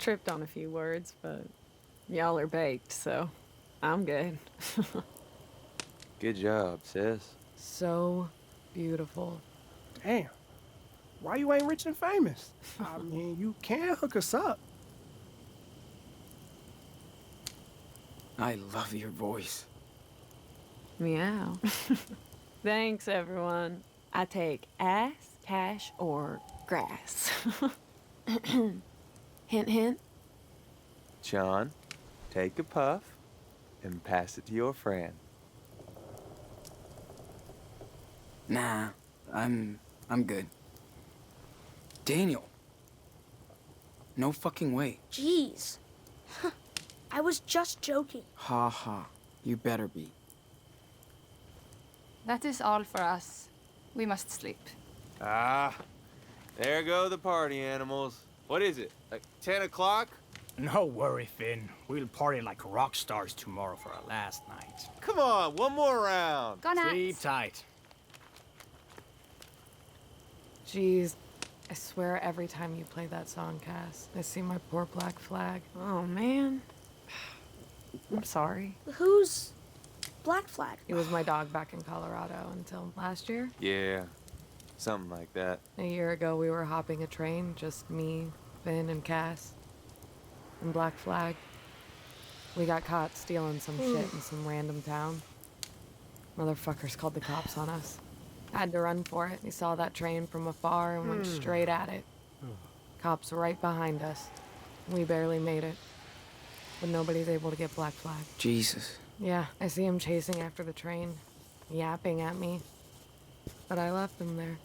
Tripped on a few words, but y'all are baked, so I'm good. Good job, sis. So beautiful. Damn. Why you ain't rich and famous? I mean, you can hook us up. I love your voice. Meow. Thanks, everyone. I take ass, cash, or grass. Hint, hint. John, take a puff and pass it to your friend. Nah, I'm good. Daniel. No fucking way. Jeez. I was just joking. Ha ha. You better be. That is all for us. We must sleep. Ah, there go the party animals. What is it, like 10 o'clock? No worry, Finn. We'll party like rock stars tomorrow for our last night. Come on, one more round. Go nuts. Sleep tight. Jeez. I swear every time you play that song, Cass, I see my poor black flag. Oh, man. I'm sorry. Who's Black Flag? He was my dog back in Colorado until last year. Yeah, something like that. A year ago, we were hopping a train, just me, Finn, and Cass. And Black Flag. We got caught stealing some shit in some random town. Motherfuckers called the cops on us. Had to run for it. We saw that train from afar and went straight at it. Cops right behind us. We barely made it. But nobody's able to get Black Flag. Jesus. Yeah, I see him chasing after the train, yapping at me. But I left him there.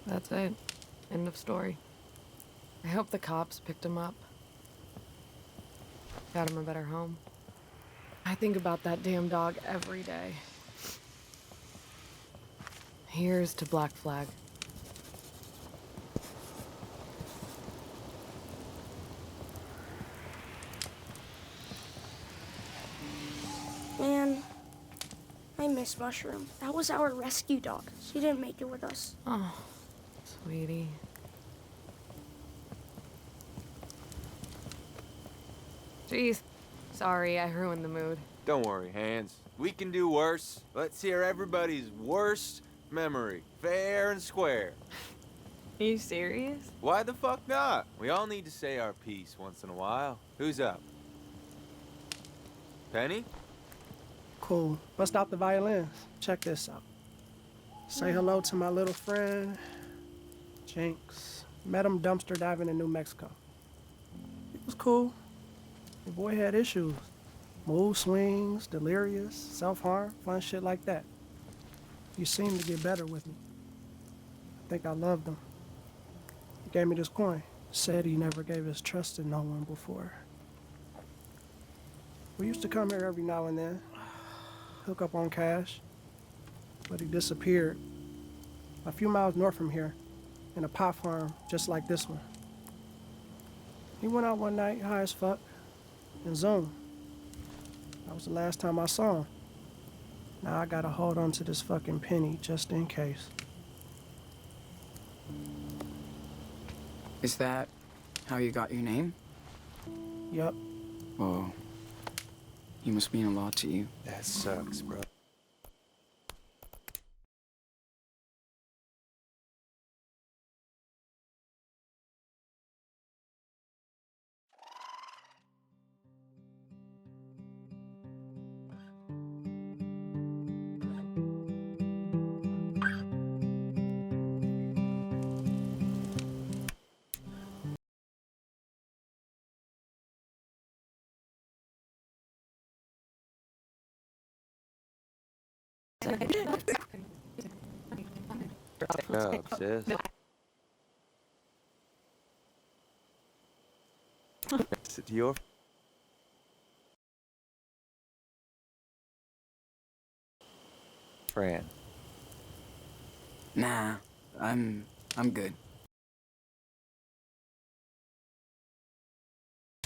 That's it. End of story. I hope the cops picked him up. Got him a better home. I think about that damn dog every day. Here's to Black Flag. Man, I miss Mushroom. That was our rescue dog. She didn't make it with us. Oh, sweetie. Jeez. Sorry, I ruined the mood. Don't worry, Hans. We can do worse. Let's hear everybody's worst memory, fair and square. Are you serious? Why the fuck not? We all need to say our piece once in a while. Who's up? Penny? Cool. Bust out the violins. Check this out. Say hello to my little friend, Jinx. Met him dumpster diving in New Mexico. It was cool. The boy had issues. Mood swings, delirious, self-harm, fun shit like that. He seemed to get better with me. I think I loved him. He gave me this coin. Said he never gave his trust to no one before. We used to come here every now and then, hook up on cash, but he disappeared a few miles north from here in a pot farm just like this one. He went out one night high as fuck and zoomed. That was the last time I saw him. Now I gotta hold on to this fucking penny just in case. Is that how you got your name? Yup. Whoa. He must mean a lot to you. That sucks, bro. Good job, sis. Pass it to your friend. Nah, I'm good.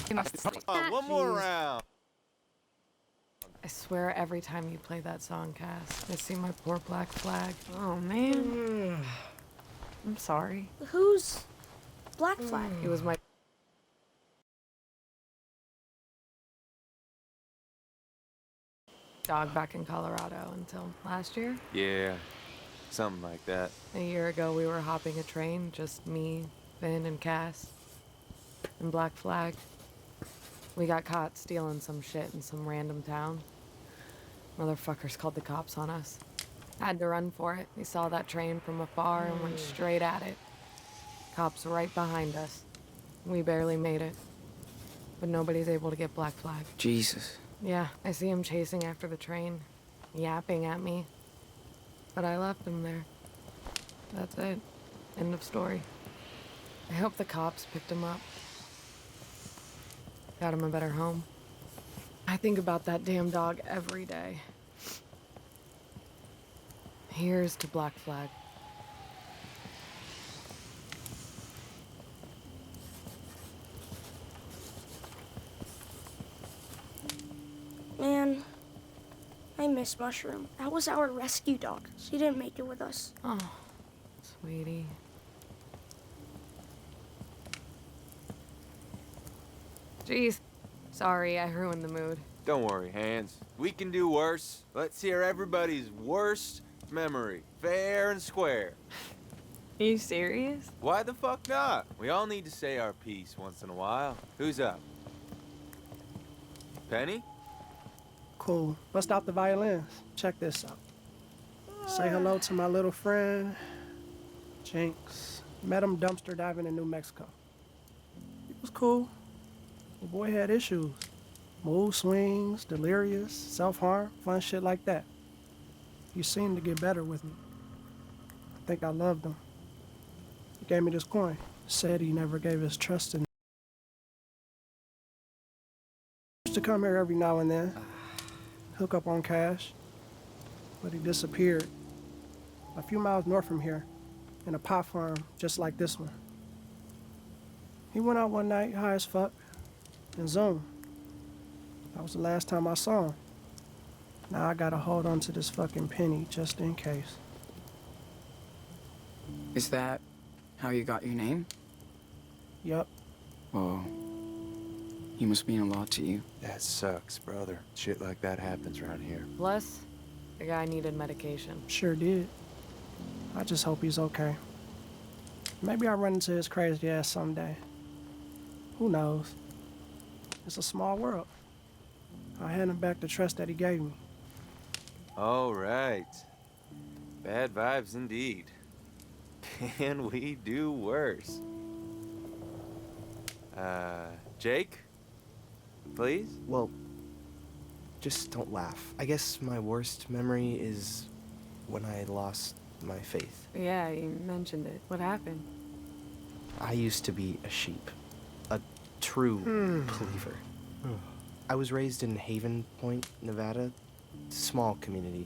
We must sleep. One more Jeez. round. I swear every time you play that song, Cass, I see my poor Black Flag. Oh, man. I'm sorry. Who's Black Flag? He was my dog back in Colorado until last year. Yeah, something like that. A year ago, we were hopping a train, just me, Finn, and Cass, and Black Flag. We got caught stealing some shit in some random town. Motherfuckers called the cops on us. Had to run for it. We saw that train from afar and went straight at it. Cops right behind us. We barely made it. But nobody's able to get Black Flag. Jesus. Yeah, I see him chasing after the train, yapping at me. But I left him there. That's it. End of story. I hope the cops picked him up. Got him a better home. I think about that damn dog every day. Here's to Black Flag. Man, I miss Mushroom. That was our rescue dog. She didn't make it with us. Oh, sweetie. Jeez. Sorry, I ruined the mood. Don't worry, Hands. We can do worse. Let's hear everybody's worst memory, fair and square. Are you serious? Why the fuck not? We all need to say our piece once in a while. Who's up? Penny? Cool. Bust out the violins. Check this out. Say hello to my little friend, Jinx. Met him dumpster diving in New Mexico. He was cool. The boy had issues. Mood swings, delirious, self-harm, fun shit like that. He seemed to get better with me. I think I loved him. He gave me this coin. Said he never gave his trust in me. Used to come here every now and then, hook up on cash, but he disappeared. A few miles north from here, in a pot farm just like this one. He went out one night, high as fuck, and zoom. That was the last time I saw him. Now I gotta hold on to this fucking penny just in case. Is that how you got your name? Yup. Whoa. He must mean a lot to you. That sucks, brother. Shit like that happens around here. Plus, the guy needed medication. Sure did. I just hope he's okay. Maybe I'll run into his crazy ass someday. Who knows? It's a small world. I'll hand him back the trust that he gave me. All right. Bad vibes indeed. Can we do worse? Jake? Please? Well, just don't laugh. I guess my worst memory is when I lost my faith. Yeah, you mentioned it. What happened? I used to be a sheep, a true believer. I was raised in Haven Point, Nevada, small community.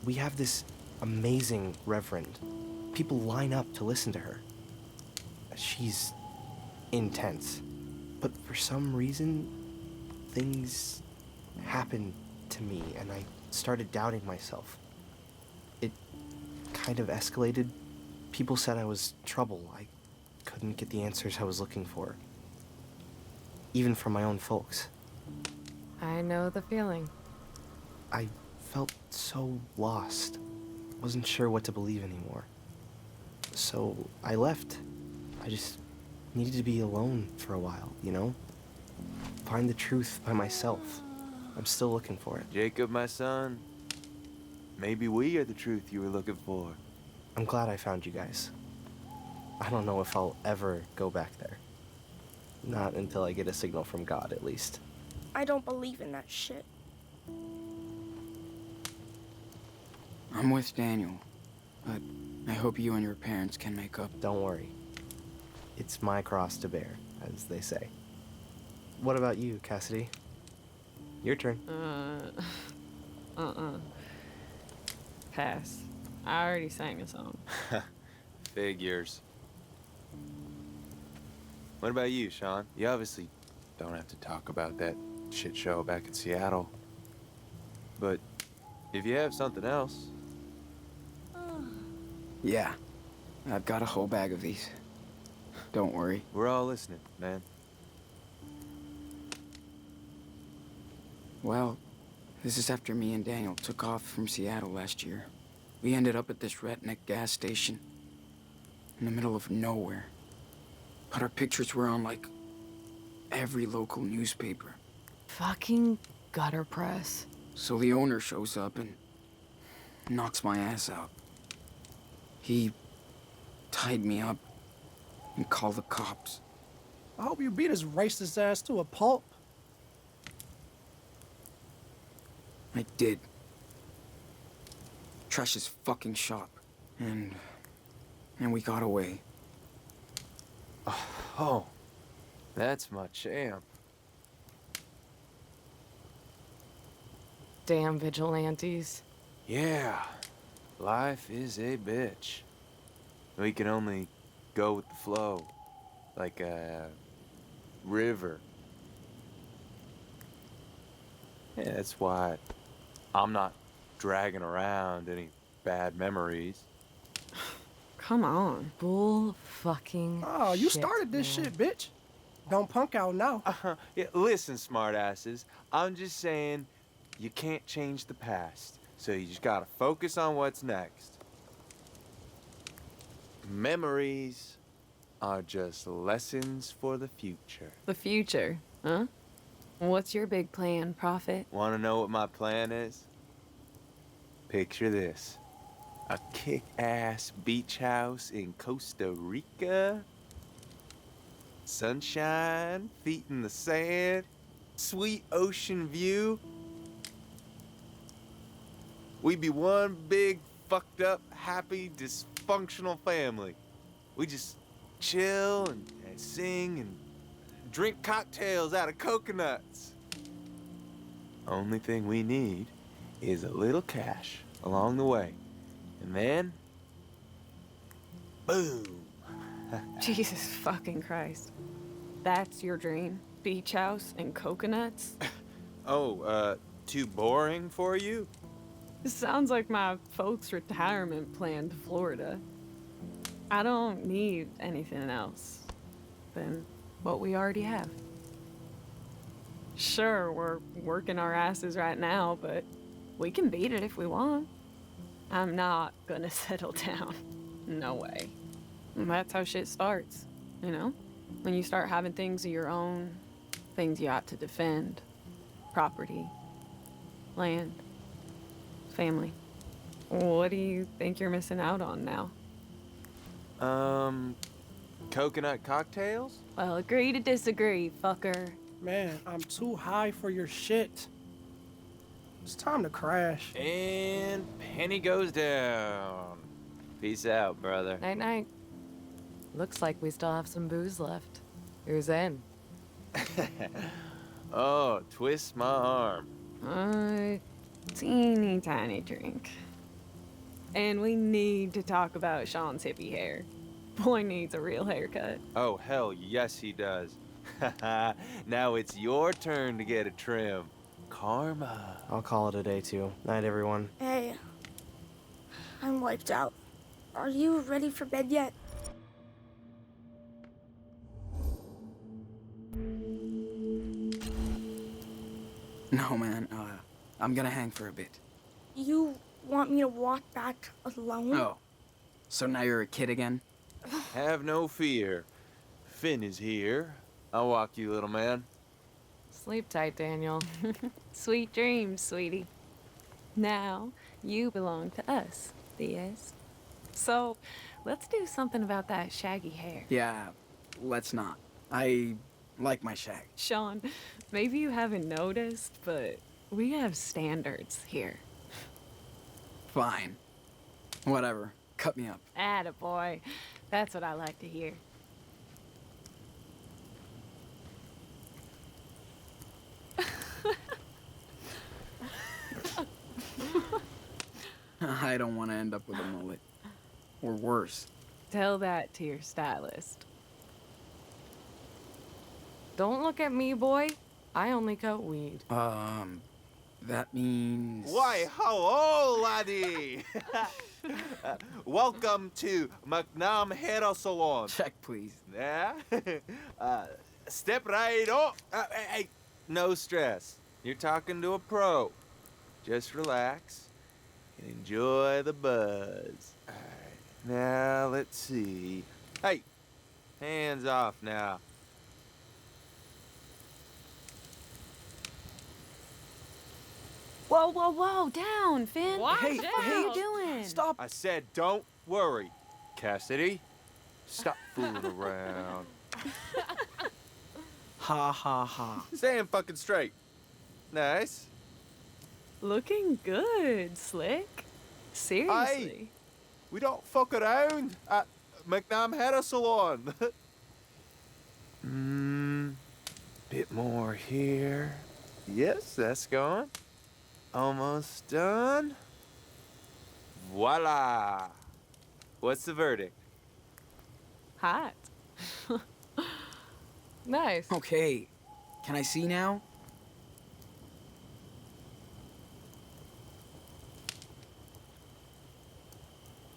We have this amazing reverend. People line up to listen to her. She's intense. But for some reason, things happened to me and I started doubting myself. It kind of escalated. People said I was trouble. I couldn't get the answers I was looking for. Even from my own folks. I know the feeling. I felt so lost. Wasn't sure what to believe anymore. So I left. I just needed to be alone for a while, you know? Find the truth by myself. I'm still looking for it. Jacob, my son. Maybe we are the truth you were looking for. I'm glad I found you guys. I don't know if I'll ever go back there. Not until I get a signal from God, at least. I don't believe in that shit. I'm with Daniel, but I hope you and your parents can make up. Don't worry. It's my cross to bear, as they say. What about you, Cassidy? Your turn. Pass. I already sang a song. Figures. What about you, Sean? You obviously don't have to talk about that shit show back in Seattle. But if you have something else... Yeah, I've got a whole bag of these. Don't worry. We're all listening, man. Well, This is after me and Daniel took off from Seattle last year. We ended up at this redneck gas station in the middle of nowhere. But our pictures were on, like, every local newspaper. Fucking gutter press. So the owner shows up and knocks my ass out. He tied me up and called the cops. I hope you beat his racist ass to a pulp. I did. Trash's fucking shop. And we got away. Oh, that's my champ. Damn vigilantes. Yeah, life is a bitch. We can only go with the flow, like a river. Yeah, that's why I'm not dragging around any bad memories. Come on. Bull fucking Oh, you shit, started this man. shit, bitch. Don't punk out now. Yeah, listen, smartasses. I'm just saying you can't change the past, so you just gotta focus on what's next. Memories are just lessons for the future. The future, huh? What's your big plan, Prophet? Want to know what my plan is? Picture this. A kick-ass beach house in Costa Rica. Sunshine, feet in the sand, sweet ocean view. We'd be one big, fucked up, happy, dysfunctional family. We just chill and sing and drink cocktails out of coconuts. Only thing we need is a little cash along the way. And then, boom. Jesus fucking Christ. That's your dream? Beach house and coconuts? Oh, too boring for you? This sounds like my folks' retirement plan to Florida. I don't need anything else than what we already have. Sure, we're working our asses right now, but we can beat it if we want. I'm not gonna settle down. No way. And that's how shit starts, you know? When you start having things of your own, things you ought to defend. Property, land, family. What do you think you're missing out on now? Coconut cocktails? Well, agree to disagree, fucker. Man, I'm too high for your shit. It's time to crash. And penny goes down. Peace out, brother. Night night. Looks like we still have some booze left. Who's in? Oh, twist my arm. A teeny tiny drink. And we need to talk about Sean's hippie hair. Boy needs a real haircut. Oh, hell yes he does. Now it's your turn to get a trim. Karma. I'll call it a day, too. Night, everyone. Hey, I'm wiped out. Are you ready for bed yet? No, man. I'm gonna hang for a bit. You want me to walk back alone? Oh. So now you're a kid again? Have no fear. Finn is here. I'll walk you, little man. Sleep tight, Daniel. Sweet dreams, sweetie. Now, you belong to us, Diaz. So, let's do something about that shaggy hair. Yeah, let's not. I like my shag. Sean, maybe you haven't noticed, but we have standards here. Fine. Whatever. Cut me up. Attaboy. That's what I like to hear. I don't want to end up with a mullet. Or worse. Tell that to your stylist. Don't look at me, boy. I only cut weed. That means... Why, hello, laddie! Welcome to McNam Hair Salon. Check, please. Yeah? Step right up. Hey, no stress. You're talking to a pro. just relax and enjoy the buzz. All right, now let's see. Hey, hands off now. Whoa, whoa, whoa! Down, Finn. What? Hey, what are you doing? Stop. I said don't worry, Cassidy. Stop fooling around. Ha ha ha. Stand fucking straight. Nice. Looking good, Slick. Seriously. We don't fuck around at McNam Hair Salon. Bit more here. Yes, that's gone. Almost done. Voila. What's the verdict? Hot. Nice. Okay, can I see now?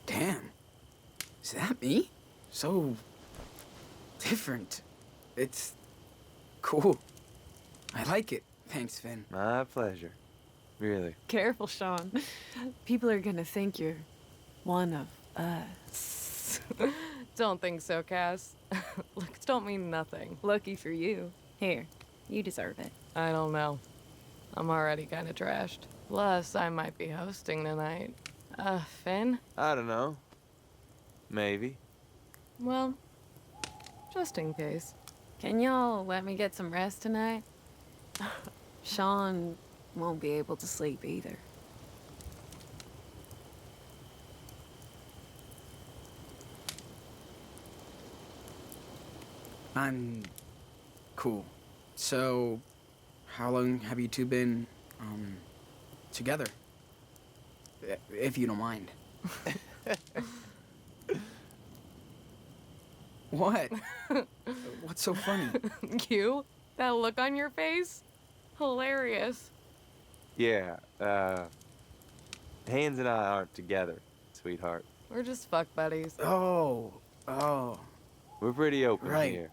Damn, is that me? So different. It's cool. I like it. Thanks, Finn. My pleasure. Really. Careful, Sean. People are gonna think you're one of us. Don't think so, Cass. Looks don't mean nothing. Lucky for you. Here, you deserve it. I don't know. I'm already kind of trashed. Plus, I might be hosting tonight. Finn? I don't know. Maybe. Well, just in case. Can y'all let me get some rest tonight? Sean won't be able to sleep either. I'm cool. So, how long have you two been, together? If you don't mind. What? What's so funny? You? That look on your face? Hilarious. Yeah, Hands and I aren't together, sweetheart. We're just fuck buddies. Oh. We're pretty open Right. here.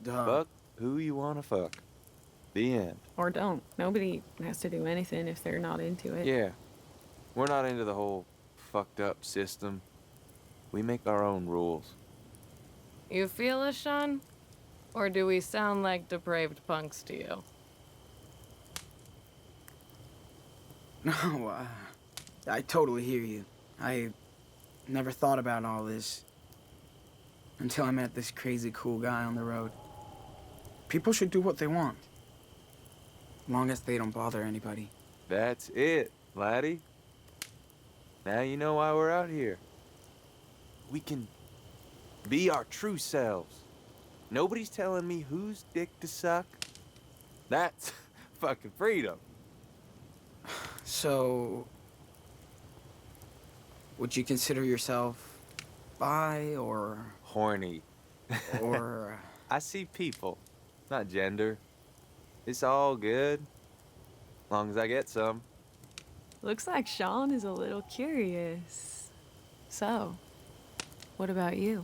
Duh. Fuck who you wanna fuck. The end. Or don't. Nobody has to do anything if they're not into it. Yeah. We're not into the whole fucked up system. We make our own rules. You feel us, Sean? Or do we sound like depraved punks to you? No, I totally hear you. I never thought about all this until I met this crazy cool guy on the road. People should do what they want, long as they don't bother anybody. That's it, laddie. Now you know why we're out here. We can be our true selves. Nobody's telling me whose dick to suck. That's fucking freedom. So, would you consider yourself bi or Horny. or I see people, not gender. It's all good. Long as I get some. Looks like Sean is a little curious. So, what about you?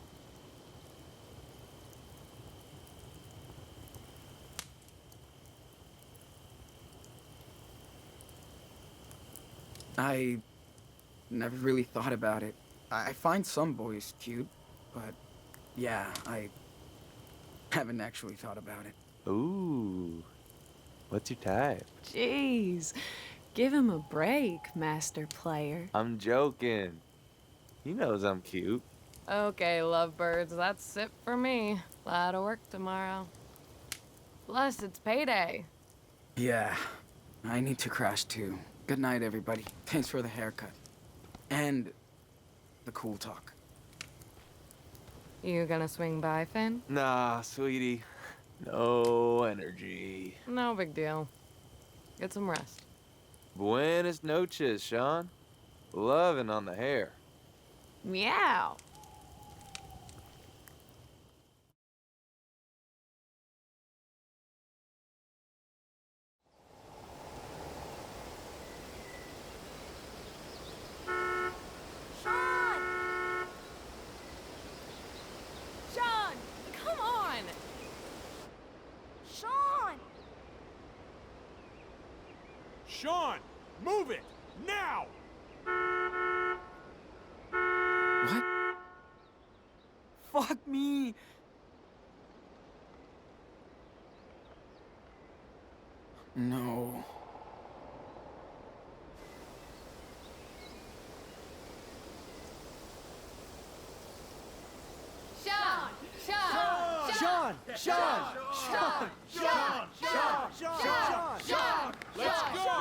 I never really thought about it. I find some boys cute, but yeah, I haven't actually thought about it. Ooh. What's your type? Jeez, give him a break, master player. I'm joking. He knows I'm cute. Okay, lovebirds, that's it for me. Lot of work tomorrow. Plus, it's payday. Yeah, I need to crash too. Good night, everybody. Thanks for the haircut. And the cool talk. You gonna swing by, Finn? Nah, sweetie. No energy. No big deal. Get some rest. Buenas noches, Sean. Loving on the hair. Meow. Sean! Come on! Sean! Sean, Move it! Now! What? Fuck me! No. Sean! Let's go!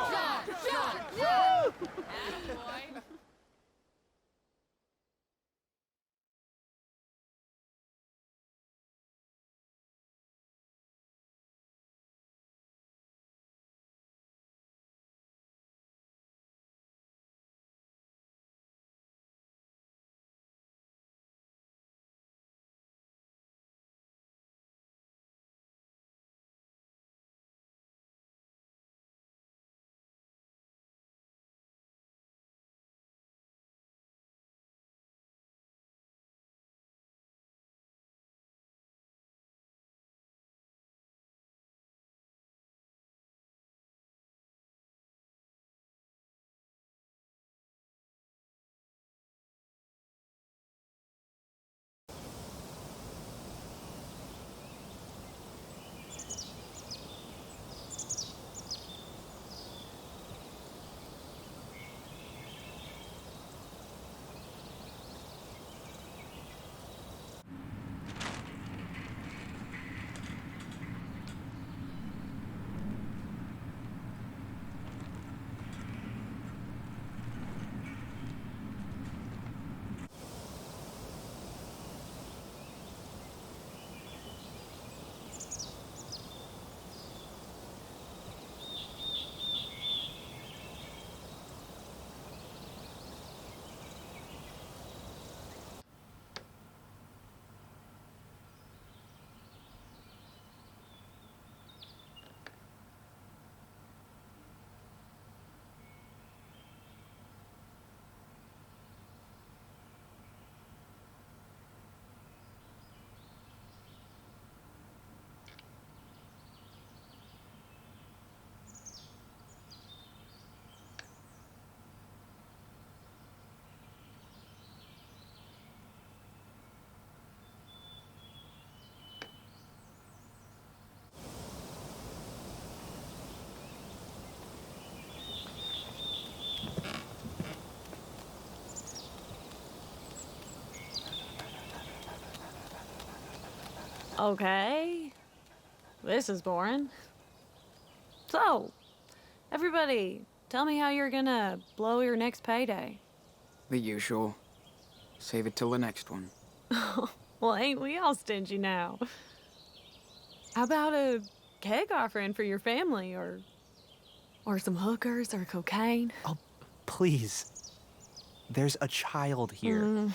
Okay. This is boring. So, everybody, tell me how you're gonna blow your next payday. The usual. Save it till the next one. Well, ain't we all stingy now? How about a keg offering for your family, or some hookers or cocaine? Oh, please. There's a child here.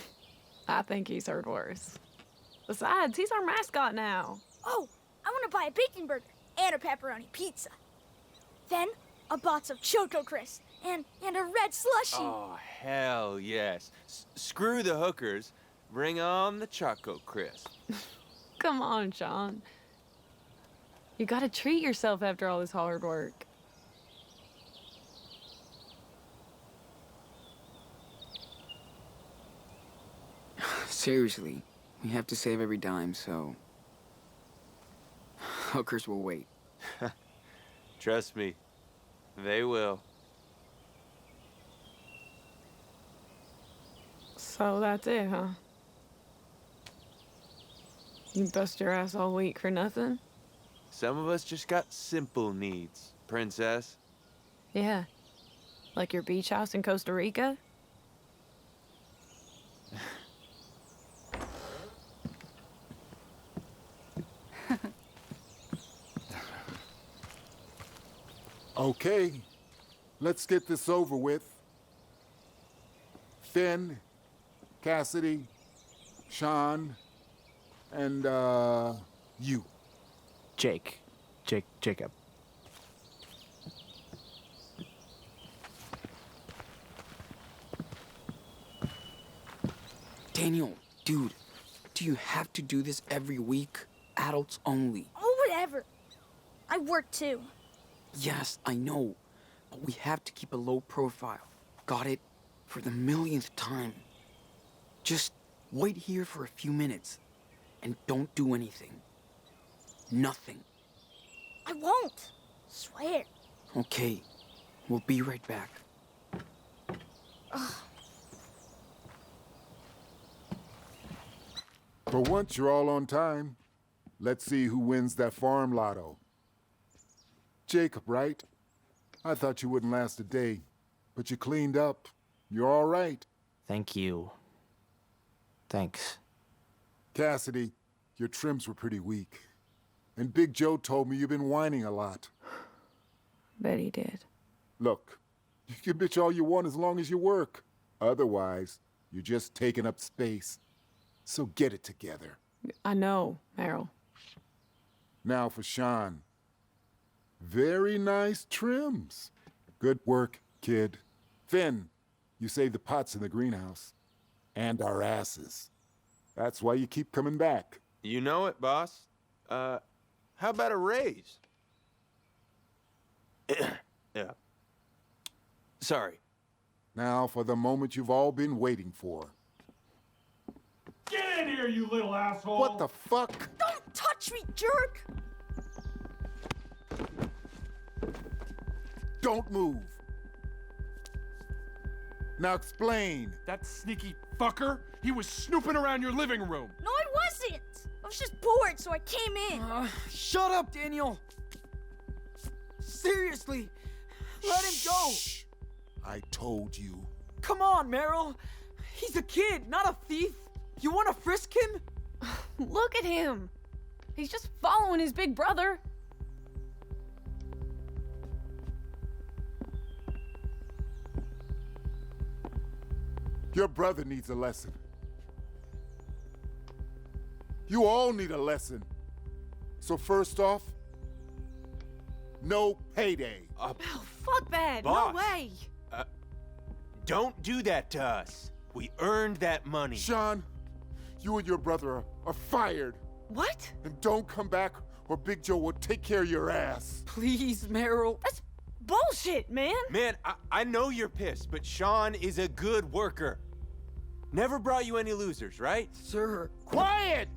I think he's heard worse. Besides, he's our mascot now. Oh, I want to buy a bacon burger and a pepperoni pizza. Then a box of Choco Crisp and a red slushie. Oh, hell yes. Screw the hookers. Bring on the Choco Crisp. Come on, Sean. You gotta treat yourself after all this hard work. Seriously, we have to save every dime, so... hookers will wait. Trust me, they will. So that's it, huh? You bust your ass all week for nothing? Some of us just got simple needs, princess. Yeah. Like your beach house in Costa Rica? Okay, let's get this over with. Finn, Cassidy, Sean, and, you. Jacob. Daniel, dude, do you have to do this every week? Adults only. Oh, whatever. I work too. Yes, I know. But we have to keep a low profile. Got it? For the millionth time. Just wait here for a few minutes. And don't do anything. Nothing. I won't. Swear. Okay. We'll be right back. For once, you're all on time. Let's see who wins that farm lotto. Jacob, right? I thought you wouldn't last a day, but you cleaned up. You're all right. Thank you. Thanks. Cassidy, your trims were pretty weak. And Big Joe told me you've been whining a lot. Bet he did. Look, you can bitch all you want as long as you work. Otherwise, you're just taking up space. So get it together. I know, Meryl. Now for Sean. Very nice trims. Good work, kid. Finn, you saved the pots in the greenhouse. And our asses. That's why you keep coming back. You know it, boss. How about a raise? Yeah. Sorry. Now for the moment you've all been waiting for. Get in here, you little asshole! What the fuck? Don't touch me, jerk! Don't move. Now explain. That sneaky fucker? He was snooping around your living room. No, I wasn't. I was just bored, so I came in. Shut up, Daniel! Seriously! Let him go! I told you. Come on, Meryl! He's a kid, not a thief! You wanna frisk him? Look at him. He's just following his big brother. Your brother needs a lesson. You all need a lesson. So first off, no payday. Oh, fuck that. Boss. No way. Don't do that to us. We earned that money. Sean, you and your brother are fired. What? And don't come back or Big Joe will take care of your ass. Please, Meryl. That's bullshit, man. Man, I know you're pissed, but Sean is a good worker. Never brought you any losers, right? Sir. Quiet!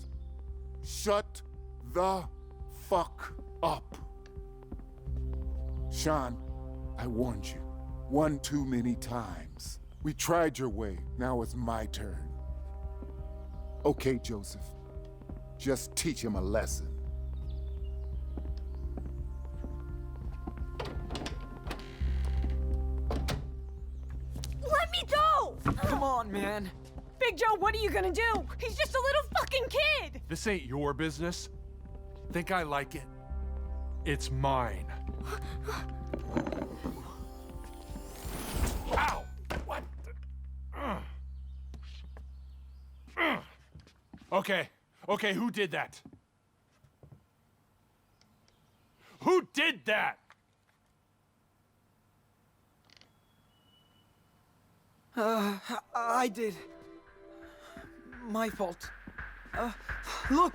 Shut the fuck up. Sean, I warned you one too many times. We tried your way, now it's my turn. Okay, Joseph, just teach him a lesson. Let me go! Come on, man. Big Joe, what are you gonna do? He's just a little fucking kid. This ain't your business. Think I like it? It's mine. Ow! What the... Okay, who did that? Who did that? I did. My fault. Look!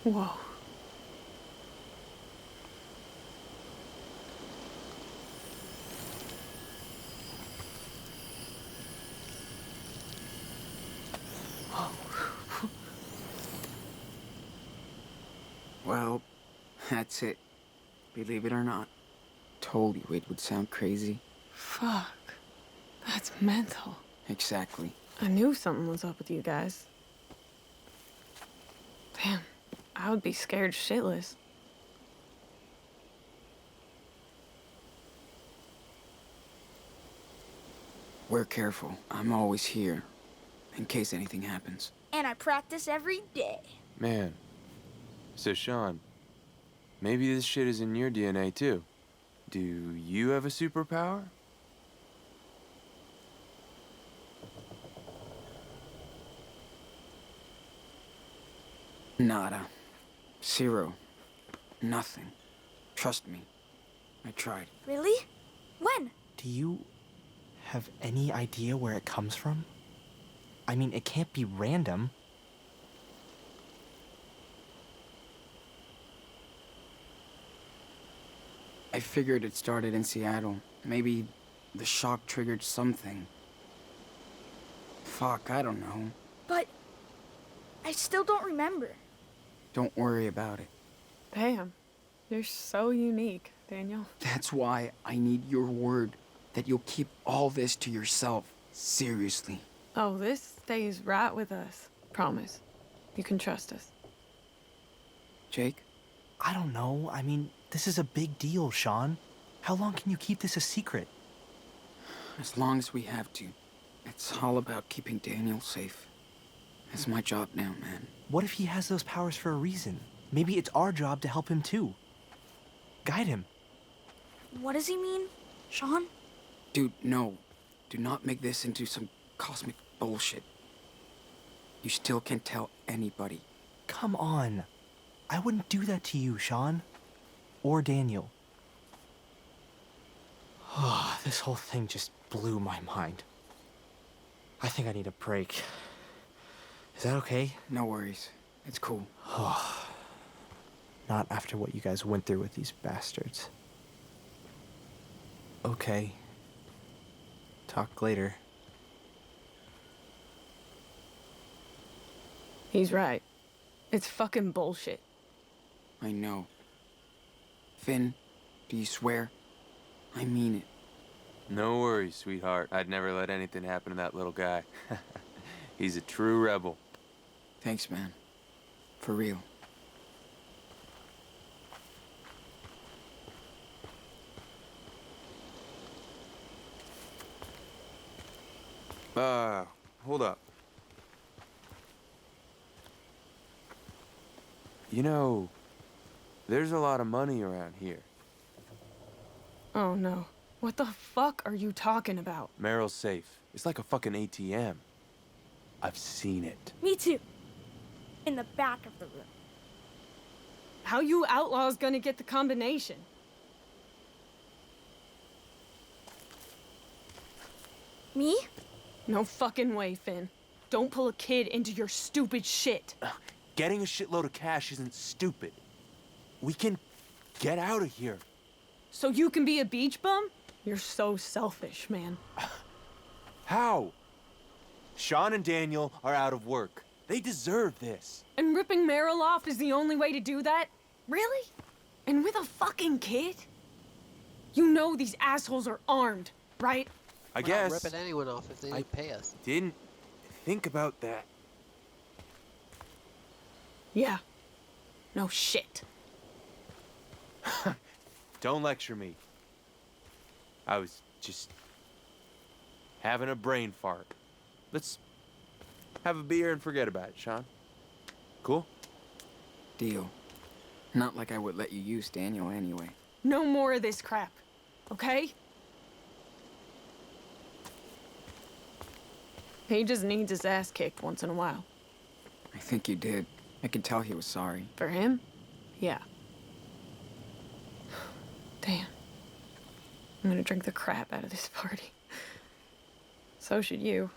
Whoa. Well, that's it. Believe it or not. Told you it would sound crazy. Fuck. That's mental. Exactly. I knew something was up with you guys. Damn, I would be scared shitless. We're careful. I'm always here. In case anything happens. And I practice every day. Man. So, Sean, maybe this shit is in your DNA, too. Do you have a superpower? Nada. Zero. Nothing. Trust me. I tried. Really? When? Do you have any idea where it comes from? I mean, it can't be random. I figured it started in Seattle. Maybe the shock triggered something. Fuck, I don't know. But I still don't remember. Don't worry about it. Damn. You're so unique, Daniel. That's why I need your word that you'll keep all this to yourself. Seriously. Oh, this stays right with us. Promise. You can trust us. Jake? I don't know. I mean, this is a big deal, Sean. How long can you keep this a secret? As long as we have to. It's all about keeping Daniel safe. It's my job now, man. What if he has those powers for a reason? Maybe it's our job to help him too. Guide him. What does he mean, Sean? Dude, no. Do not make this into some cosmic bullshit. You still can't tell anybody. Come on. I wouldn't do that to you, Sean. Or Daniel. This whole thing just blew my mind. I think I need a break. Is that okay? No worries. It's cool. Not after what you guys went through with these bastards. Okay. Talk later. He's right. It's fucking bullshit. I know. Finn, do you swear? I mean it. No worries, sweetheart. I'd never let anything happen to that little guy. He's a true rebel. Thanks, man. For real. Hold up. You know, there's a lot of money around here. Oh no. What the fuck are you talking about? Merrill's safe. It's like a fucking ATM. I've seen it. Me too. In the back of the room. How you outlaws gonna get the combination? Me? No fucking way, Finn. Don't pull a kid into your stupid shit. Getting a shitload of cash isn't stupid. We can get out of here. So you can be a beach bum? You're so selfish, man. How? Sean and Daniel are out of work. They deserve this. And ripping Merrill off is the only way to do that? Really? And with a fucking kid? You know these assholes are armed, right? I We're guess. not ripping anyone off if they didn't pay us. Didn't think about that. Yeah. No shit. Don't lecture me. I was just having a brain fart. Let's have a beer and forget about it, Sean. Cool? Deal. Not like I would let you use Daniel anyway. No more of this crap, okay? He just needs his ass kicked once in a while. I think you did. I could tell he was sorry. For him? Yeah. Damn. I'm gonna drink the crap out of this party. So should you.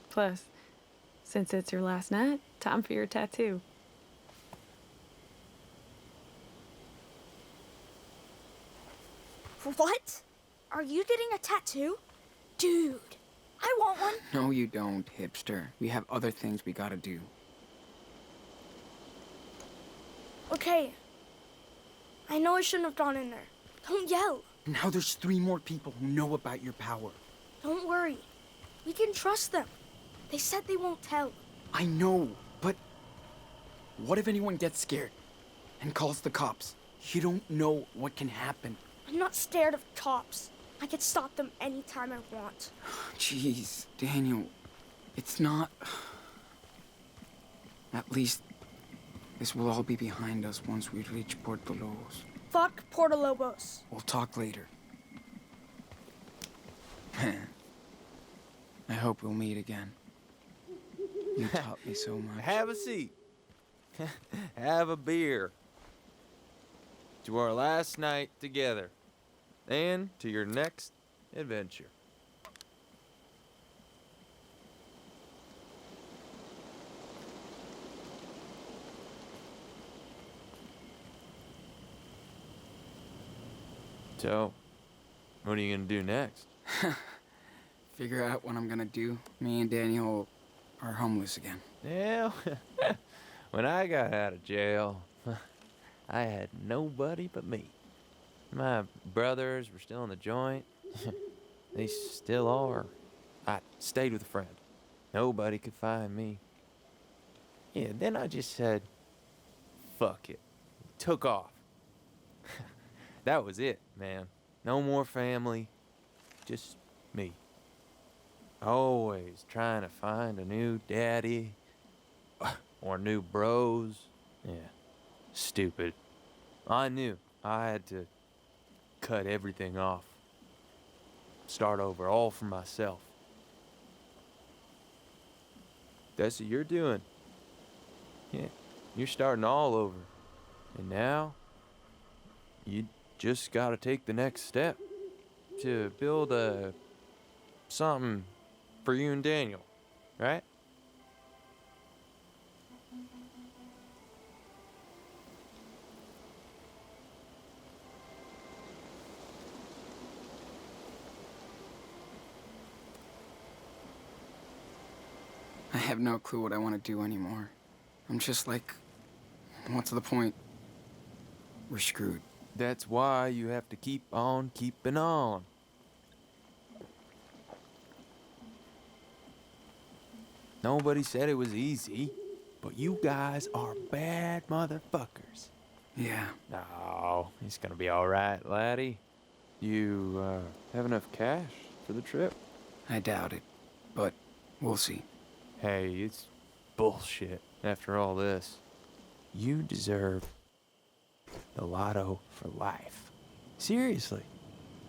Plus, since it's your last night, time for your tattoo. What? Are you getting a tattoo? Dude, I want one. No, you don't, hipster. We have other things we gotta do. Okay. I know I shouldn't have gone in there. Don't yell. Now there's 3 more people who know about your power. Don't worry. We can trust them. They said they won't tell. I know, but what if anyone gets scared and calls the cops? You don't know what can happen. I'm not scared of cops. I can stop them anytime I want. Jeez, Daniel, it's not... At least this will all be behind us once we reach Portolobos. Fuck Portolobos. We'll talk later. I hope we'll meet again. You taught me so much. Have a seat. Have a beer. To our last night together. And to your next adventure. So, what are you gonna do next? Figure out what I'm gonna do. Me and Daniel are homeless again. Yeah, when I got out of jail, I had nobody but me. My brothers were still in the joint. They still are. I stayed with a friend. Nobody could find me. Yeah, then I just said, fuck it. Took off. That was it, man. No more family, just me. Always trying to find a new daddy or new bros. Yeah, stupid. I knew I had to cut everything off. Start over, all for myself. That's what you're doing. Yeah, you're starting all over. And now, you just gotta take the next step to build something for you and Daniel, right? I have no clue what I want to do anymore. I'm just like, what's the point? We're screwed. That's why you have to keep on keeping on. Nobody said it was easy, but you guys are bad motherfuckers. Yeah. No, it's gonna be all right, laddie. You have enough cash for the trip? I doubt it, but we'll see. Hey, it's bullshit after all this. You deserve the lotto for life. Seriously.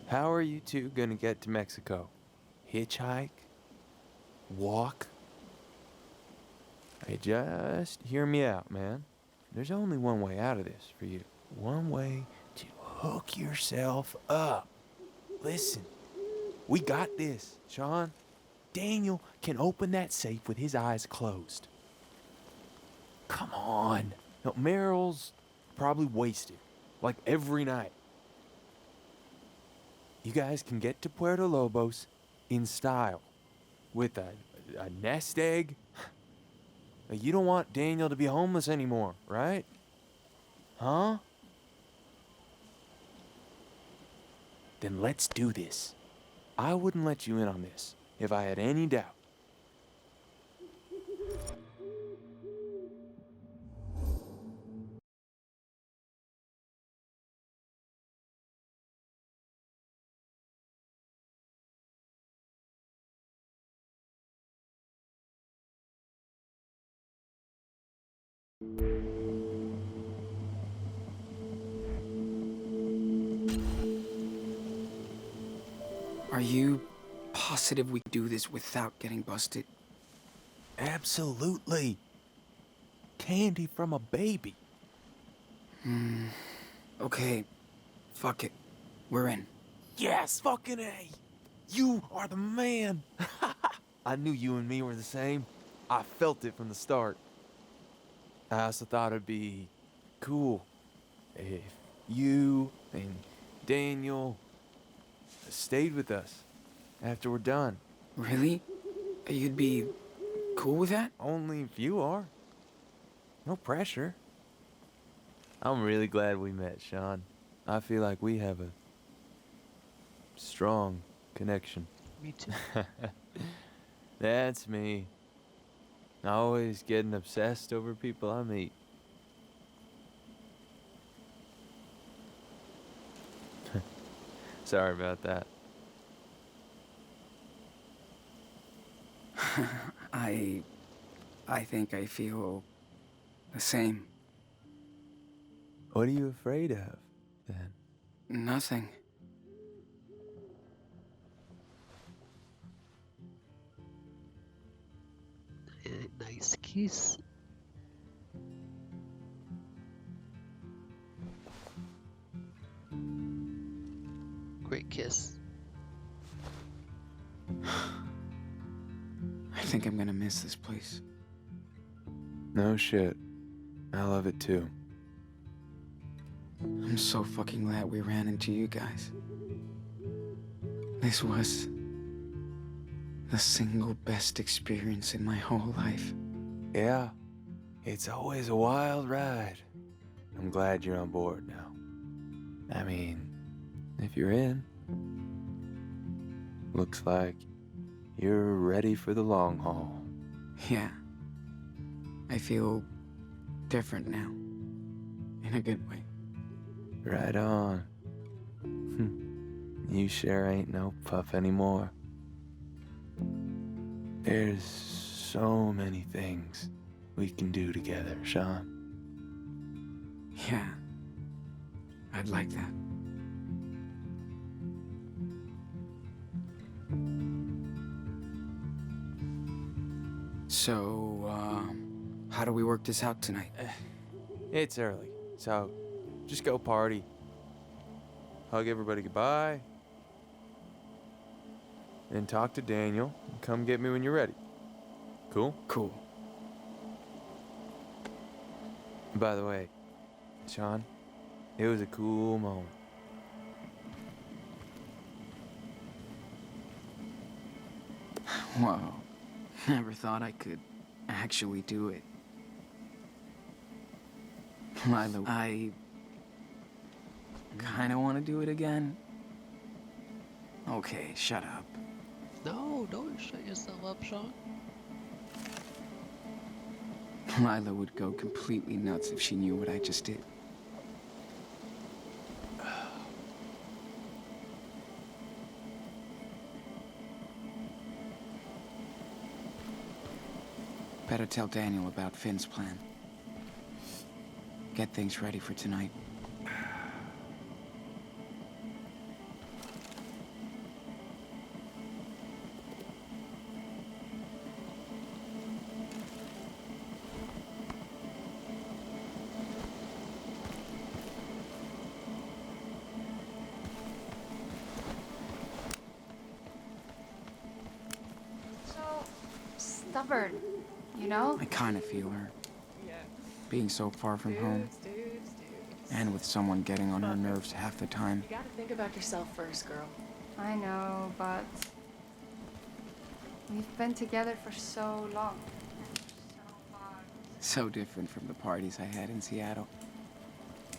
How are you two gonna get to Mexico? Hitchhike? Walk? Hey, just hear me out, man. There's only one way out of this for you. One way to hook yourself up. Listen, we got this, Sean. Daniel can open that safe with his eyes closed. Come on. No, Meryl's probably wasted, like every night. You guys can get to Puerto Lobos in style, with a nest egg. You don't want Daniel to be homeless anymore, right? Huh? Then let's do this. I wouldn't let you in on this if I had any doubt. Are you positive we can do this without getting busted? Absolutely. Candy from a baby. Okay, fuck it. We're in. Yes, fucking A. You are the man. I knew you and me were the same. I felt it from the start. I also thought it'd be cool if you and Daniel stayed with us after we're done. Really? You'd be cool with that? Only if you are. No pressure. I'm really glad we met, Sean. I feel like we have a strong connection. Me too. That's me. Always getting obsessed over people I meet. Sorry about that. I think I feel the same. What are you afraid of, then? Nothing. Nice kiss. Great kiss. I think I'm gonna miss this place. No shit. I love it too. I'm so fucking glad we ran into you guys. This was the single best experience in my whole life. Yeah, it's always a wild ride. I'm glad you're on board now. I mean, if you're in, looks like you're ready for the long haul. Yeah. I feel different now. In a good way. Right on. You sure ain't no pup anymore. There's so many things we can do together, Sean. Yeah. I'd like that. So, how do we work this out tonight? It's early, so just go party. Hug everybody goodbye. And talk to Daniel. And come get me when you're ready. Cool? Cool. By the way, Sean, it was a cool moment. Whoa. Never thought I could actually do it. Lila, I kinda wanna do it again. Okay, shut up. No, don't shut yourself up, Sean. Lila would go completely nuts if she knew what I just did. Better tell Daniel about Finn's plan. Get things ready for tonight. Stubborn, you know? I kind of feel her. Being so far from home. And with someone getting on her nerves half the time. You gotta think about yourself first, girl. I know, but we've been together for so long. So different from the parties I had in Seattle.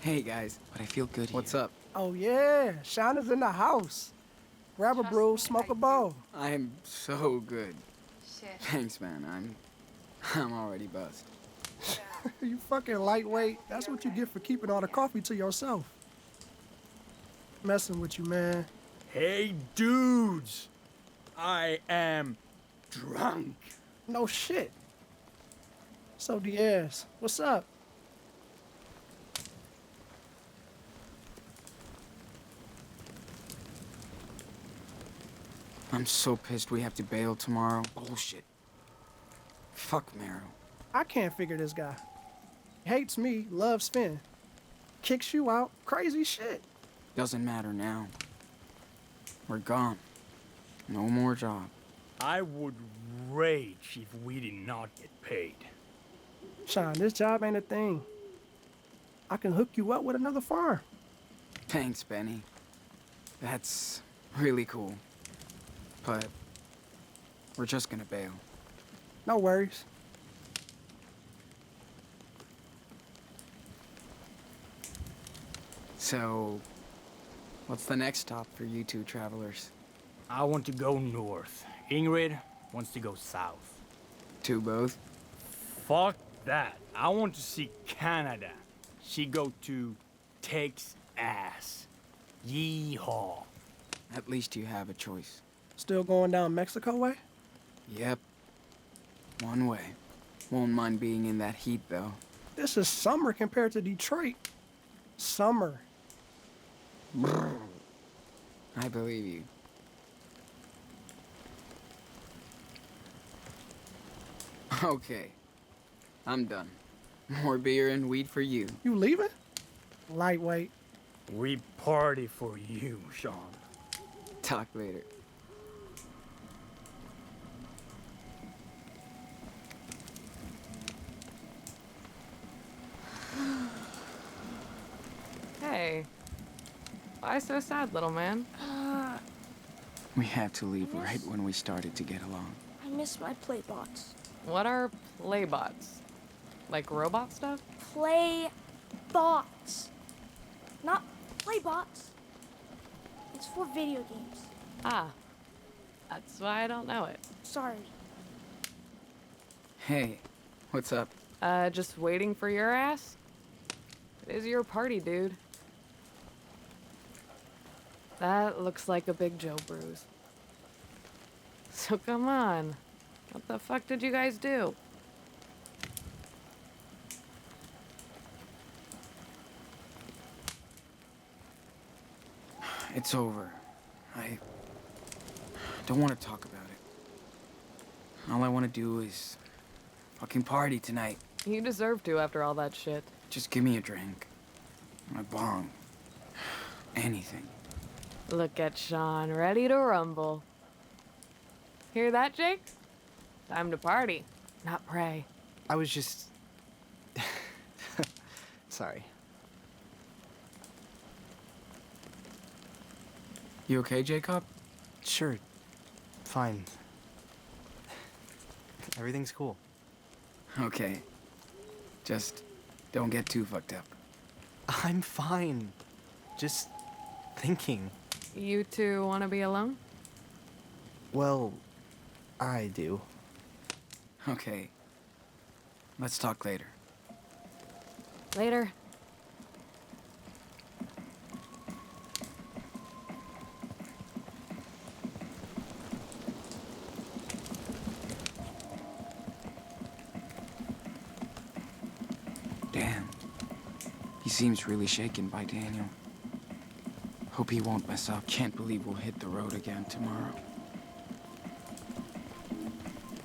Hey guys, but I feel good here. What's up? Oh yeah, Sean is in the house. Grab a brew, smoke a bowl. I'm so good. Shit. Thanks, man. I'm already buzzed. You fucking lightweight. That's what you get for keeping all the coffee to yourself. Messing with you, man. Hey, dudes! I am drunk. No shit. So Diaz, what's up? I'm so pissed we have to bail tomorrow. Bullshit. Fuck Marrow. I can't figure this guy. Hates me, loves Finn. Kicks you out, crazy shit. Doesn't matter now. We're gone. No more job. I would rage if we did not get paid. Sean, this job ain't a thing. I can hook you up with another farm. Thanks, Benny. That's really cool. But we're just gonna bail. No worries. So, what's the next stop for you two travelers? I want to go north. Ingrid wants to go south. To both? Fuck that. I want to see Canada. She go to takes ass. Yeehaw. At least you have a choice. Still going down Mexico way? Yep. One way. Won't mind being in that heat, though. This is summer compared to Detroit. Summer. I believe you. Okay. I'm done. More beer and weed for you. You leaving? Lightweight. We party for you, Sean. Talk later. Why so sad, little man? We had to leave right when we started to get along. I miss my playbots. What are playbots? Like robot stuff? Playbots. Not playbots. It's for video games. Ah. That's why I don't know it. Sorry. Hey, what's up? Just waiting for your ass? It is your party, dude. That looks like a big Joe bruise. So come on. What the fuck did you guys do? It's over. I don't want to talk about it. All I want to do is fucking party tonight. You deserve to after all that shit. Just give me a drink. A bong. Anything. Look at Sean, ready to rumble. Hear that, Jake? Time to party, not pray. I was just... Sorry. You okay, Jacob? Sure. Fine. Everything's cool. Okay. Just don't get too fucked up. I'm fine. Just thinking. You two want to be alone? Well, I do. Okay. Let's talk later. Later. Damn. He seems really shaken by Daniel. Hope he won't mess up. Can't believe we'll hit the road again tomorrow.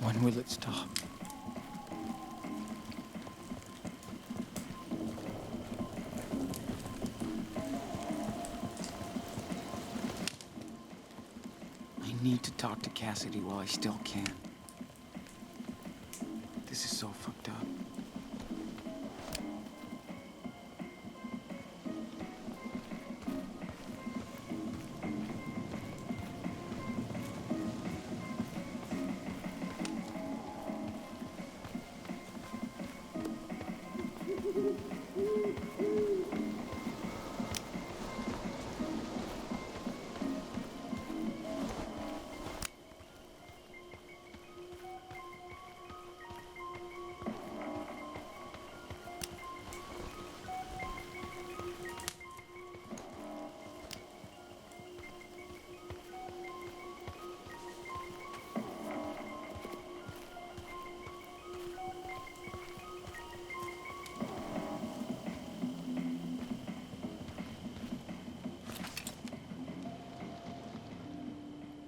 When will it stop? I need to talk to Cassidy while I still can. This is so fucked up.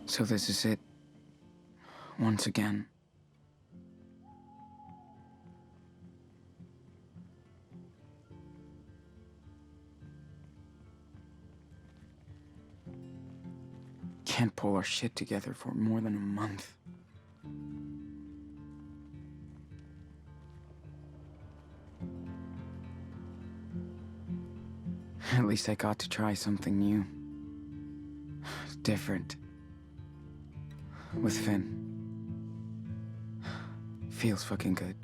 So this is it. Once again. Can't pull our shit together for more than a month. At least I got to try something new. Different. With Finn. Feels fucking good.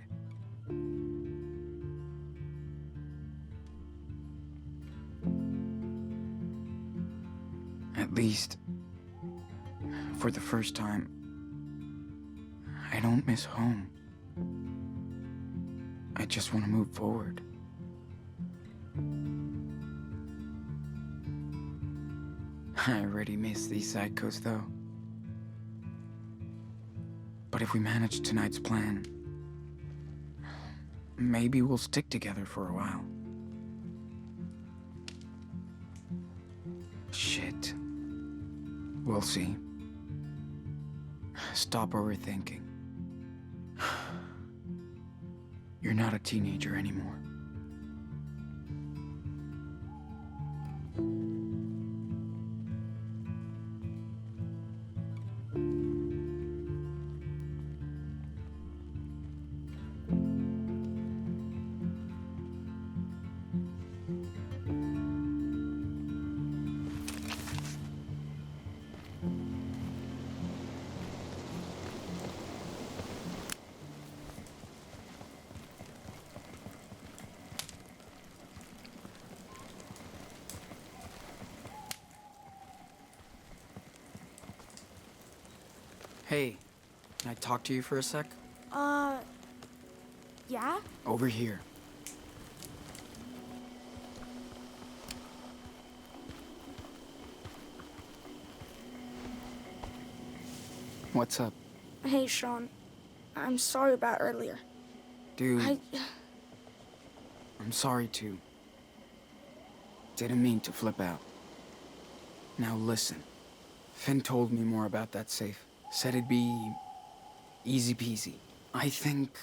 At least, for the first time, I don't miss home. I just want to move forward. I already miss these psychos, though. But if we manage tonight's plan, maybe we'll stick together for a while. Shit. We'll see. Stop overthinking. You're not a teenager anymore. Hey, can I talk to you for a sec? Yeah? Over here. What's up? Hey, Sean. I'm sorry about earlier. Dude, I'm sorry too. Didn't mean to flip out. Now listen. Finn told me more about that safe. Said it'd be easy peasy. I think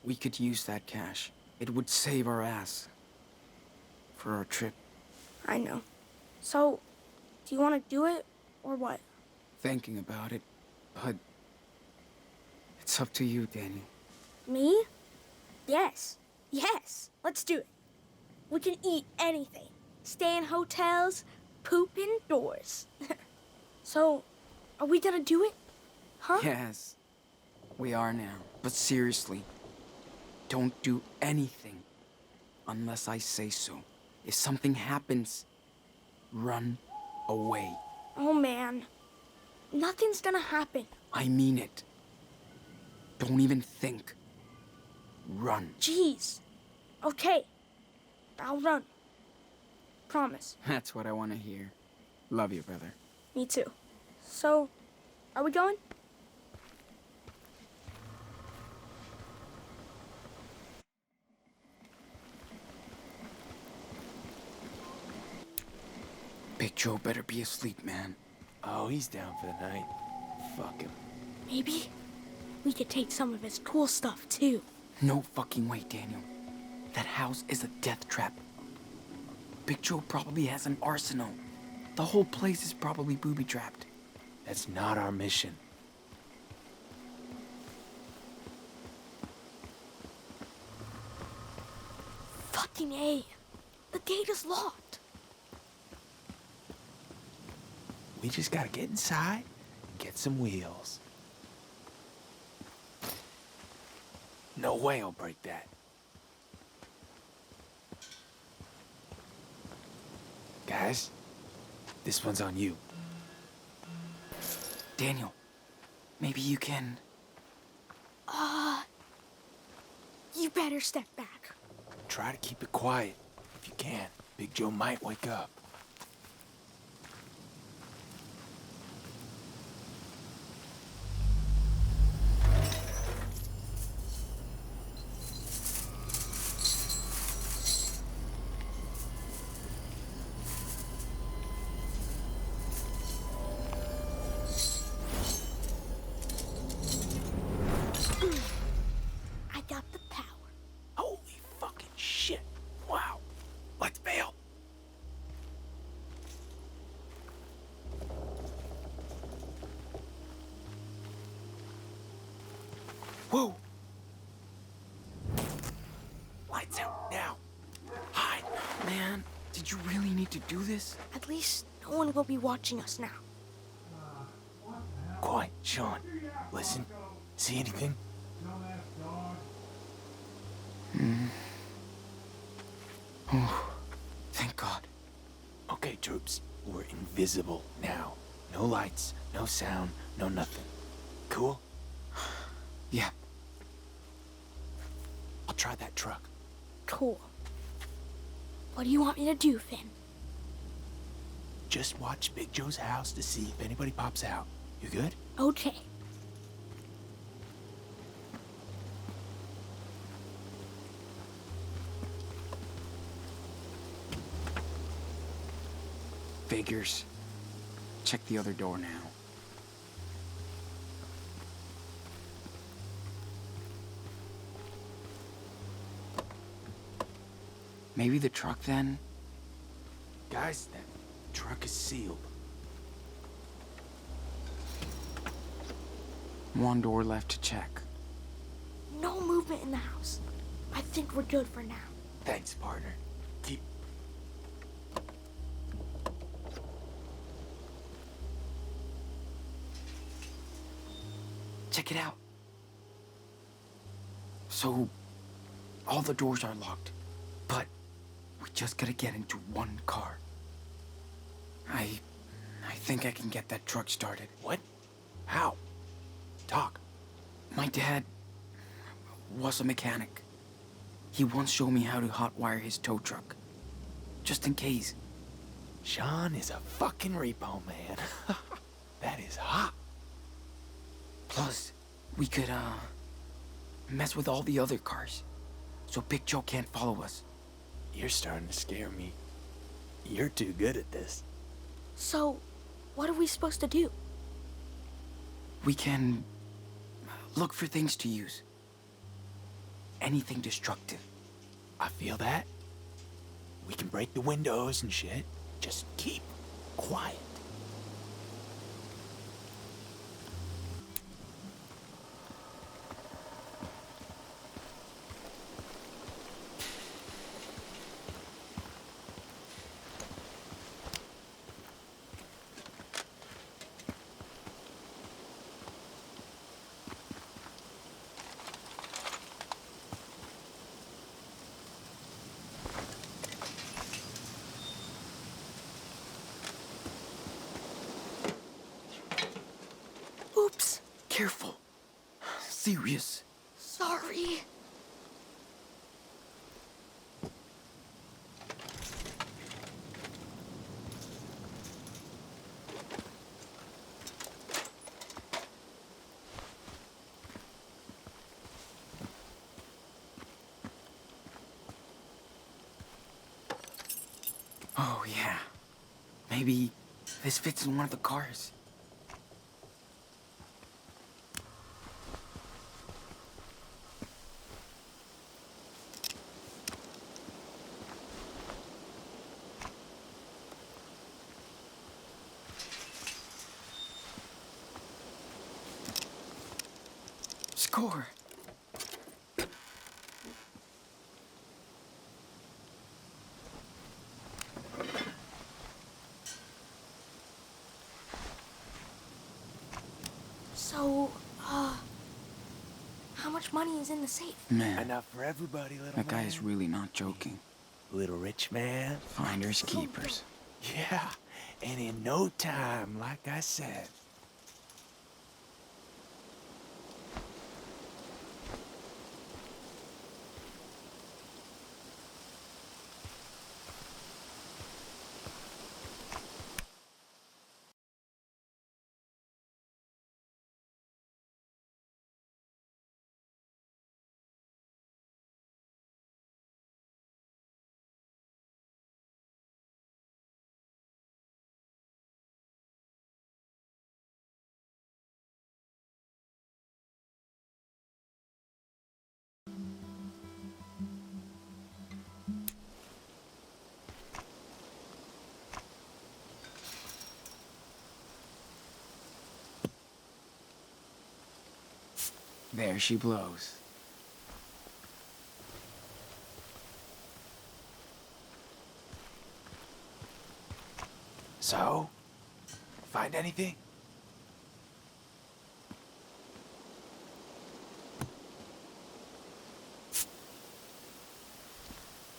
we could use that cash. It would save our ass for our trip. I know. So, do you want to do it, or what? Thinking about it, but it's up to you, Daniel. Me? Yes. Yes. Let's do it. We can eat anything. Stay in hotels, poop indoors. So, are we gonna do it? Huh? Yes, we are now. But seriously, don't do anything unless I say so. If something happens, run away. Oh, man. Nothing's gonna happen. I mean it. Don't even think. Run. Jeez. Okay. I'll run. Promise. That's what I want to hear. Love you, brother. Me too. So, are we going? Big Joe better be asleep, man. Oh, he's down for the night. Fuck him. Maybe we could take some of his cool stuff too. No fucking way, Daniel. That house is a death trap. Big Joe probably has an arsenal. The whole place is probably booby-trapped. That's not our mission. Fucking A. The gate is locked. We just gotta get inside, get some wheels. No way I'll break that. Guys, this one's on you. Daniel, maybe you can... You better step back. Try to keep it quiet if you can. Big Joe might wake up. I got the power. Holy fucking shit. Wow. Let's bail. Whoa. Lights out now. Hide. Man, did you really need to do this? At least no one will be watching us now. Quiet, Sean. Listen. See anything? Oh, thank God. Okay, troops. We're invisible now. No lights, no sound, no nothing. Cool? Yeah. I'll try that truck. Cool. What do you want me to do, Finn? Just watch Big Joe's house to see if anybody pops out. You good? Okay. Figures. Check the other door now. Maybe the truck then? Guys, that truck is sealed. One door left to check. No movement in the house. I think we're good for now. Thanks, partner. Keep... Check it out. So, all the doors are locked, but we just gotta get into one car. I think I can get that truck started. What? How? Talk. My dad was a mechanic. He once showed me how to hotwire his tow truck. Just in case. Sean is a fucking repo man. That is hot. Plus, we could, mess with all the other cars. So Big Joe can't follow us. You're starting to scare me. You're too good at this. So, what are we supposed to do? We can look for things to use. Anything destructive. I feel that. We can break the windows and shit. Just keep quiet. Oops. Careful. Serious. Sorry. Oh, yeah. Maybe this fits in one of the cars. Score! So, how much money is in the safe? Man, Enough for everybody, little that guy man. is really not joking. Little rich man. Finders keepers. Yeah, and in no time, like I said. There she blows. So, find anything?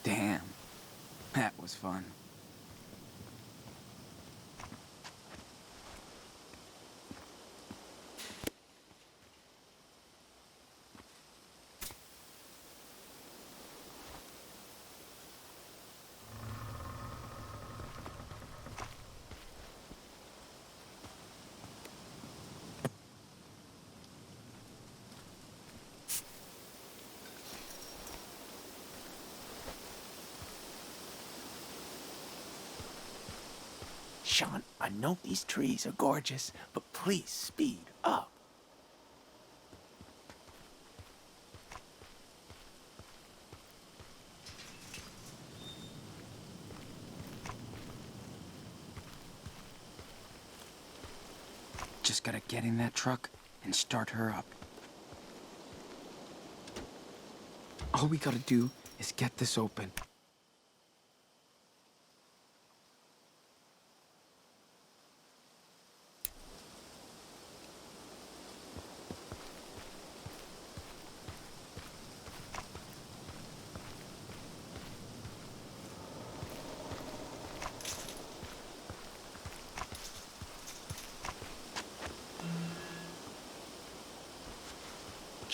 Damn. That was fun. Sean, I know these trees are gorgeous, but please speed up. Just gotta get in that truck and start her up. All we gotta do is get this open.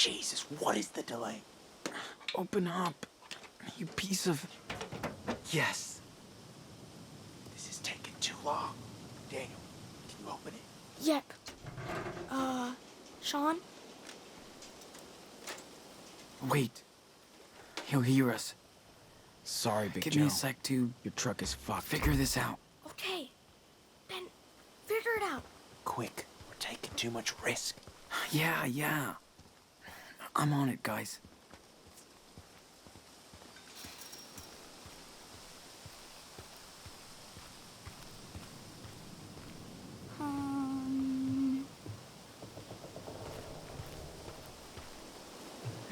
Jesus, what is the delay? Open up, you piece of... Yes. This is taking too long. Daniel, can you open it? Yep. Sean? Wait. He'll hear us. Sorry, Big Give Joe. me a sec to Your truck is fucked. figure this out. Okay. Then figure it out. Quick, we're taking too much risk. Yeah. I'm on it, guys.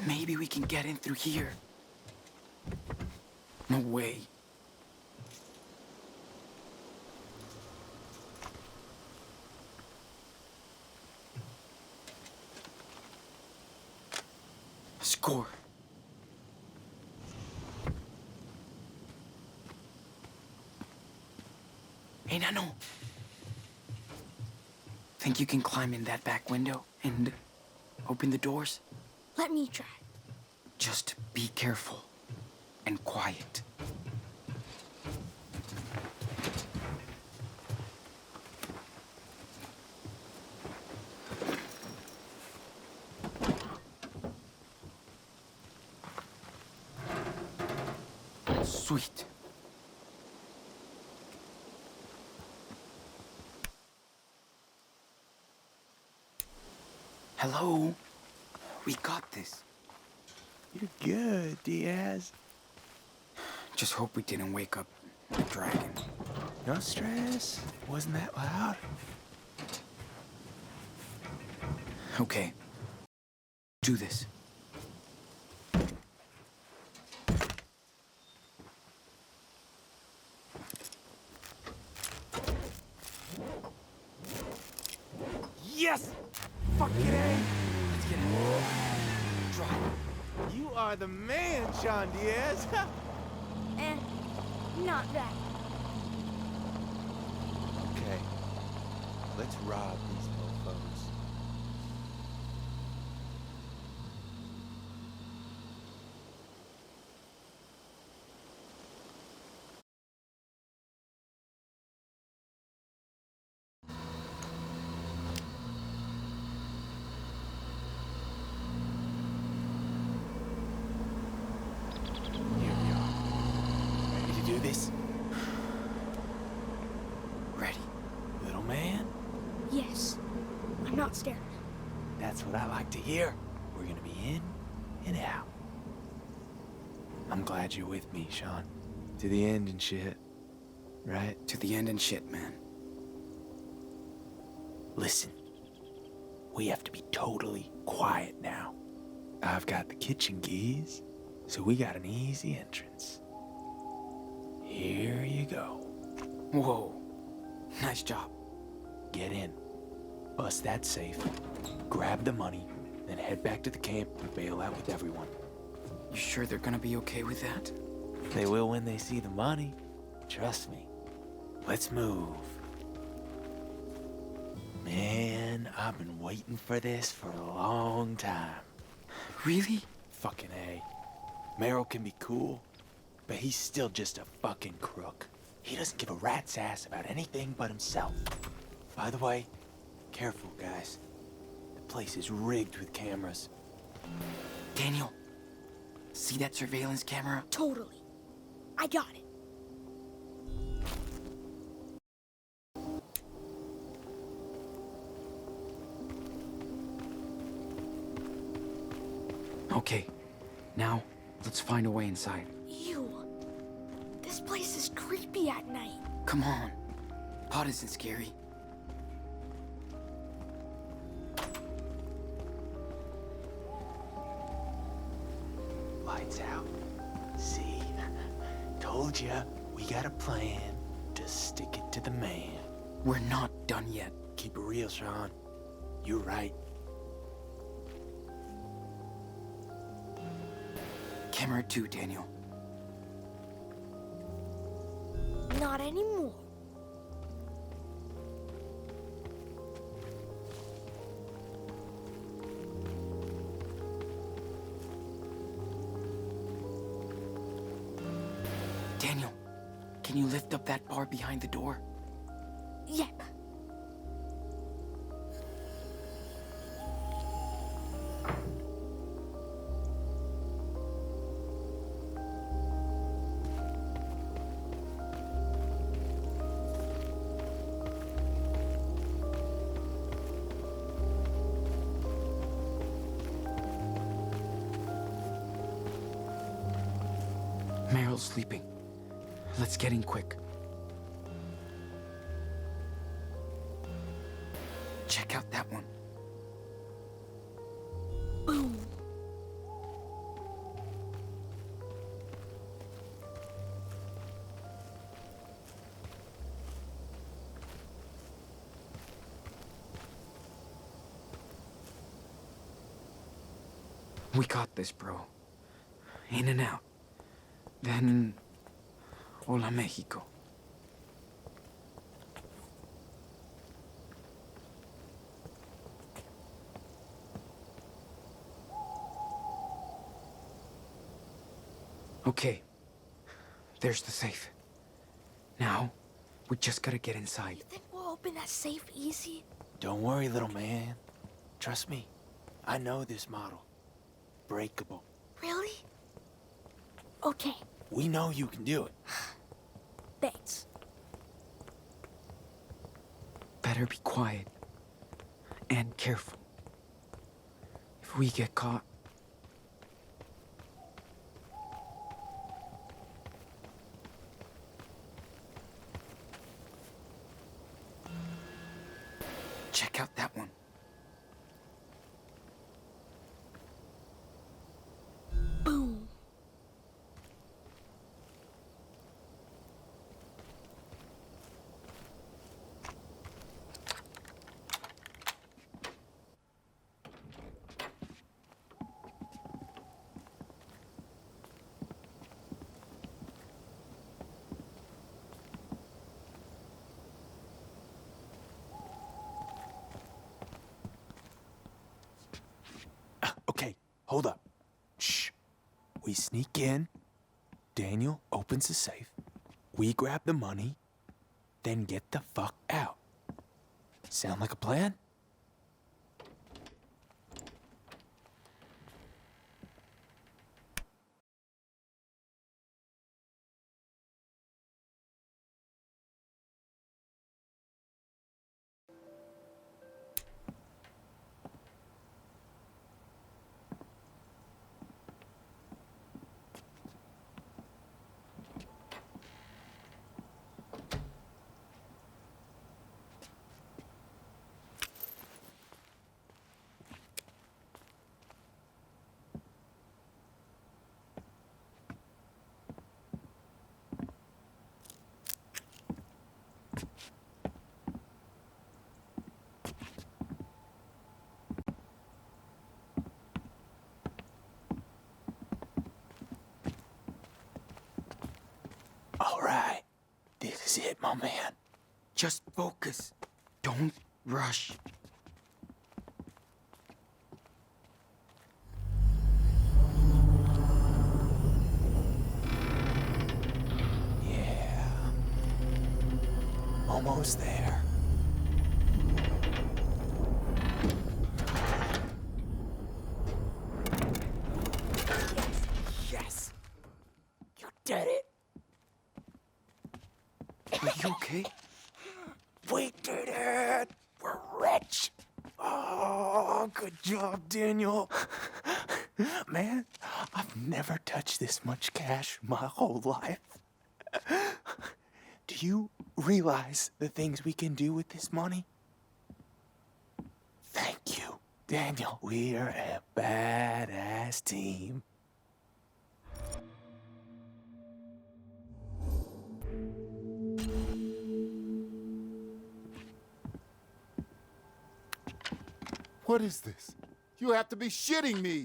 Maybe we can get in through here. No way. Score. Hey, Nano. Think you can climb in that back window and open the doors? Let me try. Just be careful and quiet. Sweet. Hello? We got this. You're good, Diaz. Just hope we didn't wake up the dragon. No stress. Wasn't that loud? Okay. Do this. Yes! Fucking A! Let's get it. Drive. You are the man, Sean Diaz. Not that. Okay. Let's rob these mofos. Here we are. Ready to do this? Ready. Little man? Yes. I'm not scared. That's what I like to hear. We're gonna be in and out. I'm glad you're with me, Sean. To the end and shit. Right? To the end and shit, man. Listen. We have to be totally quiet now. I've got the kitchen keys, so we got an easy entrance. Here you go. Whoa. Nice job. Get in. Bust that safe. Grab the money, then head back to the camp and bail out with everyone. You sure they're gonna be okay with that? They will when they see the money. Trust me. Let's move. Man, I've been waiting for this for a long time. Really? Fucking A. Merrill can be cool, but he's still just a fucking crook. He doesn't give a rat's ass about anything but himself. By the way, careful, guys. The place is rigged with cameras. Daniel, see that surveillance camera? Totally. I got it. Okay, now let's find a way inside. Ew. This place is creepy at night. Come on. Pot isn't scary. Lights out. See? Told ya, we got a plan. Just stick it to the man. We're not done yet. Keep it real, Sean. You're right. Camera 2, Daniel. Not anymore. Can you lift up that bar behind the door? Yep. Meryl's sleeping. Let's get in quick. Check out that one. Boom. We got this, bro. In and out. Then, hola, Mexico. Okay, there's the safe. Now, we just gotta get inside. You think we'll open that safe easy? Don't worry, little man. Trust me. I know this model. Breakable. Really? Okay, We know you can do it. thanks. Better be quiet and careful. If we get caught, check out that one. Boom. Okay, hold up. Shh. We sneak in. Daniel opens the safe. We grab the money. Then get the fuck out. Sound like a plan? All right. This is it, my man. Just focus. Don't rush. Yeah. Almost there. Yes. You did it. Are you okay? We did it. We're rich. Oh, good job, Daniel. Man, I've never touched this much cash my whole life. Do you realize the things we can do with this money? Thank you, Daniel. We are a badass team. What is this? You have to be shitting me!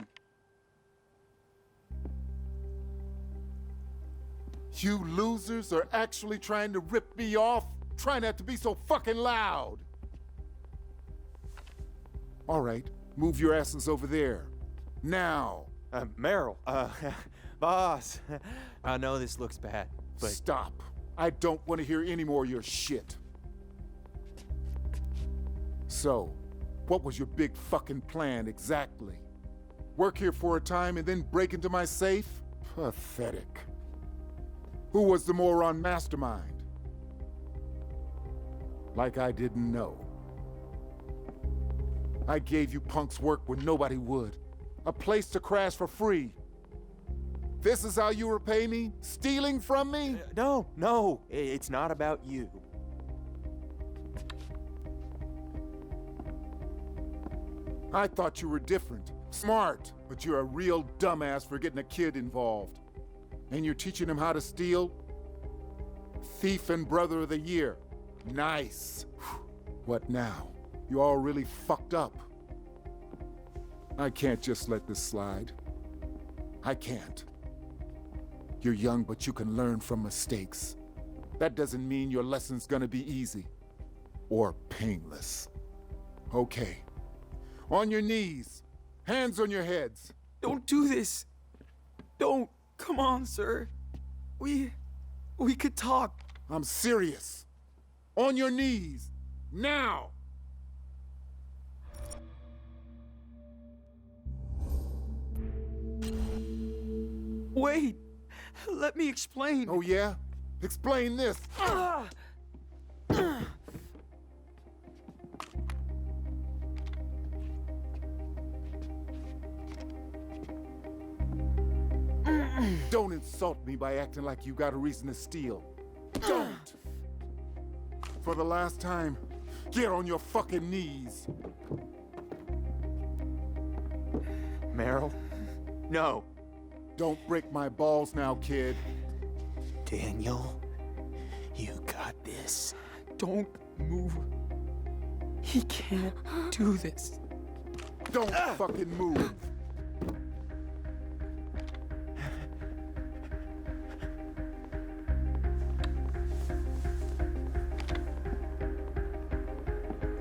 You losers are actually trying to rip me off? Try not to be so fucking loud! All right, move your asses over there. Now! Meryl, boss, I know this looks bad, but... Stop. I don't want to hear any more of your shit. So, what was your big fucking plan exactly? Work here for a time and then break into my safe? Pathetic. Who was the moron mastermind? Like I didn't know. I gave you punks work when nobody would. A place to crash for free. This is how you repay me? Stealing from me? No, it's not about you. I thought you were different, smart, but you're a real dumbass for getting a kid involved. And you're teaching him how to steal? Thief and Brother of the Year. Nice. What now? You all really fucked up. I can't just let this slide. I can't. You're young, but you can learn from mistakes. That doesn't mean your lesson's gonna be easy. Or painless. Okay. On your knees. Hands on your heads. Don't do this. Don't. Come on, sir. We could talk. I'm serious. On your knees. Now! Wait. Let me explain. Oh, yeah? Explain this. Don't insult me by acting like you got a reason to steal. Don't! For the last time, get on your fucking knees. Meryl? No. Don't break my balls now, kid. Daniel, you got this. Don't move. He can't do this. Don't fucking move.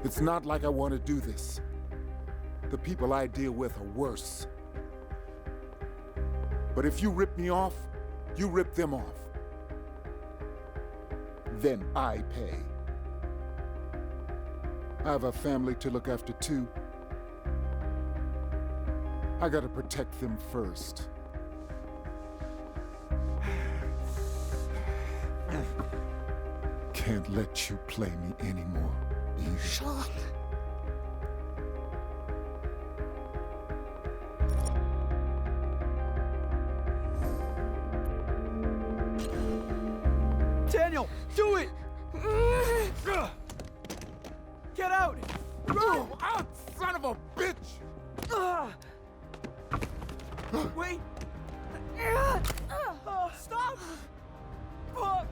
It's not like I want to do this. The people I deal with are worse. But if you rip me off, you rip them off. Then I pay. I have a family to look after too. I gotta protect them first. Can't let you play me anymore. Sean. Daniel, do it! Get out! Go out, son of a bitch! Wait! Stop! Fuck!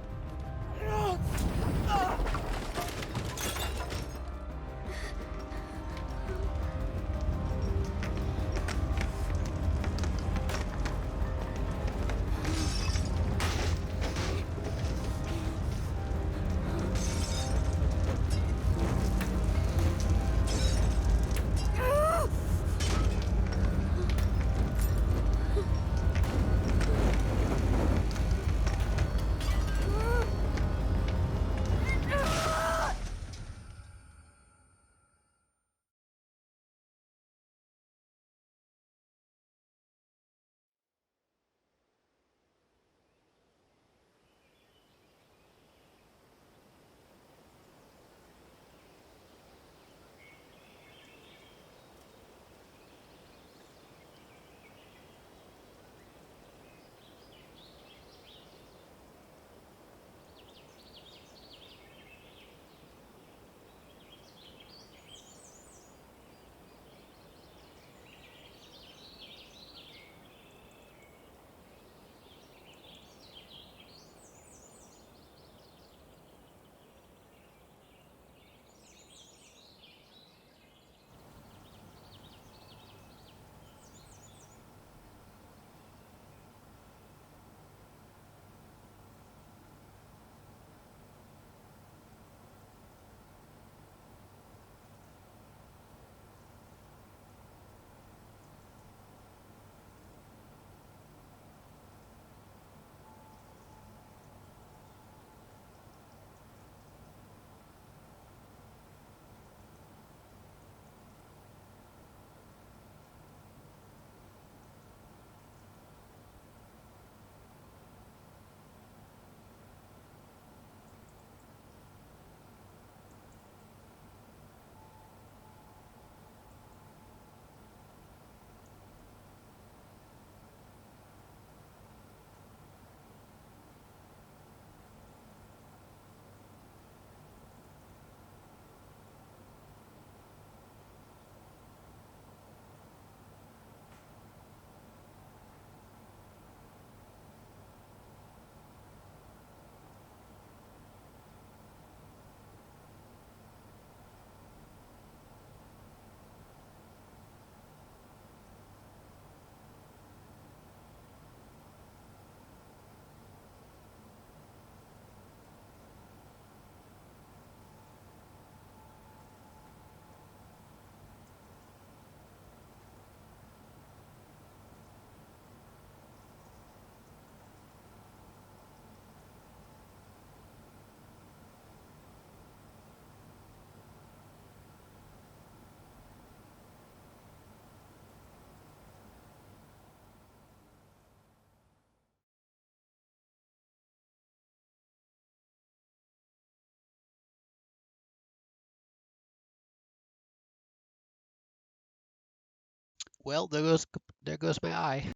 Well, there goes my eye.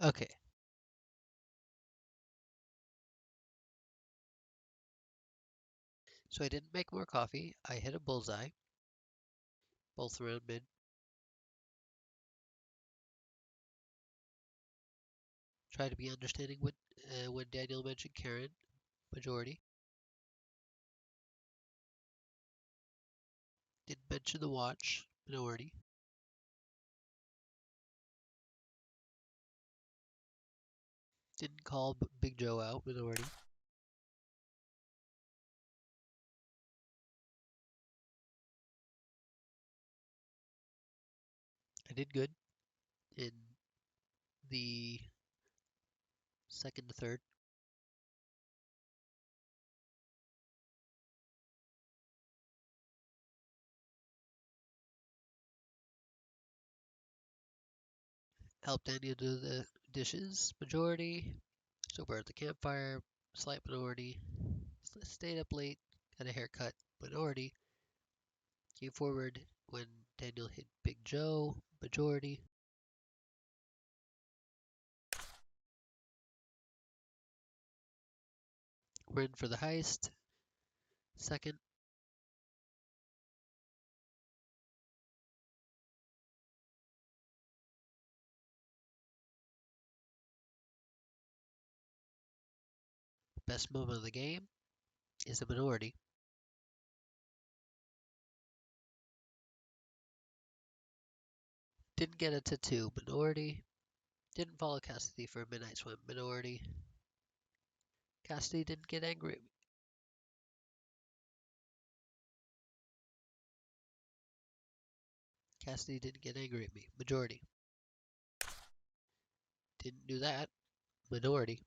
Okay. So I didn't make more coffee. I hit a bullseye, both around mid. Try to be understanding when Daniel mentioned Karen, majority. Didn't mention the watch, minority. Didn't call Big Joe out, minority. I did good in the second to third. Helped Daniel do the dishes, majority. Sober at the campfire, slight minority. Stayed up late, got a haircut, minority. Came forward when Daniel hit Big Joe, majority. We're in for the heist, second. Best moment of the game is a minority. Didn't get a tattoo, minority. Didn't follow Cassidy for a midnight swim, minority. Cassidy didn't get angry at me. Cassidy didn't get angry at me, majority. Didn't do that, minority.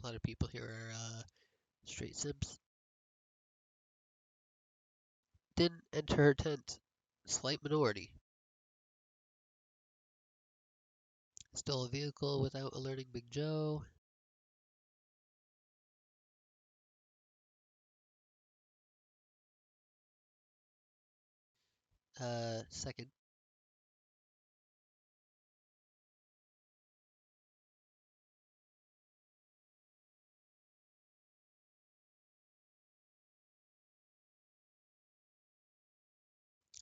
A lot of people here are straight simps. Didn't enter her tent, slight minority. Stole a vehicle without alerting Big Joe. Second.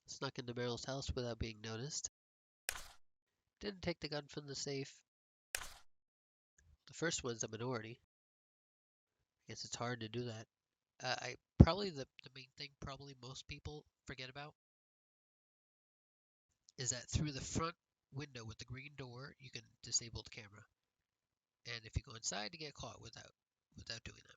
Snuck into Meryl's house without being noticed. Didn't take the gun from the safe. The first one's a minority. I guess it's hard to do that. I probably the main thing probably most people forget about is that through the front window with the green door you can disable the camera, and if you go inside you get caught without doing that.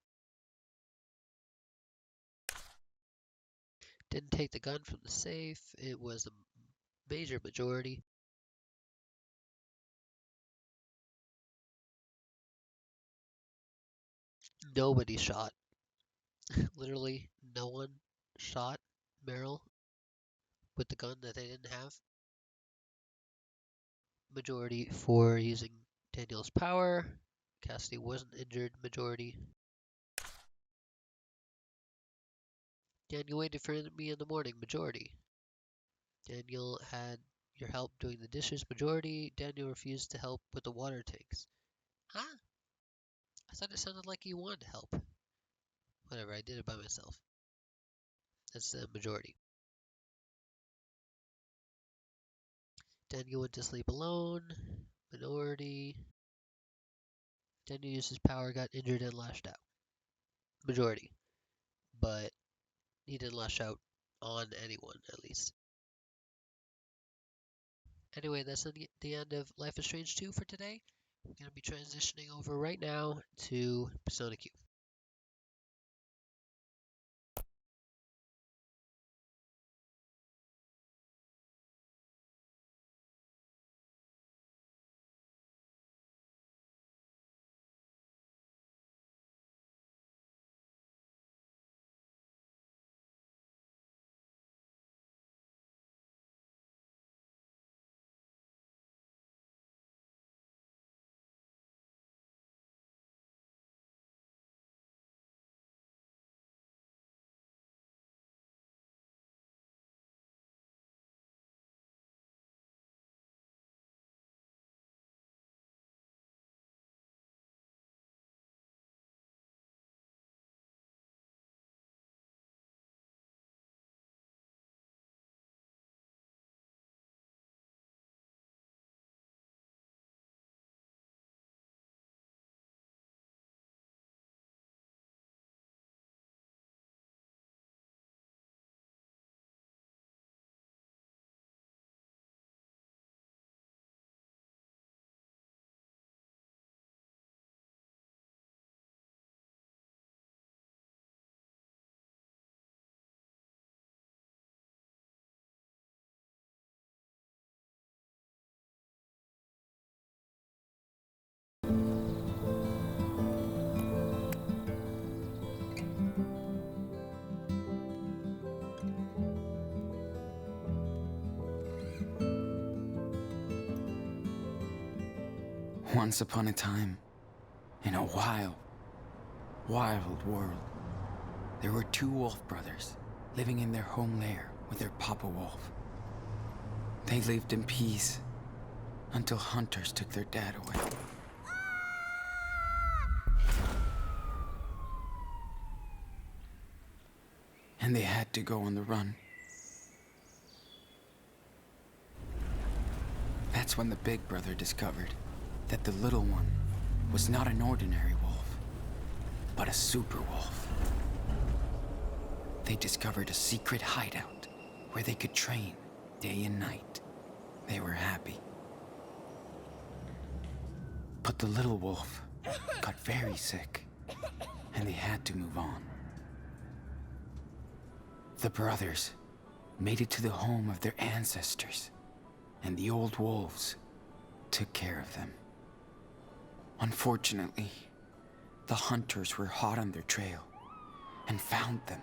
Didn't take the gun from the safe. It was a major majority. Nobody shot. Literally no one shot Meryl with the gun that they didn't have. Majority for using Daniel's power. Cassidy wasn't injured, majority. Daniel waited for me in the morning, majority. Daniel had your help doing the dishes majority. Daniel refused to help with the water tanks. Huh? I thought it sounded like you wanted to help. Whatever, I did it by myself. That's the majority. Daniel went to sleep alone. Minority. Daniel used his power, got injured, and lashed out. Majority. But he didn't lash out on anyone, at least. Anyway, that's the end of Life is Strange 2 for today. We're going to be transitioning over right now to Persona Q. Once upon a time, in a wild, wild world, there were two wolf brothers living in their home lair with their papa wolf. They lived in peace until hunters took their dad away. And they had to go on the run. That's when the big brother discovered that the little one was not an ordinary wolf, but a super wolf. They discovered a secret hideout where they could train day and night. They were happy. But the little wolf got very sick, and they had to move on. The brothers made it to the home of their ancestors, and the old wolves took care of them. Unfortunately, the hunters were hot on their trail and found them.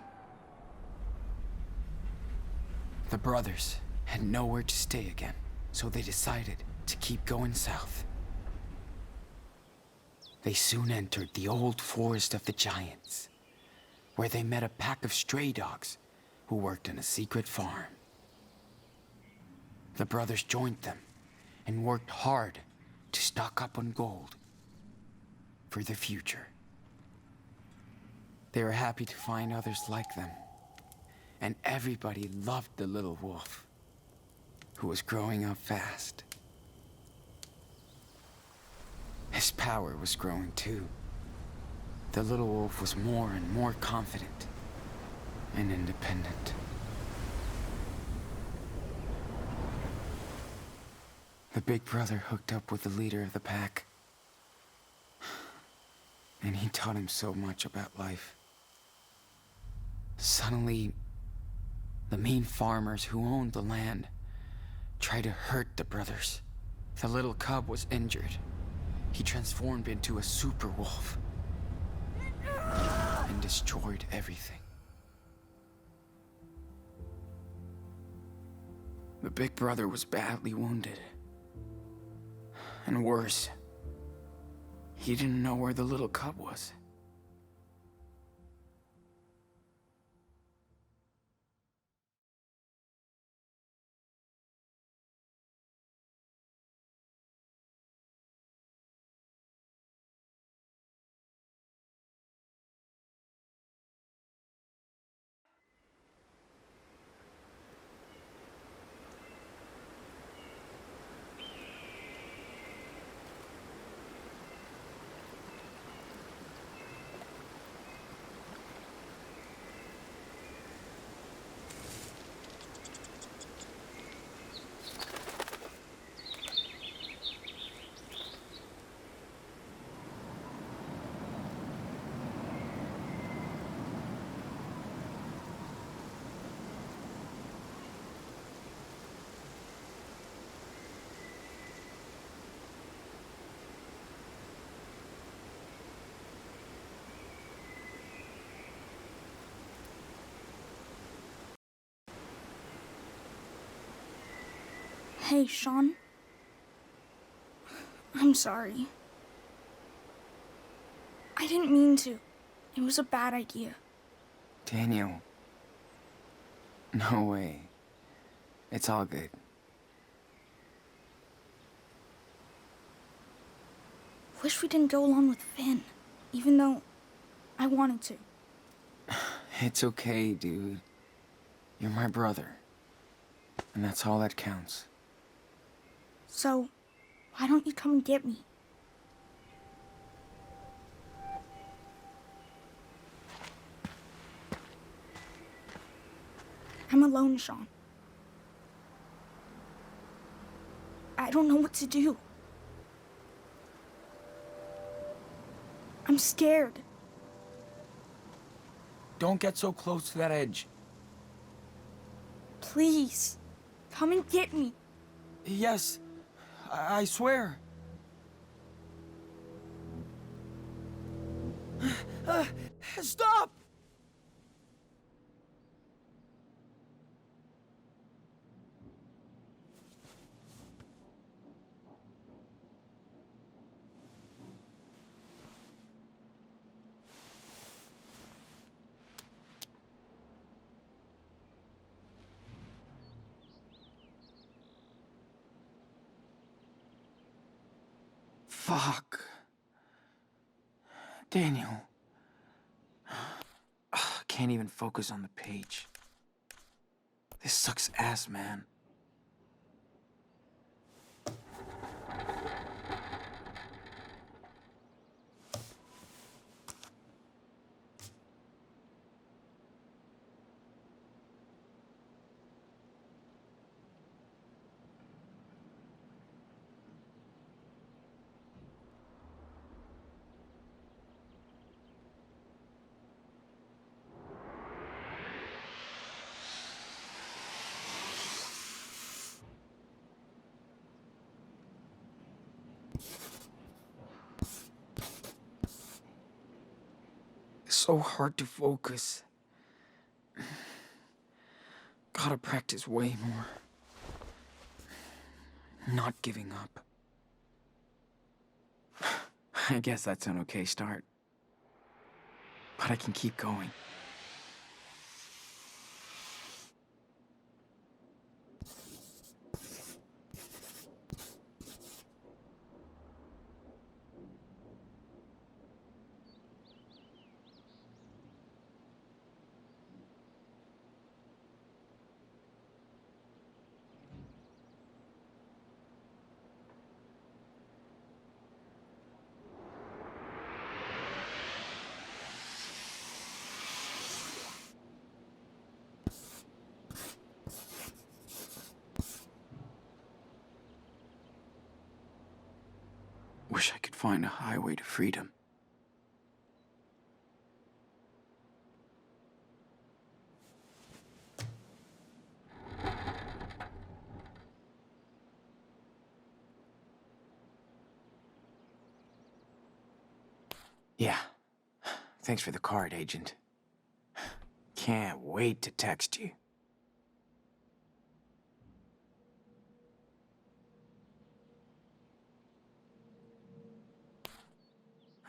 The brothers had nowhere to stay again, so they decided to keep going south. They soon entered the old forest of the giants, where they met a pack of stray dogs who worked in a secret farm. The brothers joined them and worked hard to stock up on gold for the future. They were happy to find others like them, and everybody loved the little wolf, who was growing up fast. His power was growing too. The little wolf was more and more confident and independent. The big brother hooked up with the leader of the pack, and he taught him so much about life. Suddenly, the mean farmers who owned the land tried to hurt the brothers. The little cub was injured. He transformed into a super wolf and destroyed everything. The big brother was badly wounded. And worse, he didn't know where the little cub was. Hey, Sean. I'm sorry. I didn't mean to. It was a bad idea. Daniel. No way. It's all good. Wish we didn't go along with Finn, even though I wanted to. It's okay, dude. You're my brother. And that's all that counts. So, why don't you come and get me? I'm alone, Sean. I don't know what to do. I'm scared. Don't get so close to that edge. Please, come and get me. Yes, I swear. Stop! Fuck. Daniel. Can't even focus on the page. This sucks ass, man. It's so hard to focus. Gotta practice way more. Not giving up. I guess that's an okay start. But I can keep going. Wish I could find a highway to freedom. Yeah. Thanks for the card, Agent. Can't wait to text you.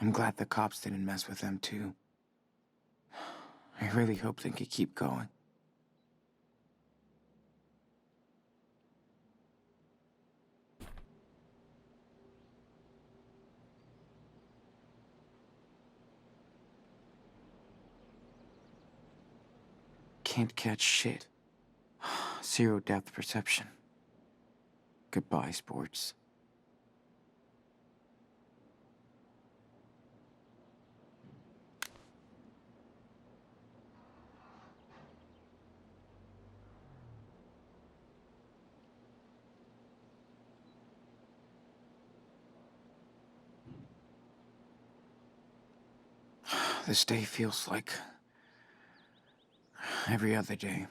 I'm glad the cops didn't mess with them, too. I really hope they could keep going. Can't catch shit. Zero depth perception. Goodbye, sports. This day feels like every other day.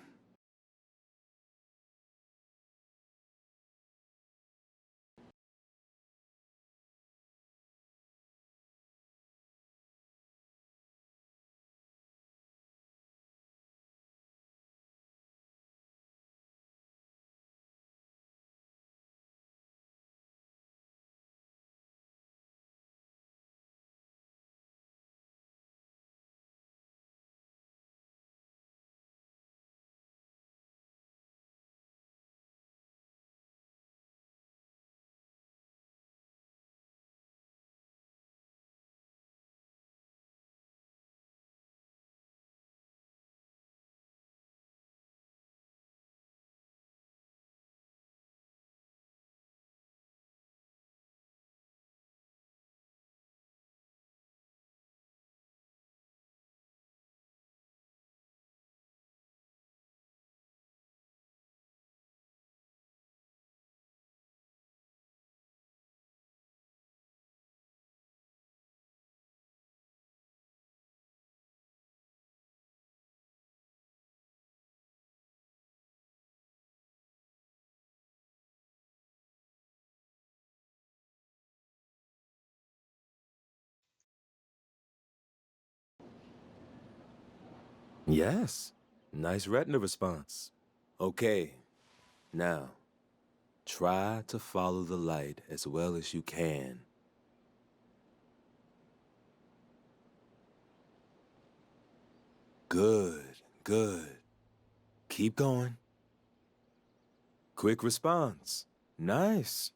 Yes. Nice retina response. Okay. Now, try to follow the light as well as you can. Good, good. Keep going. Quick response. Nice.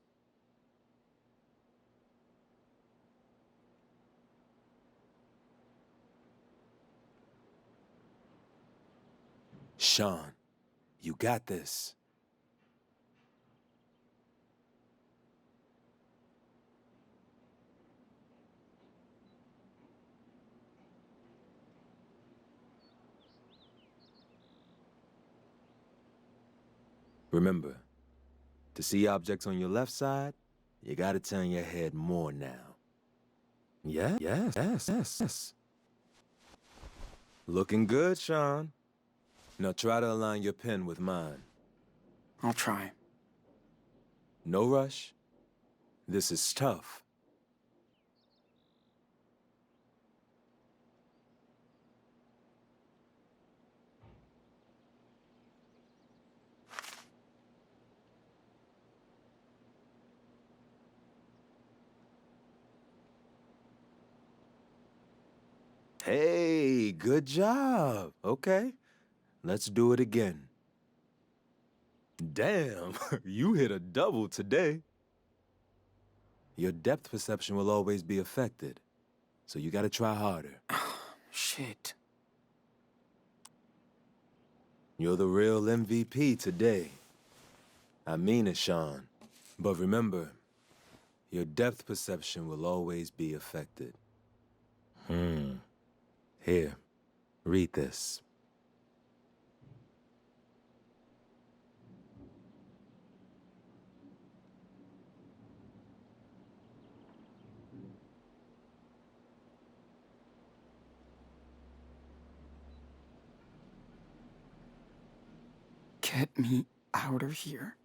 Sean, you got this. Remember, to see objects on your left side, you gotta turn your head more now. Yes. Looking good, Sean. Now try to align your pen with mine. I'll try. No rush. This is tough. Hey, good job. Okay, let's do it again. Damn, you hit a double today. Your depth perception will always be affected, so you gotta try harder. Shit. You're the real MVP today. I mean it, Sean. But remember, your depth perception will always be affected. Here, read this. Get me out of here.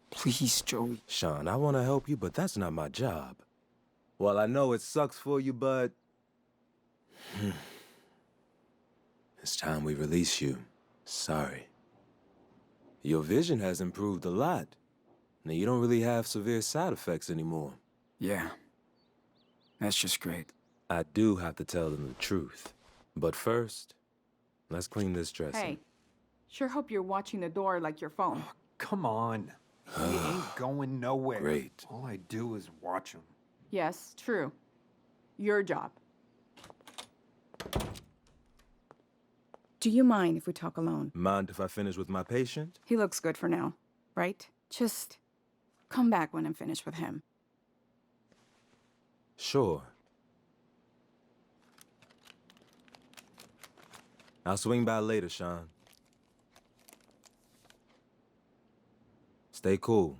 Please, Joey. Sean, I want to help you, but that's not my job. Well, I know it sucks for you, but... It's time we release you. Sorry. Your vision has improved a lot. Now, you don't really have severe side effects anymore. Yeah. That's just great. I do have to tell them the truth. But first, let's clean this dressing. Hey, sure hope you're watching the door like your phone. Come on. He ain't going nowhere. Great. All I do is watch him. Yes, true. Your job. Do you mind if we talk alone? Mind if I finish with my patient? He looks good for now, right? Just come back when I'm finished with him. Sure. I'll swing by later, Sean. Stay cool.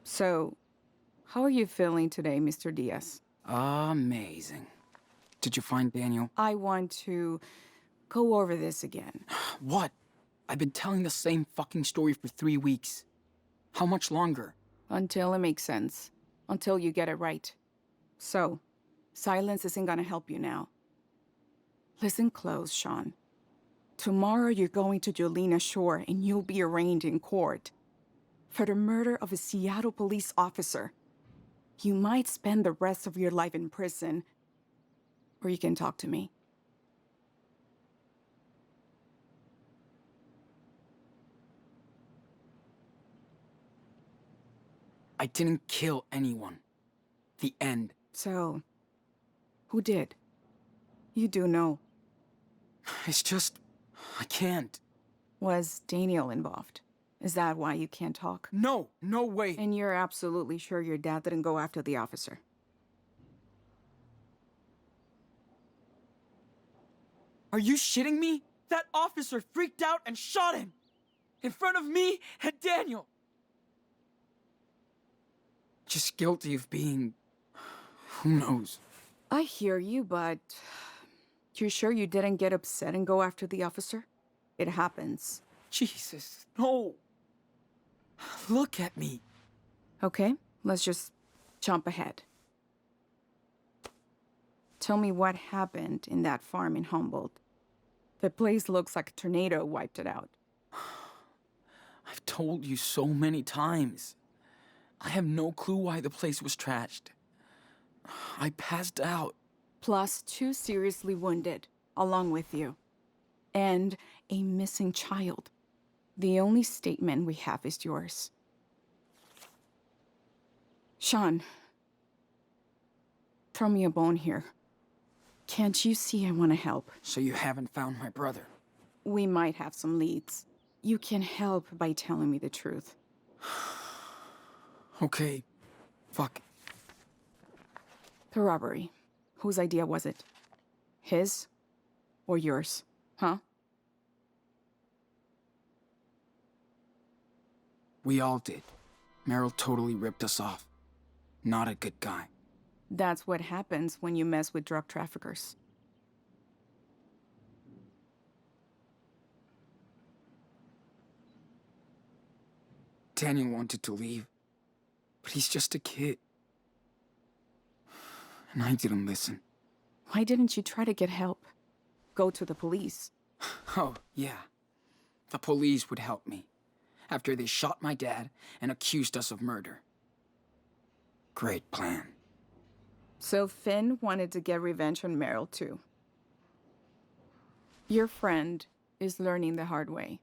So, how are you feeling today, Mr. Diaz? Amazing. Did you find Daniel? I want to go over this again. What? I've been telling the same fucking story for 3 weeks. How much longer? Until it makes sense. Until you get it right. So, silence isn't gonna help you now. Listen close, Sean. Tomorrow you're going to Jolena Shore and you'll be arraigned in court for the murder of a Seattle police officer. You might spend the rest of your life in prison, or you can talk to me. I didn't kill anyone. The end. So, who did? You do know. It's just... I can't. Was Daniel involved? Is that why you can't talk? No, no way. And you're absolutely sure your dad didn't go after the officer? Are you shitting me? That officer freaked out and shot him! In front of me and Daniel! Just guilty of being... who knows? I hear you, but You sure you didn't get upset and go after the officer? It happens. Jesus, no. Look at me. Okay, let's just jump ahead. Tell me what happened in that farm in Humboldt. The place looks like a tornado wiped it out. I've told you so many times. I have no clue why the place was trashed. I passed out. Plus 2 seriously wounded, along with you. And a missing child. The only statement we have is yours. Sean, throw me a bone here. Can't you see I want to help? So you haven't found my brother? We might have some leads. You can help by telling me the truth. Okay, fuck. The robbery. Whose idea was it? His or yours? Huh? We all did. Merrill totally ripped us off. Not a good guy. That's what happens when you mess with drug traffickers. Daniel wanted to leave, but he's just a kid. And I didn't listen. Why didn't you try to get help? Go to the police. Oh, yeah. The police would help me. After they shot my dad and accused us of murder. Great plan. So Finn wanted to get revenge on Merrill, too. Your friend is learning the hard way.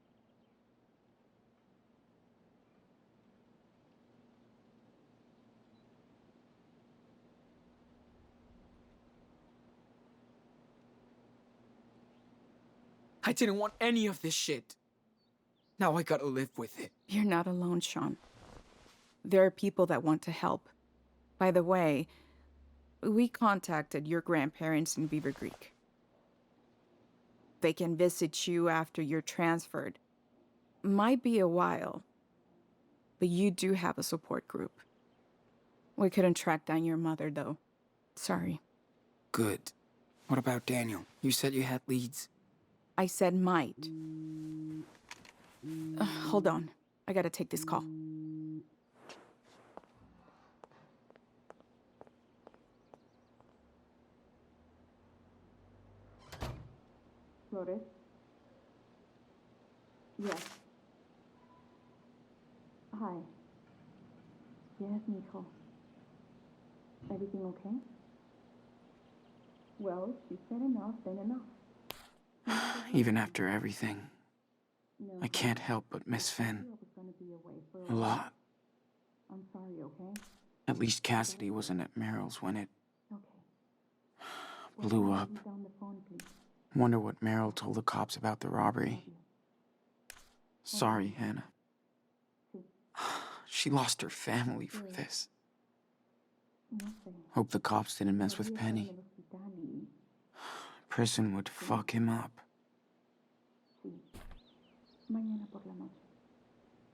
I didn't want any of this shit. Now I gotta live with it. You're not alone, Sean. There are people that want to help. By the way, we contacted your grandparents in Beaver Creek. They can visit you after you're transferred. Might be a while, but you do have a support group. We couldn't track down your mother, though. Sorry. Good. What about Daniel? You said you had leads. I said might. Hold on. I gotta take this call. Flores? Yes. Hi. Yes, mijo. Everything okay? Well, she said enough, then enough. Even after everything, I can't help but miss Finn. A lot. I'm sorry, okay? At least Cassidy wasn't at Merrill's when it blew up. Wonder what Merrill told the cops about the robbery. Sorry, Hannah. She lost her family for this. Hope the cops didn't mess with Penny. Prison would fuck him up. Mañana por la noche.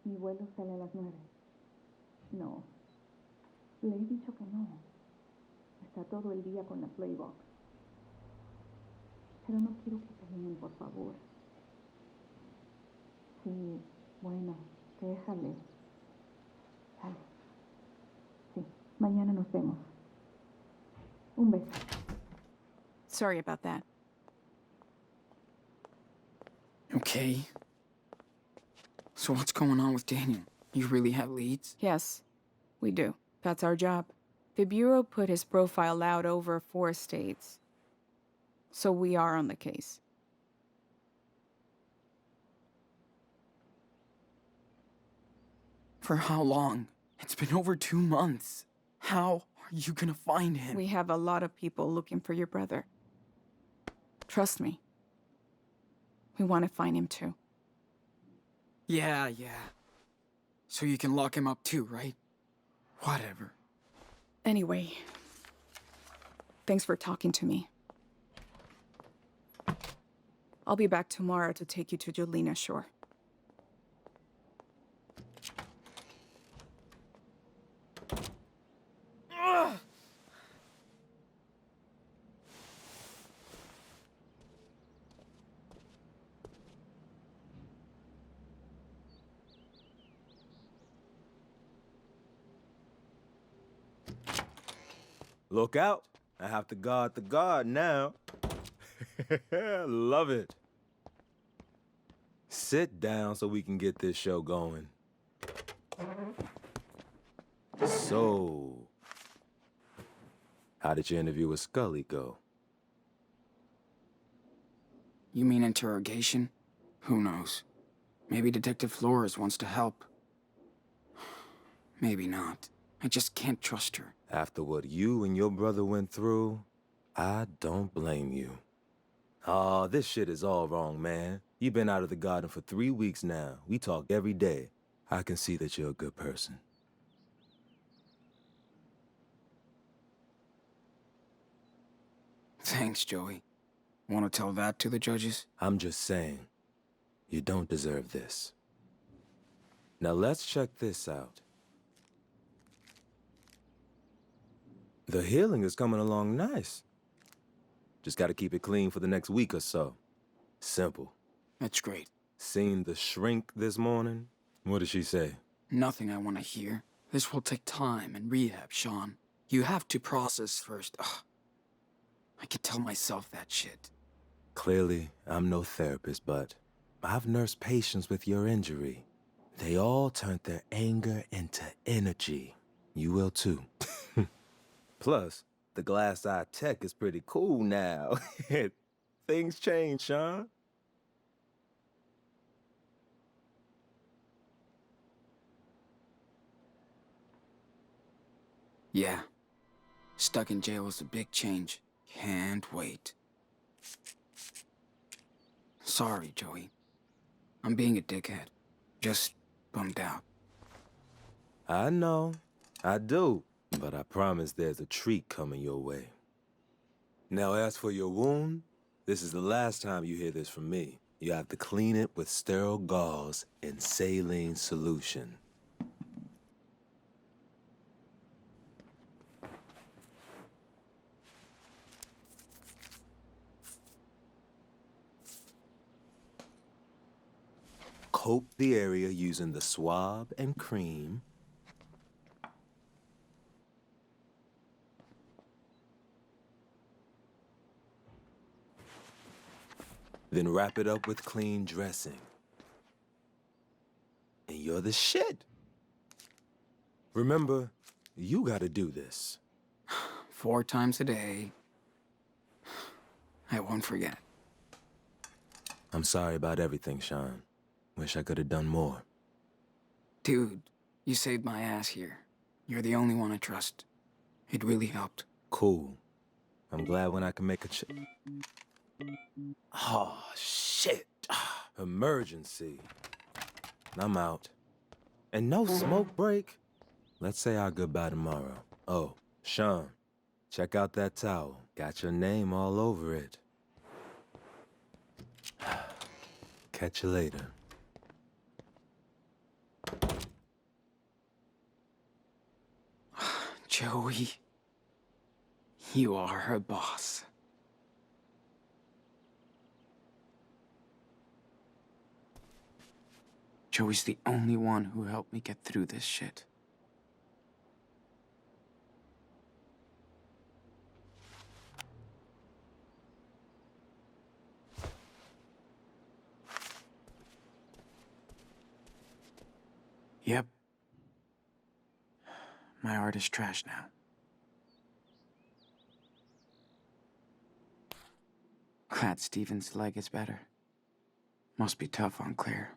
Mi vuelo sale a las 9. No. Le he dicho que no. Está todo el día con la Playbox. Pero no quiero que peleen, por favor. Sí, bueno, déjale. Sale. Sí, mañana nos vemos. Un beso. Sorry about that. Okay. So what's going on with Daniel? You really have leads? Yes, we do. That's our job. The Bureau put his profile out over 4 states. So we are on the case. For how long? It's been over 2 months. How are you gonna find him? We have a lot of people looking for your brother. Trust me. We want to find him too. Yeah. So you can lock him up too, right? Whatever. Anyway, thanks for talking to me. I'll be back tomorrow to take you to Jolena Shore. Look out. I have to guard the guard now. Love it. Sit down so we can get this show going. So, how did your interview with Scully go? You mean interrogation? Who knows? Maybe Detective Flores wants to help. Maybe not. I just can't trust her. After what you and your brother went through, I don't blame you. Aw, this shit is all wrong, man. You've been out of the garden for 3 weeks now. We talk every day. I can see that you're a good person. Thanks, Joey. Want to tell that to the judges? I'm just saying, you don't deserve this. Now let's check this out. The healing is coming along nice. Just gotta keep it clean for the next week or so. Simple. That's great. Seen the shrink this morning? What did she say? Nothing I want to hear. This will take time and rehab, Sean. You have to process first. Ugh. I can tell myself that shit. Clearly, I'm no therapist, but I've nursed patients with your injury. They all turned their anger into energy. You will too. Plus, the glass eye tech is pretty cool now. Things change, Sean. Yeah. Stuck in jail is a big change. Can't wait. Sorry, Joey. I'm being a dickhead. Just bummed out. I know. I do. But I promise there's a treat coming your way. Now, as for your wound, this is the last time you hear this from me. You have to clean it with sterile gauze and saline solution. Coat the area using the swab and cream. Then wrap it up with clean dressing. And you're the shit. Remember, you gotta do this. 4 times a day. I won't forget. I'm sorry about everything, Sean. Wish I could have done more. Dude, you saved my ass here. You're the only one I trust. It really helped. Cool. I'm glad when I can make a Oh, shit. Emergency. I'm out. And no smoke break. Let's say our goodbye tomorrow. Oh, Sean, check out that towel. Got your name all over it. Catch you later. Joey, you are her boss. Joey's the only one who helped me get through this shit. Yep. My art is trash now. Glad Steven's leg is better. Must be tough on Claire.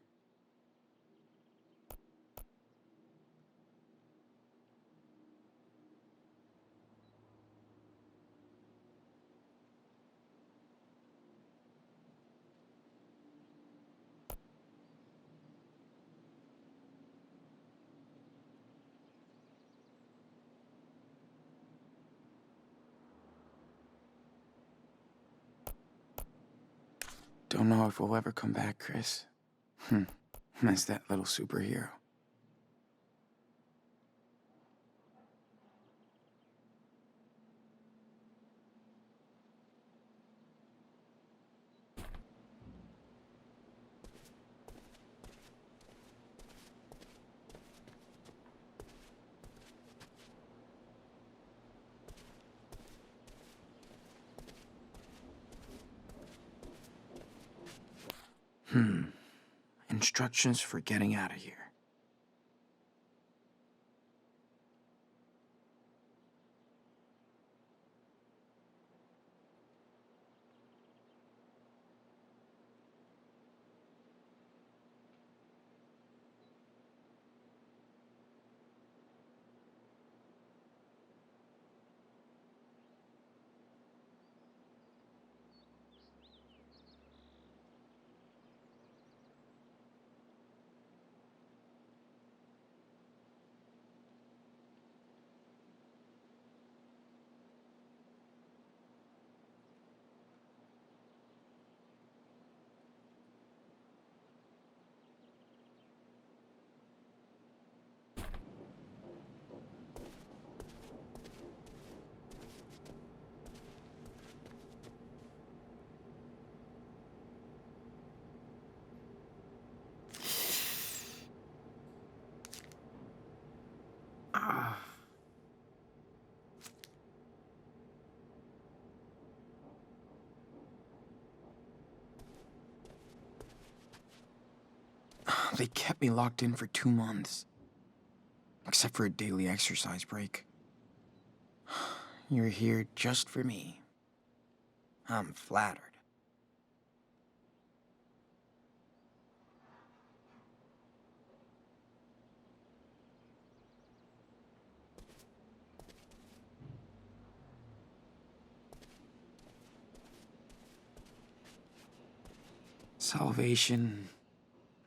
Don't know if we'll ever come back, Chris. Miss that little superhero. Instructions for getting out of here. They kept me locked in for 2 months. Except for a daily exercise break. You're here just for me. I'm flattered. Salvation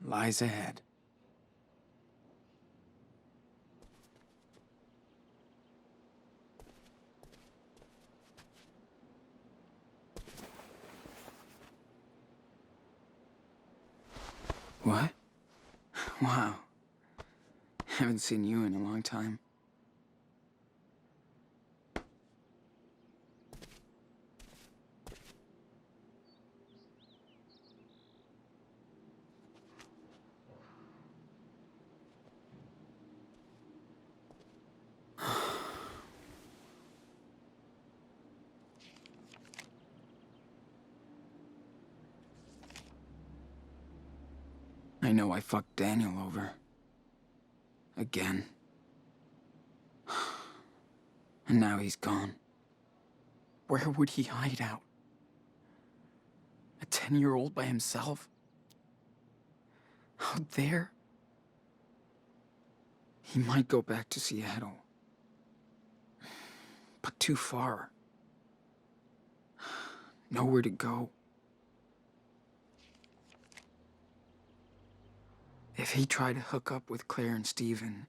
lies ahead. What? Wow. Haven't seen you in a long time. I know I fucked Daniel over. Again. And now he's gone. Where would he hide out? A 10-year-old by himself? Out there? He might go back to Seattle. But too far. Nowhere to go. If he tried to hook up with Claire and Steven,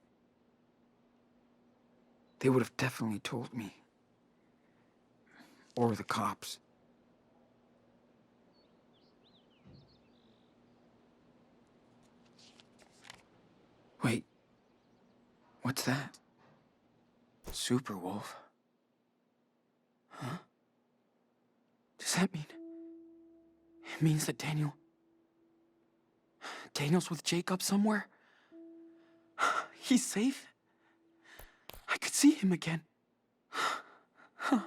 they would have definitely told me. Or the cops. Wait. What's that? Superwolf? Huh? Does that mean... It means that Daniel's with Jacob somewhere? He's safe? I could see him again. Huh.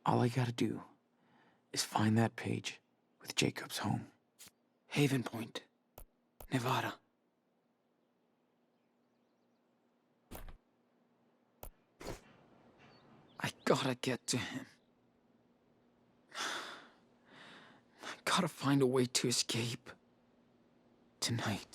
All I gotta do is find that page with Jacob's home. Haven Point, Nevada. I gotta get to him. I gotta find a way to escape. Tonight.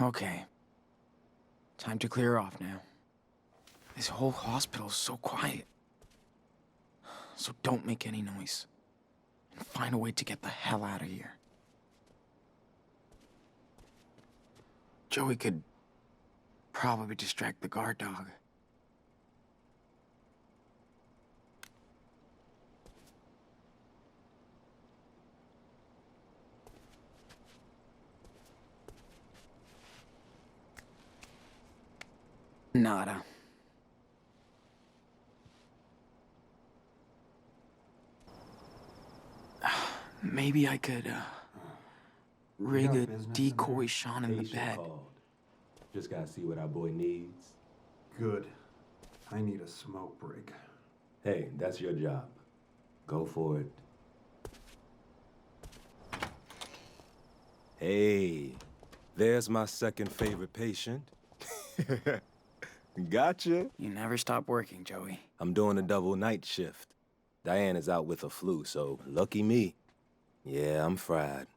Okay. Time to clear off now. This whole hospital's so quiet. So don't make any noise. And find a way to get the hell out of here. Joey could probably distract the guard dog. Nada. Maybe I could, rig a decoy Sean in the bed. Just gotta see what our boy needs. Good. I need a smoke break. Hey, that's your job. Go for it. Hey, there's my second favorite patient. Gotcha. You never stop working, Joey. I'm doing a double night shift. Diane is out with a flu, so lucky me. Yeah, I'm fried.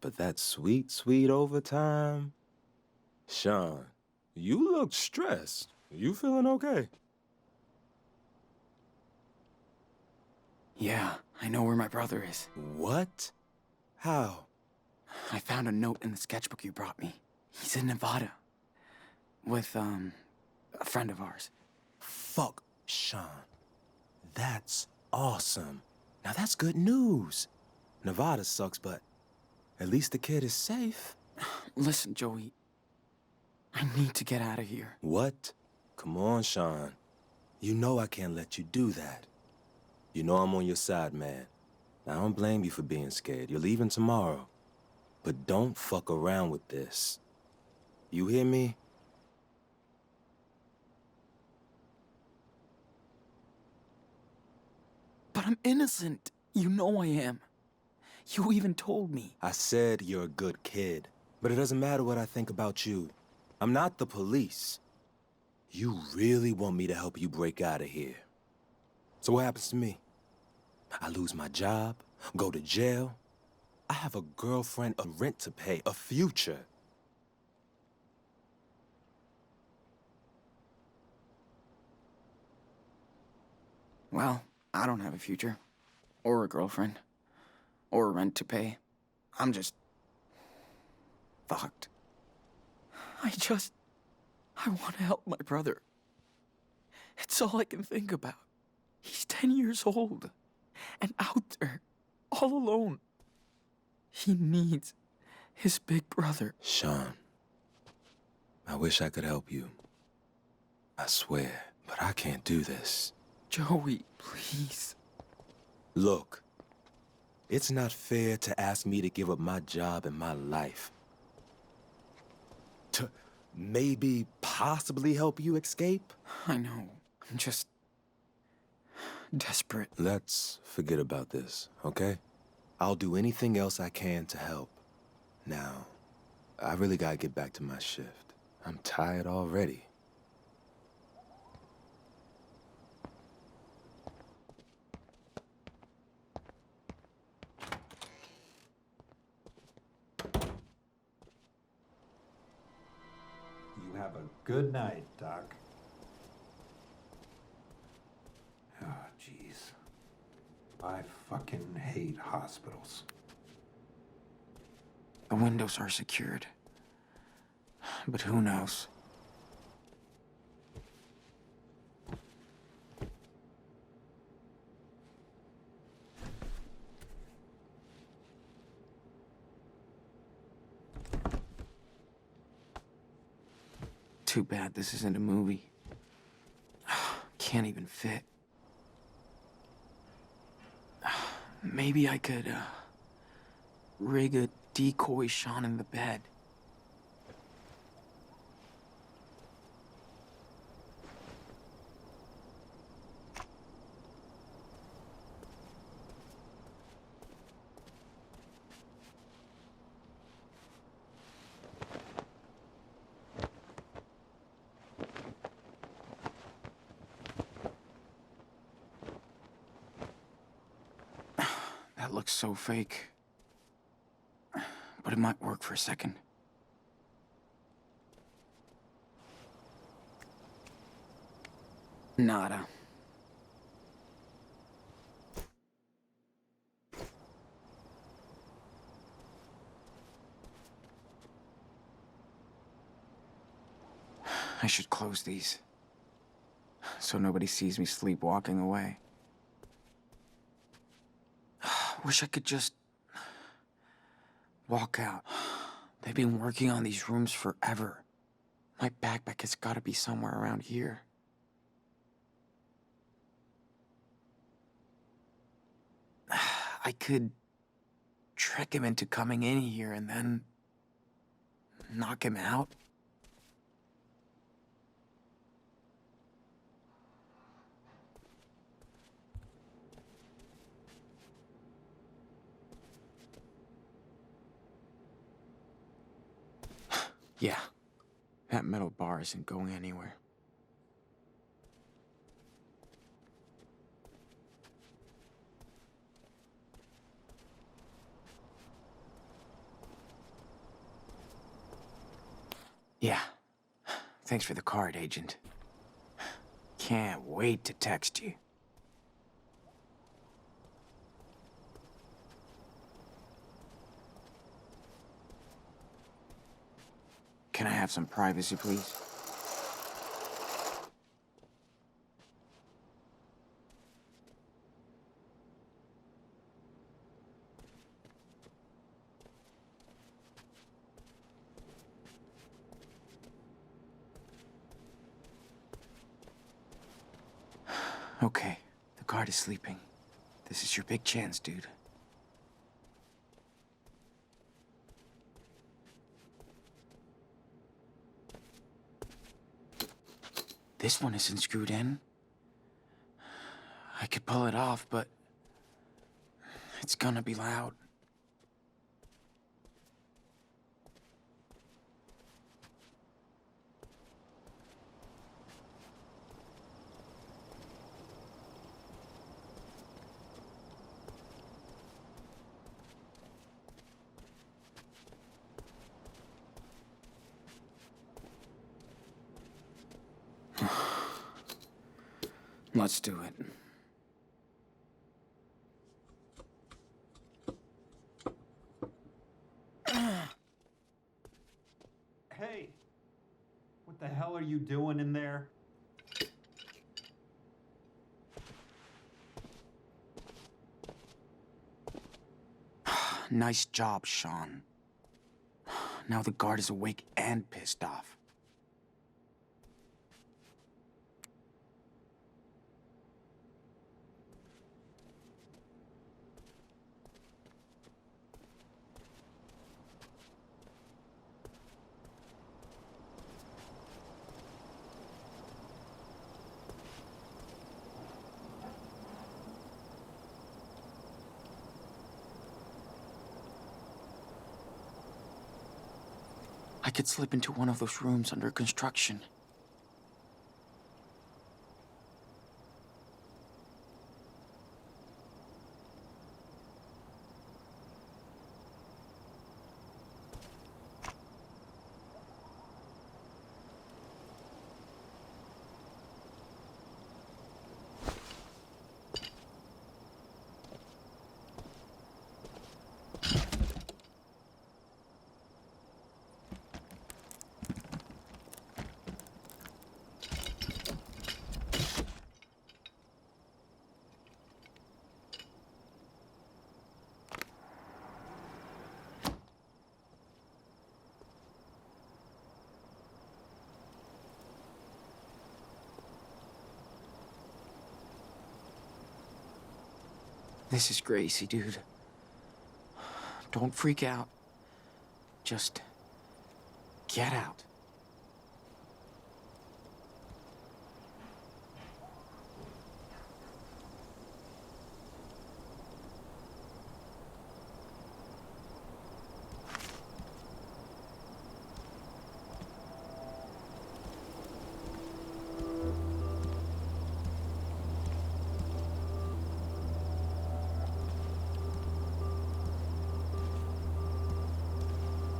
But that sweet, sweet overtime. Sean, you look stressed. You feeling okay? Yeah, I know where my brother is. What? How? I found a note in the sketchbook you brought me. He's in Nevada. With, a friend of ours. Fuck, Sean. That's awesome. Now that's good news. Nevada sucks, but at least the kid is safe. Listen, Joey. I need to get out of here. What? Come on, Sean. You know I can't let you do that. You know I'm on your side, man. I don't blame you for being scared. You're leaving tomorrow. But don't fuck around with this. You hear me? But I'm innocent. You know I am. You even told me. I said you're a good kid. But it doesn't matter what I think about you. I'm not the police. You really want me to help you break out of here. So what happens to me? I lose my job, go to jail. I have a girlfriend, a rent to pay, a future. Well, I don't have a future. Or a girlfriend. Or a rent to pay. I'm just... fucked. I want to help my brother. It's all I can think about. He's 10 years old. And out there, all alone. He needs his big brother. Sean, I wish I could help you. I swear, but I can't do this. Joey, please. Look, it's not fair to ask me to give up my job and my life. To maybe, possibly help you escape? I know. I'm just... desperate. Let's forget about this, okay? I'll do anything else I can to help. Now, I really gotta get back to my shift. I'm tired already. You have a good night, Doc. Oh, jeez. I fucking hate hospitals. The windows are secured. But who knows? Too bad this isn't a movie. Can't even fit. Maybe I could, rig a decoy Sean in the bed. That looks so fake. But it might work for a second. Nada. I should close these, so nobody sees me sleepwalking away. Wish I could just walk out. They've been working on these rooms forever. My backpack has got to be somewhere around here. I could trick him into coming in here and then knock him out. Yeah, that metal bar isn't going anywhere. Yeah, thanks for the card, Agent. Can't wait to text you. Can I have some privacy, please? Okay, the guard is sleeping. This is your big chance, dude. This one isn't screwed in. I could pull it off, but it's gonna be loud. Let's do it. Hey, what the hell are you doing in there? Nice job, Sean. Now the guard is awake and pissed off. I could slip into one of those rooms under construction. This is Gracie, dude. Don't freak out. Just get out.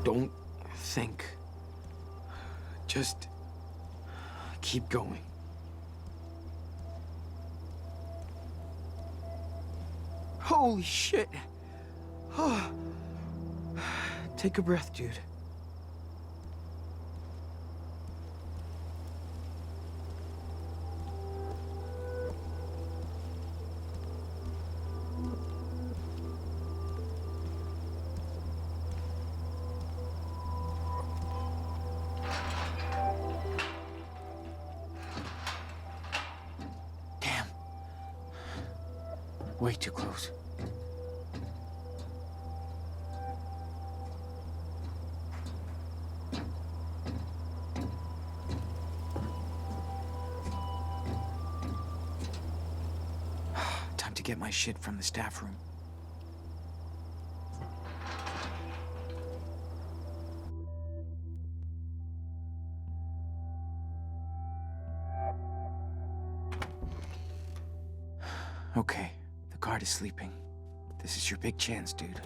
Don't think. Just keep going. Holy shit. Oh. Take a breath, dude. Damn. Way too close. Time to get my shit from the staff room. Okay, the guard is sleeping. This is your big chance, dude.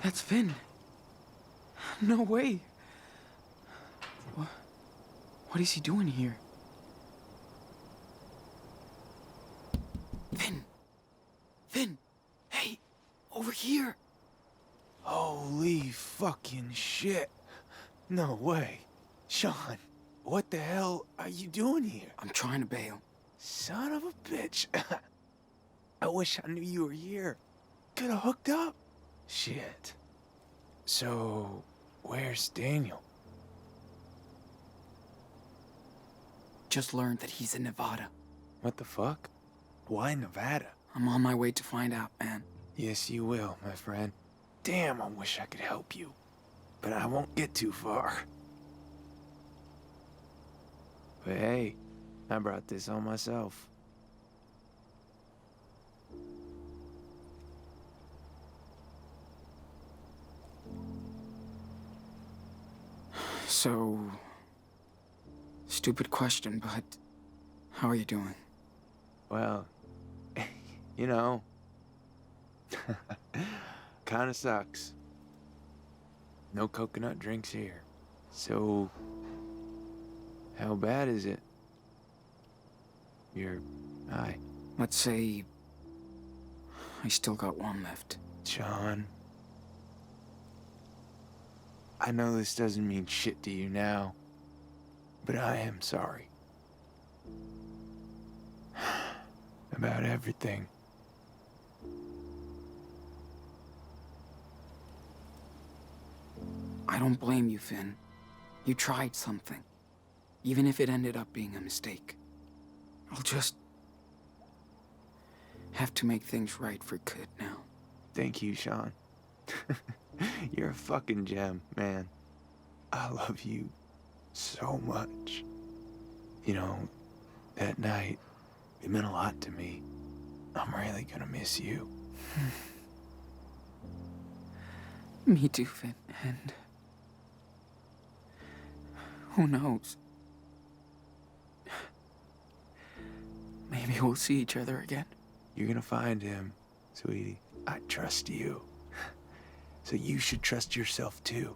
That's Finn. No way. What is he doing here? Finn! Finn! Hey! Over here! Holy fucking shit. No way. Sean, what the hell are you doing here? I'm trying to bail. Son of a bitch. I wish I knew you were here. Could have hooked up. Shit. So, where's Daniel? Just learned that he's in Nevada. What the fuck? Why Nevada? I'm on my way to find out, man. Yes, you will, my friend. Damn, I wish I could help you. But I won't get too far. But hey, I brought this on myself. So, stupid question, but how are you doing? Well, you know, kinda sucks. No coconut drinks here. So, how bad is it? Your eye? Let's say I still got one left. Sean, I know this doesn't mean shit to you now, but I am sorry. About everything. I don't blame you, Finn. You tried something. Even if it ended up being a mistake. I'll just have to make things right for good now. Thank you, Sean. You're a fucking gem, man. I love you so much. You know, that night, it meant a lot to me. I'm really gonna miss you. Me too, Finn, and who knows? Maybe we'll see each other again. You're gonna find him, sweetie. I trust you. So you should trust yourself too.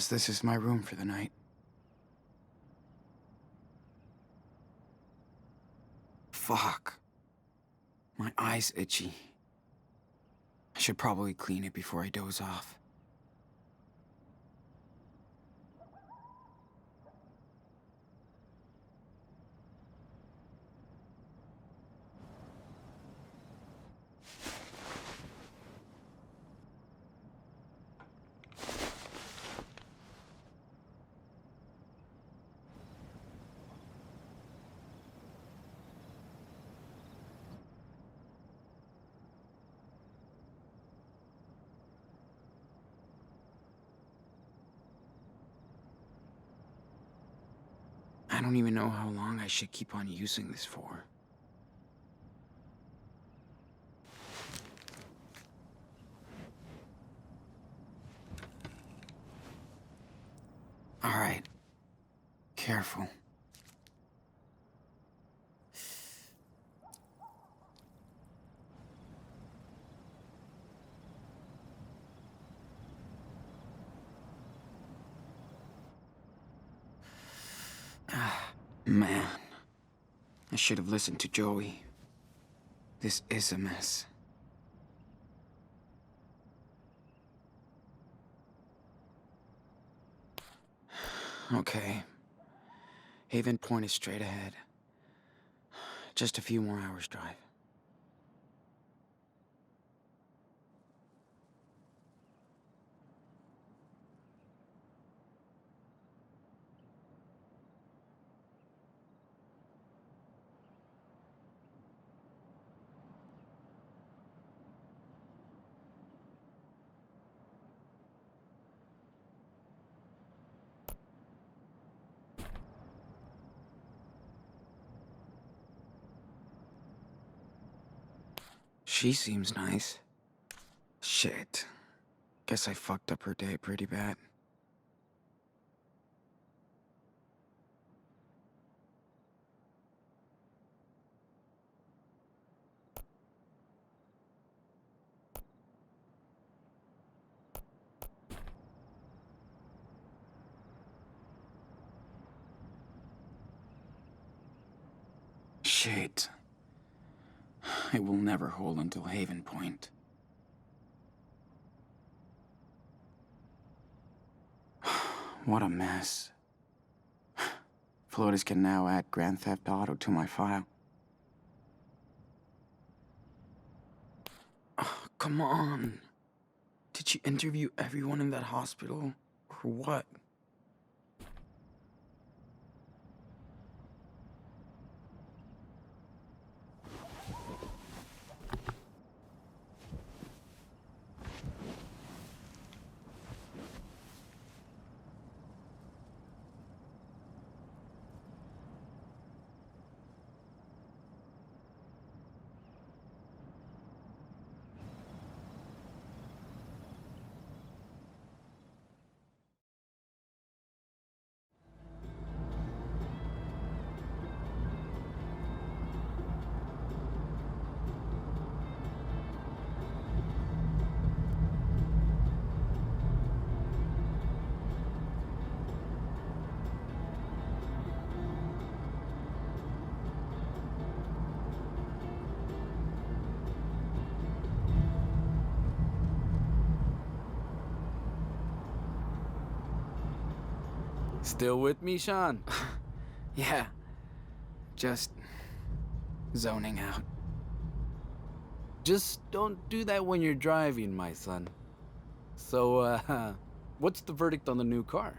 Guess this is my room for the night. Fuck. My eye's itchy. I should probably clean it before I doze off. I don't even know how long I should keep on using this for. All right. Careful. Man, I should have listened to Joey. This is a mess. Okay. Haven Point is straight ahead. Just a few more hours' drive. She seems nice. Shit. Guess I fucked up her day pretty bad. Shit. It will never hold until Haven Point. What a mess. Flotus can now add Grand Theft Auto to my file. Oh, come on. Did you interview everyone in that hospital? Or what? Still with me, Sean? Yeah. Just zoning out. Just don't do that when you're driving, my son. So, what's the verdict on the new car?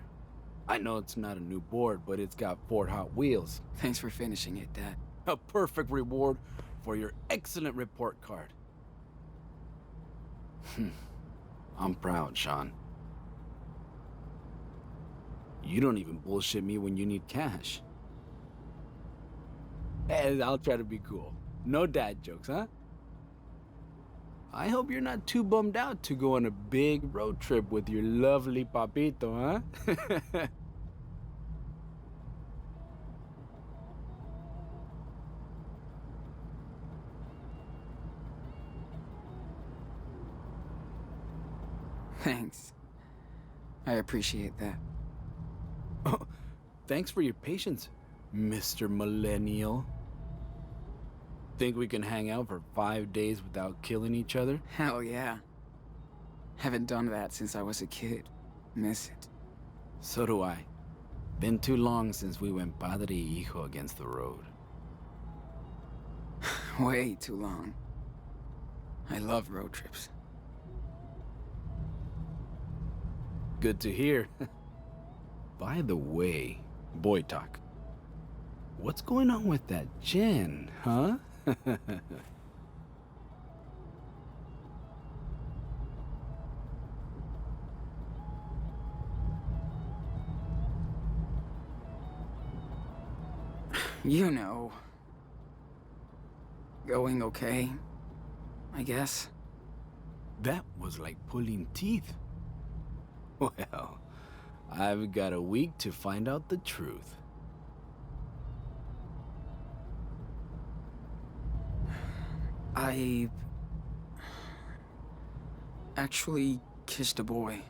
I know it's not a new board, but it's got 4 Hot Wheels. Thanks for finishing it, Dad. A perfect reward for your excellent report card. I'm proud, Sean. You don't even bullshit me when you need cash. Hey, I'll try to be cool. No dad jokes, huh? I hope you're not too bummed out to go on a big road trip with your lovely papito, huh? Thanks. I appreciate that. Oh, thanks for your patience, Mr. Millennial. Think we can hang out for 5 days without killing each other? Hell yeah. Haven't done that since I was a kid. Miss it. So do I. Been too long since we went padre y hijo against the road. Way too long. I love road trips. Good to hear. By the way, boy talk. What's going on with that Jen, huh? You know. Going okay, I guess. That was like pulling teeth. Well, I've got a week to find out the truth. I actually kissed a boy.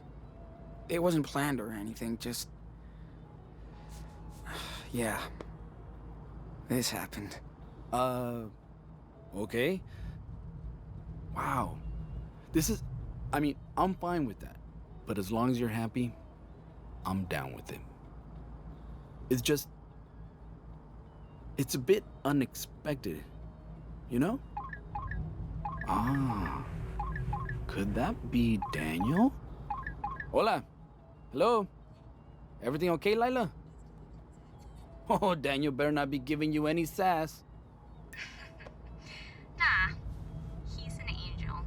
It wasn't planned or anything, just... Yeah. This happened. Okay. Wow. This is... I mean, I'm fine with that. But as long as you're happy, I'm down with it. It's just... It's a bit unexpected, you know? Ah. Could that be Daniel? Hola. Hello. Everything okay, Lila? Oh, Daniel better not be giving you any sass. Nah. He's an angel.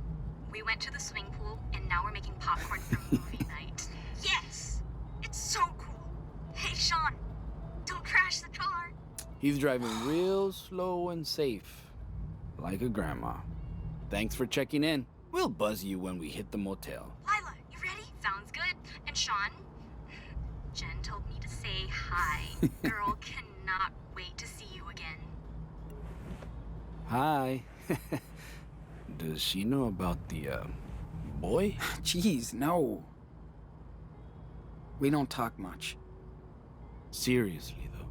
We went to the swimming pool, and now we're making popcorn for movie night. Yes! It's so cool. Hey, Sean. Don't crash the car. He's driving real slow and safe. Like a grandma. Thanks for checking in. We'll buzz you when we hit the motel. Lila, you ready? Sounds good. And Sean? Jen told me to say hi. Girl cannot wait to see you again. Hi. Does she know about the, boy? Jeez, no. We don't talk much. Seriously, though.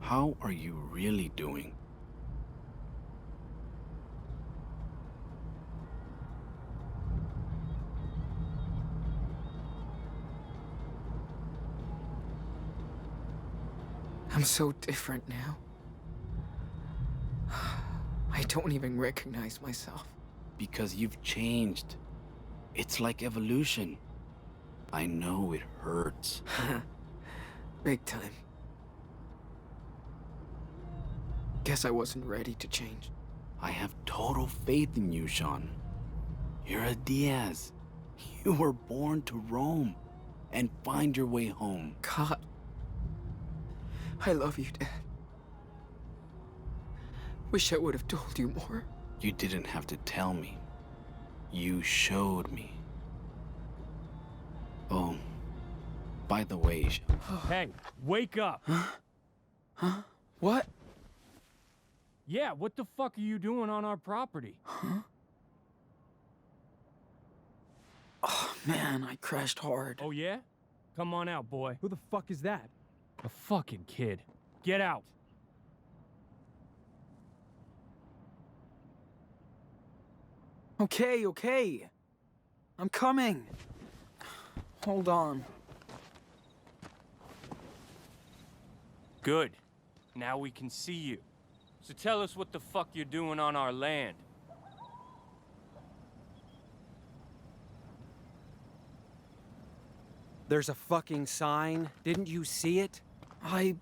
How are you really doing? I'm so different now. I don't even recognize myself. Because you've changed. It's like evolution. I know it hurts. Big time. Guess I wasn't ready to change. I have total faith in you, Sean. You're a Diaz. You were born to roam and find your way home. God. I love you, Dad. Wish I would have told you more. You didn't have to tell me. You showed me. Oh, by the way... Hey, wake up! Huh? What? Yeah, what the fuck are you doing on our property? Huh? Oh, man, I crashed hard. Oh, yeah? Come on out, boy. Who the fuck is that? A fucking kid. Get out. Okay, okay. I'm coming. Hold on. Good. Now we can see you. So tell us what the fuck you're doing on our land. There's a fucking sign. Didn't you see it? I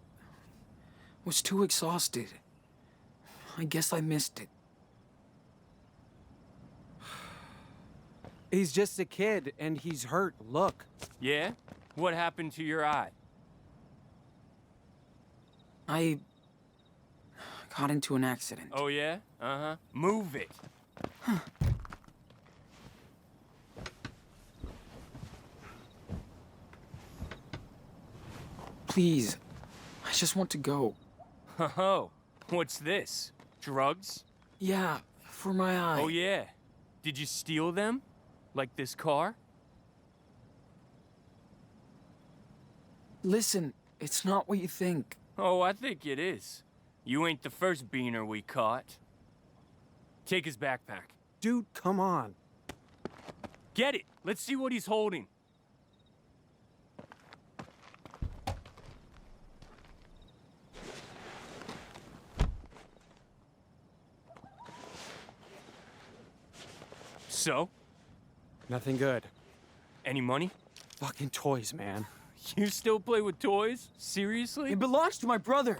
was too exhausted. I guess I missed it. He's just a kid, and he's hurt. Look. Yeah? What happened to your eye? I got into an accident. Oh, yeah? Uh-huh. Move it. Huh. Please, I just want to go. Oh, what's this? Drugs? Yeah, for my eye. Oh, yeah. Did you steal them? Like this car? Listen, it's not what you think. Oh, I think it is. You ain't the first beaner we caught. Take his backpack. Dude, come on. Get it! Let's see what he's holding. So? Nothing good. Any money? Fucking toys, man. You still play with toys? Seriously? It belongs to my brother.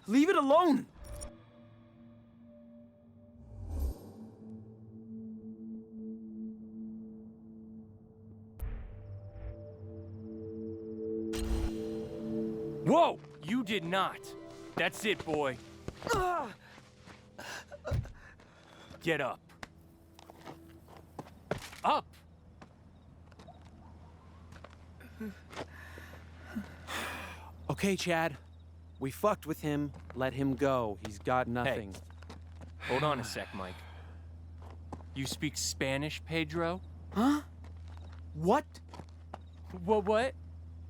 Leave it alone. Whoa! You did not. That's it, boy. Get up. Up! Okay, Chad. We fucked with him. Let him go. He's got nothing. Hey, hold on a sec, Mike. You speak Spanish, Pedro? Huh? What? What?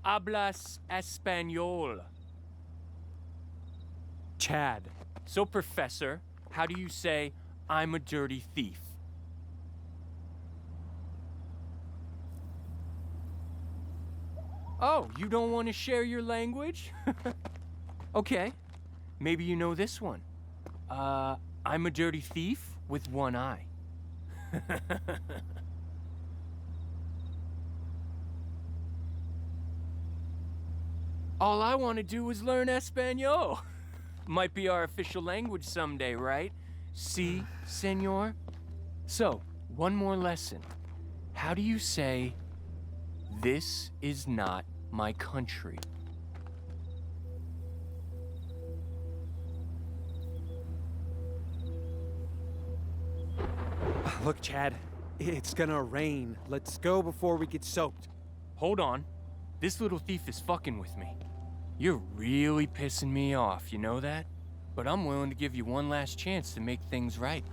Hablas español. Chad. So, Professor, how do you say, I'm a dirty thief? Oh, you don't want to share your language? Okay, maybe you know this one. I'm a dirty thief with one eye. All I want to do is learn Espanol. Might be our official language someday, right? Si, senor? So, one more lesson. How do you say, this is not my country? Look, Chad, it's gonna rain. Let's go before we get soaked. Hold on. This little thief is fucking with me. You're really pissing me off, you know that? But I'm willing to give you one last chance to make things right.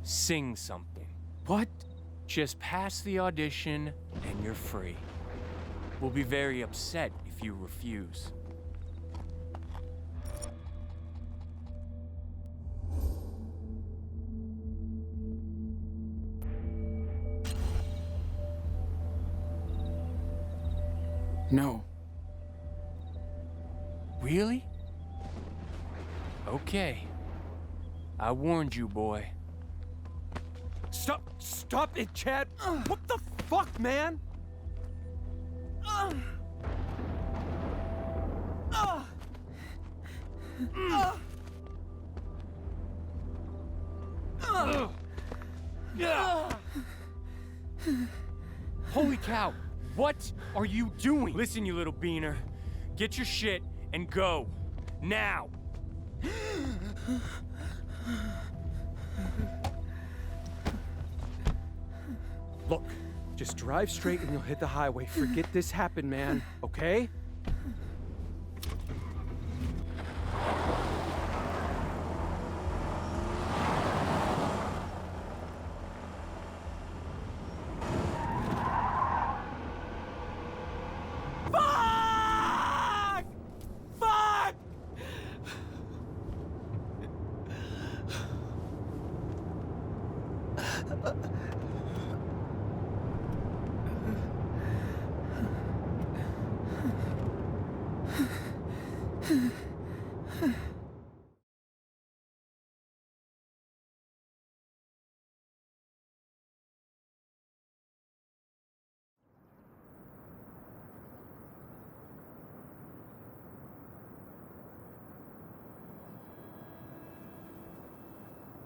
Sing something. What? Just pass the audition and you're free. We'll be very upset if you refuse. No. Really? Okay. I warned you, boy. Stop it, Chad! What the fuck, man? Holy cow! What are you doing? Listen, you little beaner. Get your shit and go. Now! Look, just drive straight and you'll hit the highway. Forget this happened, man, okay? Fuck! Fuck!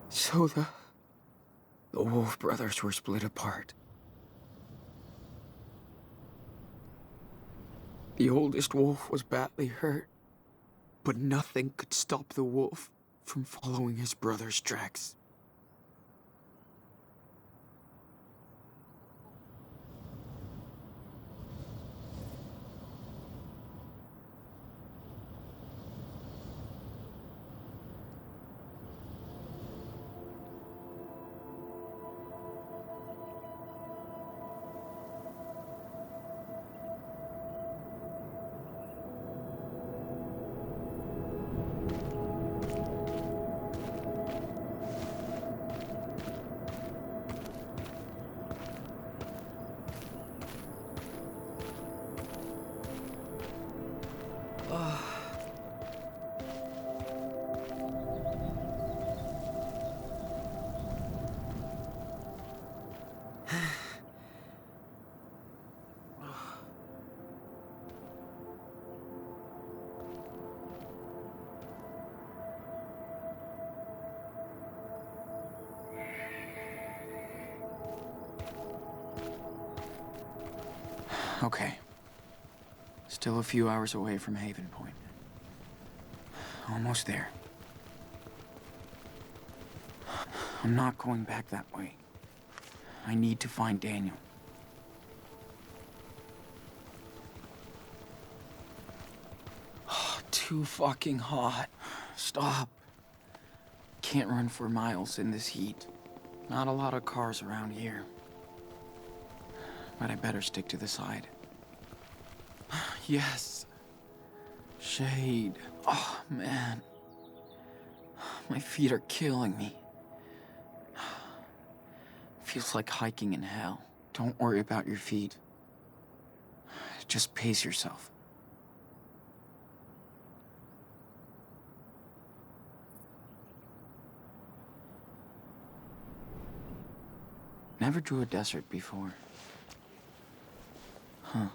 So the Wolf brothers were split apart. The oldest wolf was badly hurt, but nothing could stop the wolf from following his brother's tracks. Okay. Still a few hours away from Haven Point. Almost there. I'm not going back that way. I need to find Daniel. Too fucking hot. Stop. Can't run for miles in this heat. Not a lot of cars around here. But I better stick to the side. Yes. Shade. Oh, man. My feet are killing me. Feels like hiking in hell. Don't worry about your feet. Just pace yourself. Never drew a desert before. Huh.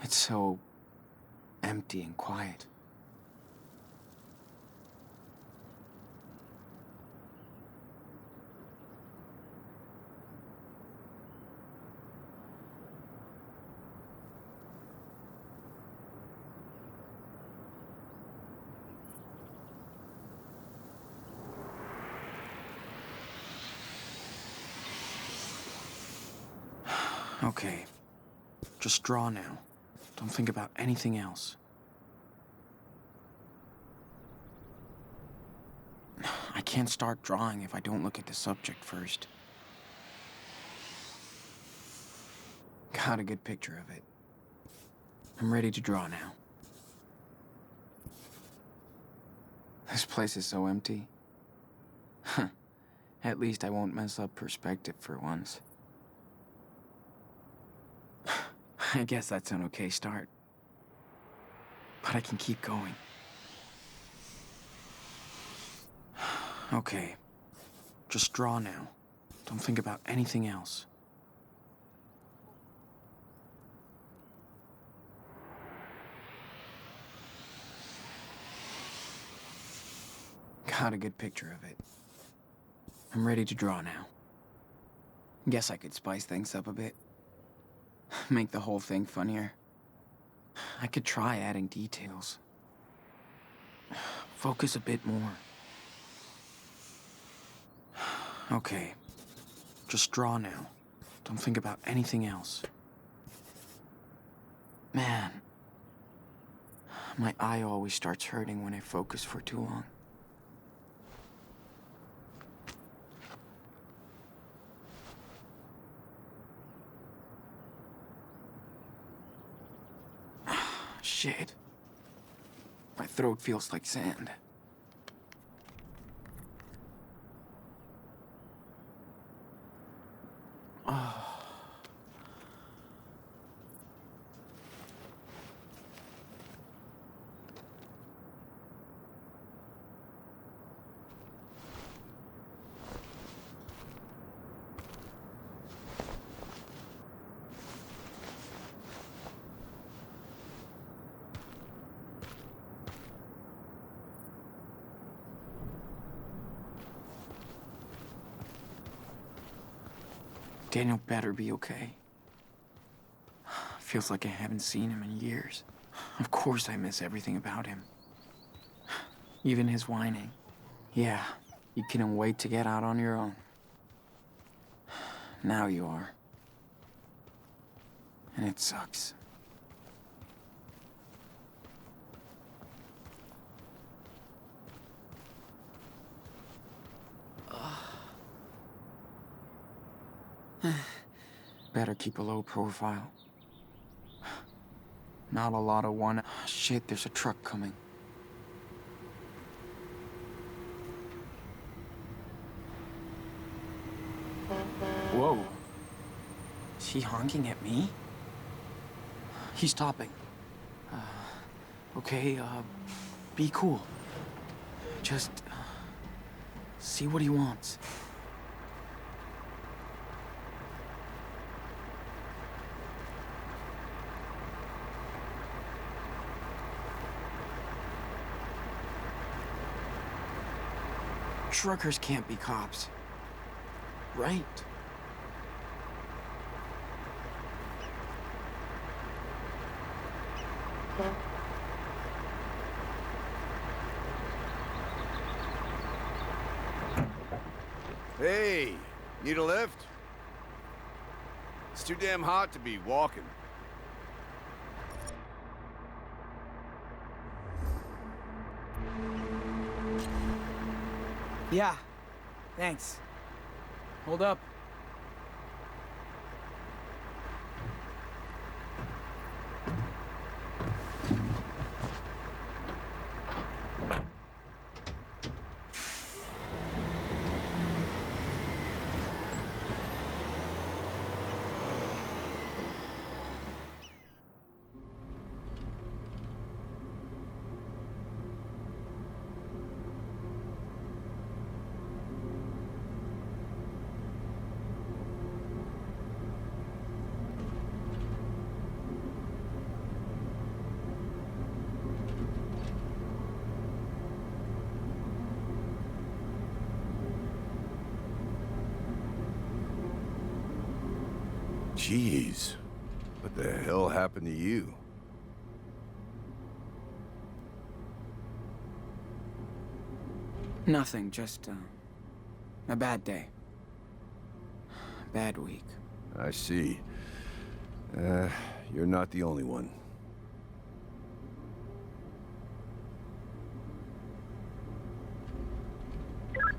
It's so empty and quiet. Okay. Just draw now. Don't think about anything else. I can't start drawing if I don't look at the subject first. Got a good picture of it. I'm ready to draw now. This place is so empty. At least I won't mess up perspective for once. I guess that's an okay start. But I can keep going. Okay. Just draw now. Don't think about anything else. Got a good picture of it. I'm ready to draw now. Guess I could spice things up a bit. Make the whole thing funnier. I could try adding details. Focus a bit more. Okay. Just draw now. Don't think about anything else. Man. My eye always starts hurting when I focus for too long. Shit. My throat feels like sand. Oh. Daniel better be okay. Feels like I haven't seen him in years. Of course I miss everything about him. Even his whining. Yeah, you couldn't wait to get out on your own. Now you are. And it sucks. Better keep a low profile. Not a lot of one. Shit, there's a truck coming. Whoa. Is he honking at me? He's stopping. Okay, be cool. Just see what he wants. Truckers can't be cops. Right. Hey, need a lift? It's too damn hot to be walking. Yeah, thanks. Hold up. Jeez, what the hell happened to you? Nothing, just a bad day. Bad week. I see. You're not the only one.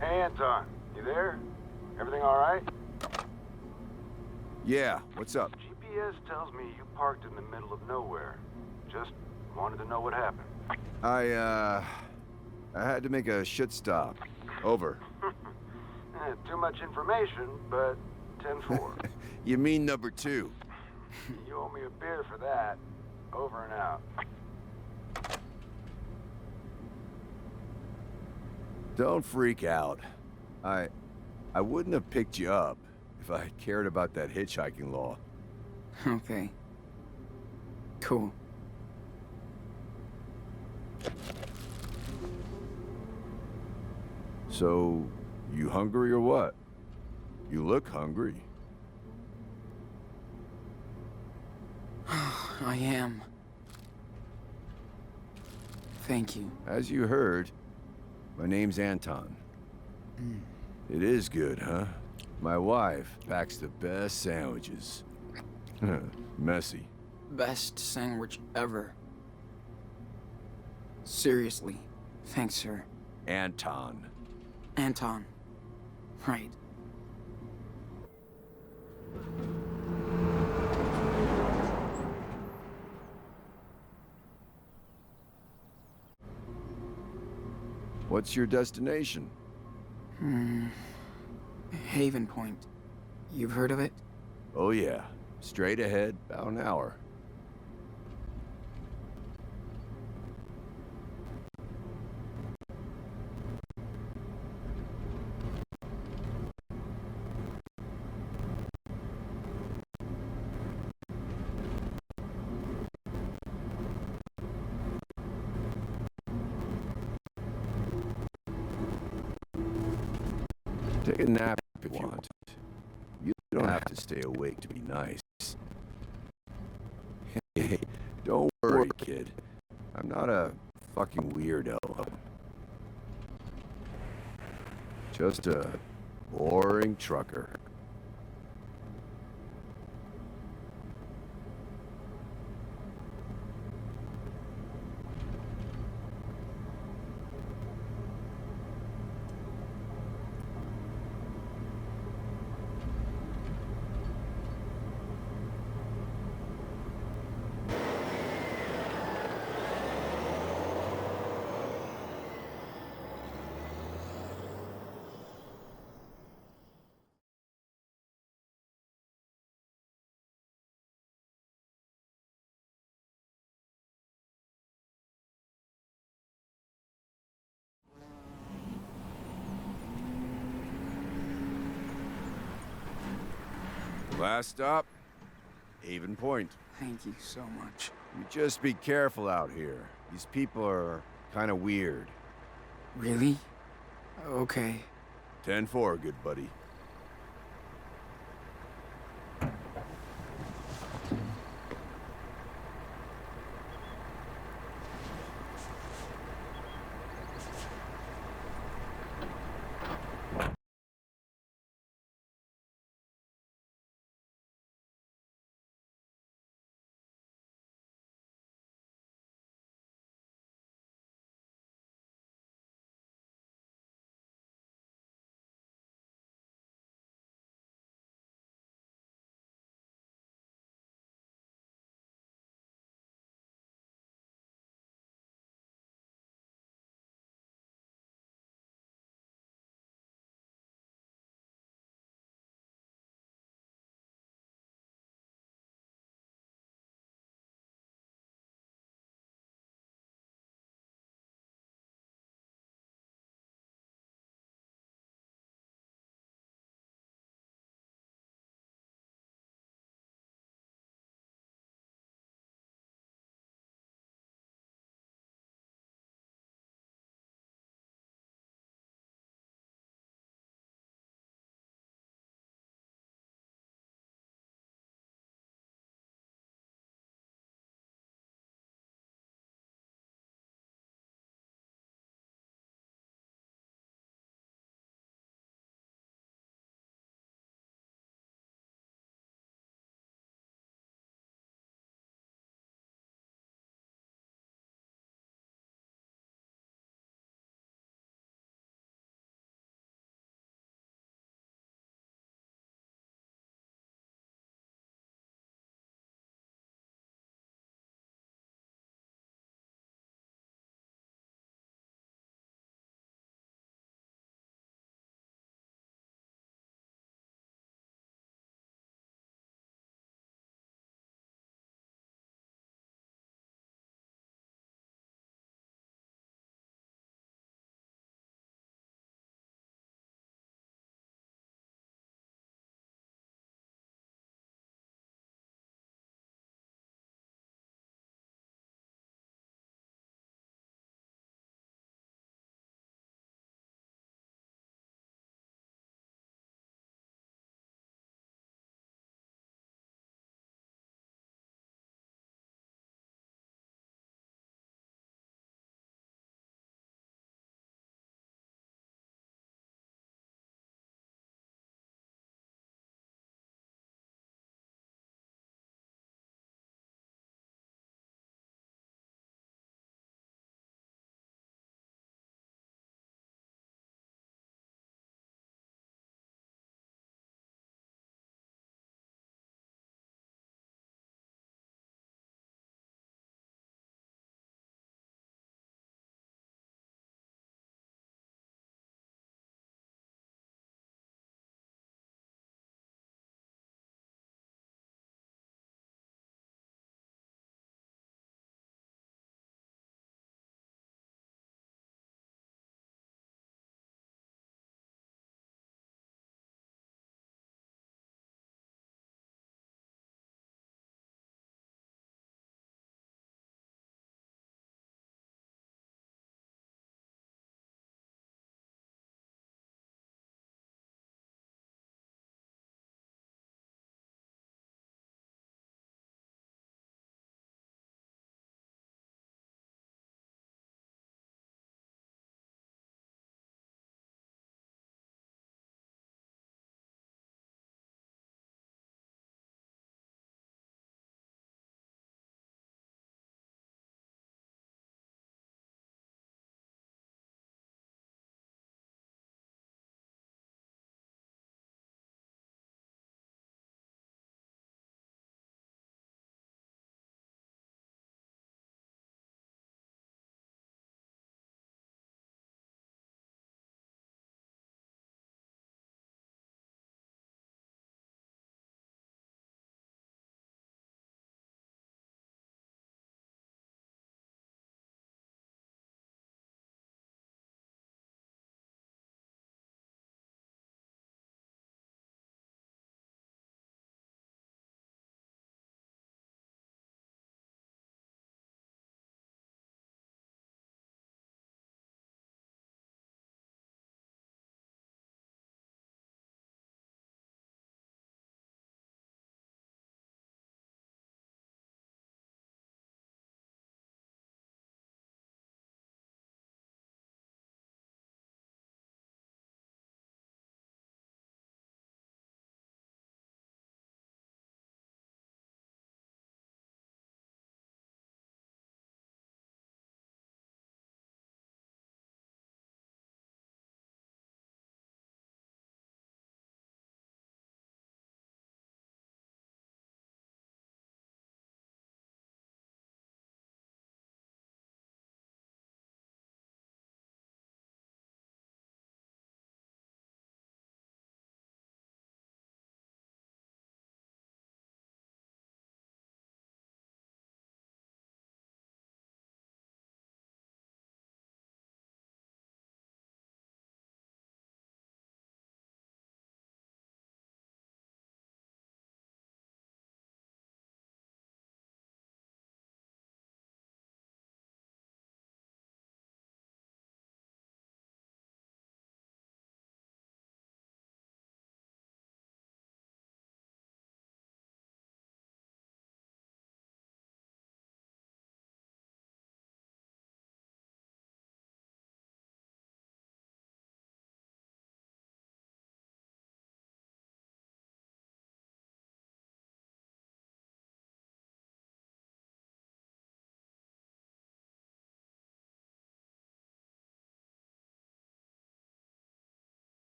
Hey, Anton. You there? Everything all right? Yeah, what's up? GPS tells me you parked in the middle of nowhere. Just wanted to know what happened. I had to make a shit stop. Over. Too much information, but 10-4. You mean number 2? You owe me a beer for that. Over and out. Don't freak out. I wouldn't have picked you up if I cared about that hitchhiking law. Okay. Cool. So, you hungry or what? You look hungry. I am. Thank you. As you heard, my name's Anton. It is good, huh? My wife packs the best sandwiches. Messy. Best sandwich ever. Seriously. Thanks, sir. Anton. Anton. Right. What's your destination? Haven Point. You've heard of it? Oh yeah. Straight ahead, about an hour. Take a nap if you want. You don't have to stay awake to be nice. Hey, don't worry, kid. I'm not a fucking weirdo. Just a boring trucker. Last stop, Haven Point. Thank you so much. You just be careful out here. These people are kind of weird. Really? Okay. 10-4, good buddy.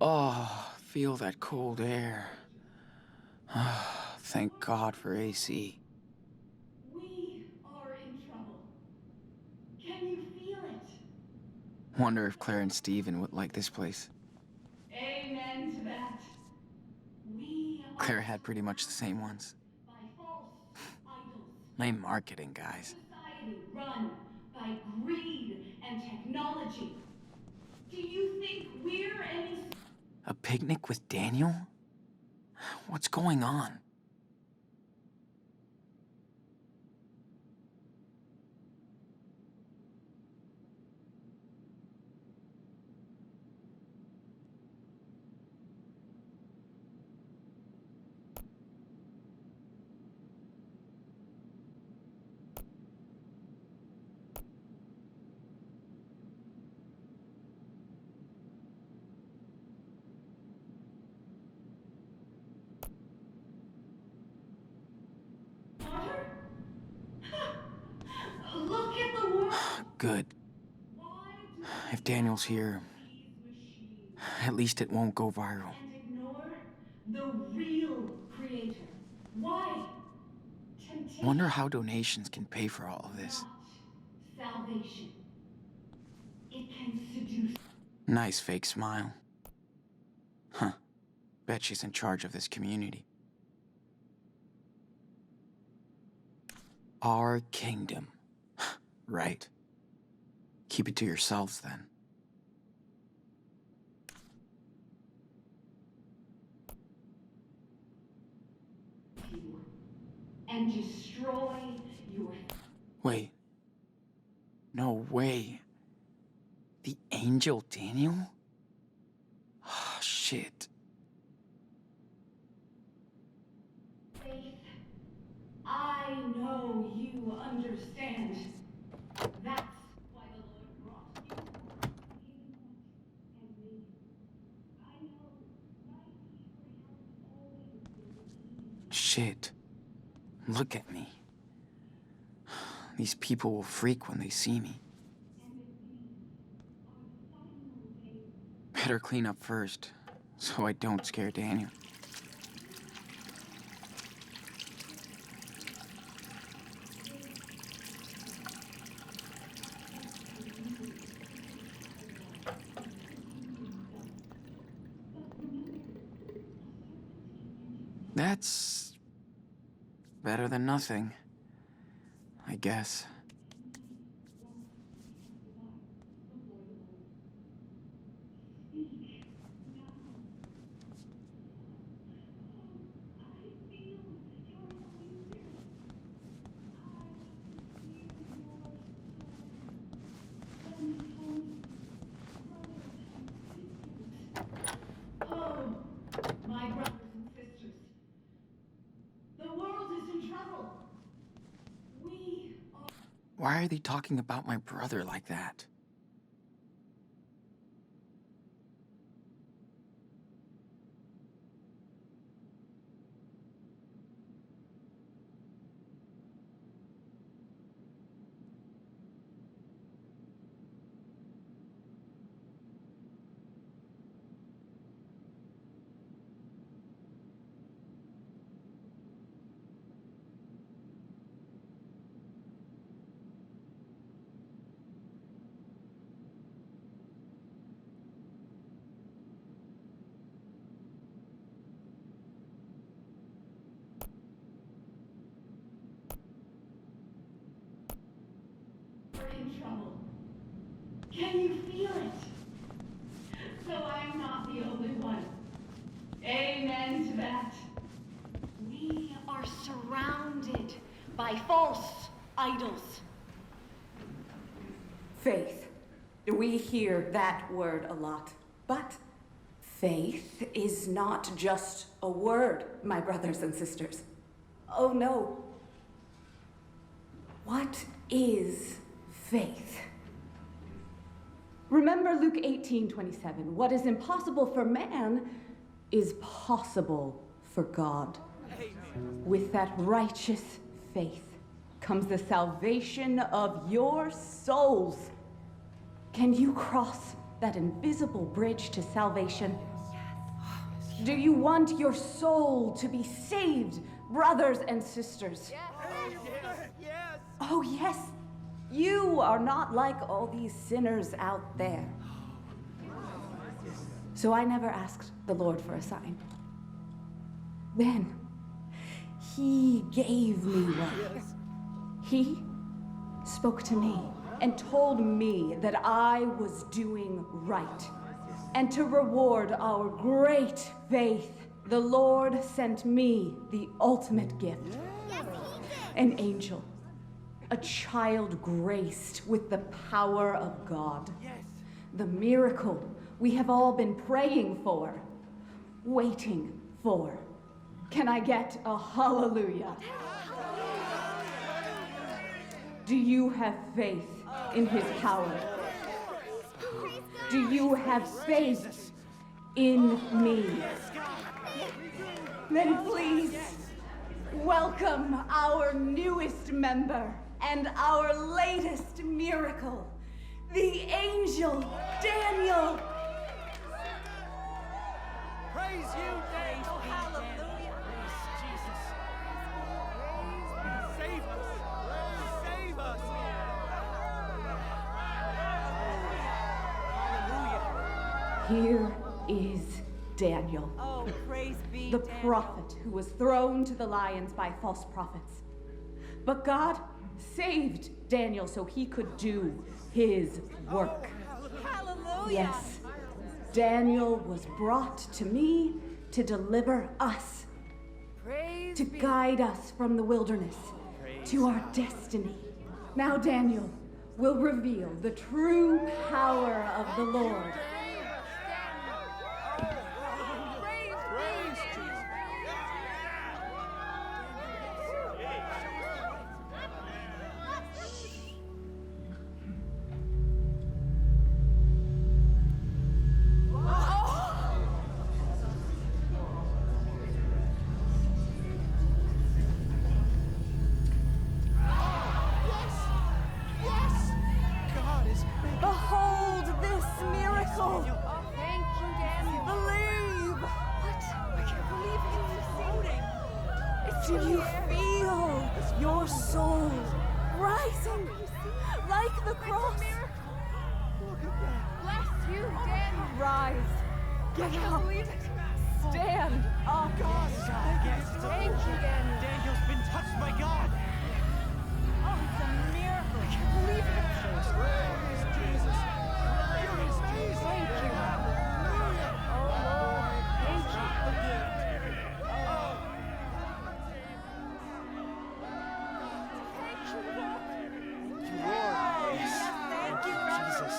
Oh, feel that cold air. Thank God for AC. We are in trouble. Can you feel it? Wonder if Claire and Steven would like this place. Amen to that. We are Claire had pretty much the same ones. by false idols. Lame marketing, guys. Society run by greed and technology. Do you think we're any... A picnic with Daniel? What's going on? Look at the world. Good. If Daniel's here, at least it won't go viral. And ignore the real creator. Why? Temptation. Wonder how donations can pay for all of this. Salvation. It can seduce. Nice fake smile. Huh. Bet she's in charge of this community. Our kingdom. Right. Keep it to yourselves, then. And destroy your... Wait. No way. The angel Daniel? Oh, shit. Faith, I know you understand. That's why the Lord brought you and me. I know right where help always is. Shit. Look at me. These people will freak when they see me. Better clean up first, so I don't scare Daniel. That's better than nothing, I guess. Oh, my brothers and sisters. The world is in trouble. We are... Why are they talking about my brother like that? in trouble. Can you feel it? So I'm not the only one. Amen to that. We are surrounded by false idols. Faith. We hear that word a lot. But faith is not just a word, my brothers and sisters. Oh no. What is faith? Remember Luke 18:27. What is impossible for man is possible for God. With that righteous faith comes the salvation of your souls. Can you cross that invisible bridge to salvation? Do you want your soul to be saved, brothers and sisters? Oh, yes. You are not like all these sinners out there. So I never asked the Lord for a sign. Then, He gave me one. He spoke to me and told me that I was doing right. And to reward our great faith, the Lord sent me the ultimate gift. An angel. A child graced with the power of God. The miracle we have all been praying for, waiting for. Can I get a hallelujah? Do you have faith in His power? Do you have faith in me? Then please welcome our newest member and our latest miracle, the angel Daniel. Praise you, Daniel. Hallelujah. Praise Jesus. Save us. Save us. Here is Daniel, Oh, praise be the prophet who was thrown to the lions by false prophets. But God saved Daniel so he could do his work. Hallelujah. Yes, Daniel was brought to me to deliver us, to guide us from the wilderness to our destiny. Now Daniel will reveal the true power of the Lord. Behold this miracle. Thank you, Daniel. Believe. What? I can't believe it's Do you feel your soul rising like the cross? Bless you, Daniel. Rise. Get I can't up. believe it. Stand up. Thank you, Daniel. Daniel's been touched by God. Oh, it's a miracle. I can't believe it. Praise Jesus. Praise Jesus. Thank you. Oh, Lord. Thank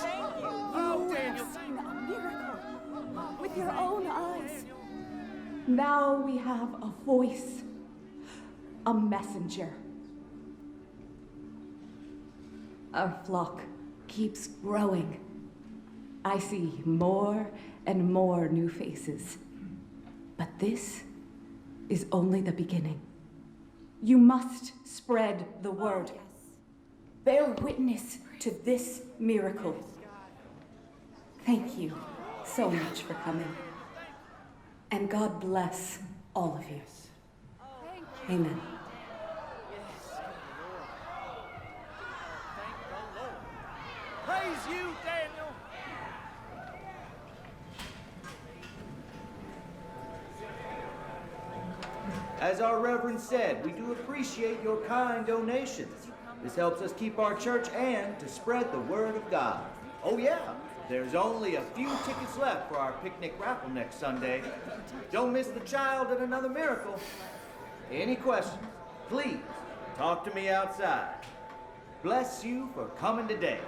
Oh, Daniel. Seen a miracle with your own eyes. Now we have a voice, a messenger. Our flock keeps growing. I see more and more new faces. But this is only the beginning. You must spread the word. Bear witness to this miracle. Thank you so much for coming. And God bless all of you. Amen. Praise you, Daniel. As our Reverend said, we do appreciate your kind donations. This helps us keep our church and to spread the word of God. Oh yeah, there's only a few tickets left for our picnic raffle next Sunday. Don't miss the child and another miracle. Any questions? Please talk to me outside. Bless you for coming today.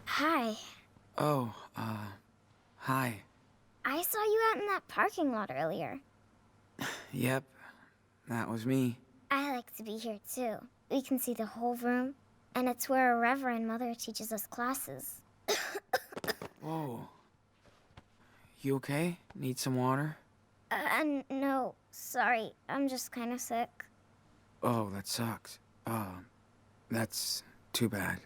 Hi. Oh, hi. I saw you out in that parking lot earlier. Yep, that was me. I like to be here too. We can see the whole room, and it's where our Reverend Mother teaches us classes. Whoa. You okay? Need some water? No, sorry. I'm just kind of sick. Oh, that sucks. That's too bad.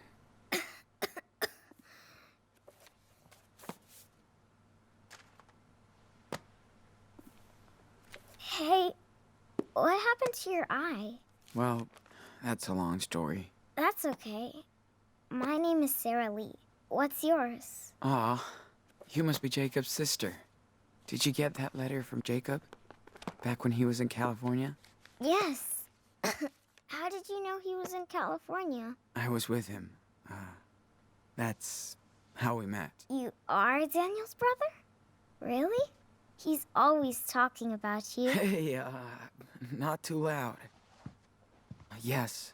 Hey, what happened to your eye? Well, that's a long story. That's okay. My name is Sarah Lee. What's yours? Aw, you must be Jacob's sister. Did you get that letter from Jacob? Back when he was in California? Yes. How did you know he was in California? I was with him. That's how we met. You are Daniel's brother? Really? He's always talking about you. Hey, not too loud. Yes,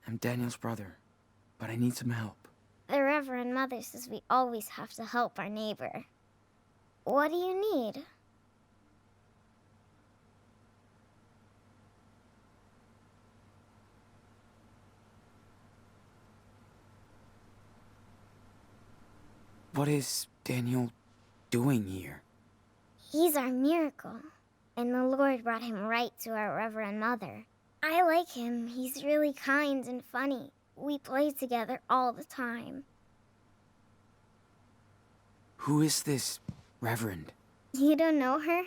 I'm Daniel's brother, but I need some help. The Reverend Mother says we always have to help our neighbor. What do you need? What is Daniel doing here? He's our miracle, and the Lord brought him right to our Reverend Mother. I like him. He's really kind and funny. We play together all the time. Who is this Reverend? You don't know her?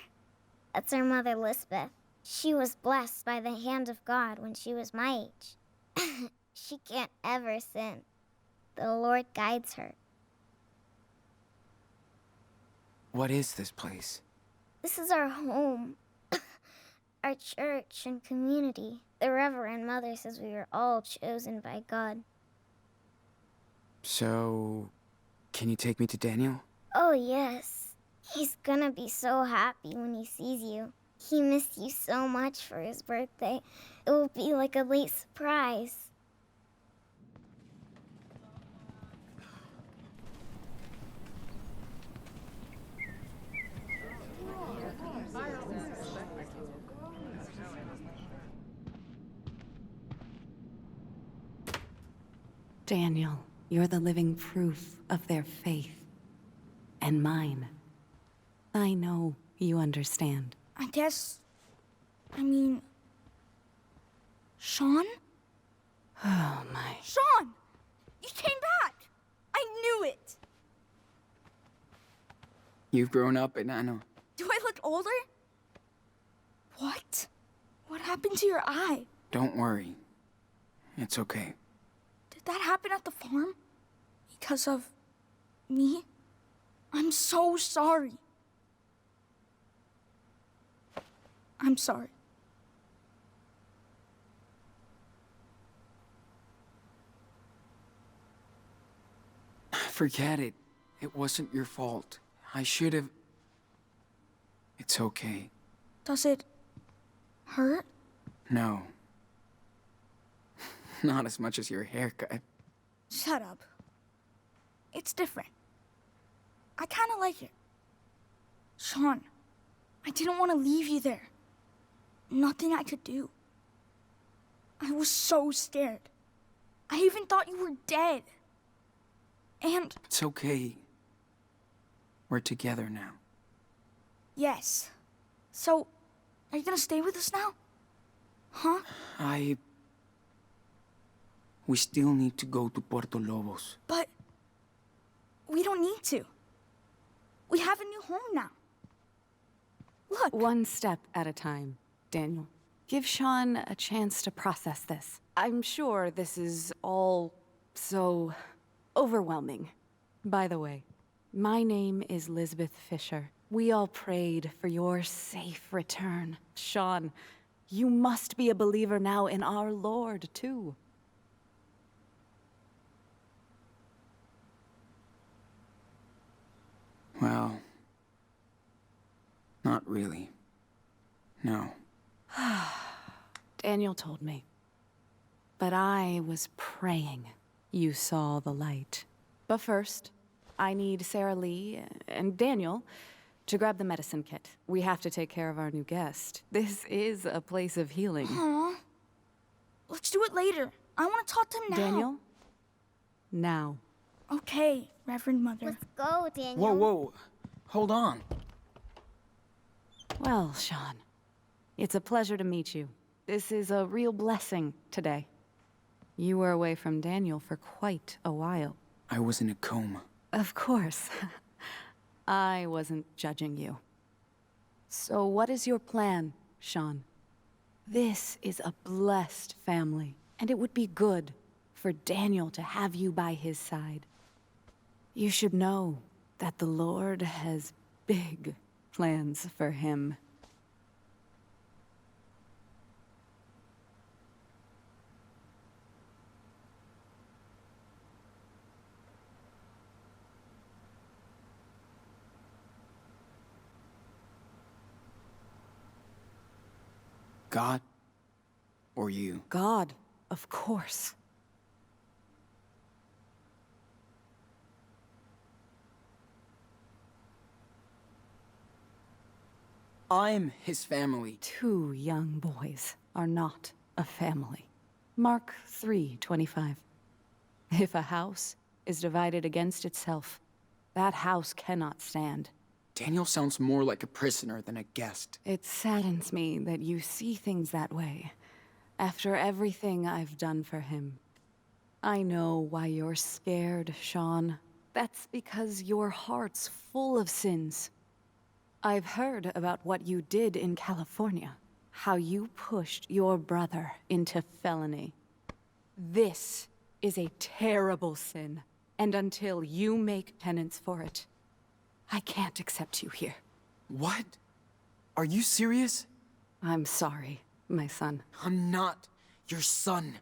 That's our mother, Lisbeth. She was blessed by the hand of God when she was my age. She can't ever sin. The Lord guides her. What is this place? This is our home, our church and community. The Reverend Mother says we were all chosen by God. So, can you take me to Daniel? Oh, yes. He's gonna be so happy when he sees you. He missed you so much for his birthday. It will be like a late surprise. Daniel, you're the living proof of their faith. And mine. I know you understand. I mean... Sean? Oh, my. Sean! You came back! I knew it! You've grown up, Enano. Do I look older? What? What happened to your eye? Don't worry. It's okay. Did that happen at the farm? Because of me? I'm so sorry. I'm sorry. Forget it. It wasn't your fault. I should have... It's okay. Does it hurt? No. Not as much as your haircut. Shut up. It's different. I kind of like it. Sean, I didn't want to leave you there. Nothing I could do. I was so scared. I even thought you were dead. And... It's okay. We're together now. Yes. So, are you gonna stay with us now? Huh? We still need to go to Puerto Lobos. But... we don't need to. We have a new home now. Look. One step at a time, Daniel. Give Sean a chance to process this. I'm sure this is all so overwhelming. By the way, my name is Lisbeth Fisher. We all prayed for your safe return. Sean, you must be a believer now in our Lord, too. Well, not really. No. Daniel told me. But I was praying you saw the light. But first, I need Sarah Lee and Daniel to grab the medicine kit. We have to take care of our new guest. This is a place of healing. Aw, it later. I want to talk to him now. Daniel? Now. Okay, Reverend Mother. Let's go, Daniel. Whoa, whoa. Hold on. Well, Sean, it's a pleasure to meet you. This is a real blessing today. You were away from Daniel for quite a while. I was in a coma. Of course. I wasn't judging you. So what is your plan, Sean? This is a blessed family, and it would be good for Daniel to have you by his side. You should know that the Lord has big plans for him. God or you? God, of course. I'm his family. 2 young boys are not a family. Mark 3:25. If a house is divided against itself, that house cannot stand. Daniel sounds more like a prisoner than a guest. It saddens me that you see things that way, after everything I've done for him. I know why you're scared, Sean. That's because your heart's full of sins. I've heard about what you did in California, how you pushed your brother into felony. This is a terrible sin, and until you make penance for it, I can't accept you here. What? Are you serious? I'm sorry, my son. I'm not your son.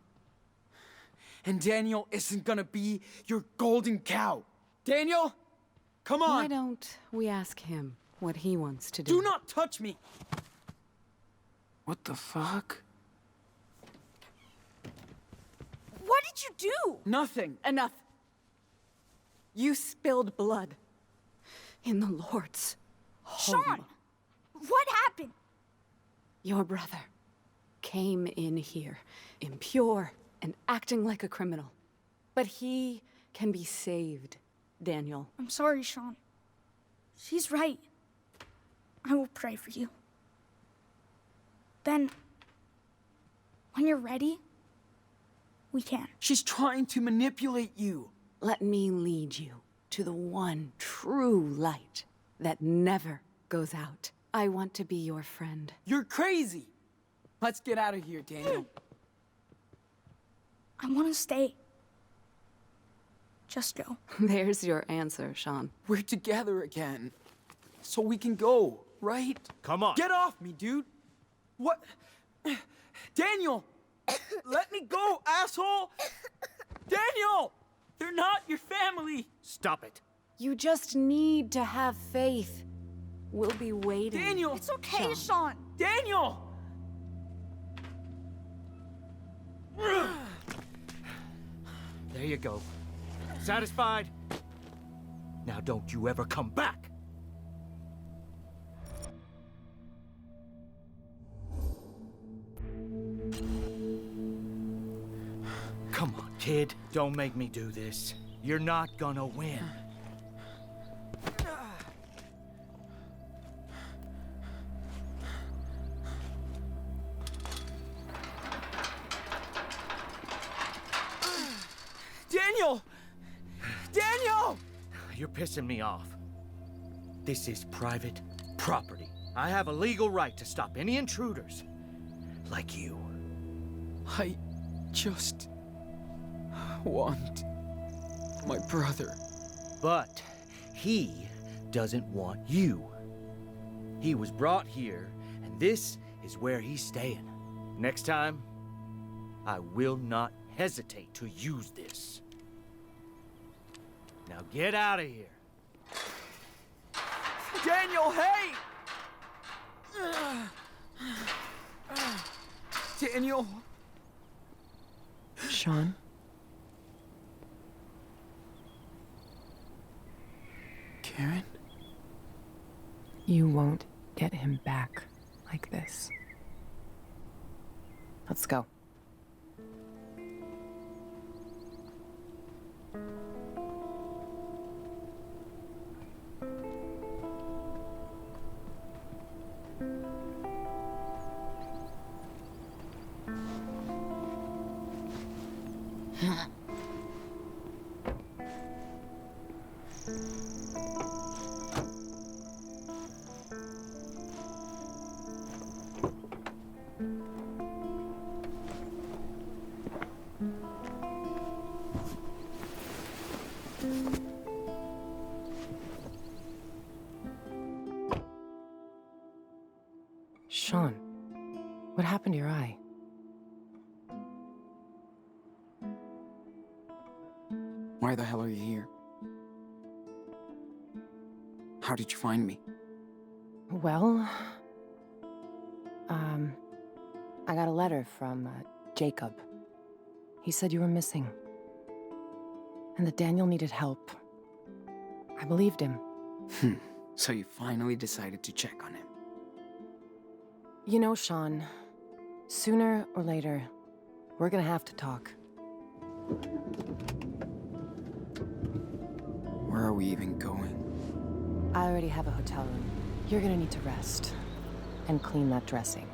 And Daniel isn't gonna be your golden cow. Daniel, come on! Why don't we ask him what he wants to do? Do not touch me! What the fuck? What did you do? Nothing. Enough. You spilled blood in the Lord's home. Sean, what happened? Your brother came in here, impure and acting like a criminal. But he can be saved, Daniel. I'm sorry, Sean. She's right. I will pray for you. Then, when you're ready, we can. She's trying to manipulate you. Let me lead you to the one true light that never goes out. I want to be your friend. You're crazy! Let's get out of here, Daniel. I want to stay. Just go. There's your answer, Sean. We're together again. So we can go, right? Come on. Get off me, dude! What? Daniel! Let me go, asshole! Daniel! They're not your family! Stop it. You just need to have faith. We'll be waiting. Daniel! It's okay, Sean. Daniel! There you go. Satisfied? Now don't you ever come back! Come on, kid. Don't make me do this. You're not gonna win. Daniel! Daniel! You're pissing me off. This is private property. I have a legal right to stop any intruders. Like you. I just want my brother. But he doesn't want you. He was brought here, and this is where he's staying. Next time, I will not hesitate to use this. Now get out of here. Daniel, hey! Daniel. Sean? Karen? You won't get him back like this. Let's go. Sean, what happened to your eye? Why the hell are you here? How did you find me? Well, I got a letter from Jacob. He said you were missing. And that Daniel needed help. I believed him. So you finally decided to check on him. You know, Sean, sooner or later, we're gonna have to talk. Where are we even going? I already have a hotel room. You're gonna need to rest and clean that dressing.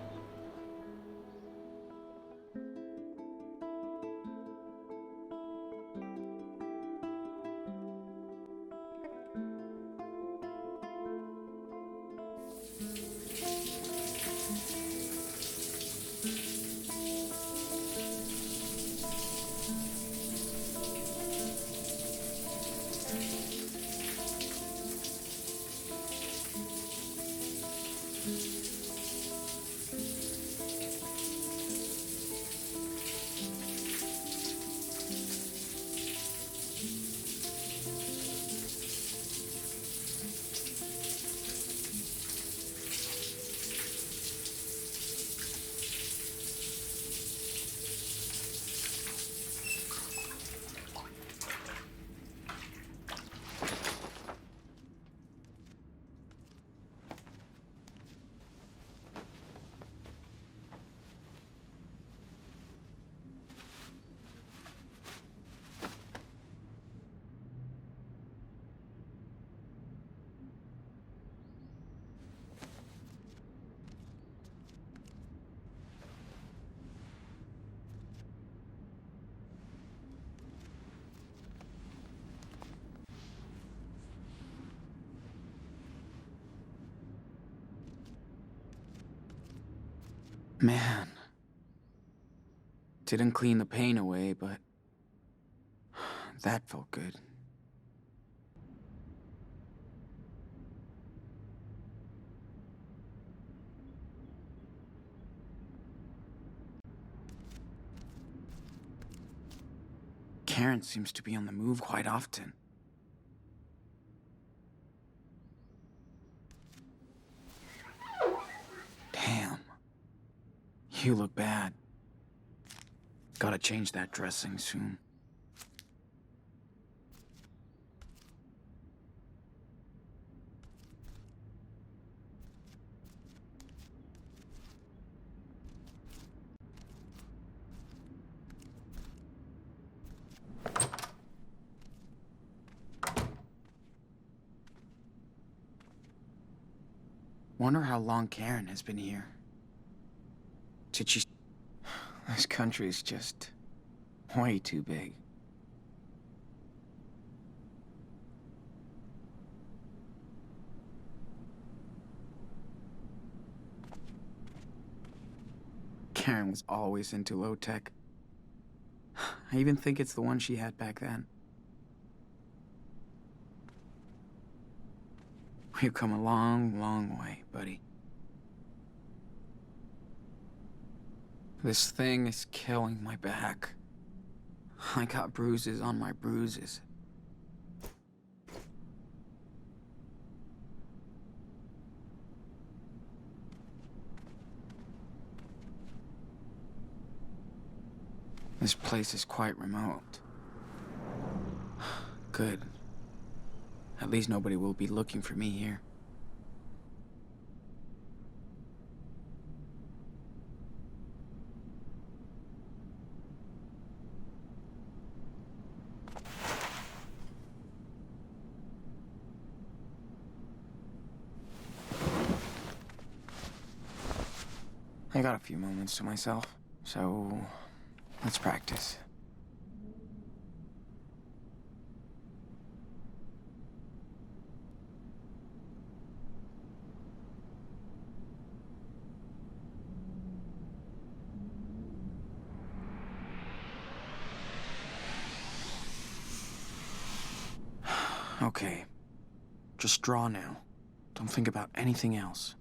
Man. Didn't clean the pain away, but that felt good. Karen seems to be on the move quite often. Damn. You look bad. Gotta change that dressing soon. Wonder how long Karen has been here. Did she... This country's just way too big. Karen was always into low tech. I even think it's the one she had back then. We've come a long, long way, buddy. This thing is killing my back. I got bruises on my bruises. This place is quite remote. Good. At least nobody will be looking for me here. I got a few moments to myself, so let's practice. Okay. Just draw now. Don't think about anything else.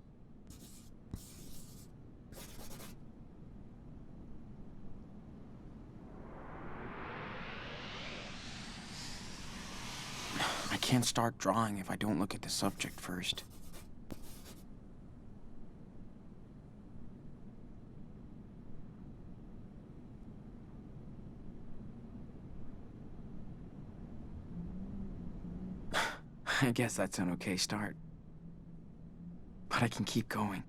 I can't start drawing if I don't look at the subject first. I guess that's an okay start. But I can keep going.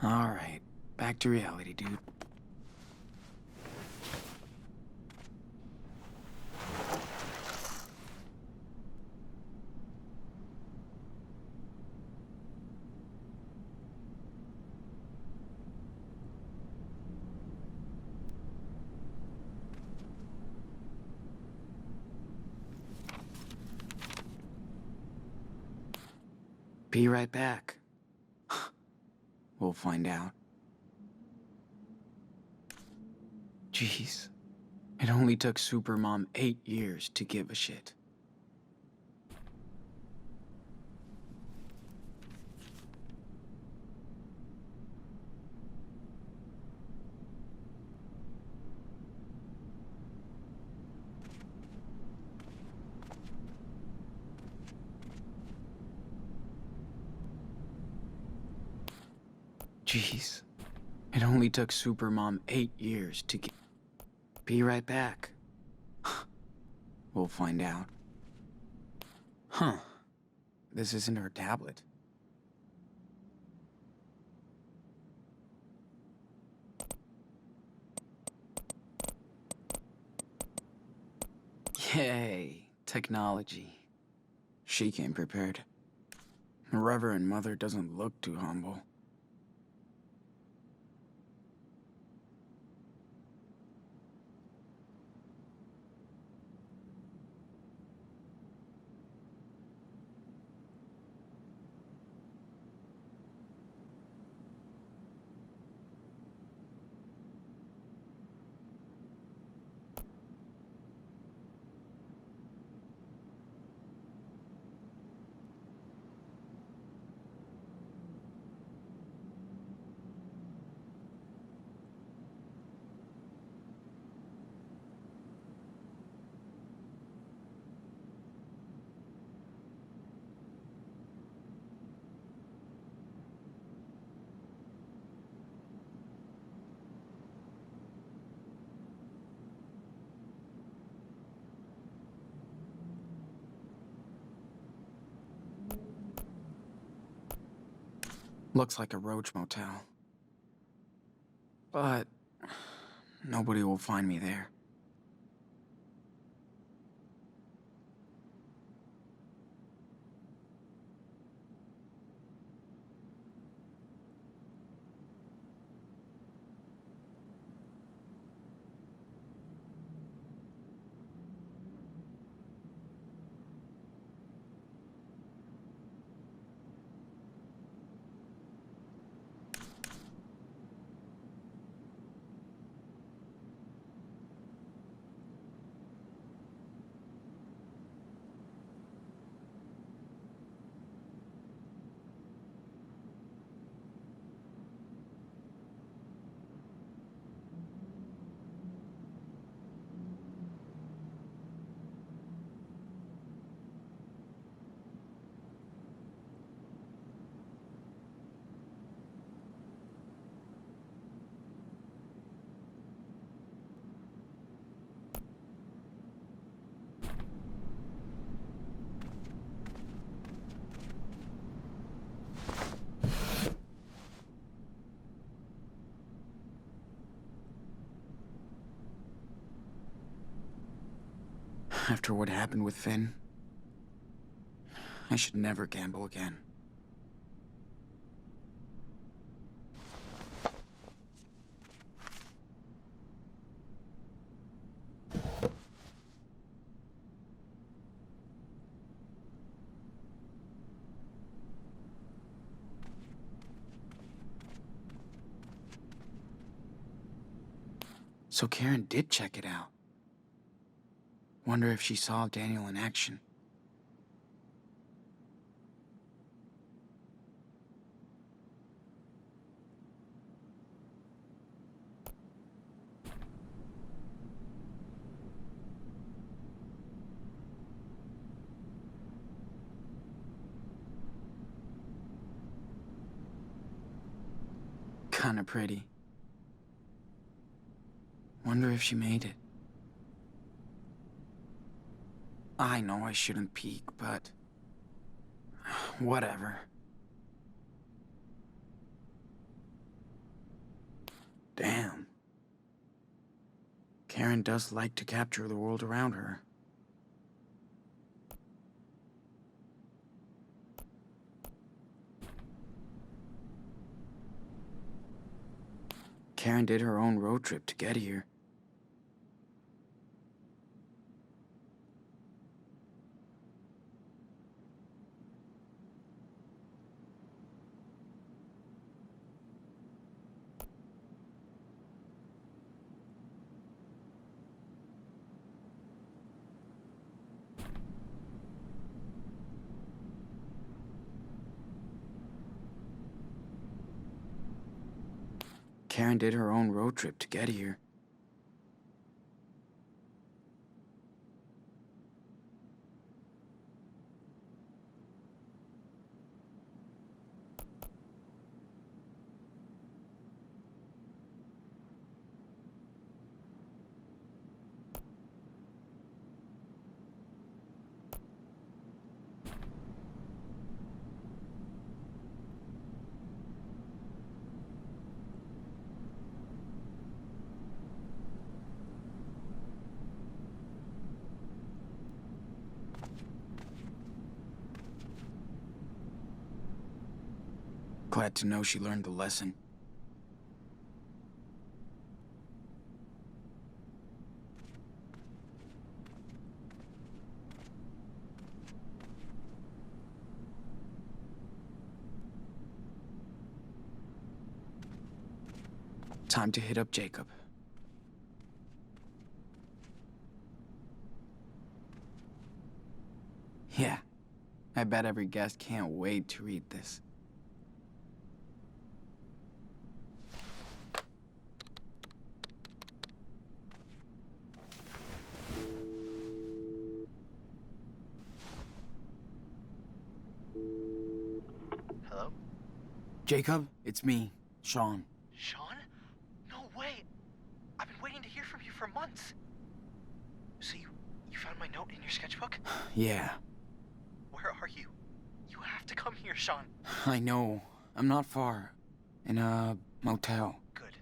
All right, back to reality, dude. Be right back. We'll find out. Jeez. It only took Supermom 8 years to give a shit. Jeez. It only took Supermom 8 years to get... Be right back. We'll find out. Huh. This isn't her tablet. Yay. Technology. She came prepared. The Reverend Mother doesn't look too humble. Looks like a roach motel. But nobody will find me there. After what happened with Finn, I should never gamble again. So Karen did check it out. Wonder if she saw Daniel in action. Kinda pretty. Wonder if she made it. I know I shouldn't peek, but whatever. Damn. Karen does like to capture the world around her. Karen did her own road trip to get here. Karen did her own road trip to get here. Glad to know she learned the lesson. Time to hit up Jacob. Yeah, I bet every guest can't wait to read this. Hello? Jacob, it's me, Sean. Sean? No way! I've been waiting to hear from you for months. So you found my note in your sketchbook? Yeah, Where are you? You have to come here, Sean. I know. I'm not far. In a motel. Good.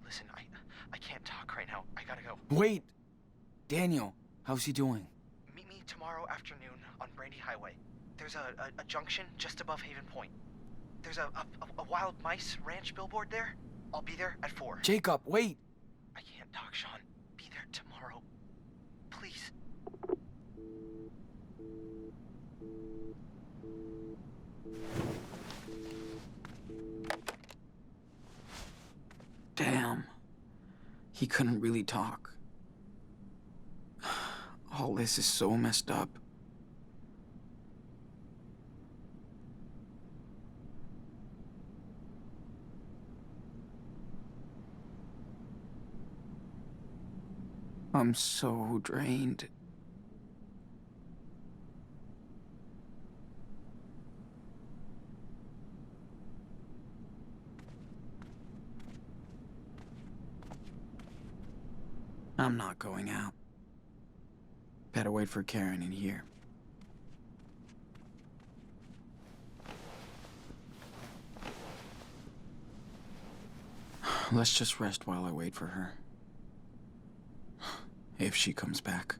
Listen, I can't talk right now. I gotta go. Wait! Daniel, how's he doing? Meet me tomorrow afternoon on Brandy Highway. There's a junction just above Haven Point. There's a wild mice ranch billboard there. I'll be there at 4. Jacob, wait! I can't talk, Sean. Be there tomorrow. Please. Damn. He couldn't really talk. All this is so messed up. I'm so drained. I'm not going out. Better wait for Karen in here. Let's just rest while I wait for her. If she comes back.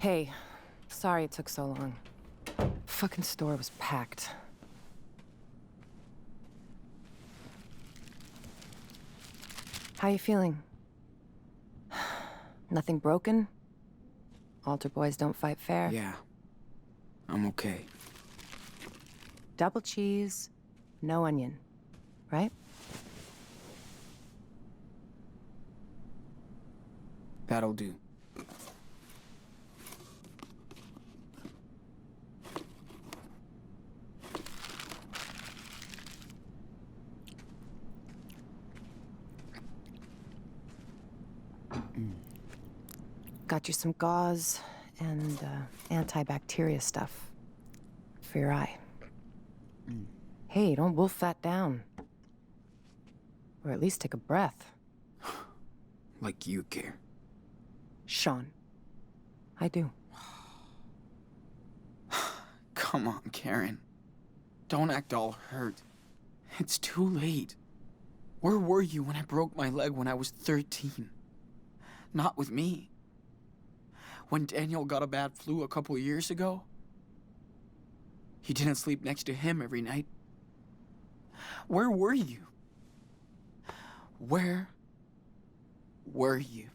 Hey, sorry it took so long. Fucking store was packed. How you feeling? Nothing broken? Altar boys don't fight fair? Yeah. I'm okay. Double cheese, no onion, right? That'll do. Got you some gauze and antibacteria stuff for your eye. Hey, don't wolf that down. Or at least take a breath. Like you care. Sean, I do. Come on, Karen. Don't act all hurt. It's too late. Where were you when I broke my leg when I was 13? Not with me. When Daniel got a bad flu a couple years ago, you didn't sleep next to him every night. Where were you? Where were you?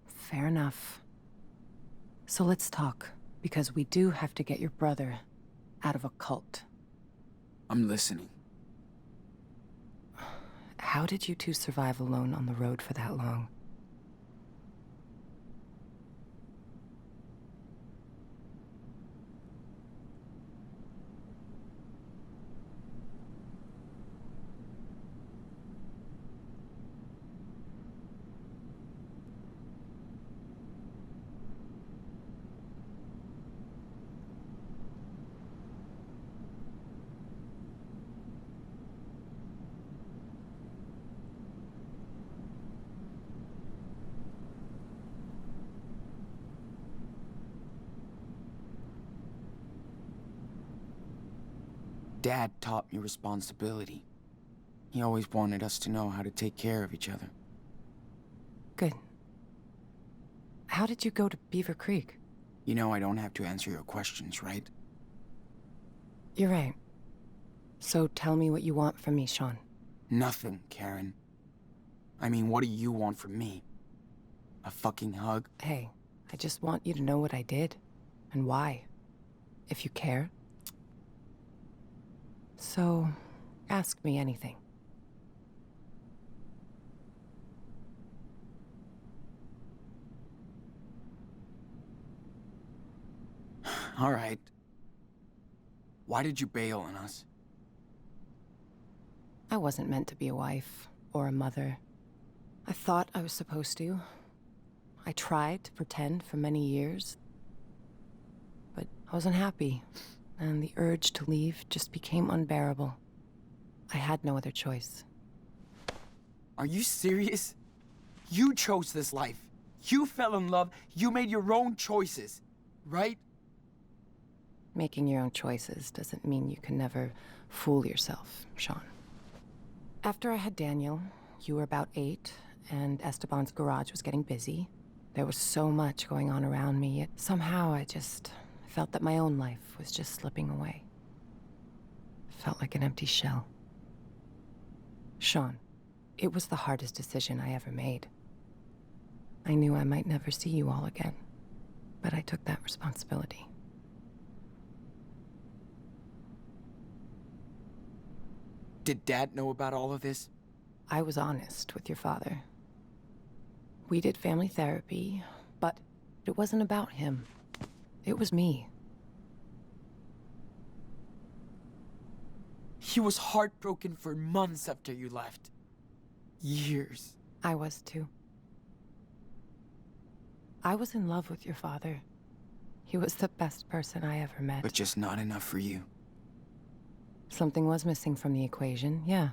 Fair enough. So let's talk, because we do have to get your brother out of a cult. I'm listening. How did you two survive alone on the road for that long? Dad taught me responsibility. He always wanted us to know how to take care of each other. Good. How did you go to Beaver Creek? You know I don't have to answer your questions, right? You're right. So tell me what you want from me, Sean. Nothing, Karen. I mean, what do you want from me? A fucking hug? Hey, I just want you to know what I did and why, if you care. So, ask me anything. All right. Why did you bail on us? I wasn't meant to be a wife or a mother. I thought I was supposed to. I tried to pretend for many years. But I wasn't happy, and the urge to leave just became unbearable. I had no other choice. Are you serious? You chose this life. You fell in love. You made your own choices, right? Making your own choices doesn't mean you can never fool yourself, Sean. After I had Daniel, you were about 8, and Esteban's garage was getting busy. There was so much going on around me, yet somehow I just felt that my own life was just slipping away. Felt like an empty shell. Sean, it was the hardest decision I ever made. I knew I might never see you all again, but I took that responsibility. Did Dad know about all of this? I was honest with your father. We did family therapy, but it wasn't about him. It was me. He was heartbroken for months after you left. Years. I was too. I was in love with your father. He was the best person I ever met. But just not enough for you. Something was missing from the equation, yeah.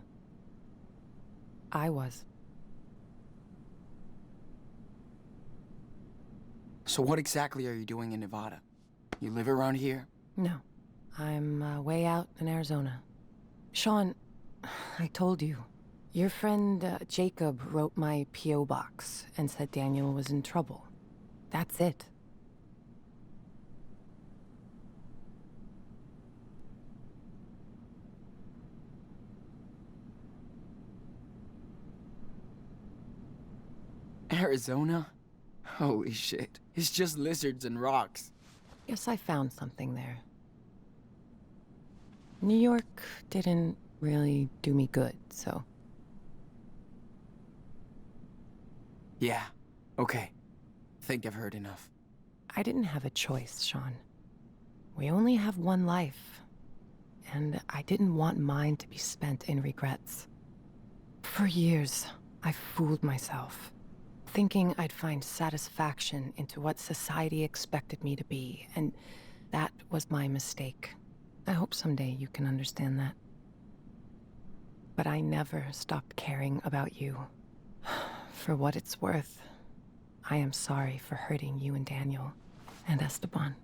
I was. So what exactly are you doing in Nevada? You live around here? No. I'm way out in Arizona. Sean, I told you. Your friend Jacob wrote my P.O. box and said Daniel was in trouble. That's it. Arizona? Holy shit. It's just lizards and rocks. Guess I found something there. New York didn't really do me good, so... Yeah, okay. Think I've heard enough. I didn't have a choice, Sean. We only have one life, and I didn't want mine to be spent in regrets. For years, I fooled myself, thinking I'd find satisfaction into what society expected me to be, and that was my mistake. I hope someday you can understand that. But I never stopped caring about you. For what it's worth, I am sorry for hurting you and Daniel, and Esteban.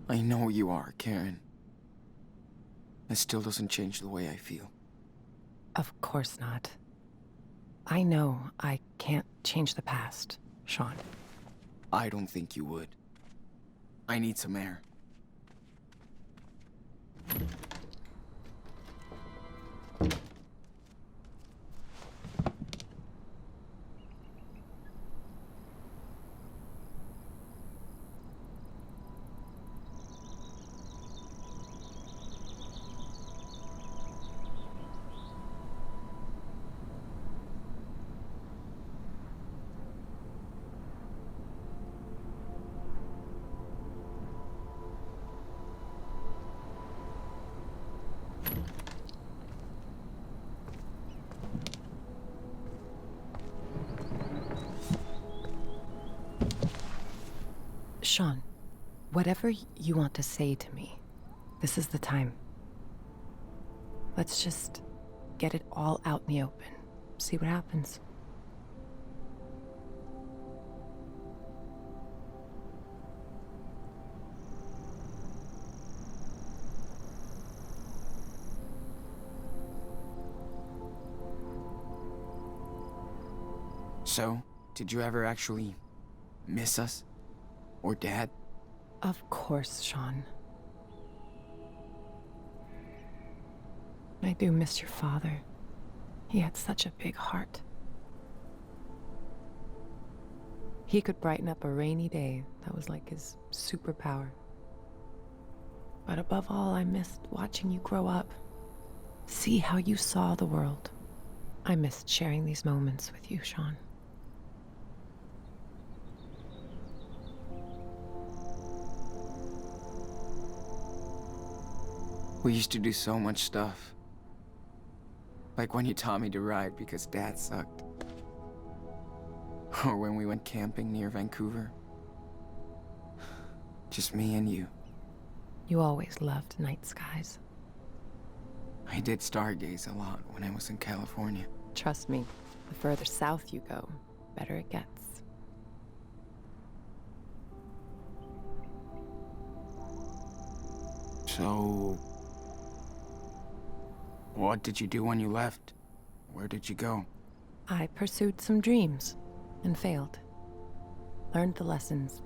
I know you are, Karen. It still doesn't change the way I feel. Of course not. I know I can't change the past, Sean. I don't think you would. I need some air. Sean, whatever you want to say to me, this is the time. Let's just get it all out in the open. See what happens. So, did you ever actually miss us? Or Dad? Of course, Sean. I do miss your father. He had such a big heart. He could brighten up a rainy day. That was like his superpower. But above all, I missed watching you grow up. See how you saw the world. I missed sharing these moments with you, Sean. We used to do so much stuff. Like when you taught me to ride because Dad sucked. Or when we went camping near Vancouver. Just me and you. You always loved night skies. I did stargaze a lot when I was in California. Trust me, the further south you go, better it gets. So... what did you do when you left? Where did you go? I pursued some dreams and failed. Learned the lessons.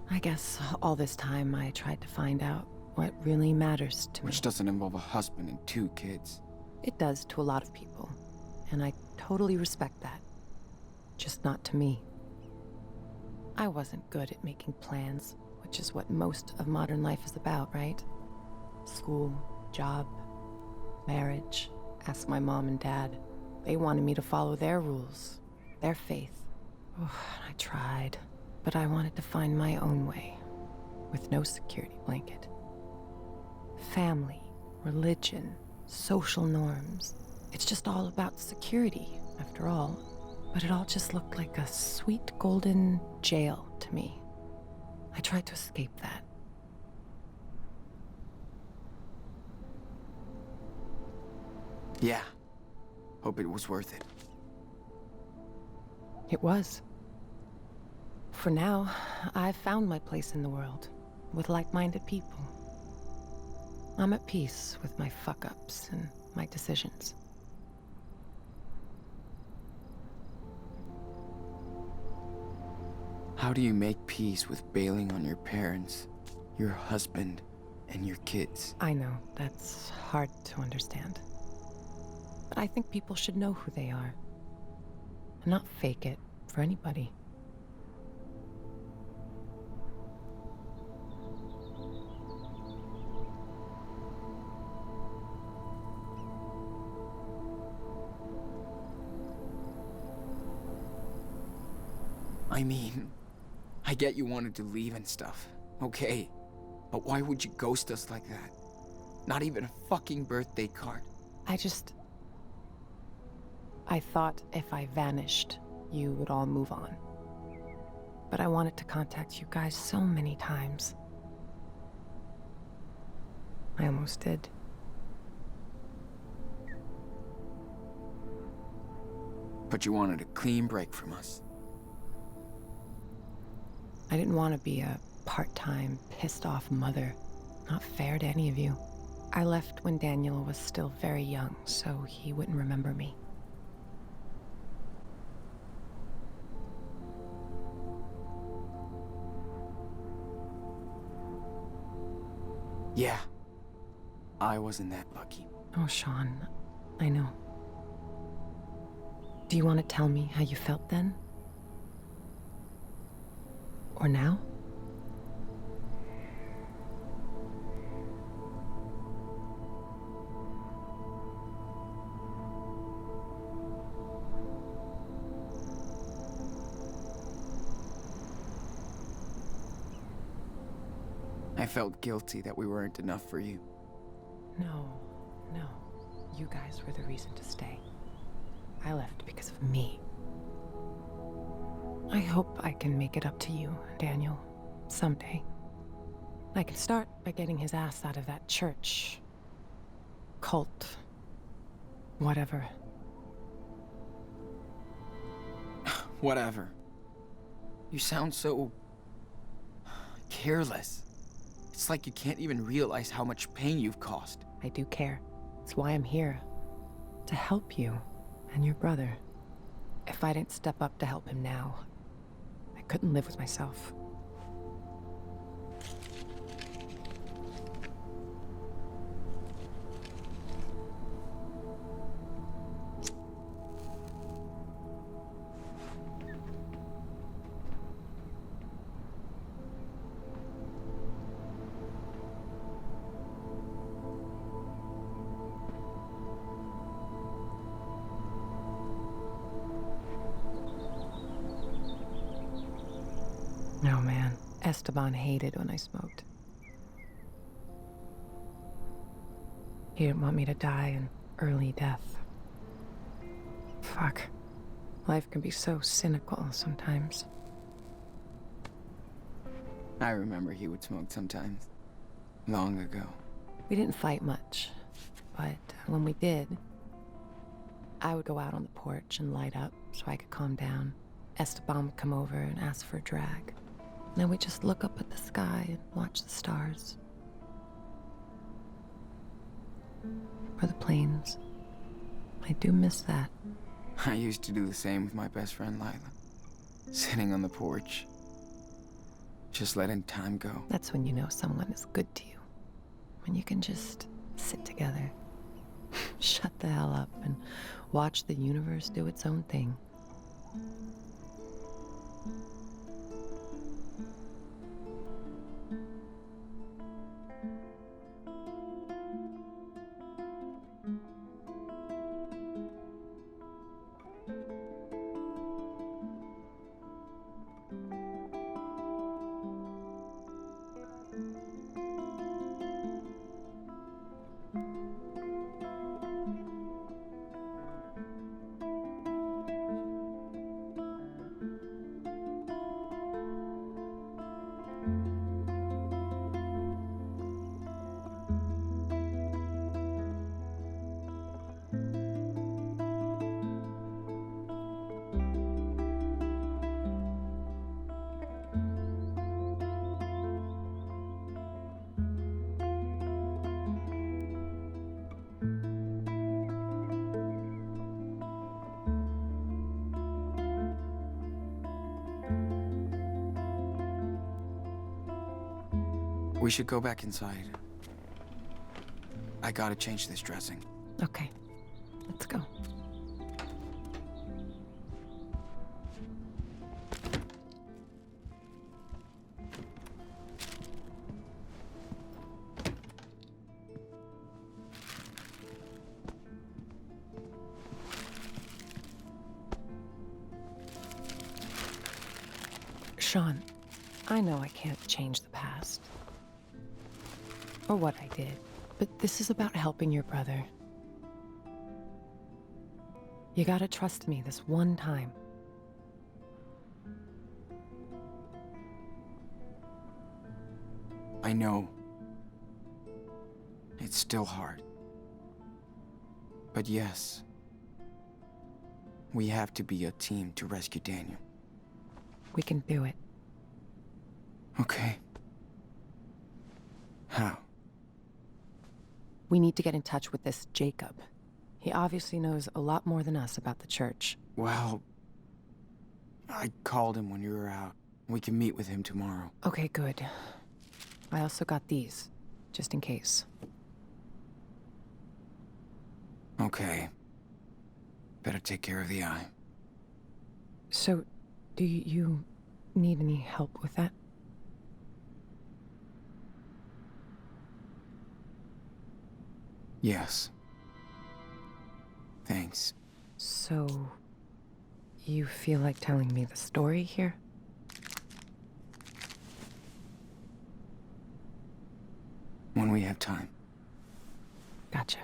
I guess all this time I tried to find out what really matters to me. Which doesn't involve a husband and 2 kids. It does to a lot of people, and I totally respect that. Just not to me. I wasn't good at making plans, which is what most of modern life is about, right? School, job, marriage. Ask my mom and dad. They wanted me to follow their rules, their faith. Oh, I tried, but I wanted to find my own way, with no security blanket. Family, religion, social norms. It's just all about security, after all. But it all just looked like a sweet golden jail to me. I tried to escape that. Yeah. Hope it was worth it. It was. For now, I've found my place in the world, with like-minded people. I'm at peace with my fuck-ups and my decisions. How do you make peace with bailing on your parents, your husband, and your kids? I know, that's hard to understand. But I think people should know who they are. And not fake it for anybody. I mean, I get you wanted to leave and stuff. Okay. But why would you ghost us like that? Not even a fucking birthday card. I thought if I vanished, you would all move on. But I wanted to contact you guys so many times. I almost did. But you wanted a clean break from us. I didn't want to be a part-time, pissed-off mother. Not fair to any of you. I left when Daniel was still very young, so he wouldn't remember me. Yeah. I wasn't that lucky. Oh, Sean, I know. Do you want to tell me how you felt then? Or now? I felt guilty that we weren't enough for you. No. You guys were the reason to stay. I left because of me. I hope I can make it up to you, Daniel, someday. I can start by getting his ass out of that church. Cult. Whatever. Whatever. You sound so... careless. It's like you can't even realize how much pain you've caused. I do care. It's why I'm here. To help you and your brother. If I didn't step up to help him now, I couldn't live with myself. No, man. Esteban hated when I smoked. He didn't want me to die an early death. Fuck. Life can be so cynical sometimes. I remember he would smoke sometimes. Long ago. We didn't fight much, but when we did, I would go out on the porch and light up so I could calm down. Esteban would come over and ask for a drag. And then we'd just look up at the sky and watch the stars. Or the planes. I do miss that. I used to do the same with my best friend Lila. Sitting on the porch. Just letting time go. That's when you know someone is good to you. When you can just sit together. Shut the hell up and watch the universe do its own thing. We should go back inside. I gotta change this dressing. Okay, let's go. Sean, I know I can't change the past. Or what I did, but this is about helping your brother. You gotta trust me this one time. I know. It's still hard. But yes, we have to be a team to rescue Daniel. We can do it. Okay. How? We need to get in touch with this Jacob. He obviously knows a lot more than us about the church. Well, I called him when you were out. We can meet with him tomorrow. Okay, good. I also got these, just in case. Okay. Better take care of the eye. So, do you need any help with that? Yes. Thanks. So, you feel like telling me the story here? When we have time. Gotcha.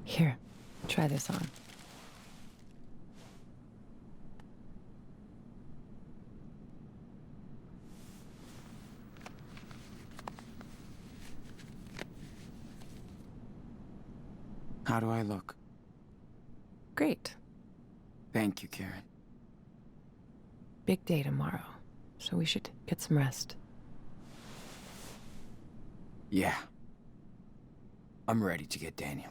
Here, try this on. How do I look? Great. Thank you, Karen. Big day tomorrow, so we should get some rest. Yeah. I'm ready to get Daniel.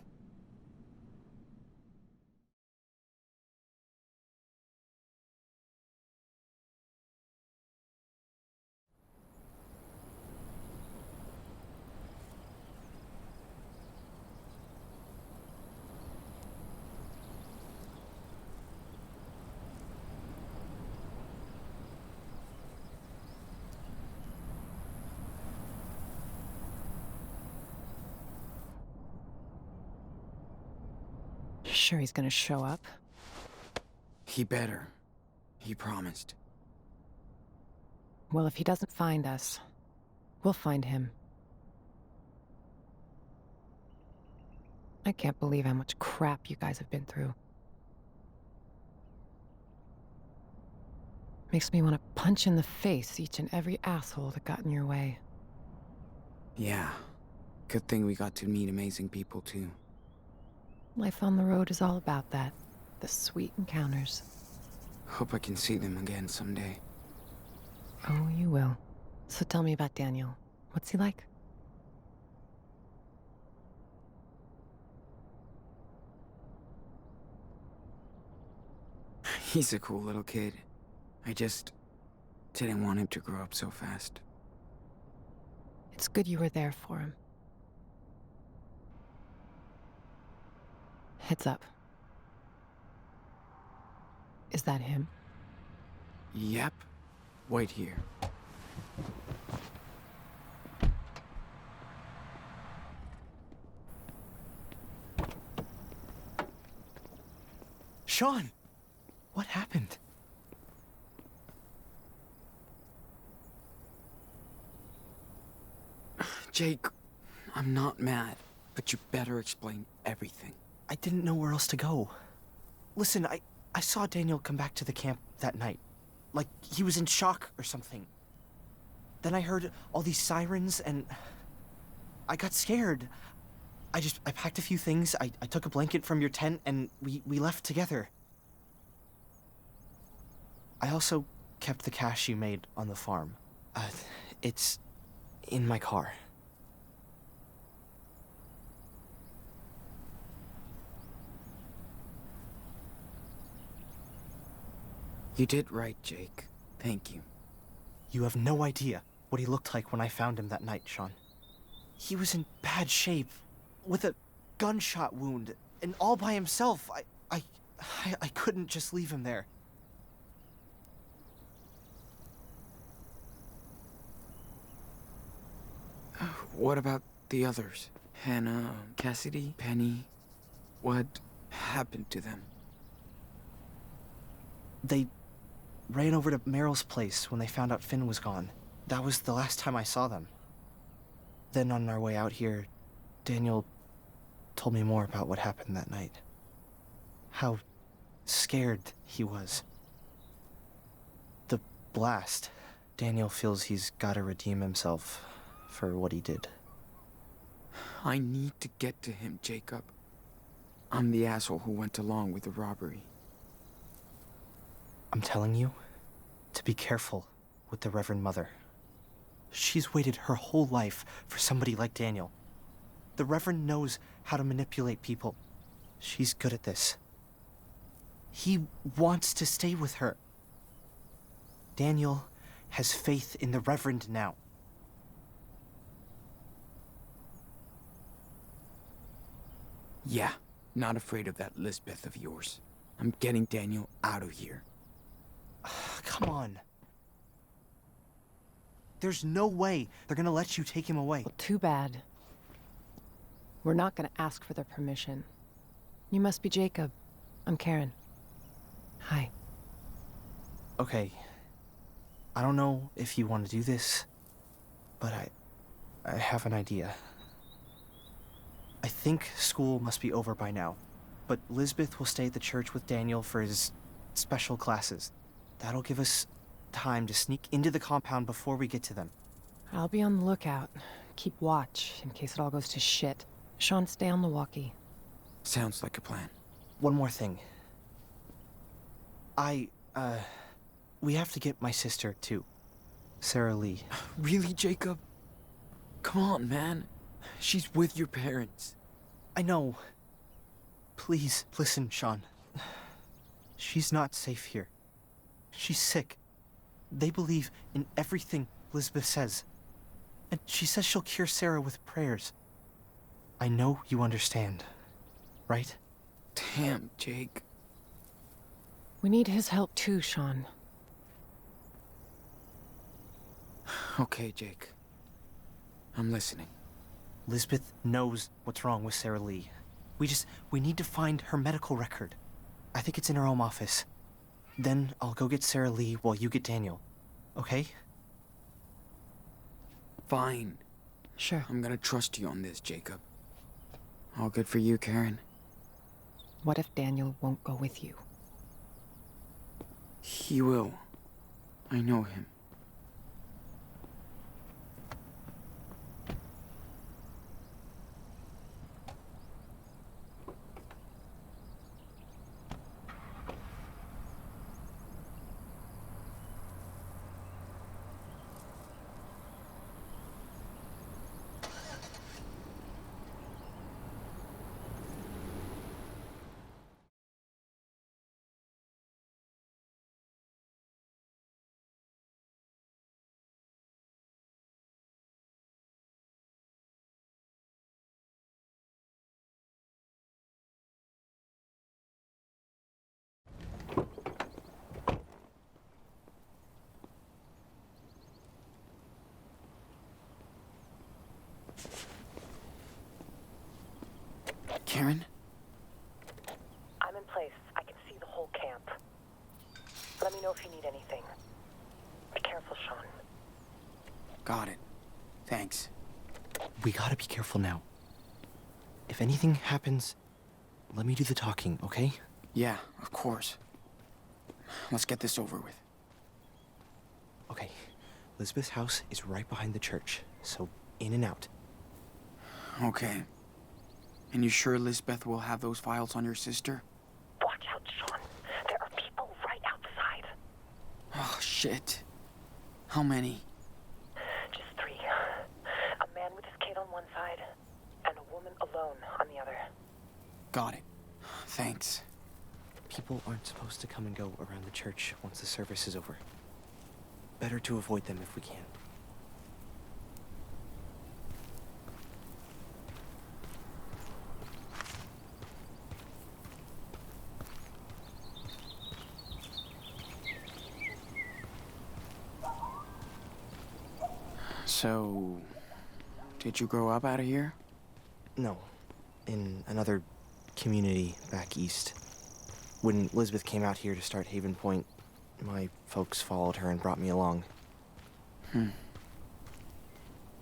Sure he's gonna show up? He better. He promised. Well, if he doesn't find us, we'll find him. I can't believe how much crap you guys have been through. Makes me want to punch in the face each and every asshole that got in your way. Yeah. Good thing we got to meet amazing people, too. Life on the road is all about that. The sweet encounters. Hope I can see them again someday. Oh, you will. So tell me about Daniel. What's he like? He's a cool little kid. I just didn't want him to grow up so fast. It's good you were there for him. Heads up. Is that him? Yep. Wait here. Sean! What happened? Jake, I'm not mad, but you better explain everything. I didn't know where else to go. Listen, I saw Daniel come back to the camp that night. Like he was in shock or something. Then I heard all these sirens and I got scared. I packed a few things, I took a blanket from your tent and we left together. I also kept the cash you made on the farm. It's in my car. You did right, Jake. Thank you. You have no idea what he looked like when I found him that night, Sean. He was in bad shape, with a gunshot wound, and all by himself. I couldn't just leave him there. What about the others? Hannah, Cassidy, Penny? What happened to them? They ran over to Meryl's place when they found out Finn was gone. That was the last time I saw them. Then on our way out here, Daniel told me more about what happened that night. How scared he was. The blast. Daniel feels he's gotta redeem himself for what he did. I need to get to him, Jacob. I'm the asshole who went along with the robbery. I'm telling you to be careful with the Reverend Mother. She's waited her whole life for somebody like Daniel. The Reverend knows how to manipulate people. She's good at this. He wants to stay with her. Daniel has faith in the Reverend now. Yeah, not afraid of that Lisbeth of yours. I'm getting Daniel out of here. Come on. There's no way they're gonna let you take him away. Well, too bad. We're not gonna ask for their permission. You must be Jacob. I'm Karen. Hi. Okay. I don't know if you want to do this, but I have an idea. I think school must be over by now, but Lisbeth will stay at the church with Daniel for his special classes. That'll give us time to sneak into the compound before we get to them. I'll be on the lookout. Keep watch in case it all goes to shit. Sean, stay on the walkie. Sounds like a plan. One more thing. We have to get my sister, too. Sarah Lee. Really, Jacob? Come on, man. She's with your parents. I know. Please, listen, Sean. She's not safe here. She's sick. They believe in everything Lisbeth says. And she says she'll cure Sarah with prayers. I know you understand, right? Damn, Jake. We need his help too, Sean. Okay, Jake. I'm listening. Lisbeth knows what's wrong with Sarah Lee. We need to find her medical record. I think it's in her home office. Then I'll go get Sarah Lee while you get Daniel. Okay? Fine. Sure. I'm gonna trust you on this, Jacob. All good for you, Karen. What if Daniel won't go with you? He will. I know him. Karen? I'm in place. I can see the anything. Be careful, Sean. Got it. Thanks. We gotta be careful now. If anything happens, let me do the talking, okay? Yeah, of course. Let's get this over with. Okay. Lisbeth's house is right behind the church, so in and out. Okay. And you sure Lisbeth will have those files on your sister? Watch out, Sean. There are people right outside. Oh, shit. How many? Just 3. A man with his kid on one side, and a woman alone on the other. Got it. Thanks. People aren't supposed to come and go around the church once the service is over. Better to avoid them if we can. So, did you grow up out of here? No. In another community back east. When Lisbeth came out here to start Haven Point, my folks followed her and brought me along.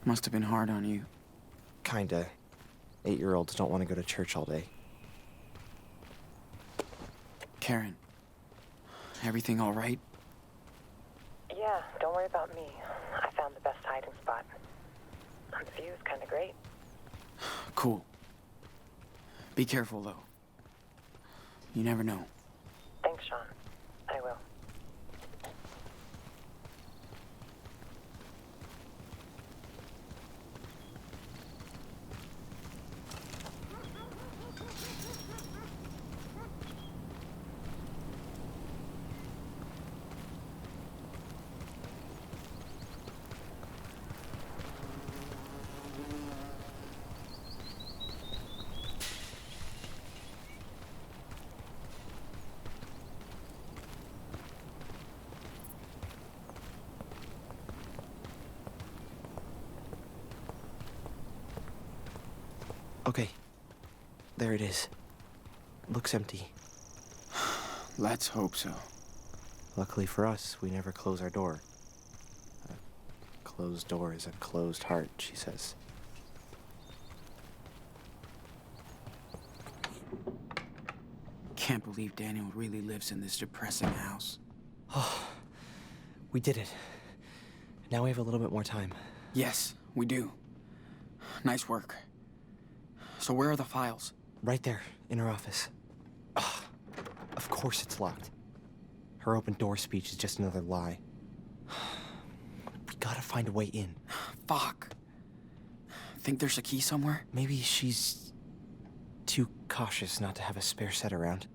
Must have been hard on you. Kinda. 8-year-olds don't want to go to church all day. Karen, everything all right? Yeah, don't worry about me. I found the best hiding spot. The view's kinda great. Cool. Be careful, though. You never know. Thanks, Sean. I will. Okay. There it is. Looks empty. Let's hope so. Luckily for us, we never close our door. A closed door is a closed heart, she says. Can't believe Daniel really lives in this depressing house. Oh, we did it. Now we have a little bit more time. Yes, we do. Nice work. So where are the files? Right there, in her office. Ugh, of course it's locked. Her open door speech is just another lie. We gotta find a way in. Fuck. Think there's a key somewhere? Maybe she's too cautious not to have a spare set around.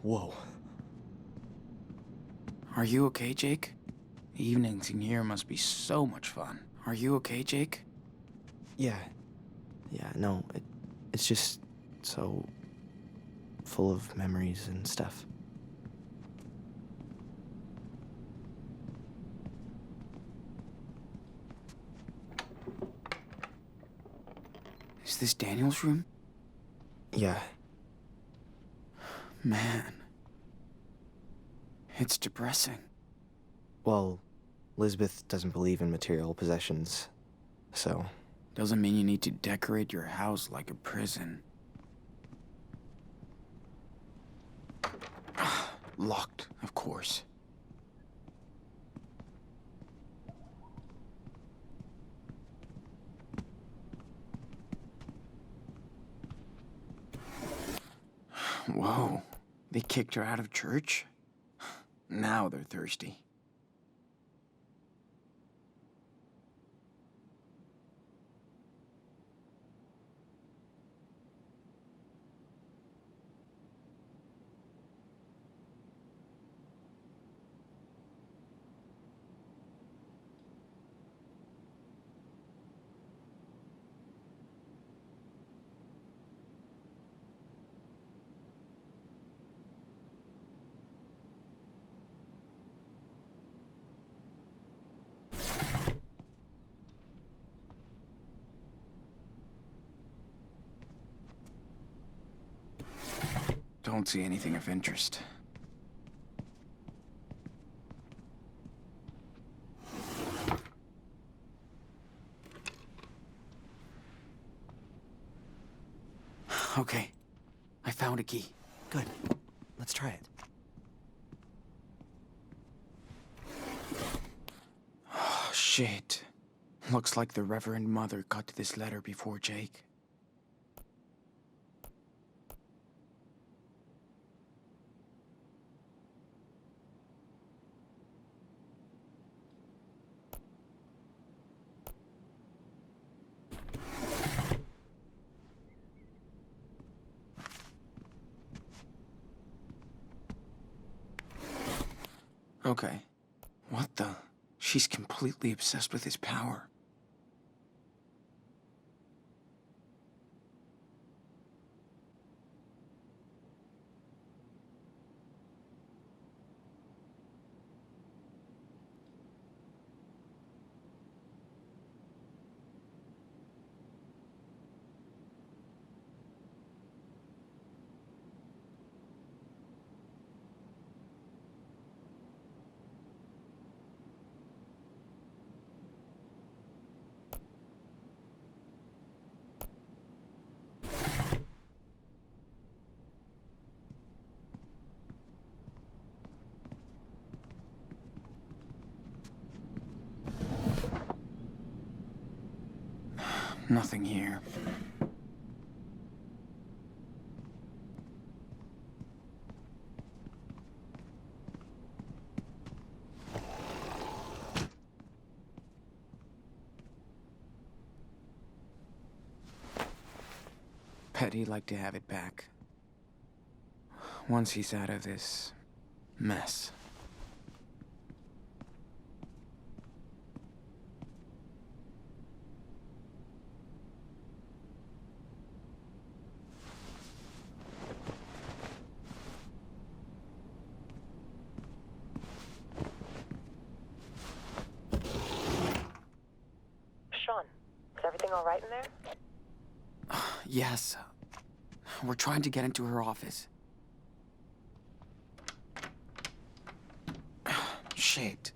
Whoa. Are you okay, Jake? Evenings in here must be so much fun. Are you okay, Jake? Yeah. No, it's just so full of memories and stuff. Is this Daniel's room? Yeah. Man. It's depressing. Well, Lisbeth doesn't believe in material possessions, so... Doesn't mean you need to decorate your house like a prison. Locked, of course. Whoa, they kicked her out of church? Now they're thirsty. Don't see anything of interest. Okay, I found a key. Good. Let's try it. Oh, shit. Looks like the Reverend Mother got to this letter before Jake. Okay. What the? She's completely obsessed with his power. Nothing here. Petty'd like to have it back. Once he's out of this mess. Sean, is everything all right in there? Yes. We're trying to get into her office. Shit.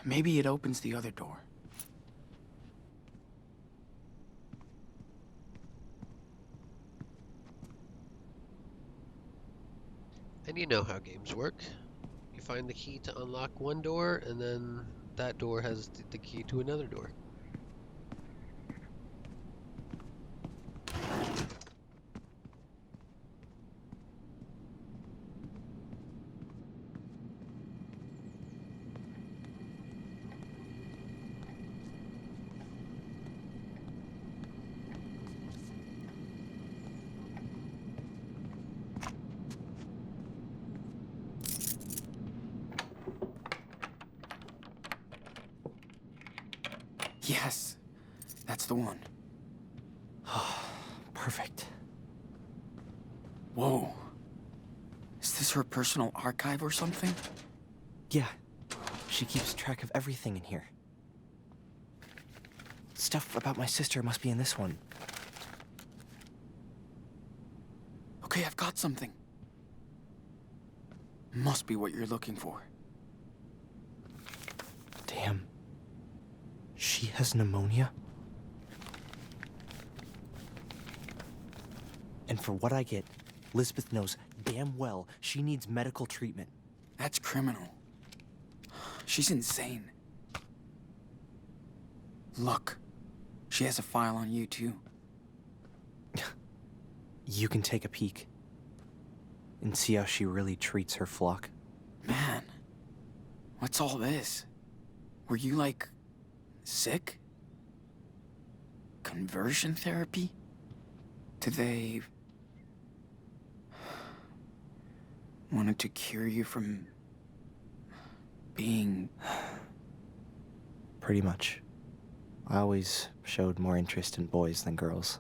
Maybe it opens the other door. And you know how games work. You find the key to unlock one door, and then that door has the key to another door. Yes, that's the one. Perfect. Whoa. Is this her personal archive or something? Yeah. She keeps track of everything in here. Stuff about my sister must be in this one. Okay, I've got something. Must be what you're looking for. Damn. She has pneumonia? And for what I get, Lisbeth knows damn well she needs medical treatment. That's criminal. She's insane. Look, she has a file on you too. You can take a peek and see how she really treats her flock. Man, what's all this? Were you, like, sick? Conversion therapy? Do they wanted to cure you from being... Pretty much. I always showed more interest in boys than girls.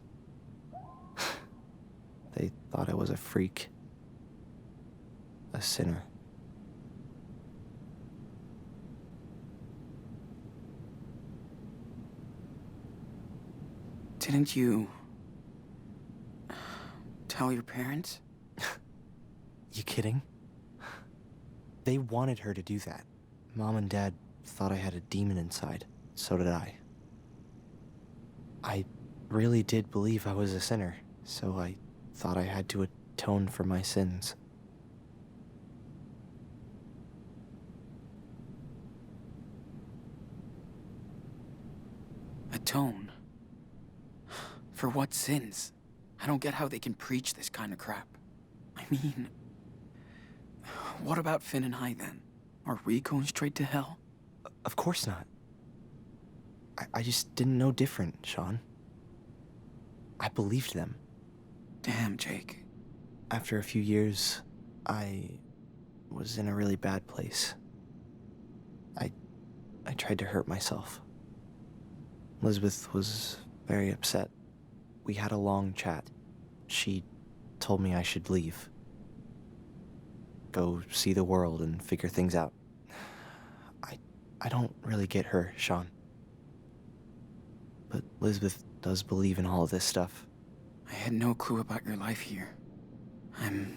They thought I was a freak. A sinner. Didn't you tell your parents? You kidding? They wanted her to do that. Mom and Dad thought I had a demon inside. So did I. I really did believe I was a sinner, so I thought I had to atone for my sins. Atone? For what sins? I don't get how they can preach this kind of crap. I mean, what about Finn and I then? Are we going straight to hell? Of course not. I just didn't know different, Sean. I believed them. Damn, Jake. After a few years, I was in a really bad place. I tried to hurt myself. Elizabeth was very upset. We had a long chat. She told me I should leave. Go see the world and figure things out. I don't really get her, Sean. But Elizabeth does believe in all of this stuff. I had no clue about your life here. I'm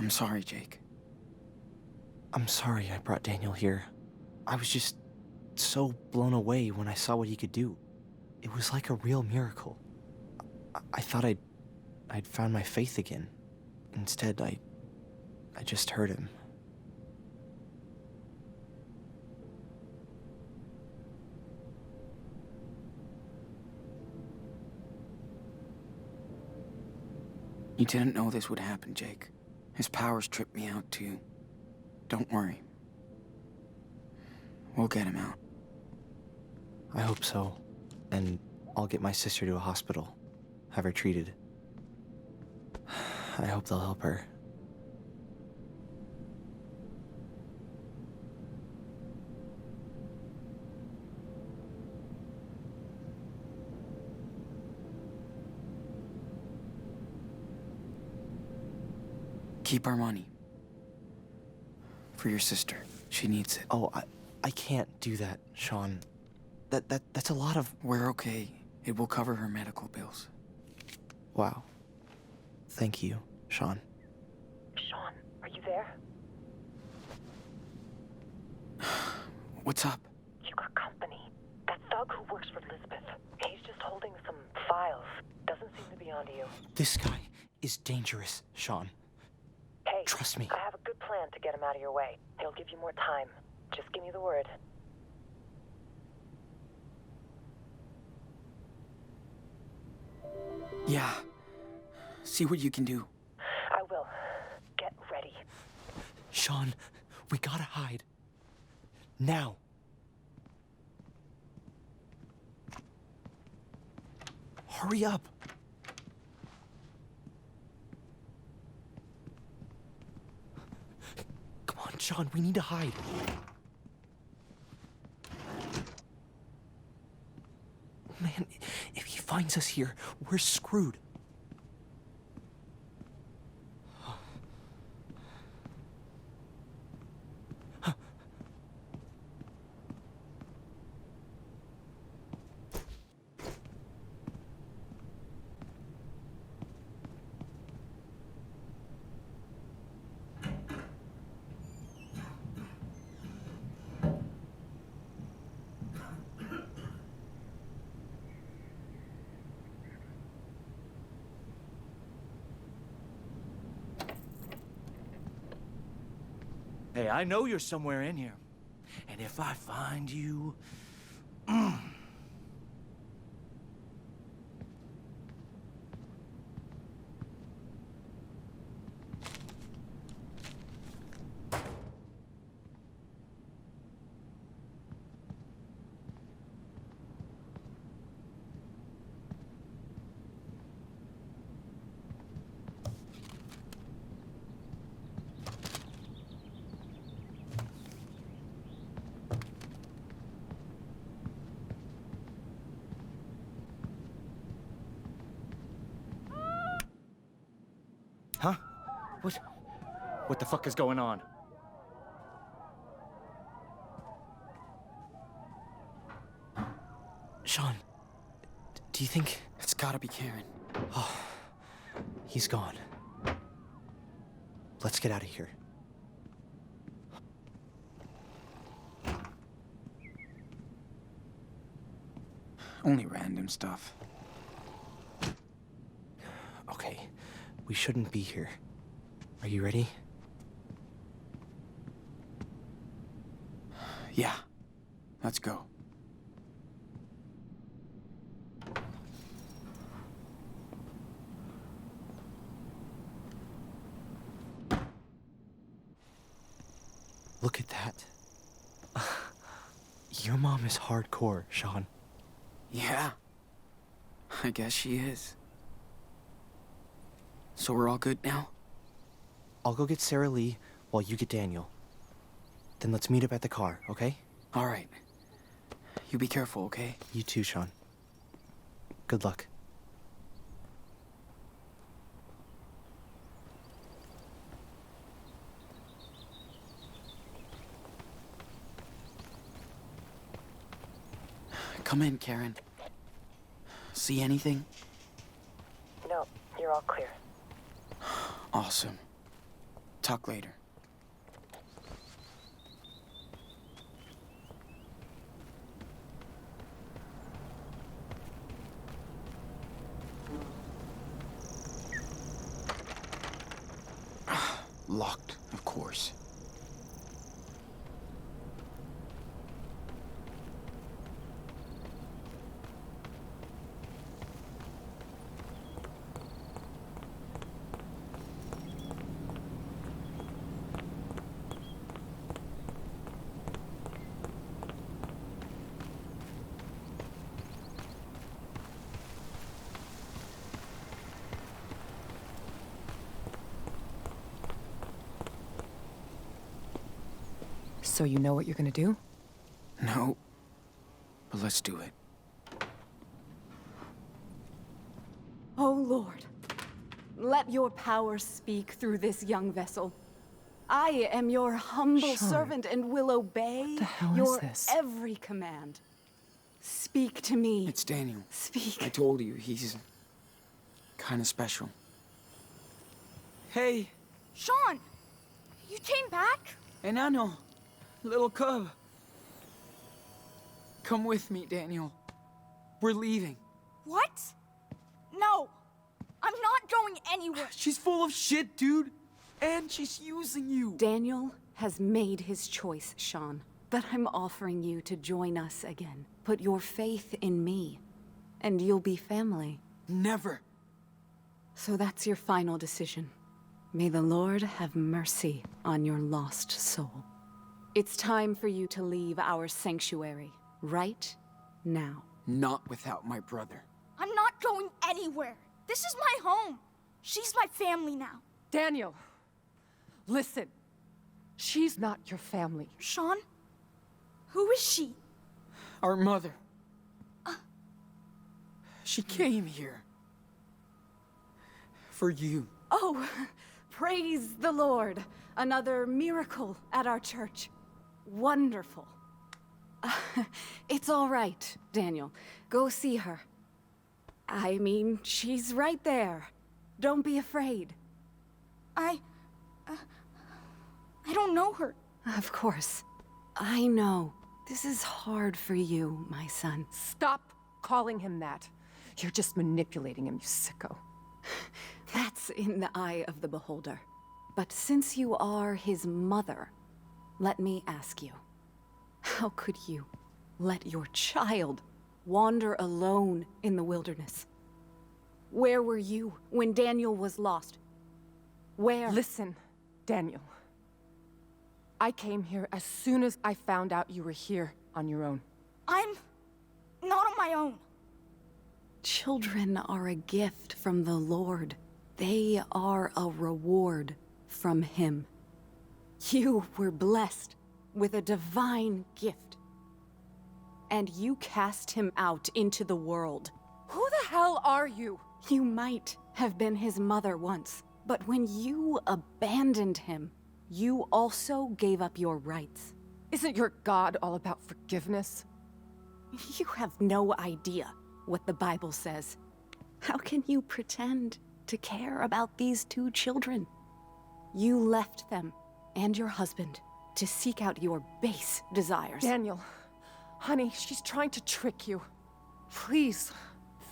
sorry, Jake. I'm sorry I brought Daniel here. I was just so blown away when I saw what he could do. It was like a real miracle. I thought I'd found my faith again. Instead, I just hurt him. You didn't know this would happen, Jake. His powers tripped me out, too. Don't worry. We'll get him out. I hope so. And I'll get my sister to a hospital. Have her treated. I hope they'll help her. Keep our money. For your sister. She needs it. Oh, I can't do that, Sean. That's a lot of... We're okay. It will cover her medical bills. Wow. Thank you, Sean. Sean, are you there? What's up? You got company. That thug who works for Elizabeth. He's just holding some files. Doesn't seem to be onto you. This guy is dangerous, Sean. Hey, trust me. I have a good plan to get him out of your way. He'll give you more time. Just give me the word. Yeah. See what you can do. I will. Get ready. Sean, we gotta hide. Now. Hurry up. Come on, Sean, we need to hide. Man, if he finds us here, we're screwed. Hey, I know you're somewhere in here. And if I find you... Huh? What the fuck is going on? Sean, do you think... It's gotta be Karen. Oh, he's gone. Let's get out of here. Only random stuff. Okay, we shouldn't be here. Are you ready? Yeah. Let's go. Look at that. Your mom is hardcore, Sean. Yeah. I guess she is. So we're all good now? I'll go get Sarah Lee while you get Daniel. Then let's meet up at the car, okay? All right. You be careful, okay? You too, Sean. Good luck. Come in, Karen. See anything? No, you're all clear. Awesome. Talk later. Locked, of course. So you know what you're gonna do? No. But let's do it. Oh, Lord, let your power speak through this young vessel. I am your humble Sean, servant and will obey what the hell your is this? every command. Speak to me. It's Daniel. Speak. I told you, he's kind of special. Hey, Sean, you came back? enano, little cub. Come with me, Daniel. We're leaving. What? No, I'm not going anywhere. She's full of shit, dude. And she's using you. Daniel has made his choice, Sean. But I'm offering you to join us again. Put your faith in me, and you'll be family. Never. So that's your final decision. May the Lord have mercy on your lost soul. It's time for you to leave our sanctuary, right now. Not without my brother. I'm not going anywhere. This is my home. She's my family now. Daniel, listen. She's not your family. Sean? Who is she? Our mother. She came here. For you. Oh, praise the Lord. Another miracle at our church. Wonderful. It's all right, Daniel. Go see her. I mean, she's right there. Don't be afraid. I don't know her. Of course. I know. This is hard for you, my son. Stop calling him that. You're just manipulating him, you sicko. That's in the eye of the beholder. But since you are his mother, let me ask you, how could you let your child wander alone in the wilderness? Where were you when Daniel was lost? Where? Listen, Daniel. I came here as soon as I found out you were here on your own. I'm not on my own. Children are a gift from the Lord. They are a reward from Him. You were blessed with a divine gift. And you cast him out into the world. Who the hell are you? You might have been his mother once, but when you abandoned him, you also gave up your rights. Isn't your God all about forgiveness? You have no idea what the Bible says. How can you pretend to care about these two children? You left them and your husband to seek out your base desires. Daniel, honey, she's trying to trick you. Please,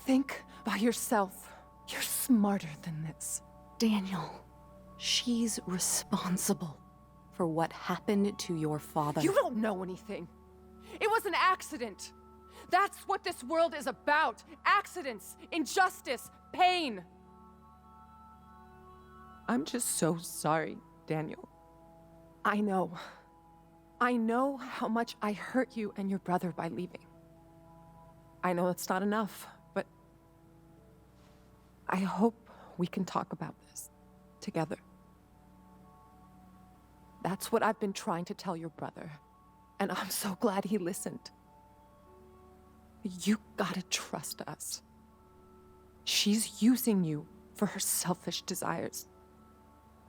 think by yourself. You're smarter than this. Daniel, she's responsible for what happened to your father. You don't know anything. It was an accident. That's what this world is about. Accidents, injustice, pain. I'm just so sorry, Daniel. I know how much I hurt you and your brother by leaving. I know it's not enough, but I hope we can talk about this together. That's what I've been trying to tell your brother, and I'm so glad he listened. You gotta trust us. She's using you for her selfish desires.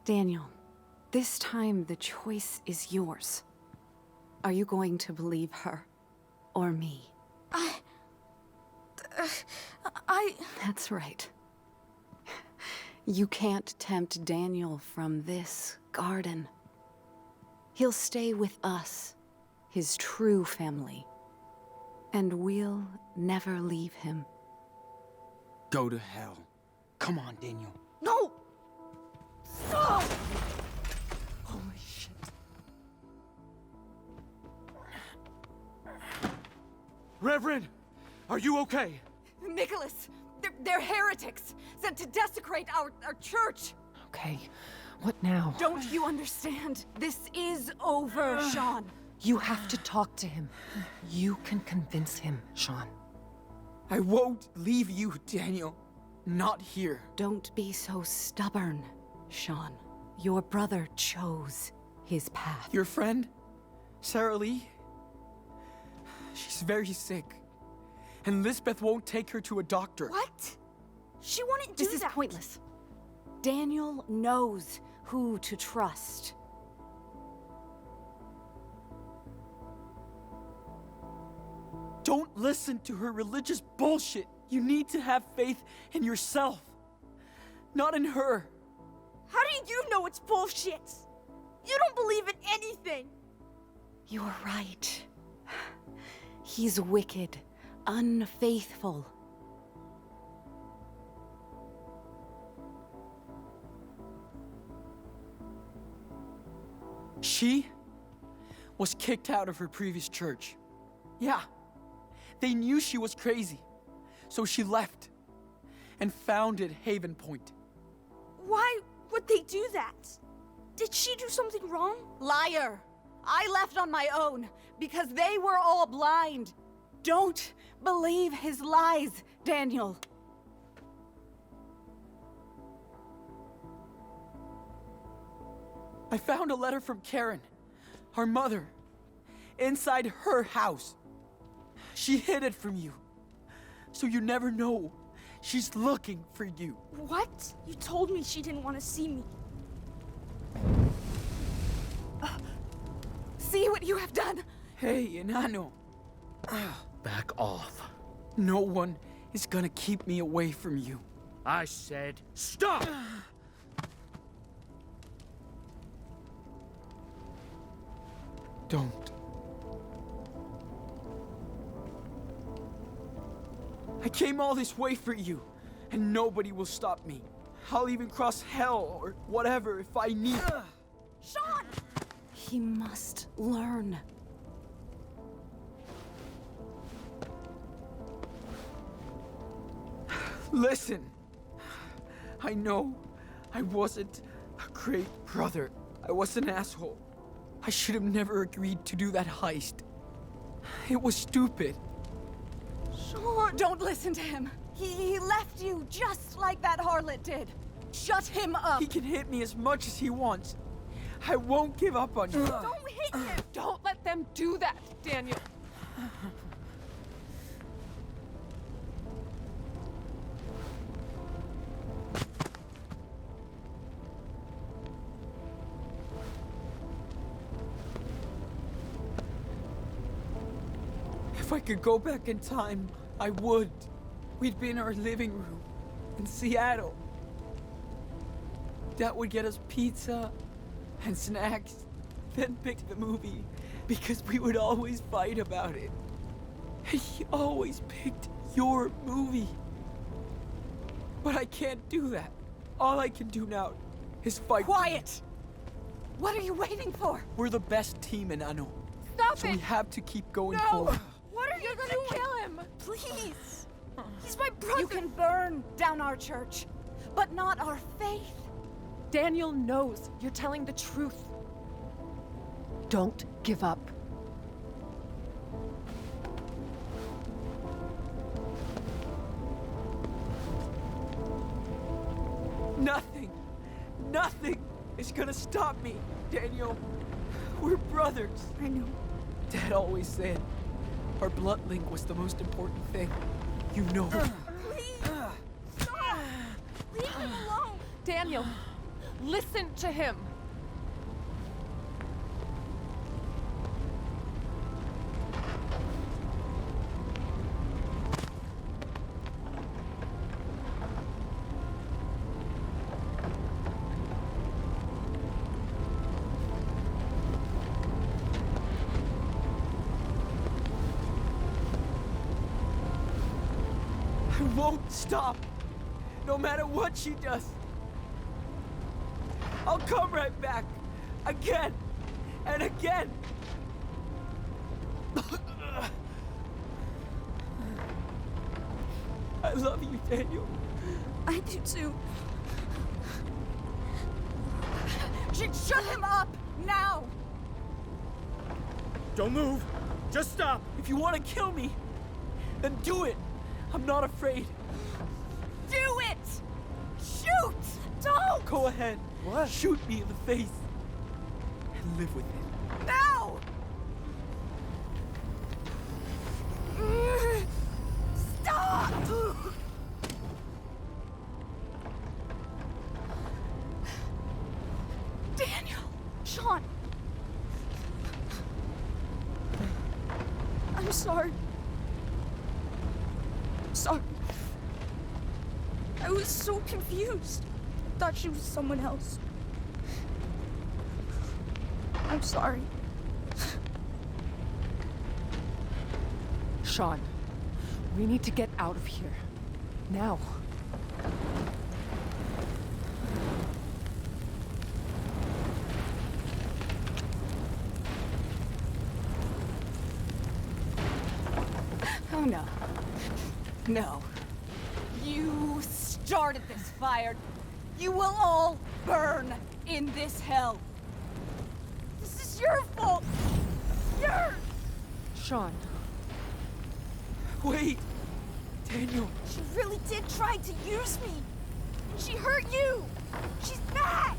Daniel, this time the choice is yours. Are you going to believe her or me? That's right. You can't tempt Daniel from this garden. He'll stay with us, his true family. And we'll never leave him. Go to hell. Come on, Daniel. No! Stop! Holy shit. Reverend, are you okay? Nicholas, they're heretics, sent to desecrate our church. Okay, what now? Don't you understand? This is over, Sean. You have to talk to him. You can convince him, Sean. I won't leave you, Daniel. Not here. Don't be so stubborn, Sean. Your brother chose his path. Your friend, Sarah Lee? She's very sick. And Lisbeth won't take her to a doctor. What? She wouldn't do that. This is pointless. Daniel knows who to trust. Don't listen to her religious bullshit. You need to have faith in yourself, not in her. How do you know it's bullshit? You don't believe in anything. You're right. He's wicked, unfaithful. She was kicked out of her previous church. Yeah, they knew she was crazy, so she left and founded Haven Point. Why would they do that? Did she do something wrong? Liar! I left on my own because they were all blind. Don't believe his lies, Daniel. I found a letter from Karen, our mother, inside her house. She hid it from you, so you never know. She's looking for you. What? You told me she didn't want to see me. See what you have done? Hey, Enano. Back off. No one is gonna keep me away from you. I said stop! Don't. I came all this way for you, and nobody will stop me. I'll even cross hell or whatever if I need. Sean! He must learn. Listen, I know I wasn't a great brother. I was an asshole. I should have never agreed to do that heist. It was stupid. Sean, don't listen to him. He left you just like that harlot did. Shut him up. He can hit me as much as he wants. I won't give up on you. Don't hit him! Don't let them do that, Daniel. If I could go back in time, I would. We'd be in our living room in Seattle. Dad would get us pizza and snacks, then pick the movie because we would always fight about it. And he always picked your movie. But I can't do that. All I can do now is fight. Quiet! What are you waiting for? We're the best team in Ano. Stop so it! we have to keep going No! forward. What are you gonna kill him? Please! He's my brother! You can burn down our church, but not our faith. Daniel knows you're telling the truth. Don't give up. Nothing is gonna stop me, Daniel. We're brothers. I know. Dad always said our blood link was the most important thing. You know. Please! Stop! Leave him alone! Daniel, listen to him. I won't stop, no matter what she does. I'll come right back, again and again. I love you, Daniel. I do too. Shut him up, now! Don't move. Just stop. If you want to kill me, then do it. I'm not afraid. Do it! Shoot! Don't! Go ahead. What? Shoot me in the face. And live with it. Now! Stop! Daniel! Sean! I'm sorry. Sorry. I was so confused. Thought she was someone else. I'm sorry. Sean, we need to get out of here. Now. Oh no. No. You started this fire. You will all burn in this hell. This is your fault. Yours! Sean. Wait! Daniel! She really did try to use me. And she hurt you. She's bad.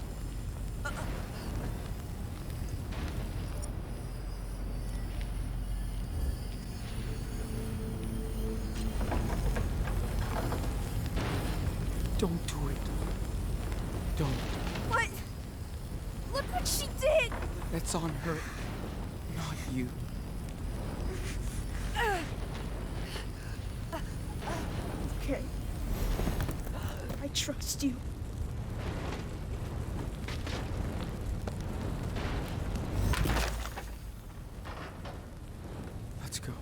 Don't do it. Don't. What? Look what she did. That's on her, not you. Okay. I trust you. Let's go.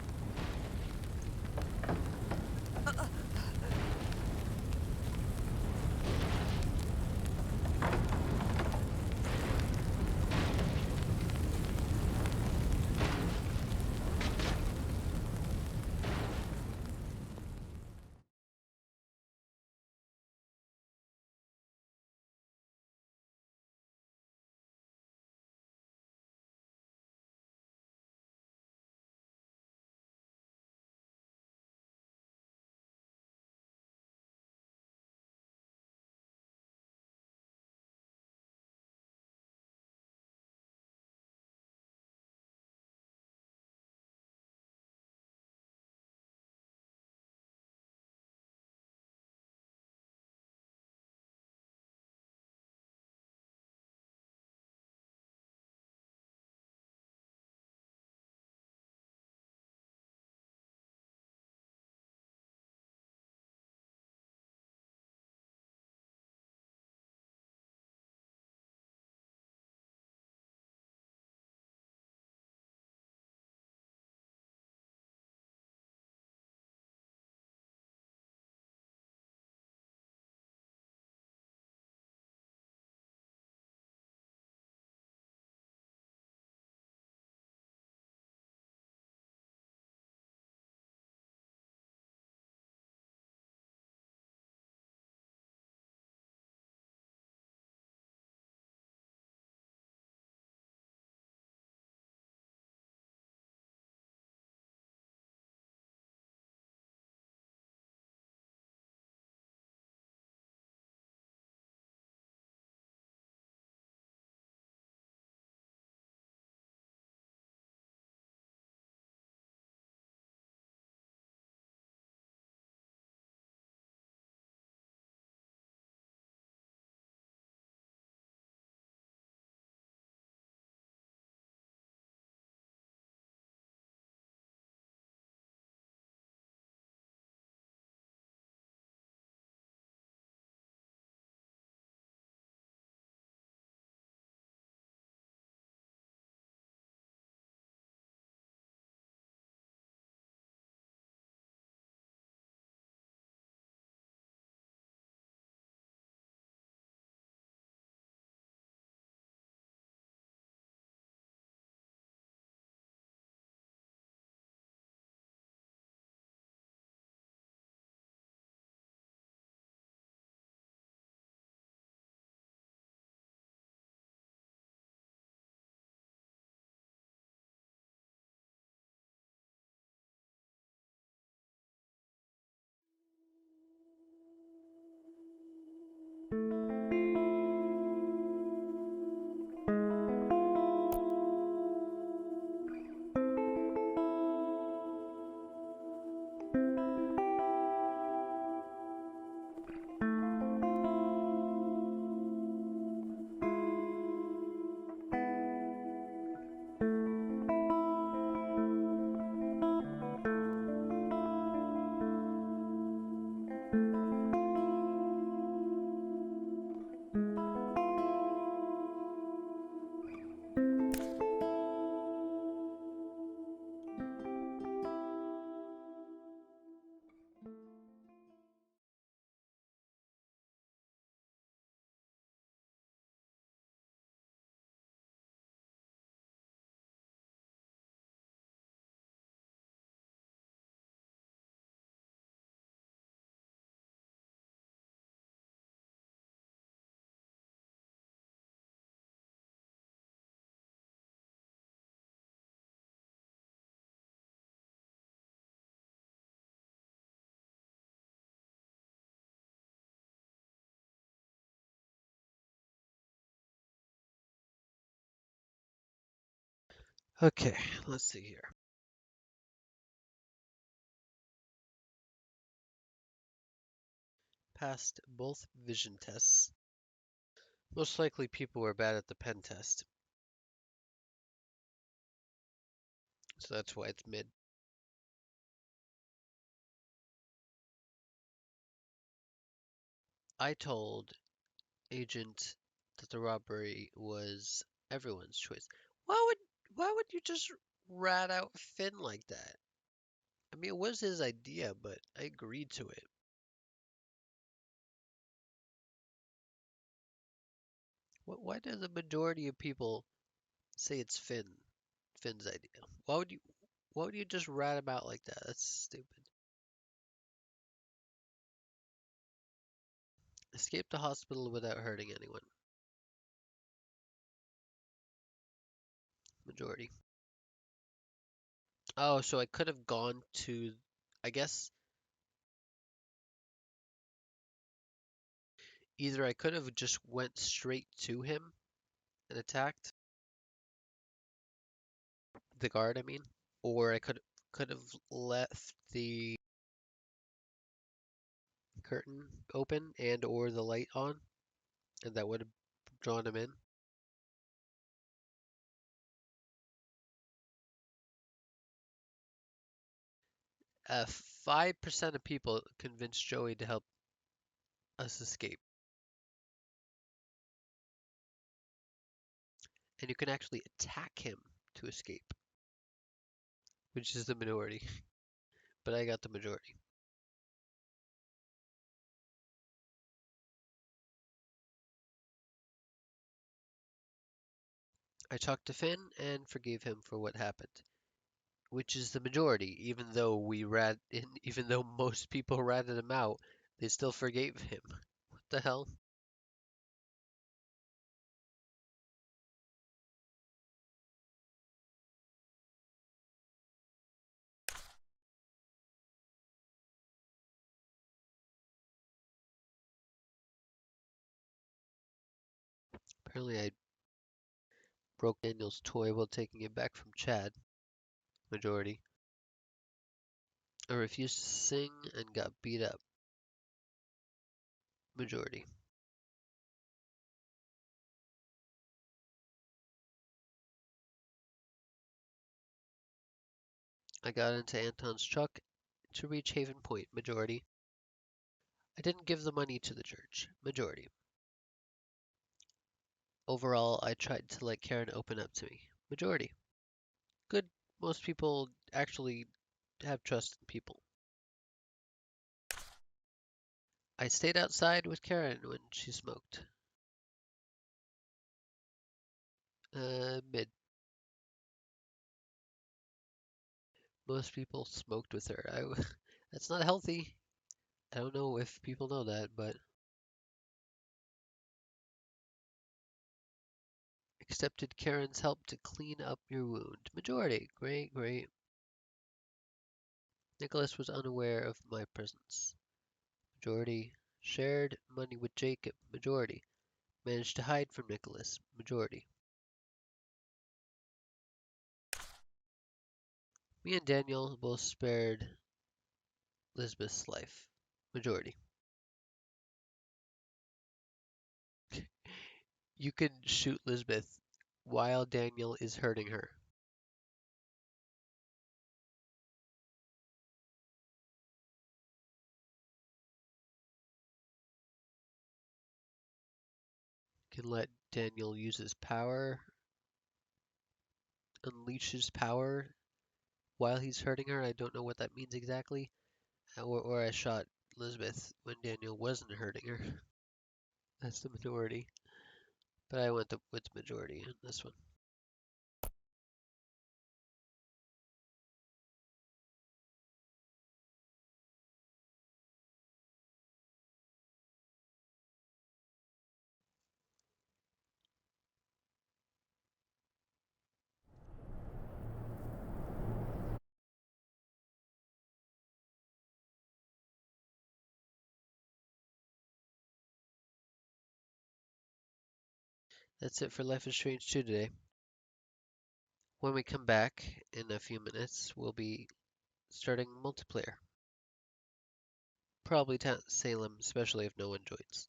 Okay, let's see here. Passed both vision tests. Most likely people were bad at the pen test. So that's why it's mid. I told Agent that the robbery was everyone's choice. Why would you just rat out Finn like that? I mean, it was his idea, but I agreed to it. Why do the majority of people say it's Finn's idea? Why would you just rat him out like that? That's stupid. Escape the hospital without hurting anyone. Majority. Oh, so I could have gone to, I guess, either I could have just went straight to him and attacked the guard, I mean, or I could have left the curtain open and or the light on, and that would have drawn him in. 5% of people convinced Joey to help us escape. And you can actually attack him to escape, which is the minority. But I got the majority. I talked to Finn and forgave him for what happened, which is the majority. Even though even though most people ratted him out, they still forgave him. What the hell? Apparently I broke Daniel's toy while taking it back from Chad. Majority. I refused to sing and got beat up. Majority. I got into Anton's truck to reach Haven Point. Majority. I didn't give the money to the church. Majority. Overall, I tried to let Karen open up to me. Majority. Good. Most people actually have trust in people. I stayed outside with Karen when she smoked. Mid. Most people smoked with her. That's not healthy. I don't know if people know that, but accepted Karen's help to clean up your wound. Majority. Great, great. Nicholas was unaware of my presence. Majority. Shared money with Jacob. Majority. Managed to hide from Nicholas. Majority. Me and Daniel both spared Lisbeth's life. Majority. You can shoot Lisbeth while Daniel is hurting her. You can let Daniel use his power, unleash his power while he's hurting her. I don't know what that means exactly. Or I shot Lisbeth when Daniel wasn't hurting her. That's the majority. But I went with the majority in this one. That's it for Life is Strange 2 today. When we come back in a few minutes, we'll be starting multiplayer. Probably Salem, especially if no one joins.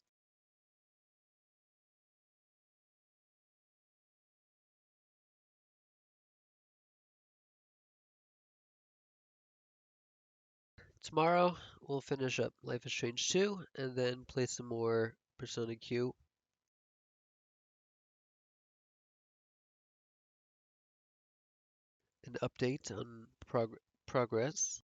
Tomorrow, we'll finish up Life is Strange 2, and then play some more Persona Q. An update on progress.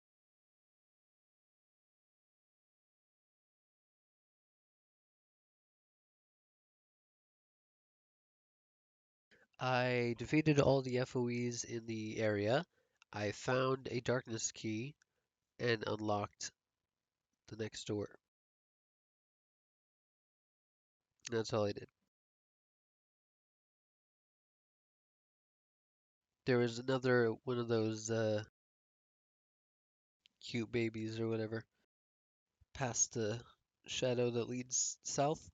I defeated all the FOEs in the area. I found a darkness key and unlocked the next door. That's all I did. There was another one of those cute babies or whatever past the shadow that leads south.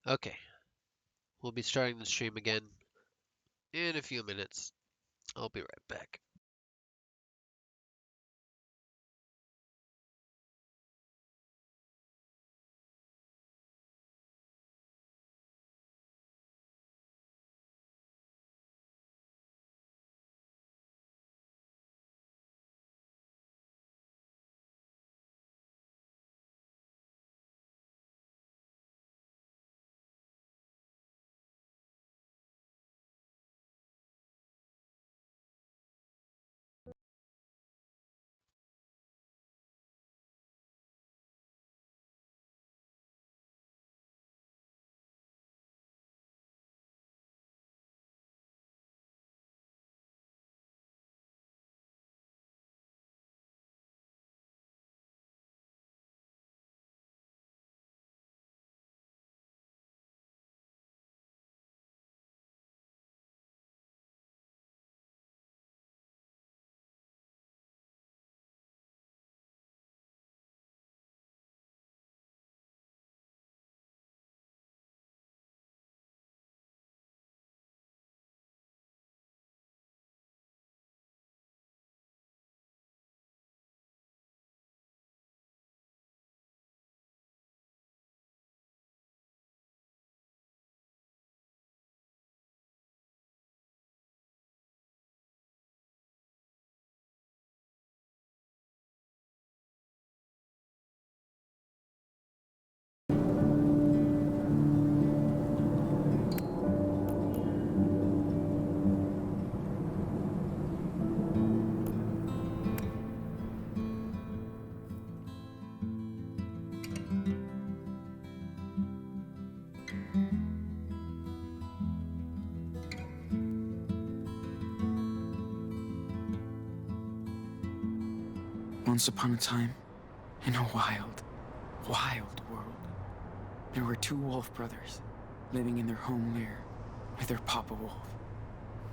Okay, we'll be starting the stream again in a few minutes. I'll be right back. Once upon a time, in a wild, wild world, there were two wolf brothers living in their home lair with their papa wolf.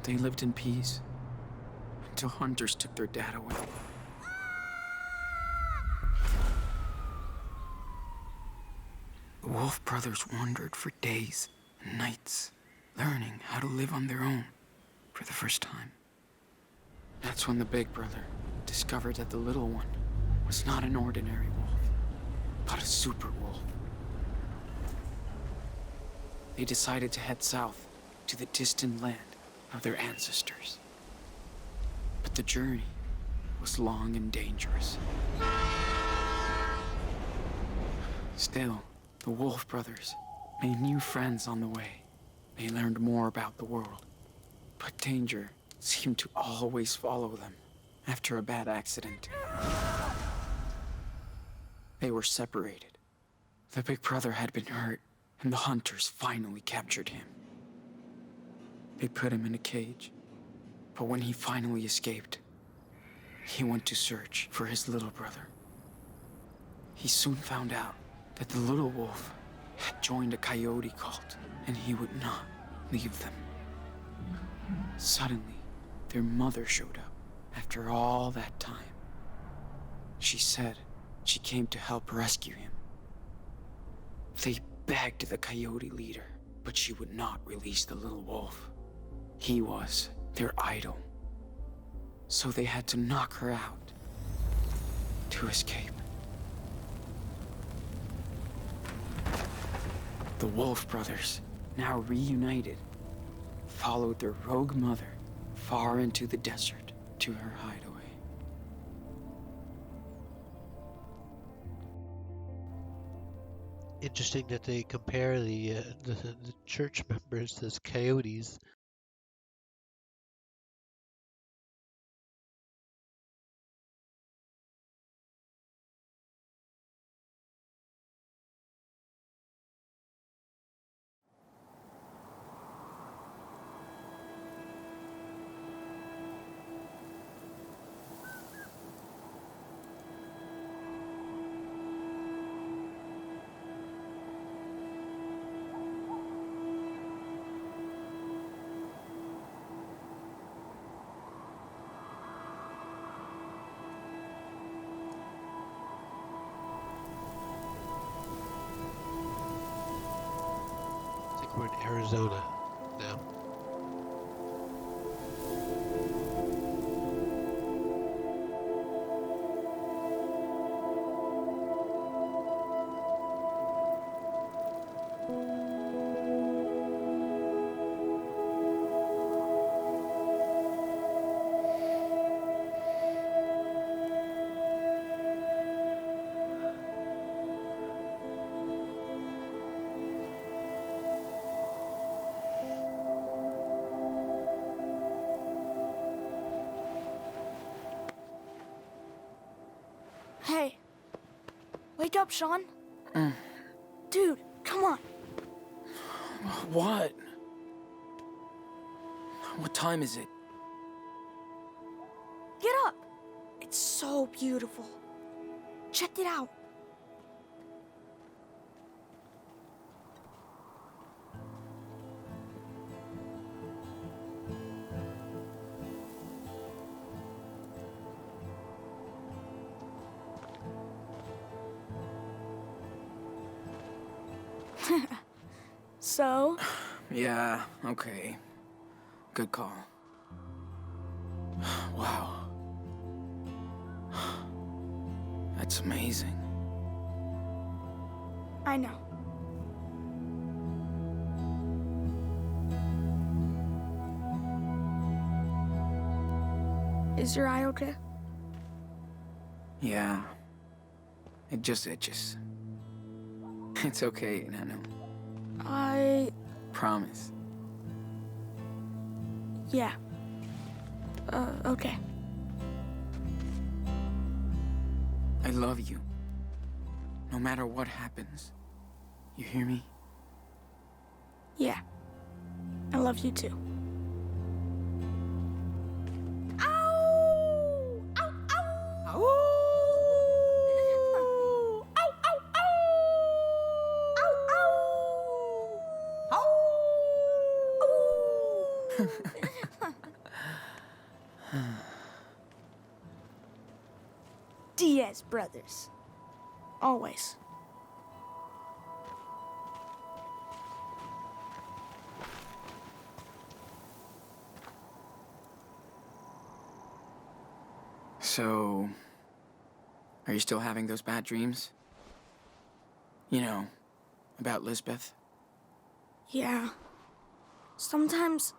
They lived in peace until hunters took their dad away. The wolf brothers wandered for days and nights, learning how to live on their own for the first time. That's when the big brother discovered that the little one was not an ordinary wolf, but a super wolf. They decided to head south to the distant land of their ancestors. But the journey was long and dangerous. Still, the Wolf brothers made new friends on the way. They learned more about the world, but danger seemed to always follow them after a bad accident. They were separated. The big brother had been hurt, and the hunters finally captured him. They put him in a cage, but when he finally escaped, he went to search for his little brother. He soon found out that the little wolf had joined a coyote cult, and he would not leave them. Suddenly, their mother showed up after all that time. She said she came to help rescue him. They begged the coyote leader, but she would not release the little wolf. He was their idol. So they had to knock her out to escape. The Wolf brothers, now reunited, followed their rogue mother far into the desert to her hideaway. Interesting that they compare the church members as coyotes. I think we're in Arizona now. Hey. Wake up, Sean. Dude, come on. What? What time is it? Get up. It's so beautiful. Check it out. So? Yeah, okay. Good call. Wow. That's amazing. I know. Is your eye okay? Yeah. It just itches. It's okay, Nano. Promise. Yeah. Okay. I love you. No matter what happens. You hear me? Yeah. I love you too. Ow! Ow! Ow! Ow! Ow! Ow! Ow! Ow! Diaz brothers. Always. So, are you still having those bad dreams? You know, about Lisbeth? Yeah. Sometimes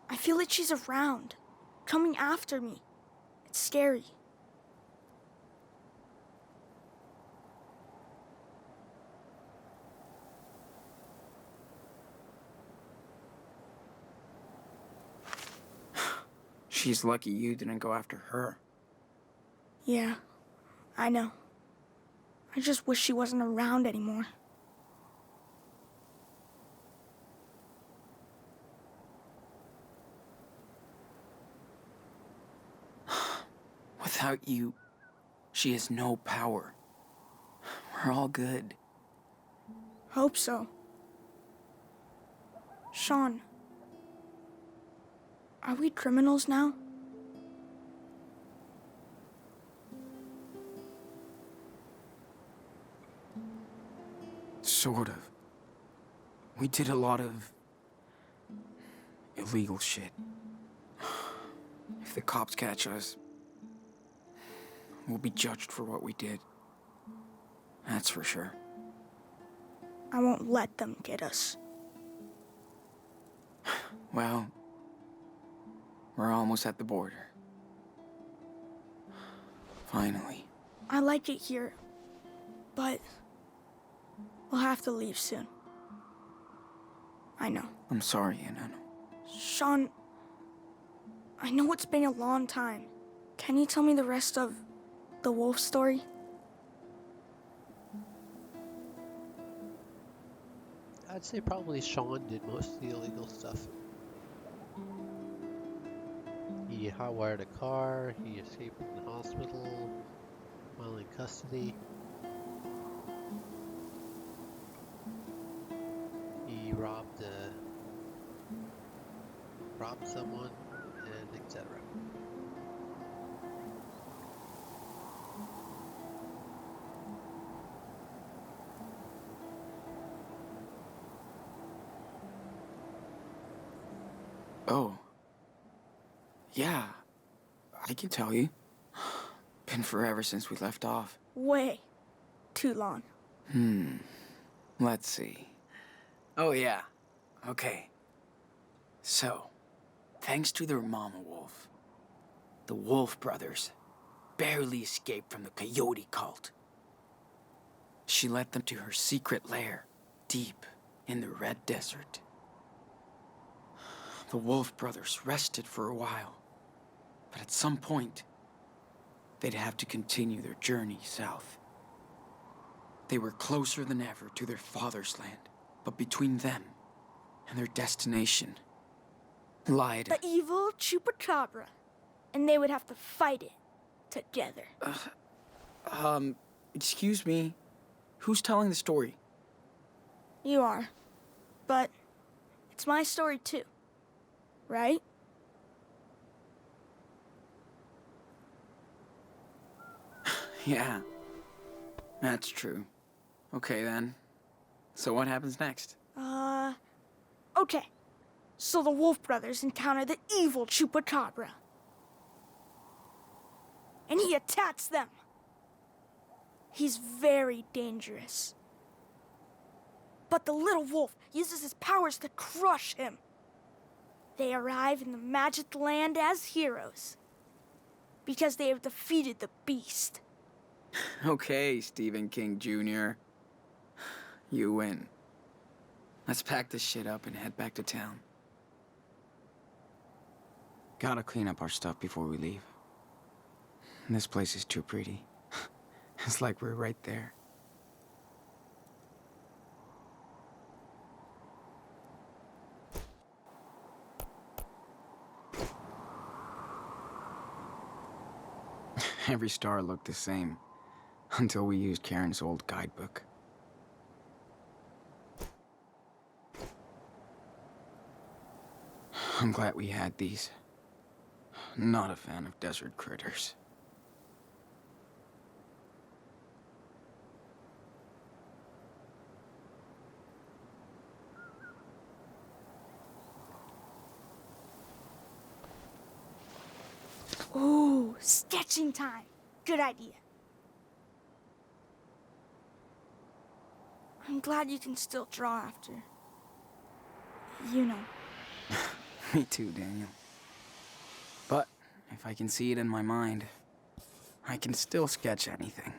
I feel like she's around, coming after me. It's scary. She's lucky you didn't go after her. Yeah, I know. I just wish she wasn't around anymore. Without you, she has no power. We're all good. Hope so. Sean, Are we criminals now? Sort of. We did a lot of illegal shit. If the cops catch us, we'll be judged for what we did. That's for sure. I won't let them get us. Well, we're almost at the border. Finally. I like it here, but we'll have to leave soon. I know. I'm sorry, Enano. Sean, I know it's been a long time. Can you tell me the rest of the wolf story? I'd say probably Sean did most of the illegal stuff. He hotwired a car, he escaped from the hospital while in custody. He robbed someone, and etc. Oh. Yeah, I can tell you. Been forever since we left off. Way too long. Let's see. Oh, yeah. Okay. So, thanks to their mama wolf, the Wolf brothers barely escaped from the coyote cult. She led them to her secret lair, deep in the Red Desert. The Wolf brothers rested for a while, but at some point, they'd have to continue their journey south. They were closer than ever to their father's land, but between them and their destination lied The evil Chupacabra. And they would have to fight it together. Excuse me. Who's telling the story? You are. But it's my story too. Right? Yeah, that's true. Okay then. So what happens next? Okay. So the Wolf brothers encounter the evil Chupacabra. And he attacks them. He's very dangerous. But the little wolf uses his powers to crush him. They arrive in the Magic Land as heroes. Because they have defeated the beast. Okay, Stephen King Jr. You win. Let's pack this shit up and head back to town. Gotta clean up our stuff before we leave. This place is too pretty. It's like we're right there. Every star looked the same, until we used Karen's old guidebook. I'm glad we had these. Not a fan of desert critters. Ooh, sketching time. Good idea. I'm glad you can still draw after. You know. Me too, Daniel. But if I can see it in my mind, I can still sketch anything.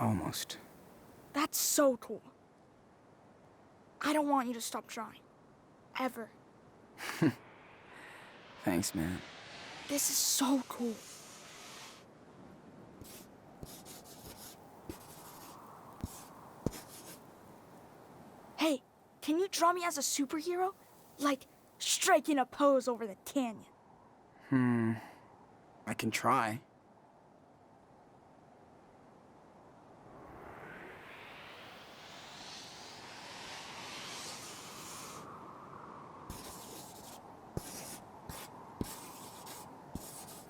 Almost. That's so cool. I don't want you to stop drawing. Ever. Thanks, man. This is so cool. Hey, can you draw me as a superhero? Like, striking a pose over the canyon. I can try.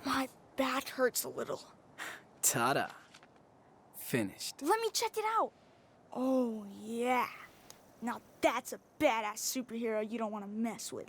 My back hurts a little. Ta-da. Finished. Let me check it out. Oh, yeah. Now that's a badass superhero you don't want to mess with.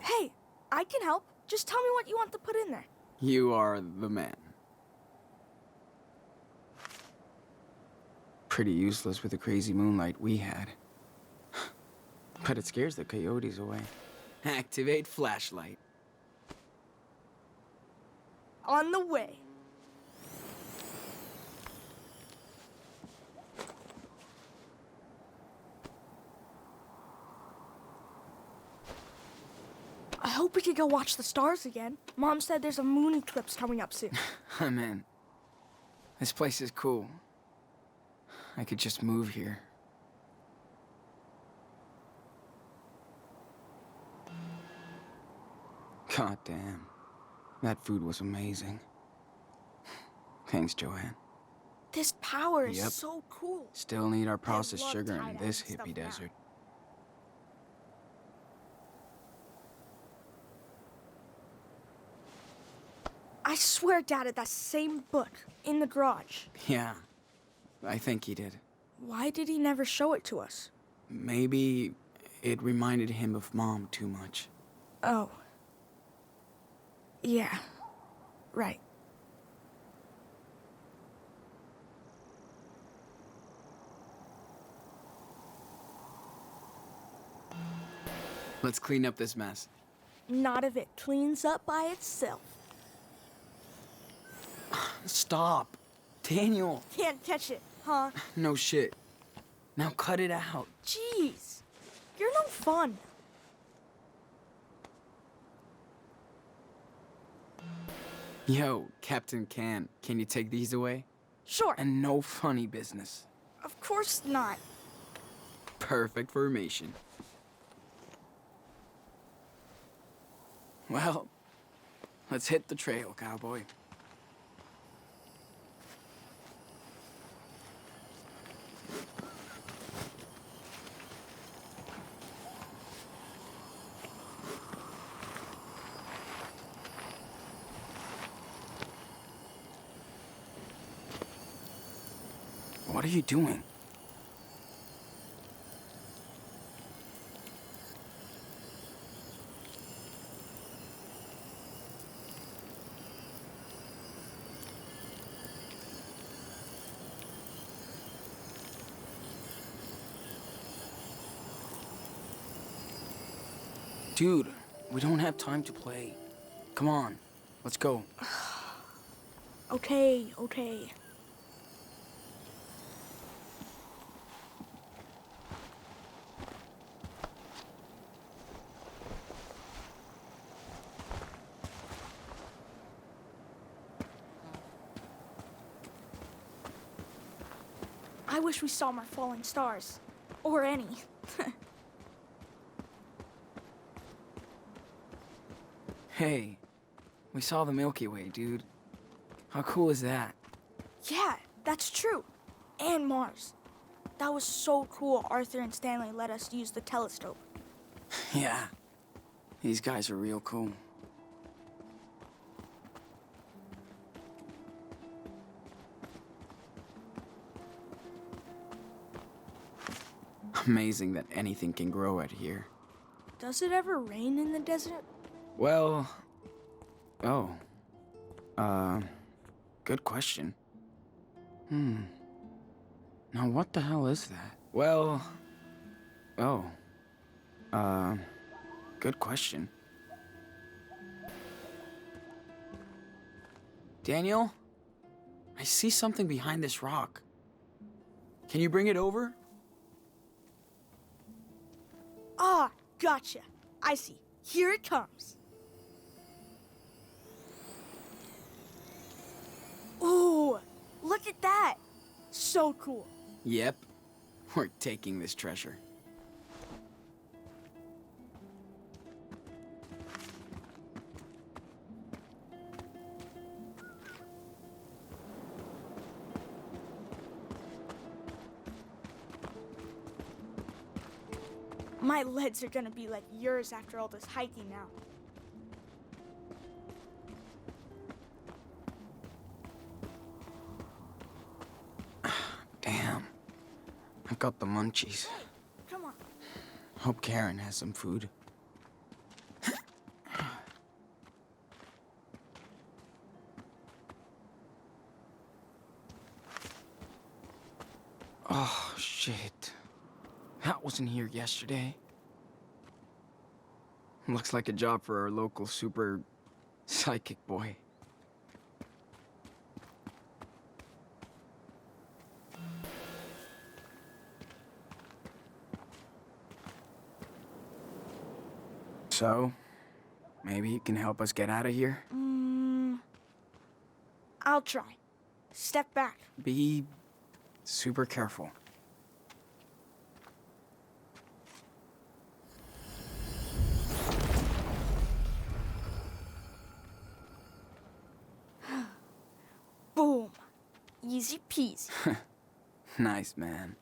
Hey, I can help. Just tell me what you want to put in there. You are the man. Pretty useless with the crazy moonlight we had. But it scares the coyotes away. Activate flashlight. On the way. I hope we can go watch the stars again. Mom said there's a moon eclipse coming up soon. I'm in. This place is cool. I could just move here. God damn. That food was amazing. Thanks, Joanne. This power is Yep. so cool. Still need our processed love sugar in tie-dye this and stuff hippie now. desert. I swear Dad had that same book in the garage. Yeah, I think he did. Why did he never show it to us? Maybe it reminded him of Mom too much. Oh. Yeah. Right. Let's clean up this mess. Not if it cleans up by itself. Stop. Daniel. Can't catch it, huh? No shit. Now cut it out. Jeez. You're no fun. Yo, Captain Can you take these away? Sure. And no funny business. Of course not. Perfect formation. Well, let's hit the trail, cowboy. What are you doing? Dude, we don't have time to play. Come on, let's go. Okay, okay. I wish we saw more falling stars. Or any. Hey, we saw the Milky Way, dude. How cool is that? Yeah, that's true. And Mars. That was so cool Arthur and Stanley let us use the telescope. Yeah, these guys are real cool. Amazing that anything can grow out here. Does it ever rain in the desert? Well, good question. Now what the hell is that? Well, good question. Daniel, I see something behind this rock. Can you bring it over? Ah, gotcha. I see. Here it comes. Ooh, look at that. So cool. Yep. We're taking this treasure. My legs are gonna be like yours after all this hiking now. Damn. I've got the munchies. Come on. Hope Karen has some food. Oh, shit. That wasn't here yesterday. Looks like a job for our local super psychic boy. So, maybe you can help us get out of here? I'll try. Step back. Be super careful. Boom. Easy peasy. Nice, man.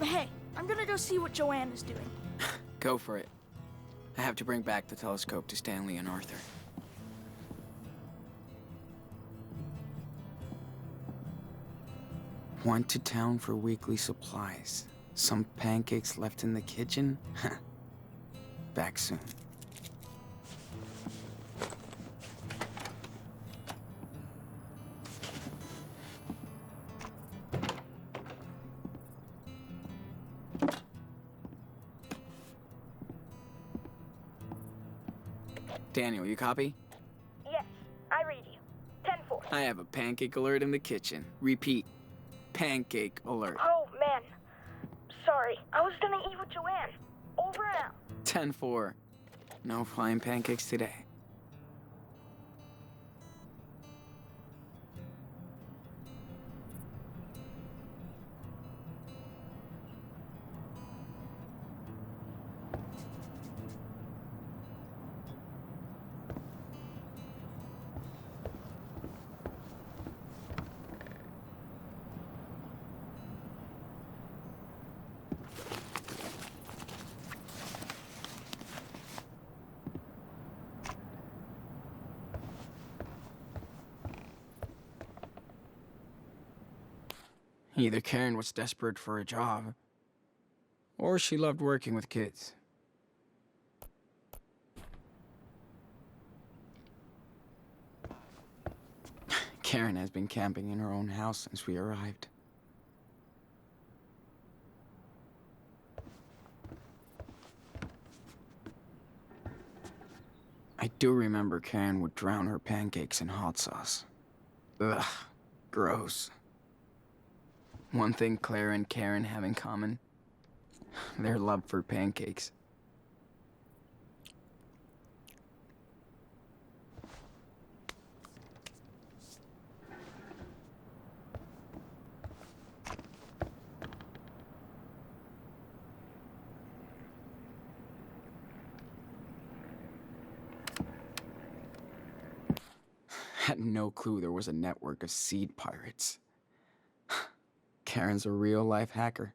Hey, I'm gonna go see what Joanne is doing. Go for it. I have to bring back the telescope to Stanley and Arthur. Went to town for weekly supplies. Some pancakes left in the kitchen? Back soon. Daniel, you copy? Yes, I read you. 10-4. I have a pancake alert in the kitchen. Repeat. Pancake alert. Oh, man. Sorry. I was gonna eat with Joanne. Over and out. 10-4. No flying pancakes today. Either Karen was desperate for a job, or she loved working with kids. Karen has been camping in her own house since we arrived. I do remember Karen would drown her pancakes in hot sauce. Ugh, gross. One thing Claire and Karen have in common, their love for pancakes. Had no clue there was a network of seed pirates. Karen's a real-life hacker.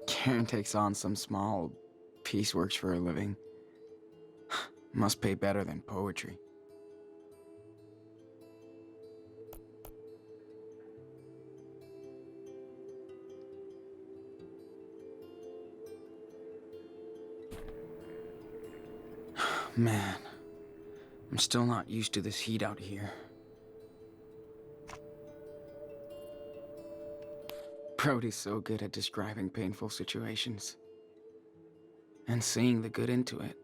Karen takes on some small pieceworks for a living. Must pay better than poetry. Man, I'm still not used to this heat out here. Brody's so good at describing painful situations and seeing the good into it.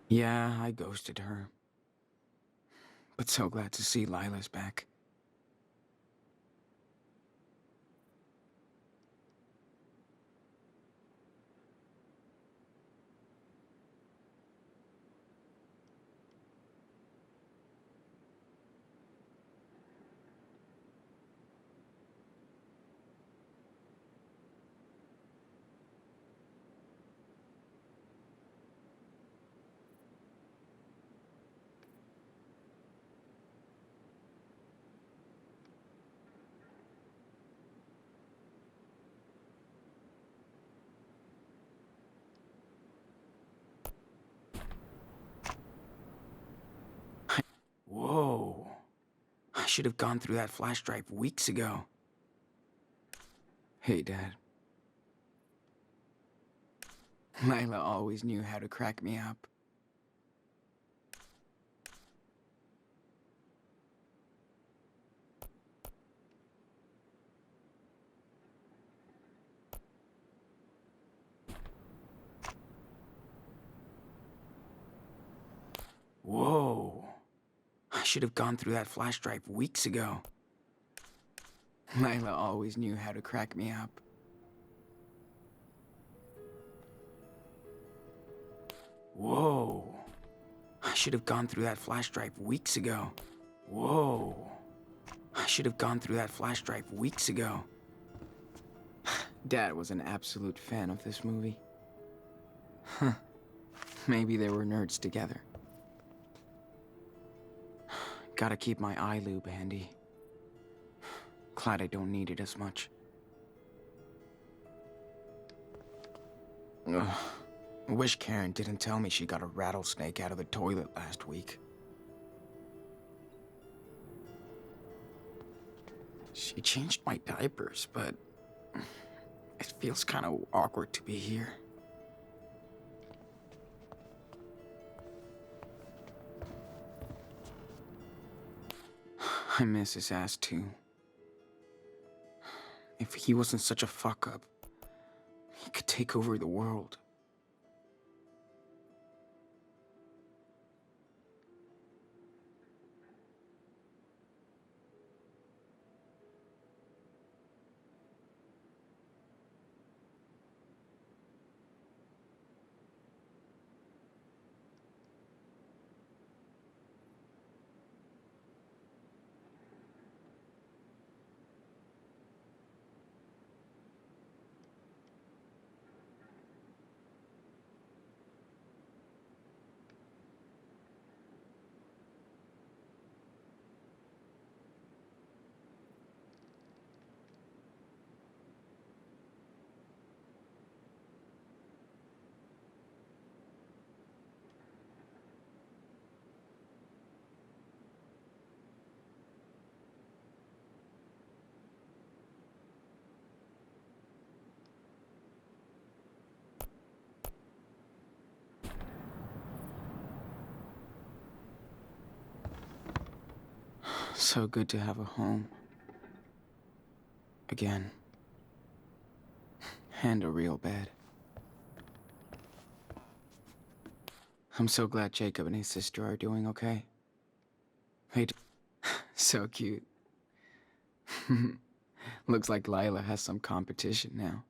Yeah, I ghosted her. But so glad to see Lila's back. Whoa. I should have gone through that flash drive weeks ago. Hey, Dad. Lila always knew how to crack me up. Whoa. I should have gone through that flash drive weeks ago. Lila always knew how to crack me up. Whoa. I should have gone through that flash drive weeks ago. Whoa. I should have gone through that flash drive weeks ago. Dad was an absolute fan of this movie. Huh. Maybe they were nerds together. Gotta keep my eye lube handy. Glad I don't need it as much. Ugh. I wish Karen didn't tell me she got a rattlesnake out of the toilet last week. She changed my diapers, but it feels kind of awkward to be here. I miss his ass too. If he wasn't such a fuck-up, he could take over the world. So good to have a home. Again. And a real bed. I'm so glad Jacob and his sister are doing okay. So cute. Looks like Lila has some competition now.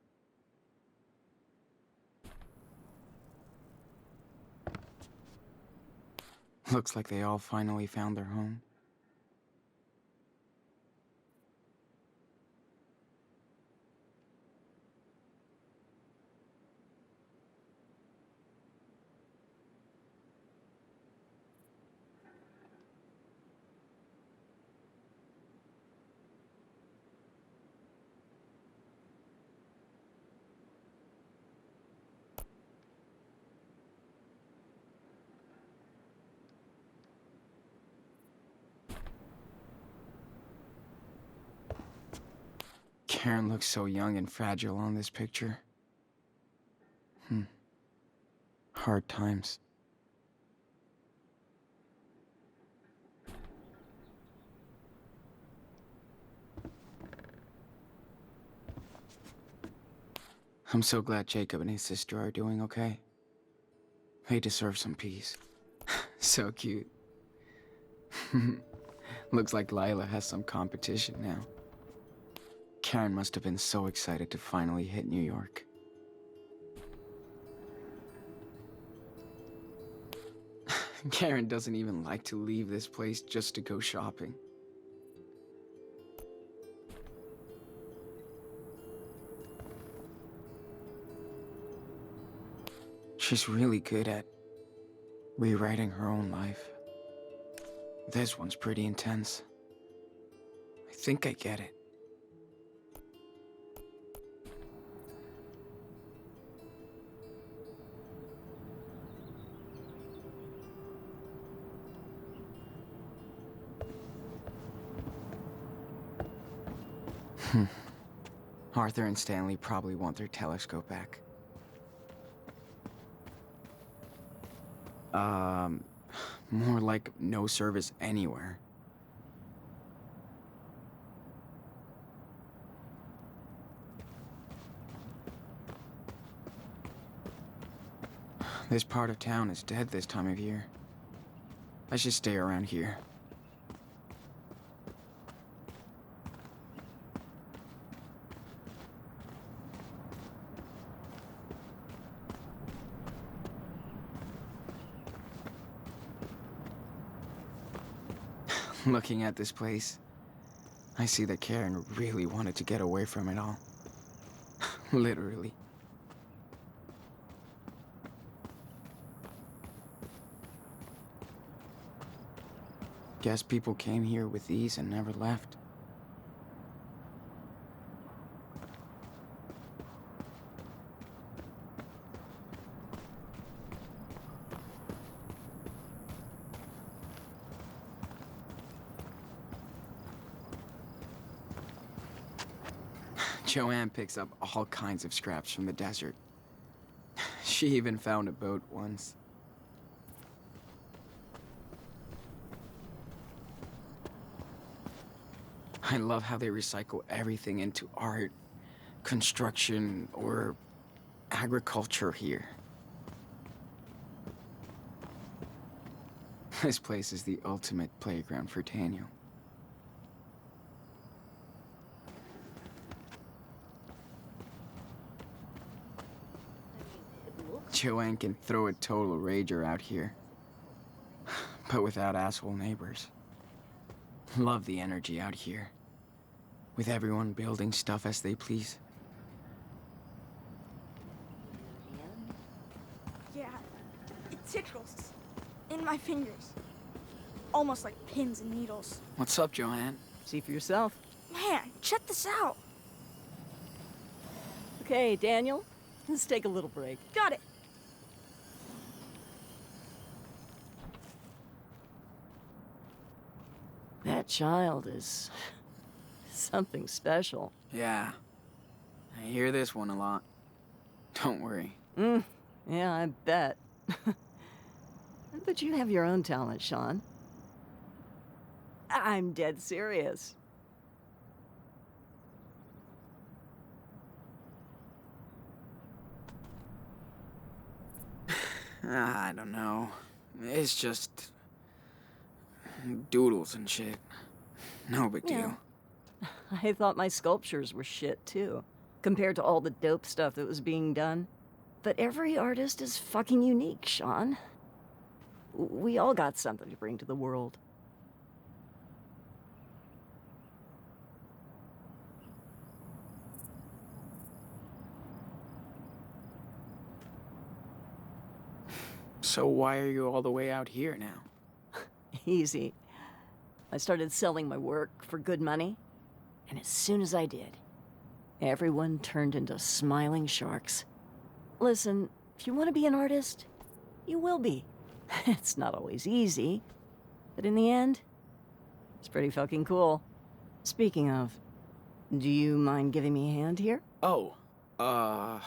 Looks like they all finally found their home. Karen looks so young and fragile on this picture. Hard times. I'm so glad Jacob and his sister are doing okay. They deserve some peace. So cute. Looks like Lila has some competition now. Karen must have been so excited to finally hit New York. Karen doesn't even like to leave this place just to go shopping. She's really good at rewriting her own life. This one's pretty intense. I think I get it. Arthur and Stanley probably want their telescope back. More like no service anywhere. This part of town is dead this time of year. I should stay around here. Looking at this place, I see that Karen really wanted to get away from it all. Literally. Guess people came here with these and never left. Joanne picks up all kinds of scraps from the desert. She even found a boat once. I love how they recycle everything into art, construction, or agriculture here. This place is the ultimate playground for Daniel. Joanne can throw a total rager out here, but without asshole neighbors. Love the energy out here, with everyone building stuff as they please. Yeah, it tickles in my fingers. Almost like pins and needles. What's up, Joanne? See for yourself. Man, check this out. Okay, Daniel, let's take a little break. Got it. That child is something special. Yeah, I hear this one a lot. Don't worry. Yeah, I bet. But you have your own talent, Sean. I'm dead serious. I don't know. It's just doodles and shit. No big deal. I thought my sculptures were shit, too, compared to all the dope stuff that was being done. But every artist is fucking unique, Sean. We all got something to bring to the world. So why are you all the way out here now? Easy. I started selling my work for good money, and as soon as I did, everyone turned into smiling sharks. Listen, if you want to be an artist, you will be. It's not always easy, but in the end, it's pretty fucking cool. Speaking of, do you mind giving me a hand here? Oh, I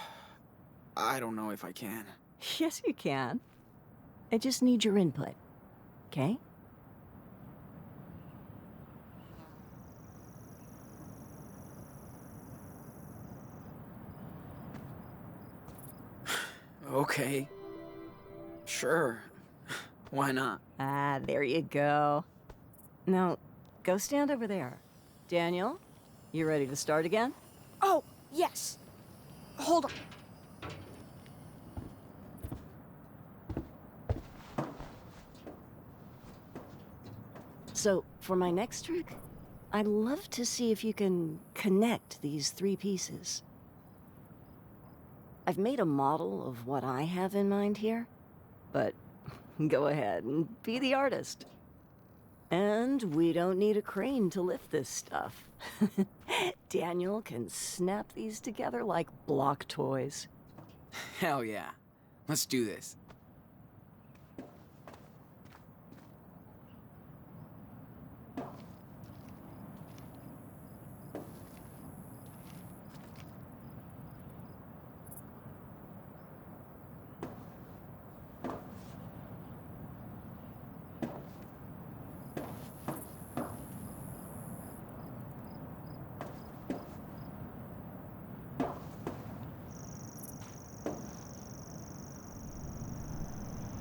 don't know if I can. Yes, you can. I just need your input, okay? Okay. Sure. Why not? Ah, there you go. Now, go stand over there. Daniel, you ready to start again? Oh, yes. Hold on. So, for my next trick, I'd love to see if you can connect these three pieces. I've made a model of what I have in mind here, but go ahead and be the artist. And we don't need a crane to lift this stuff. Daniel can snap these together like block toys. Hell yeah. Let's do this.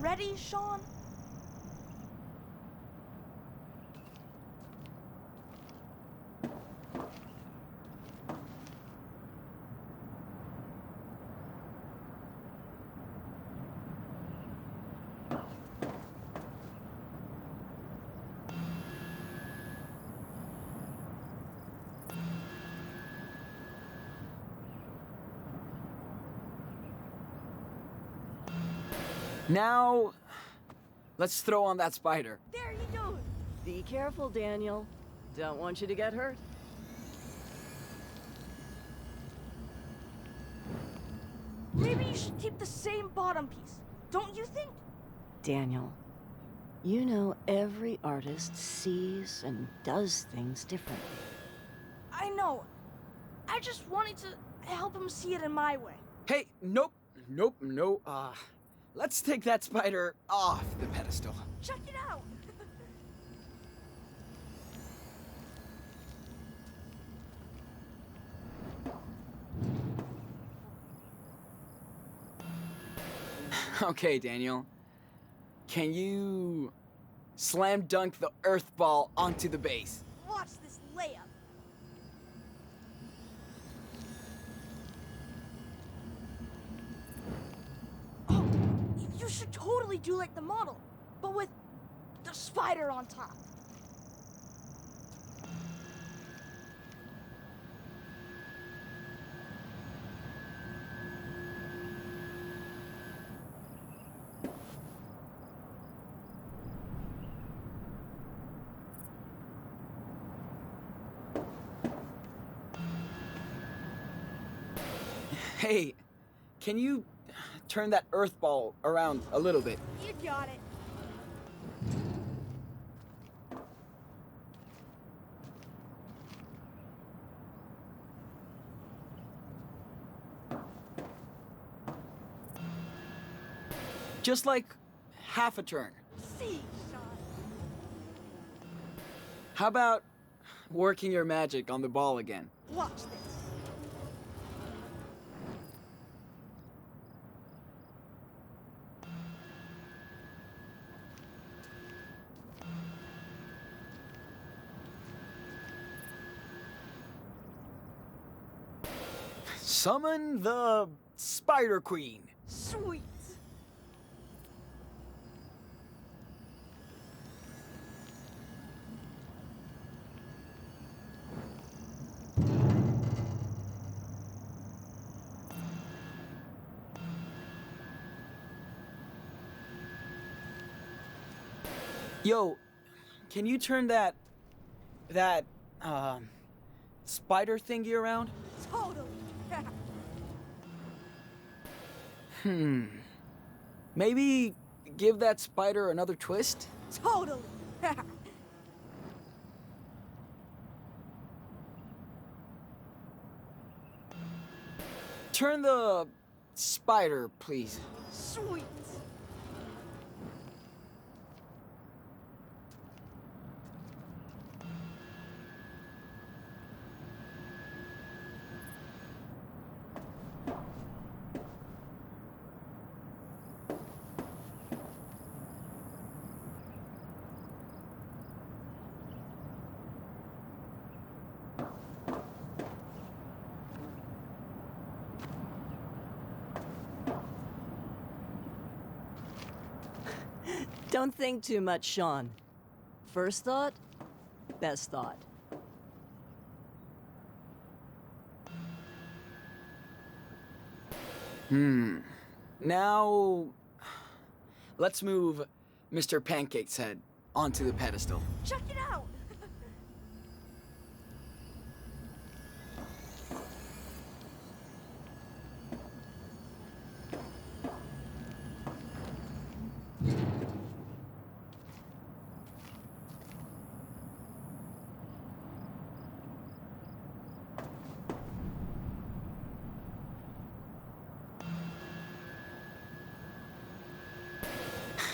Ready, Sean? Now, let's throw on that spider. There you go. Be careful, Daniel. Don't want you to get hurt. Maybe you should keep the same bottom piece, don't you think? Daniel, you know every artist sees and does things differently. I know. I just wanted to help him see it in my way. Hey, nope, no, let's take that spider off the pedestal. Check it out. Okay, Daniel. Can you slam dunk the earth ball onto the base? Watch this layup. Oh, you should totally do like the model, but with the spider on top. Hey, can you turn that earth ball around a little bit? You got it. Just like half a turn. See, Sean. How about working your magic on the ball again? Watch this. Summon the Spider Queen. Sweet. Yo, can you turn that spider thingy around? Totally. Maybe give that spider another twist? Totally. Turn the spider, please. Sweet. Don't think too much, Sean. First thought, best thought. Now, let's move Mr. Pancake's head onto the pedestal. Check it out.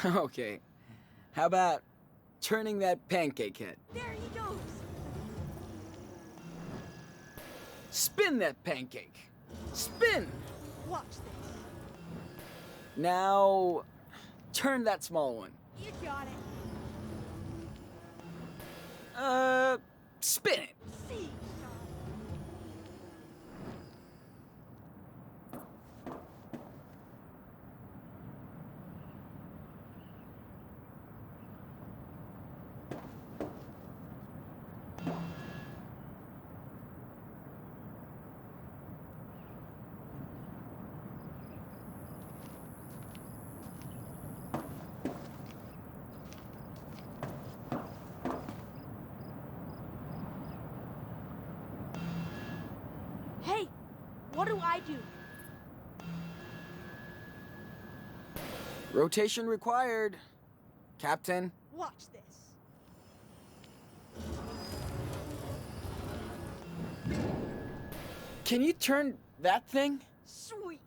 Okay. How about turning that pancake head? There he goes. Spin that pancake. Spin! Watch this. Now, turn that small one. You got it. Spin it. See, Hey, what do I do? Rotation required, Captain. Watch this. Can you turn that thing? Sweet.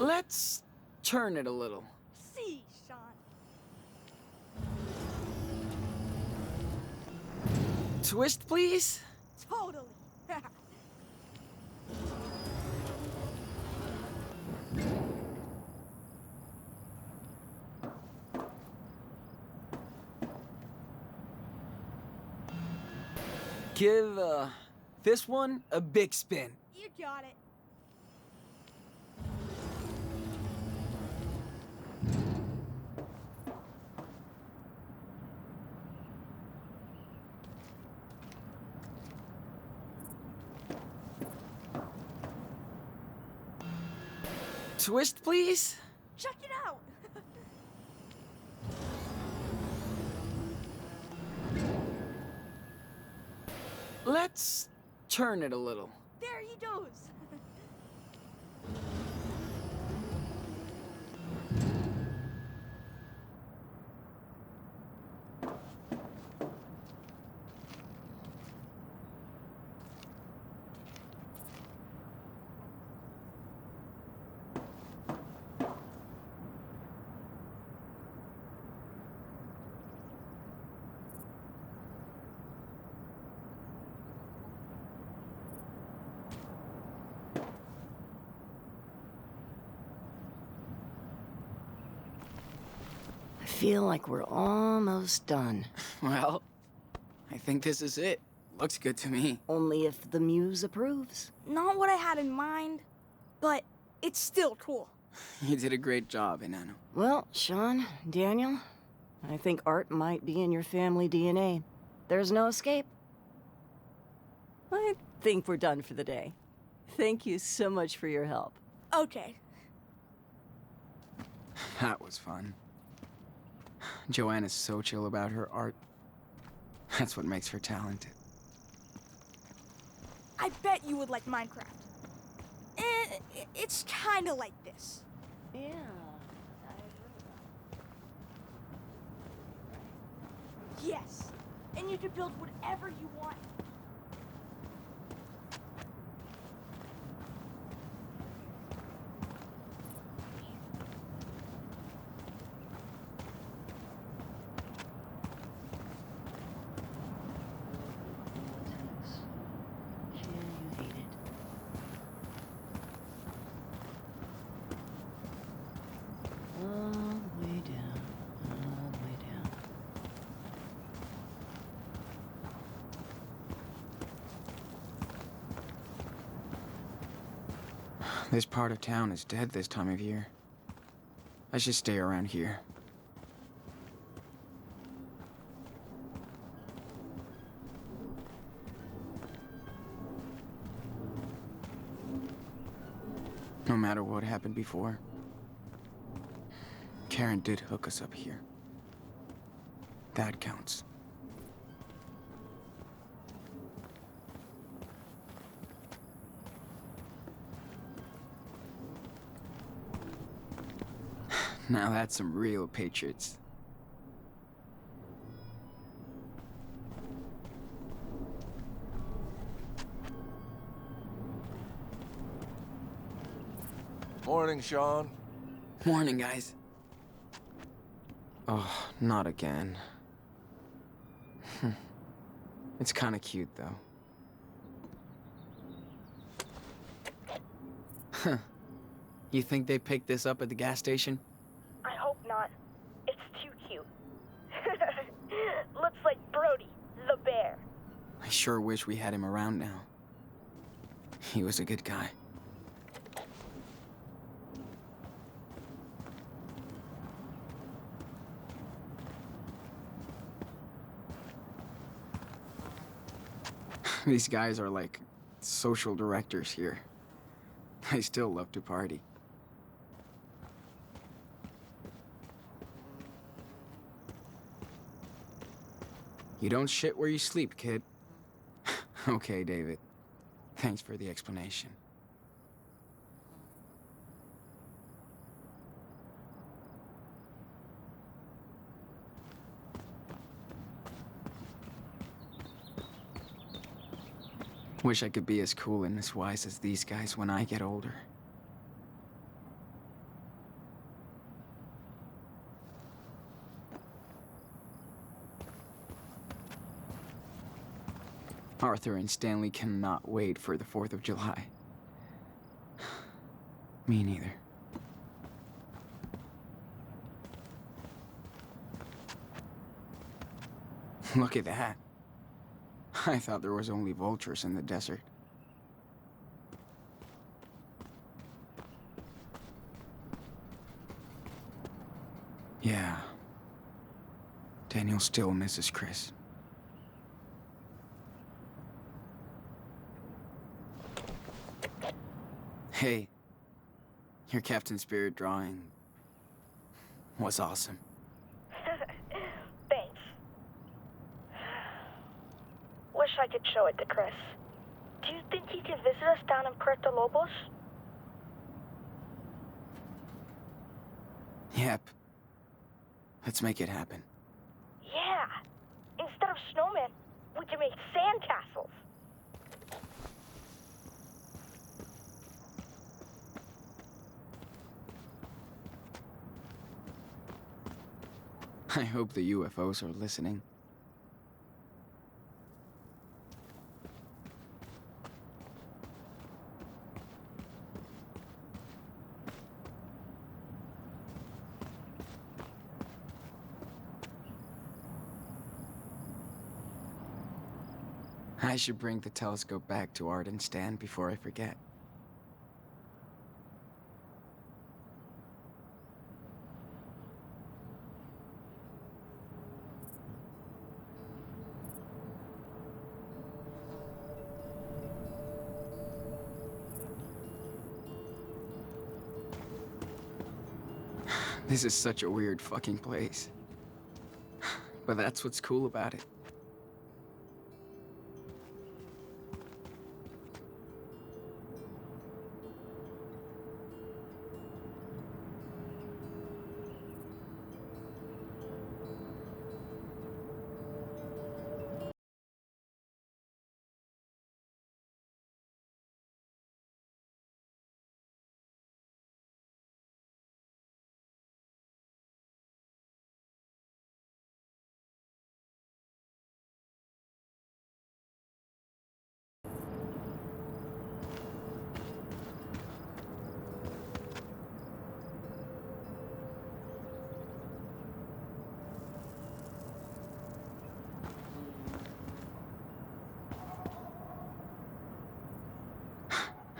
Let's turn it a little. See, Sean. Twist, please? Totally. Give, this one a big spin. You got it. Twist, please? Check it out. Let's turn it a little. There he goes. I feel like we're almost done. Well, I think this is it. Looks good to me. Only if the muse approves. Not what I had in mind, but it's still cool. You did a great job, Enano. Well, Sean, Daniel, I think art might be in your family DNA. There's no escape. I think we're done for the day. Thank you so much for your help. Okay. That was fun. Joanna's so chill about her art. That's what makes her talented. I bet you would like Minecraft. It's kind of like this. Yeah. Yes. And you can build whatever you want. All the way down, all the way down. This part of town is dead this time of year. I should stay around here. No matter what happened before, Karen did hook us up here. That counts. Now that's some real patriots. Morning, Sean. Morning, guys. Oh, not again. It's kind of cute, though. Huh. You think they picked this up at the gas station? I hope not. It's too cute. Looks like Brody, the bear. I sure wish we had him around now. He was a good guy. These guys are like social directors here. I still love to party. You don't shit where you sleep, kid. Okay, David. Thanks for the explanation. Wish I could be as cool and as wise as these guys when I get older. Arthur and Stanley cannot wait for the 4th of July. Me neither. Look at that. I thought there was only vultures in the desert. Yeah. Daniel still misses Chris. Hey, your Captain Spirit drawing was awesome. Thanks. Wish I could show it to Chris. Do you think he could visit us down in Puerto Lobos? Yep. Let's make it happen. Yeah. Instead of snowmen, we can make sandcastles. I hope the UFOs are listening. I should bring the telescope back to Art and Stan before I forget. This is such a weird fucking place. But that's what's cool about it.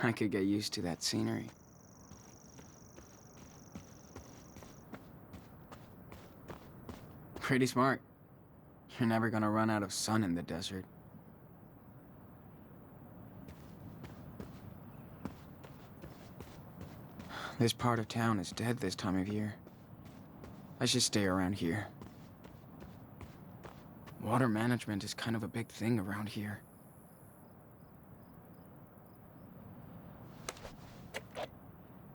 I could get used to that scenery. Pretty smart. You're never gonna run out of sun in the desert. This part of town is dead this time of year. I should stay around here. Water management is kind of a big thing around here.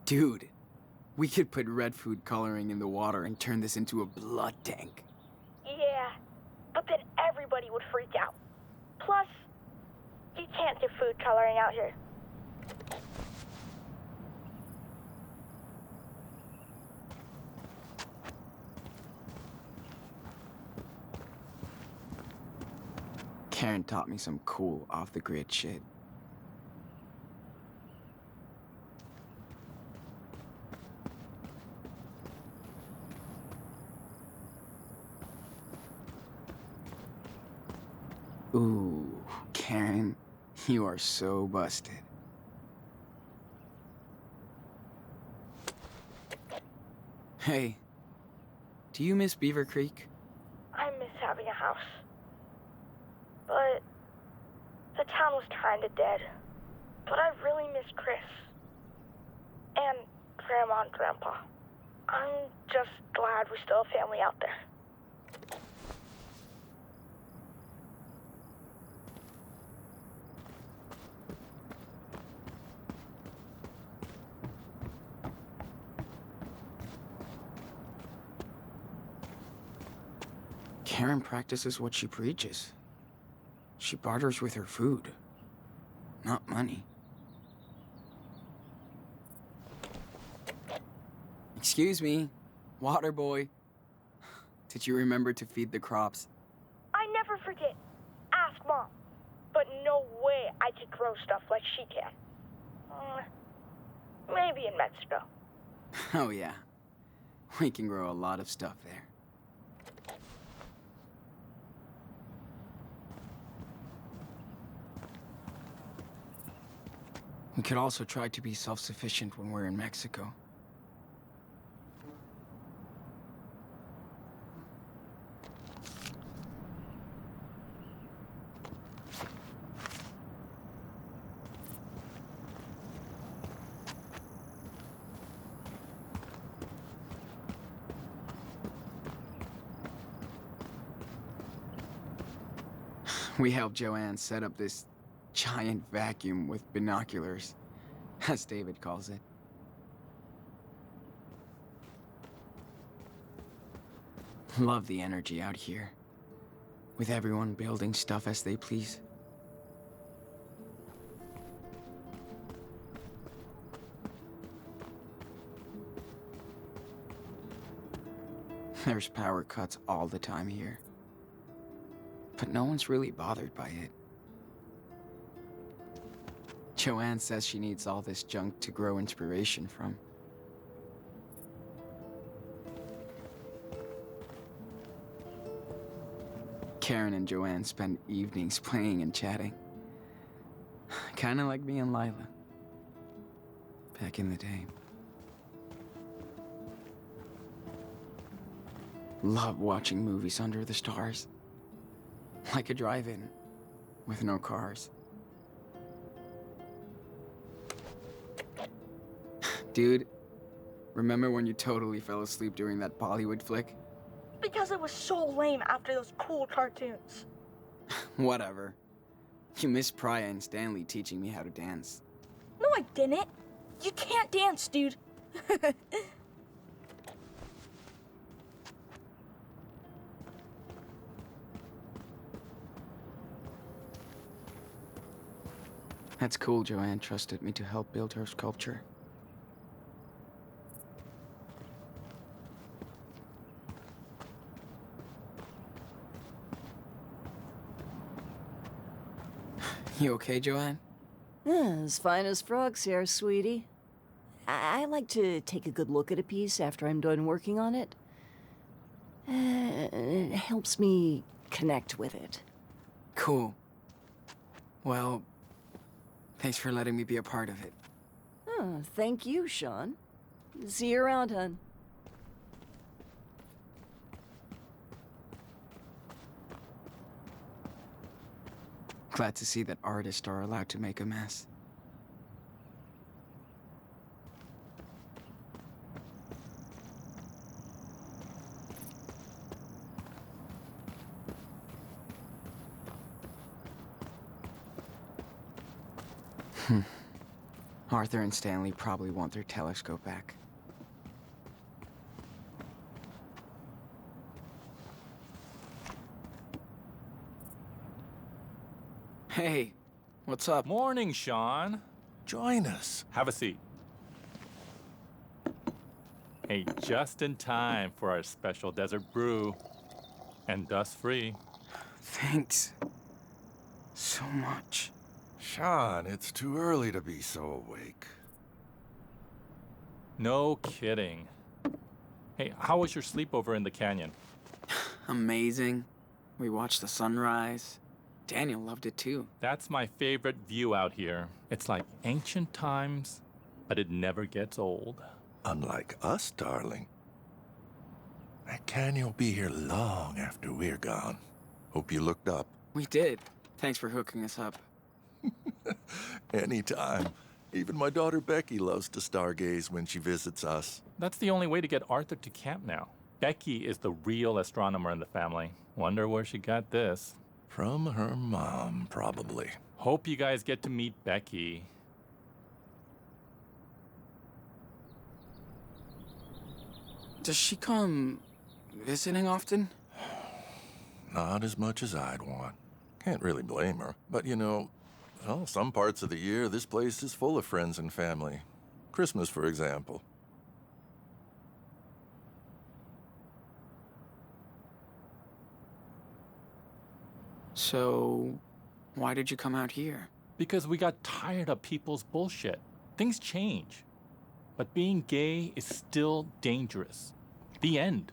Dude, we could put red food coloring in the water and turn this into a blood tank. Yeah, but then everybody would freak out. Plus, you can't do food coloring out here. Karen taught me some cool off-the-grid shit. Ooh, Karen, you are so busted. Hey, do you miss Beaver Creek? I miss having a house. But the town was kinda dead. But I really miss Chris. And Grandma and Grandpa. I'm just glad we still have family out there. Karen practices what she preaches. She barters with her food, not money. Excuse me, water boy. Did you remember to feed the crops? I never forget. Ask Mom. But no way I could grow stuff like she can. Maybe in Mexico. Oh, yeah. We can grow a lot of stuff there. We could also try to be self-sufficient when we're in Mexico. We helped Joanne set up this giant vacuum with binoculars, as David calls it. Love the energy out here, with everyone building stuff as they please. There's power cuts all the time here, but no one's really bothered by it. Joanne says she needs all this junk to grow inspiration from. Karen and Joanne spend evenings playing and chatting. Kinda like me and Lila. Back in the day. Love watching movies under the stars. Like a drive-in, with no cars. Dude, remember when you totally fell asleep during that Bollywood flick? Because it was so lame after those cool cartoons. Whatever. You missed Priya and Stanley teaching me how to dance. No, I didn't. You can't dance, dude. That's cool Joanne trusted me to help build her sculpture. You okay, Joanne? As fine as frogs here, sweetie. I like to take a good look at a piece after I'm done working on it. It helps me connect with it. Cool. Well, thanks for letting me be a part of it. Oh, thank you, Sean. See you around, hun. Glad to see that artists are allowed to make a mess. Arthur and Stanley probably want their telescope back. Hey, what's up? Morning, Sean. Join us. Have a seat. Hey, just in time for our special desert brew. And dust-free. Thanks. So much. Sean, it's too early to be so awake. No kidding. Hey, how was your sleepover in the canyon? Amazing. We watched the sunrise. Daniel loved it too. That's my favorite view out here. It's like ancient times, but it never gets old. Unlike us, darling. That canyon will be here long after we're gone. Hope you looked up. We did. Thanks for hooking us up. Anytime. Even my daughter Becky loves to stargaze when she visits us. That's the only way to get Arthur to camp now. Becky is the real astronomer in the family. Wonder where she got this. From her mom, probably. Hope you guys get to meet Becky. Does she come visiting often? Not as much as I'd want. Can't really blame her. But you know, well, some parts of the year, this place is full of friends and family. Christmas, for example. So, Why did you come out here? Because we got tired of people's bullshit. Things change. But being gay is still dangerous. The end.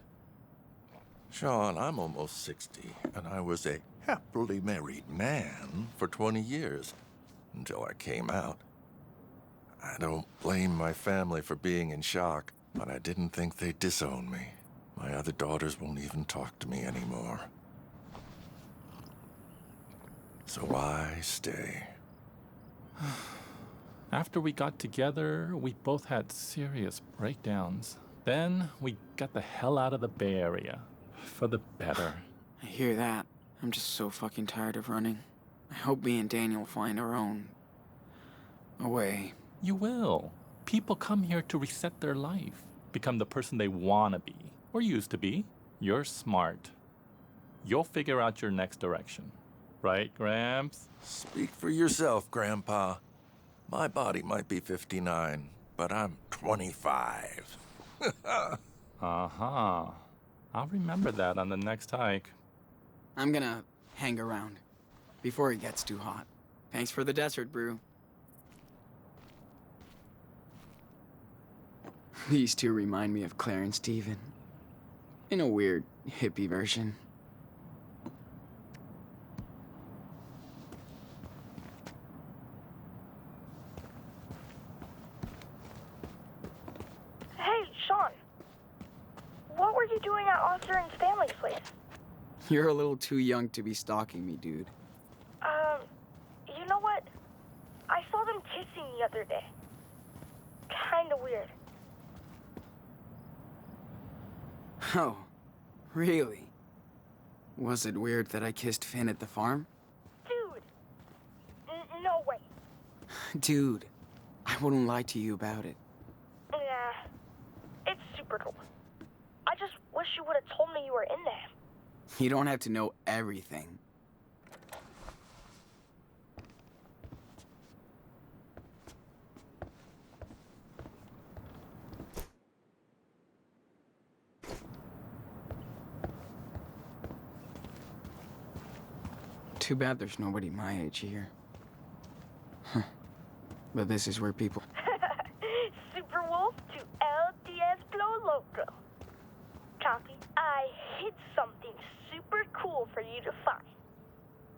Sean, I'm almost 60, and I was a happily married man for 20 years until I came out. I don't blame my family for being in shock, but I didn't think they'd disown me. My other daughters won't even talk to me anymore. So I stay. After we got together, we both had serious breakdowns. Then we got the hell out of the Bay Area. For the better. I hear that. I'm just so fucking tired of running. I hope me and Daniel find our own way. You will. People come here to reset their life, become the person they want to be, or used to be. You're smart. You'll figure out your next direction. Right, Gramps? Speak for yourself, Grandpa. My body might be 59, but I'm 25. Uh-huh. I'll remember that on the next hike. I'm gonna hang around before it gets too hot. Thanks for the desert brew. These two remind me of Claire and Steven. In a weird, hippie version. Hey, Sean. What were you doing at Arthur and Stanley's place? You're a little too young to be stalking me, dude. You know what? I saw them kissing the other day. Kinda weird. Oh, really? Was it weird that I kissed Finn at the farm? Dude! No way. Dude, I wouldn't lie to you about it. Nah. It's super cool. I just wish you would have told me you were in there. You don't have to know everything. Too bad there's nobody my age here. Huh. But this is where people... Super Wolf to El Diablo Loco. Copy. I hid something super cool for you to find.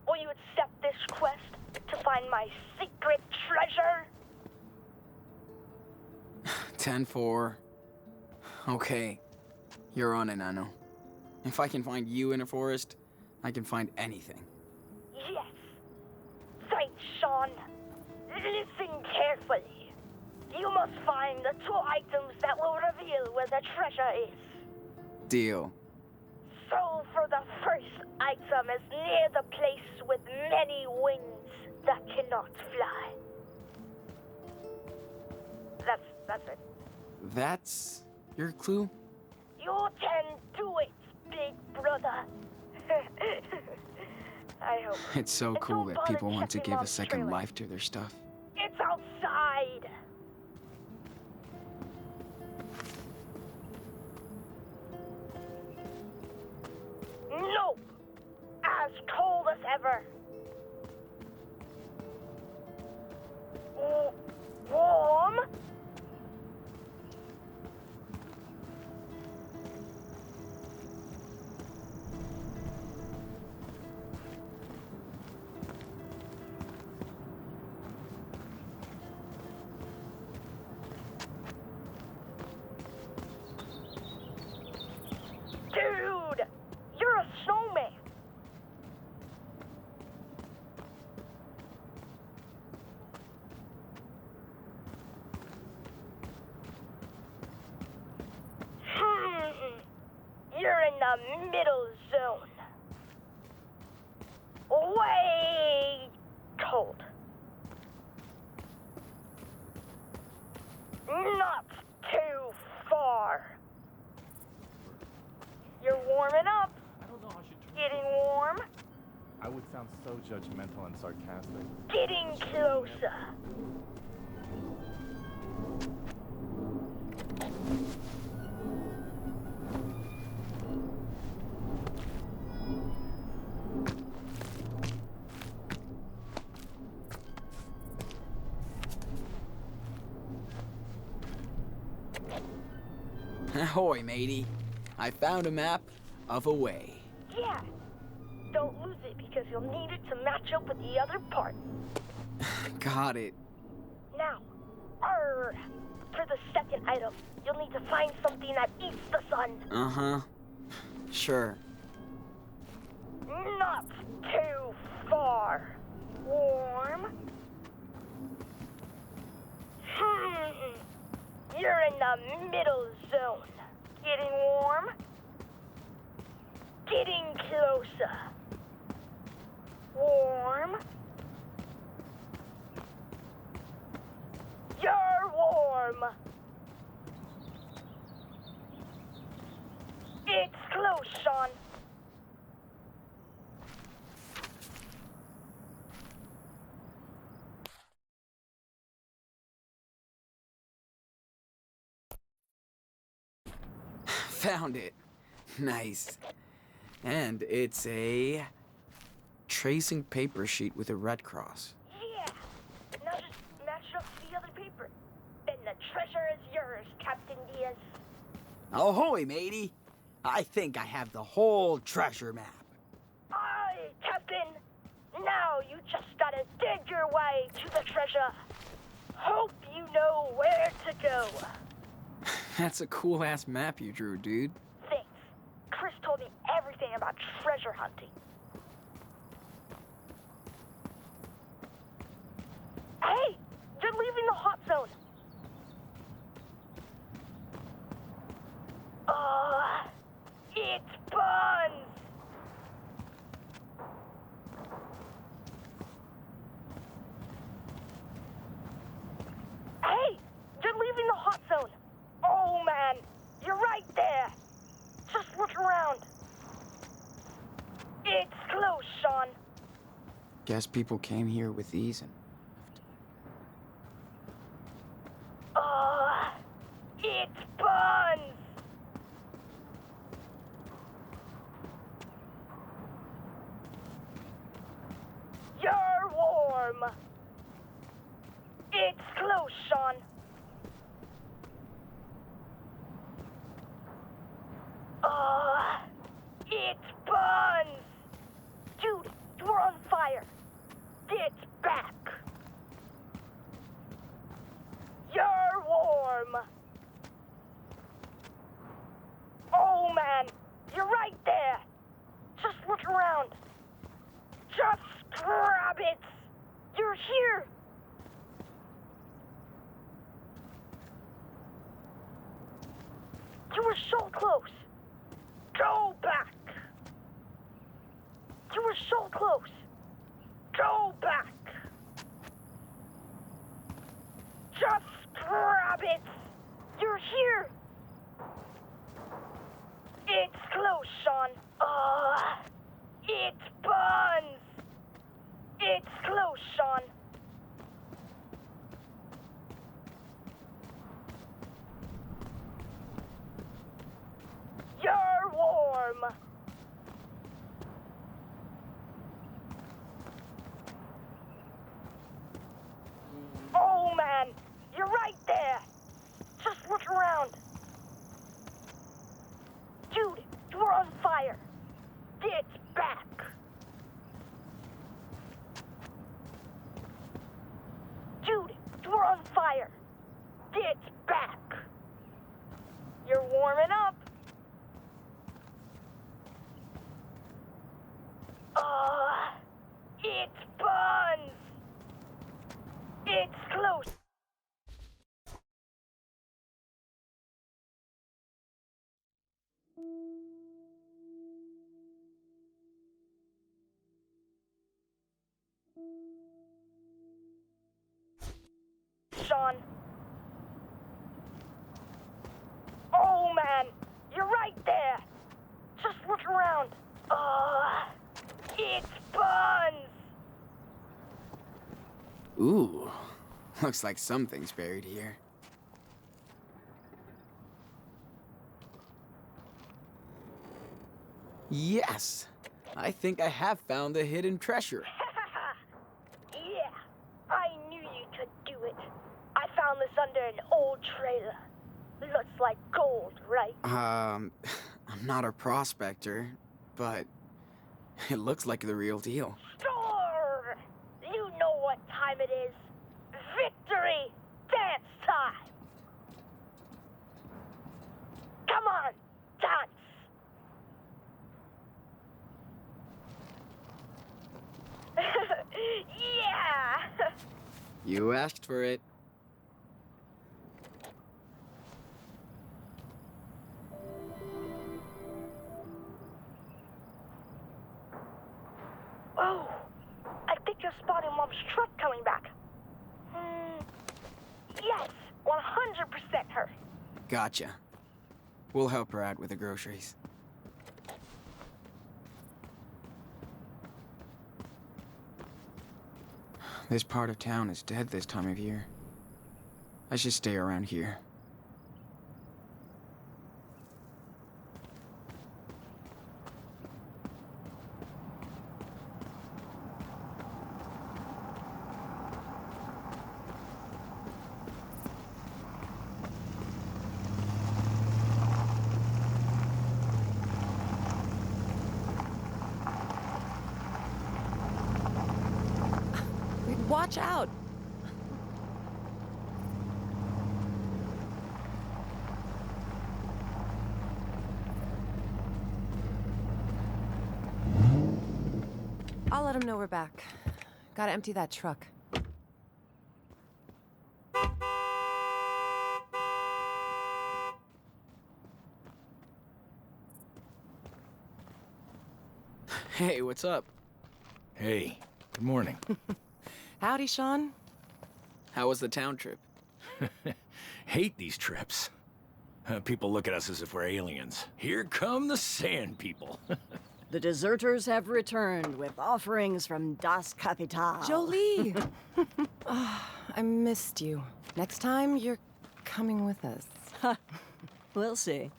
Will you accept this quest to find my secret treasure? 10-4. Okay. You're on it, Nano. If I can find you in a forest, I can find anything. Yes. Thanks, Sean. Listen carefully. You must find the 2 items that will reveal where the treasure is. Deal. So for the first item is near the place with many wings that cannot fly. That's it. That's your clue? You can do it, big brother. I hope. It's so And cool don't that people bother want to checking give out a the second trailer. life to their stuff. It's outside. Nope. As cold as ever. Warm? Dude, you're a snowman. You're in the middle zone. Way cold. Not too far. You're warming up. I don't know how she Getting warm. I would sound so judgmental and sarcastic. Getting closer. Ahoy, matey. I found a map of a way. Yeah. Don't lose it because you'll need it to match up with the other part. Got it. Now, for the second item, you'll need to find something that eats the sun. Uh-huh. Sure. Not too far. Warm. You're in the middle zone. Getting warm. Getting closer. Warm. You're warm. It's close, Sean. Found it. Nice. And it's a tracing paper sheet with a red cross. Yeah. Now just match it up to the other paper. Then the treasure is yours, Captain Diaz. Ahoy, matey. I think I have the whole treasure map. Aye, Captain. Now you just gotta dig your way to the treasure. Hope you know where to go. That's a cool-ass map you drew, dude. Thanks. Chris told me everything about treasure hunting. Hey, you're leaving the hot zone. It's Buns. Hey, you're leaving the hot zone. Oh, man, you're right there. Just look around. It's close, Sean. Guess people came here with these and... It's Buns. You're warm. It's close, Sean. It's Buns. Dude, you're on fire. Get back. You're warm. Oh, man, you're right there. Just look around. Just grab it. You're here. You were so close. Go back. You were so close. Go back. Just grab it. You're here. It's close, Sean. It's Buns. It's close, Sean. You're warm. Oh, man, you're right there. Just look around. Dude, you're on fire. Get back. Dude, you're on fire. Get back. You're warming up. It's Buns. It's close. Sean. Oh, man, you're right there. Just look around. It's Buns. Ooh, looks like something's buried here. Yes, I think I have found the hidden treasure. Yeah, I knew you could do it. I found this under an old trailer. Looks like gold, right? I'm not a prospector, but it looks like the real deal. Sure! You know what time it is. Victory! Dance time! Come on, dance! Yeah! You asked for it. Oh, I think you're spotting Mom's truck coming back. Yes, 100% her. Gotcha. We'll help her out with the groceries. This part of town is dead this time of year. I should stay around here. Watch out! I'll let him know we're back. Gotta empty that truck. Hey, what's up? Hey, good morning. Howdy, Sean. How was the town trip? Hate these trips. People look at us as if we're aliens. Here come the sand people. The deserters have returned with offerings from Das Kapital. Jolie! I missed you. Next time, you're coming with us. We'll see.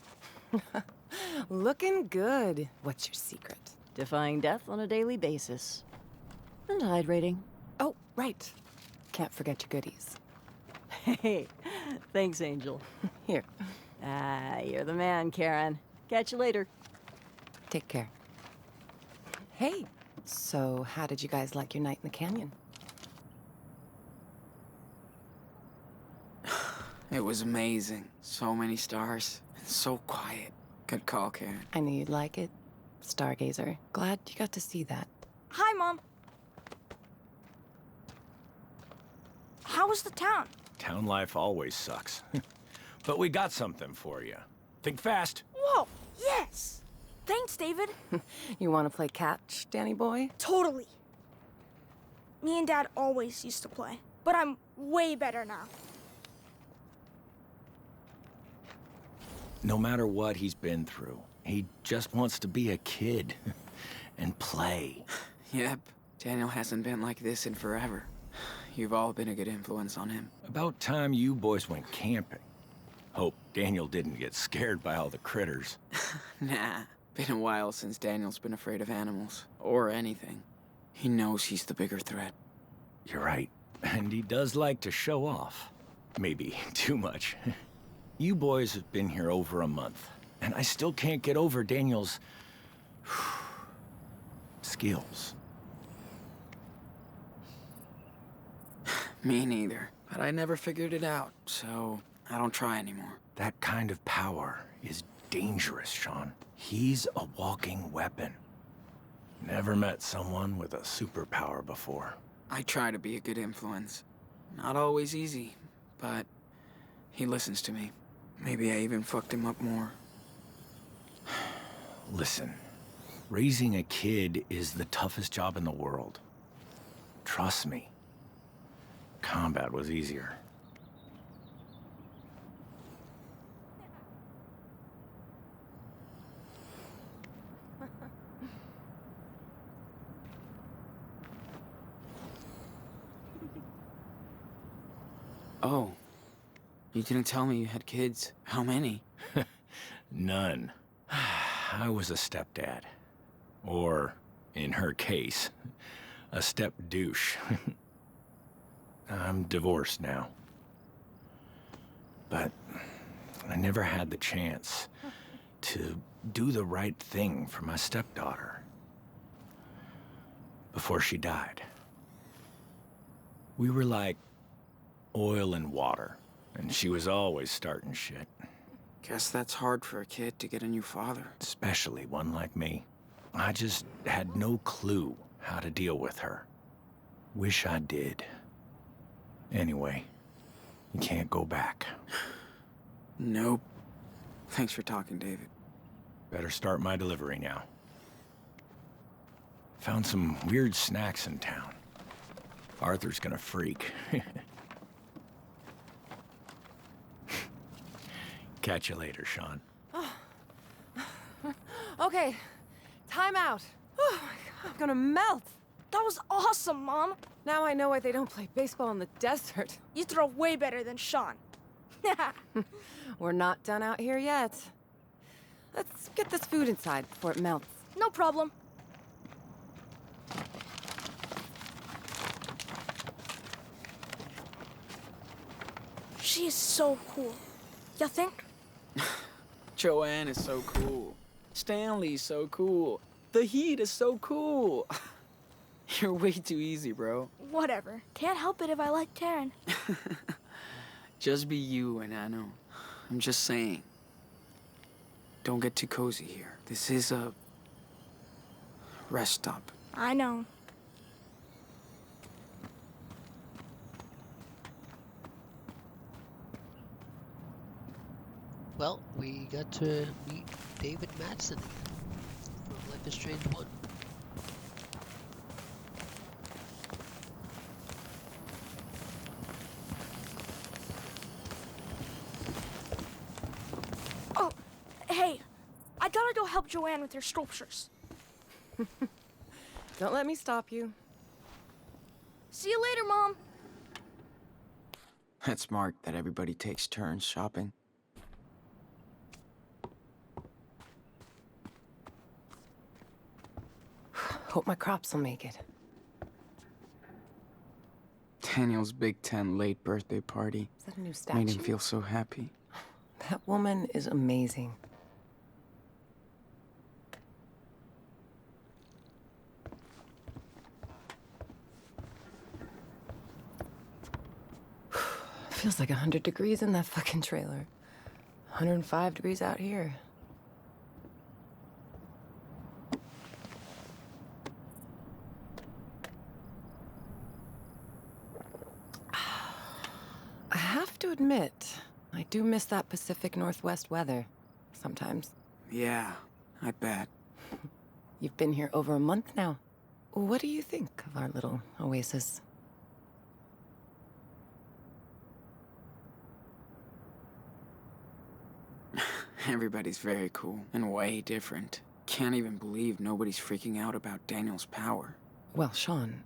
Looking good. What's your secret? Defying death on a daily basis. And hydrating. Oh, right. Can't forget your goodies. Hey, thanks, Angel. Here. You're the man, Karen. Catch you later. Take care. Hey, so how did you guys like your night in the canyon? It was amazing. So many stars. And so quiet. Good call, Karen. I knew you'd like it. Stargazer. Glad you got to see that. Hi, Mom. How was the town? Town life always sucks. But we got something for you. Think fast. Whoa, yes! Thanks, David. You want to play catch, Danny boy? Totally. Me and Dad always used to play, but I'm way better now. No matter what he's been through, he just wants to be a kid and play. Yep, Daniel hasn't been like this in forever. You've all been a good influence on him. About time you boys went camping. Hope Daniel didn't get scared by all the critters. Nah, been a while since Daniel's been afraid of animals, or anything. He knows he's the bigger threat. You're right, and he does like to show off. Maybe too much. You boys have been here over a month, and I still can't get over Daniel's skills. Me neither, but I never figured it out, so I don't try anymore. That kind of power is dangerous, Sean. He's a walking weapon. Never met someone with a superpower before. I try to be a good influence. Not always easy, but he listens to me. Maybe I even fucked him up more. Listen, raising a kid is the toughest job in the world. Trust me. Combat was easier. Oh, you didn't tell me you had kids. How many? None. I was a stepdad. Or, in her case, a step douche. I'm divorced now. But I never had the chance to do the right thing for my stepdaughter before she died. We were like oil and water, and she was always starting shit. Guess that's hard for a kid to get a new father. Especially one like me. I just had no clue how to deal with her. Wish I did. Anyway, you can't go back. Nope. Thanks for talking, David. Better start my delivery now. Found some weird snacks in town. Arthur's gonna freak. Catch you later, Sean. Okay, time out. Oh my God, I'm gonna melt. That was awesome, Mom. Now I know why they don't play baseball in the desert. You throw way better than Sean. We're not done out here yet. Let's get this food inside before it melts. No problem. She is so cool. You think? Joanne is so cool. Stanley's so cool. The Heat is so cool. You're way too easy, bro. Whatever. Can't help it if I like Taryn. Just be you, and I know. I'm just saying. Don't get too cozy here. This is a rest stop. I know. Well, we got to meet David Madsen from Life is Strange 1. Oh, hey. I gotta go help Joanne with her sculptures. Don't let me stop you. See you later, Mom. That's smart that everybody takes turns shopping. Hope my crops will make it. Daniel's Big Ten late birthday party Is that a new statue? made him feel so happy. That woman is amazing. Feels like 100 degrees in that fucking trailer. 105 degrees out here. I have to admit, I do miss that Pacific Northwest weather sometimes. Yeah, I bet. You've been here over a month now. What do you think of our little oasis? Everybody's very cool and way different. Can't even believe nobody's freaking out about Daniel's power. Well, Sean,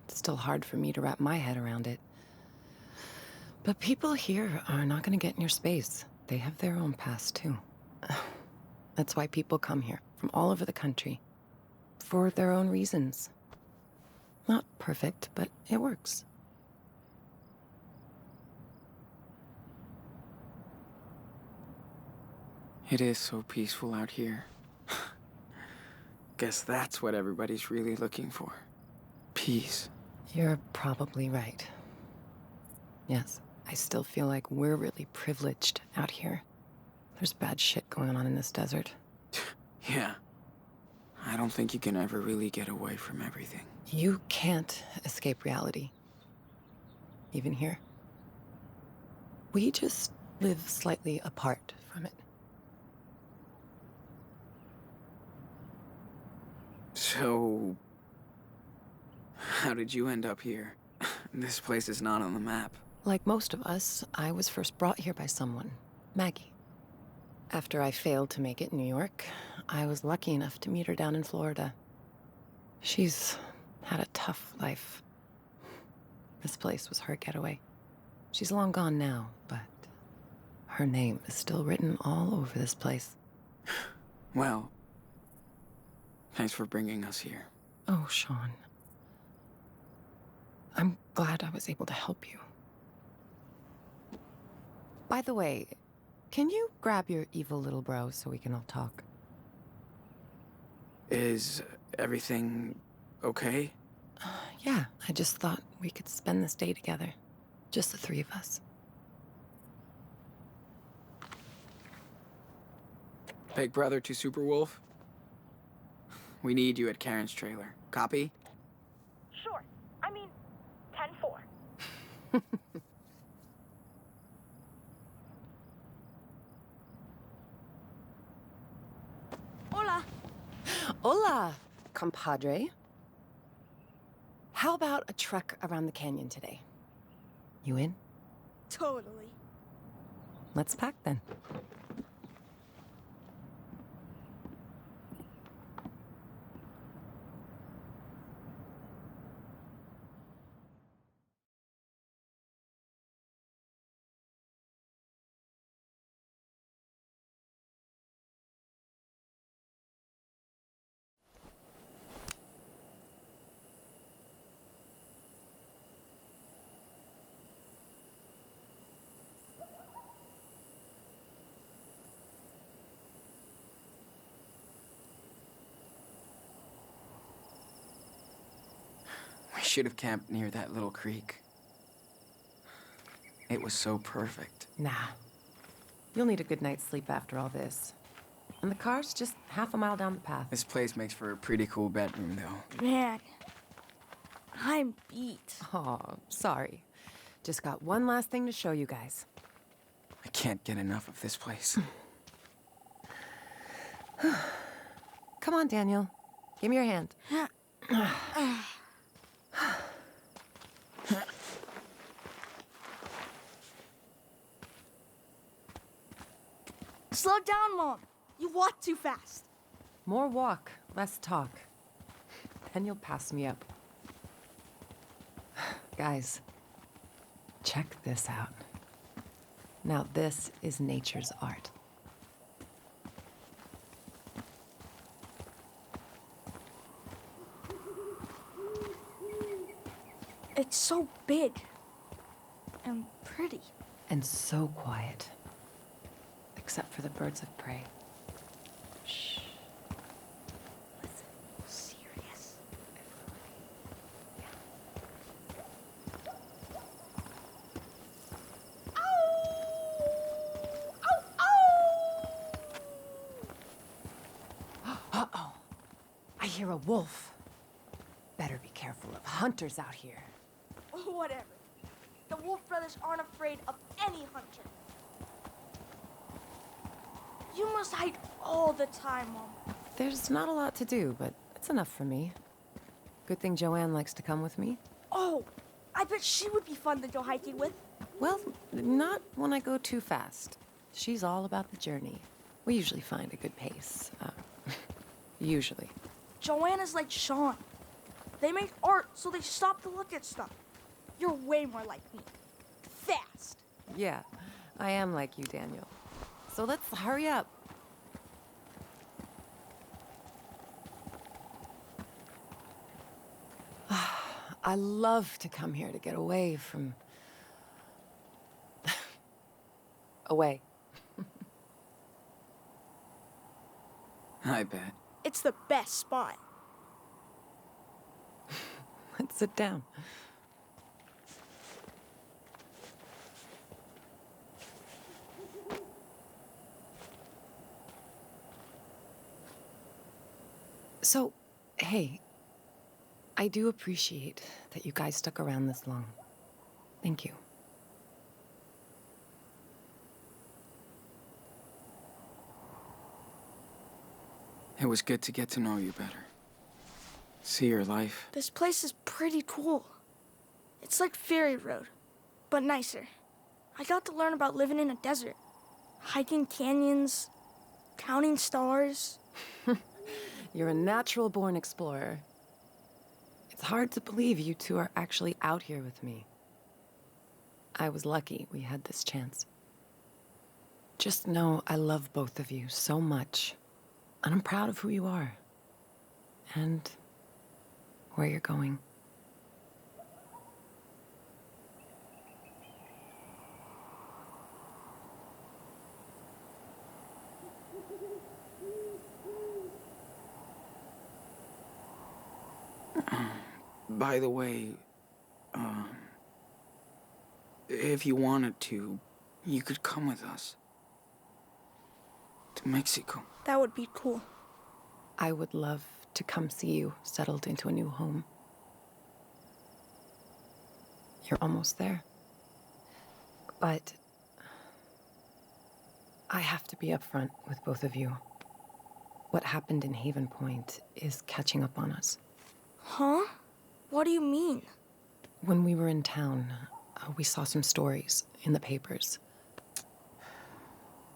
it's still hard for me to wrap my head around it. But people here are not going to get in your space. They have their own past, too. That's why people come here from all over the country. For their own reasons. Not perfect, but it works. It is so peaceful out here. Guess that's what everybody's really looking for. Peace. You're probably right. Yes, I still feel like we're really privileged out here. There's bad shit going on in this desert. Yeah. I don't think you can ever really get away from everything. You can't escape reality. Even here. We just live slightly apart from it. So, how did you end up here? This place is not on the map. Like most of us, I was first brought here by someone, Maggie. After I failed to make it in New York, I was lucky enough to meet her down in Florida. She's had a tough life. This place was her getaway. She's long gone now, but her name is still written all over this place. Well, thanks for bringing us here. Oh, Sean. I'm glad I was able to help you. By the way, Can you grab your evil little bro so we can all talk? Is everything okay? Yeah, I just thought we could spend this day together. Just the three of us. Big brother to Superwolf? We need you at Karen's trailer. Copy? Sure. I mean, 10-4. Hola. Hola, compadre. How about a trek around the canyon today? You in? Totally. Let's pack then. We should have camped near that little creek. It was so perfect. Nah. You'll need a good night's sleep after all this. And the car's just half a mile down the path. This place makes for a pretty cool bedroom, though. Man, I'm beat. Oh, sorry. Just got one last thing to show you guys. I can't get enough of this place. Come on, Daniel. Give me your hand. Slow down, Mom. You walk too fast. More walk, less talk. Then you'll pass me up. Guys, check this out. Now this is nature's art. It's so big and pretty. And so quiet. Except for the birds of prey. Shh. Listen. Serious. Uh-oh. I hear a wolf. Better be careful of hunters out here. Whatever. The Wolf Brothers aren't afraid of any hunter. You must hide all the time, Mom. There's not a lot to do, but it's enough for me. Good thing Joanne likes to come with me. Oh, I bet she would be fun to go hiking with. Well, not when I go too fast. She's all about the journey. We usually find a good pace. Usually. Joanne is like Sean. They make art, so they stop to look at stuff. You're way more like me. Fast. Yeah, I am like you, Daniel. So let's hurry up. I love to come here to get away from... away. I bet. It's the best spot. Let's sit down. So, hey, I do appreciate that you guys stuck around this long. Thank you. It was good to get to know you better. See your life. This place is pretty cool. It's like Ferry Road, but nicer. I got to learn about living in a desert, hiking canyons, counting stars. You're a natural-born explorer. It's hard to believe you two are actually out here with me. I was lucky we had this chance. Just know I love both of you so much, and I'm proud of who you are. And where you're going. By the way, if you wanted to, you could come with us. To Mexico. That would be cool. I would love to come see you settled into a new home. You're almost there. But I have to be upfront with both of you. What happened in Haven Point is catching up on us. Huh? What do you mean? When we were in town, we saw some stories in the papers.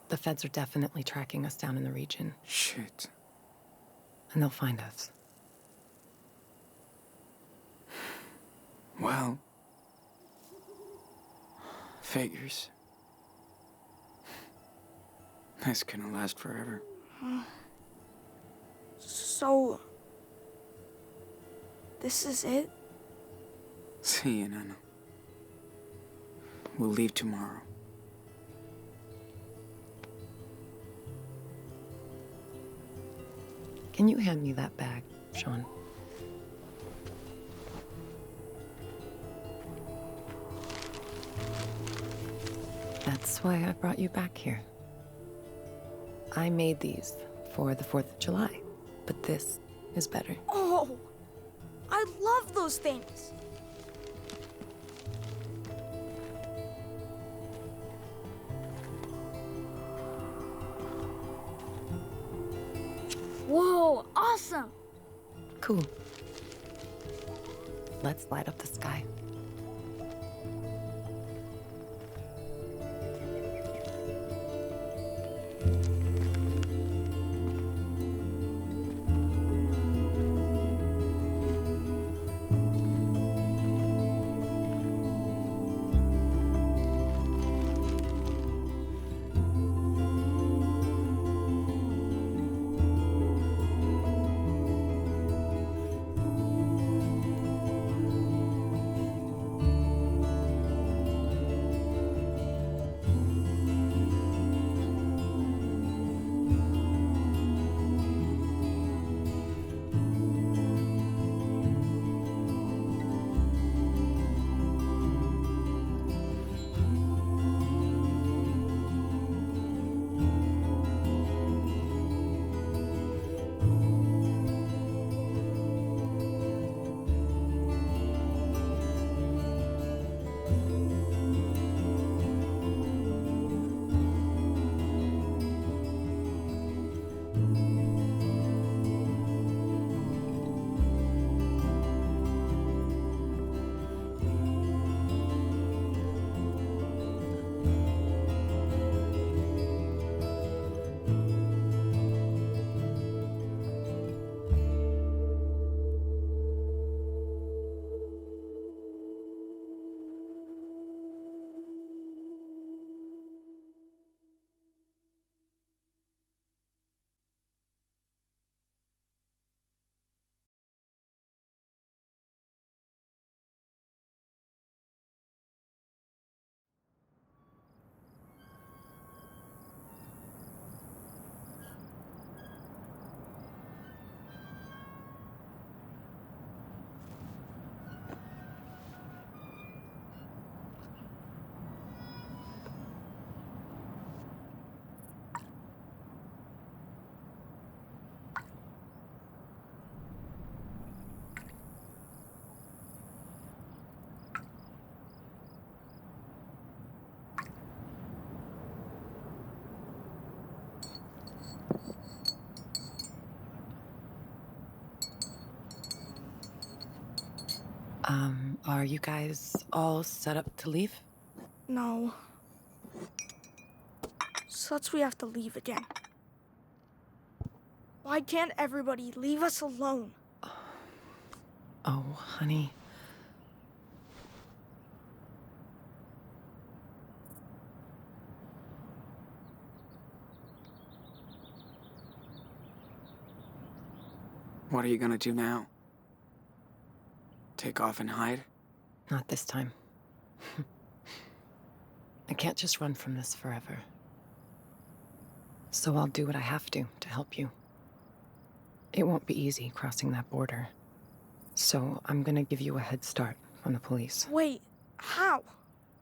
The feds are definitely tracking us down in the region. Shit. And they'll find us. Well, figures. That's gonna last forever. So, this is it? See you, Nana. We'll leave tomorrow. Can you hand me that bag, Sean? That's why I brought you back here. I made these for the 4th of July, but this is better. Oh, I love those things. Whoa, awesome. Cool. Let's light up the sky. Are you guys all set up to leave? No. Such we have to leave again. Why can't everybody leave us alone? Oh, honey. What are you gonna do now? Take off and hide? Not this time. I can't just run from this forever. So I'll do what I have to help you. It won't be easy crossing that border. So I'm gonna give you a head start on the police. Wait, how?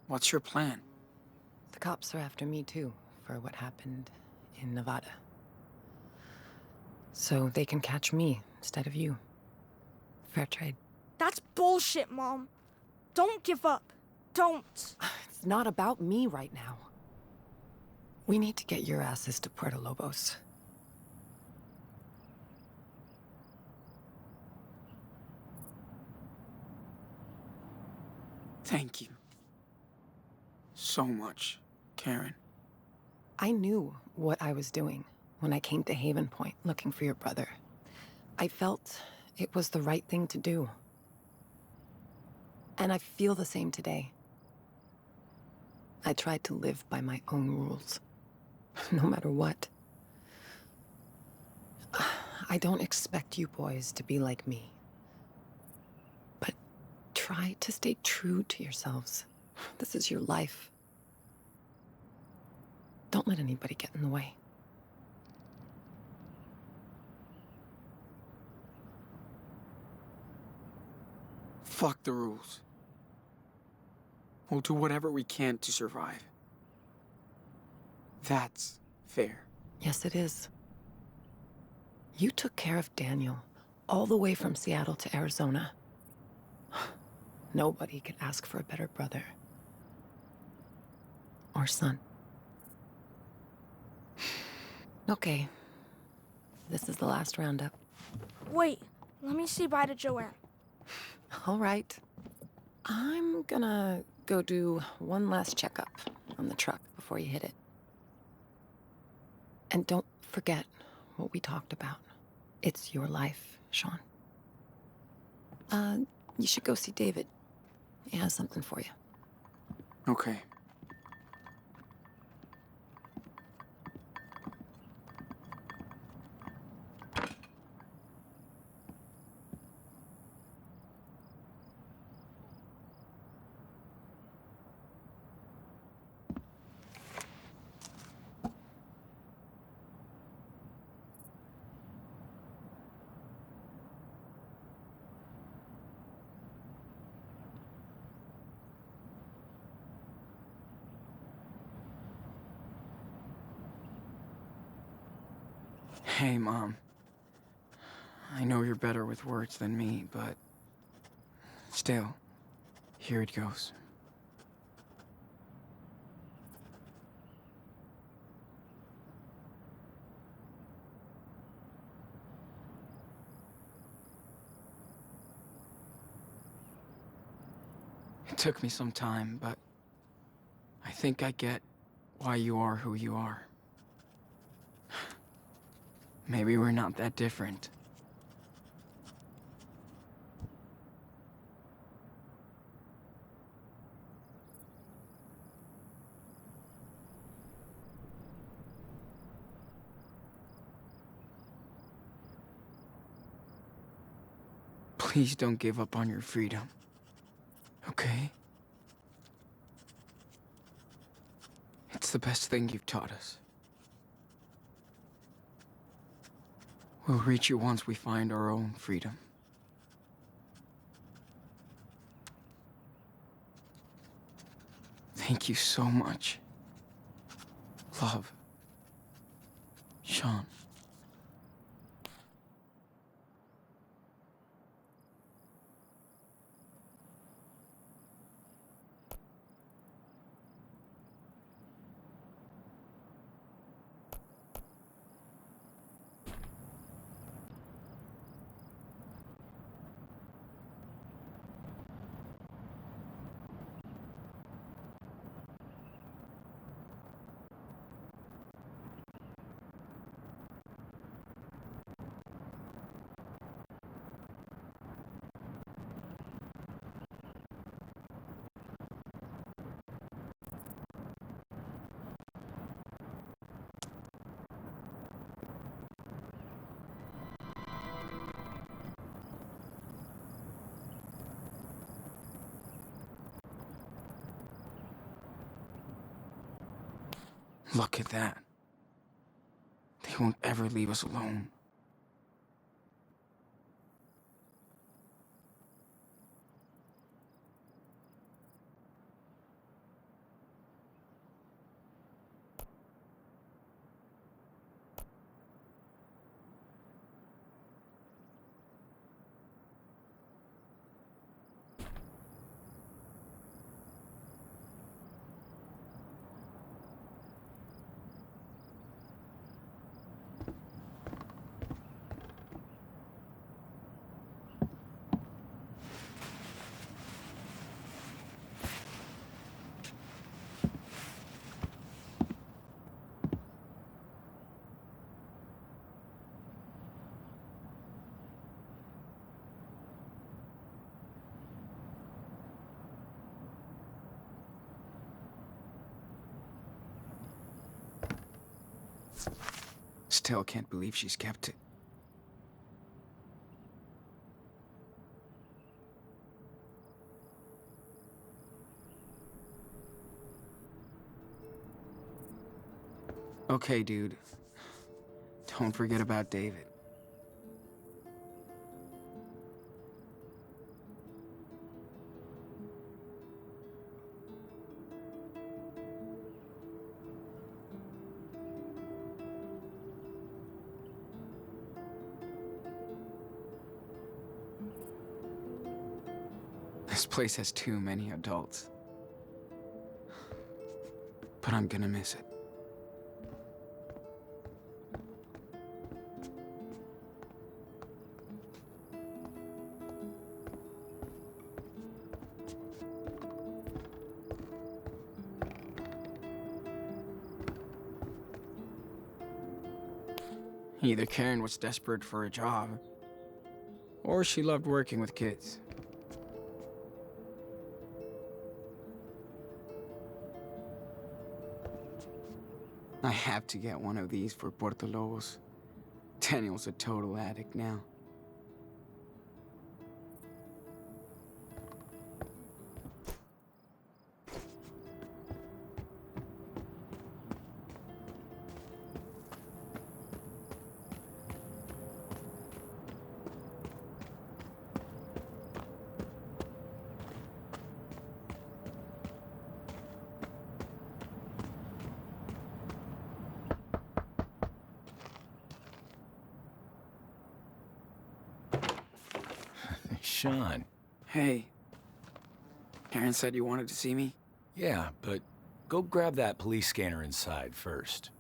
What's your plan? The cops are after me too, for what happened in Nevada. So they can catch me instead of you. Fair trade. That's bullshit, Mom. Don't give up. Don't. It's not about me right now. We need to get your asses to Puerto Lobos. Thank you. So much, Karen. I knew what I was doing when I came to Haven Point looking for your brother. I felt it was the right thing to do. And I feel the same today. I tried to live by my own rules, no matter what. I don't expect you boys to be like me. But try to stay true to yourselves. This is your life. Don't let anybody get in the way. Fuck the rules. We'll do whatever we can to survive. That's fair. Yes, it is. You took care of Daniel all the way from Seattle to Arizona. Nobody could ask for a better brother. Or son. Okay. This is the last roundup. Wait, let me say bye to Joanne. All right. I'm gonna go do one last checkup on the truck before you hit it. And don't forget what we talked about. It's your life, Sean. You should go see David. He has something for you. Okay. Hey, Mom. I know you're better with words than me, but still, here it goes. It took me some time, but I think I get why you are who you are. Maybe we're not that different. Please don't give up on your freedom. Okay? It's the best thing you've taught us. We'll reach you once we find our own freedom. Thank you so much. Love. Sean. Look at that. They won't ever leave us alone. Still can't believe she's kept it. Okay, dude. Don't forget about David. This place has too many adults. But I'm gonna miss it. Either Karen was desperate for a job, or she loved working with kids. I have to get one of these for Portolobos. Daniel's a total addict now. Sean. Hey. Karen said you wanted to see me? Yeah, but go grab that police scanner inside first.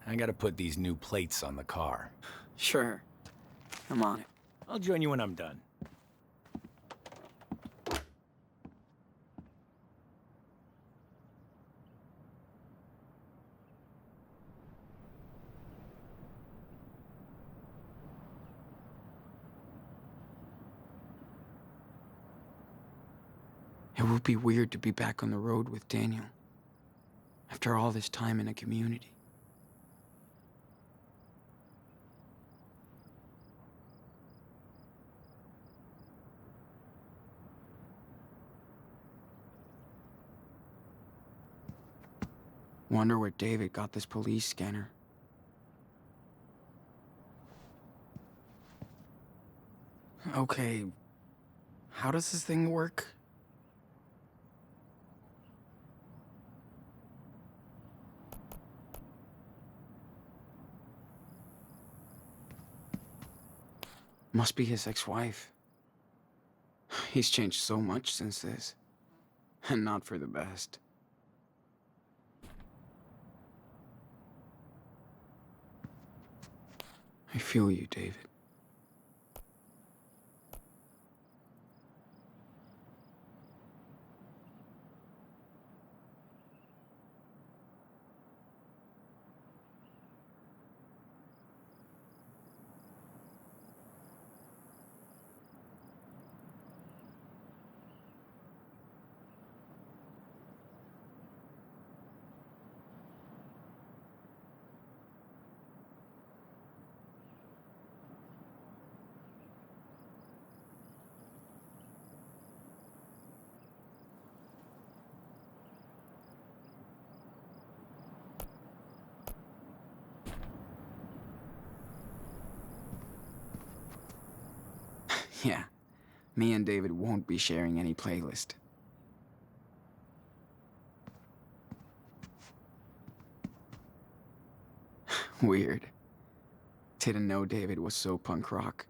I gotta put these new plates on the car. Sure. I'm on it. I'll join you when I'm done. It would be weird to be back on the road with Daniel. After all this time in a community. Wonder where David got this police scanner. Okay, how does this thing work? Must be his ex-wife. He's changed so much since this. And not for the best. I feel you, David. Yeah, me and David won't be sharing any playlist. Weird. Didn't know David was so punk rock.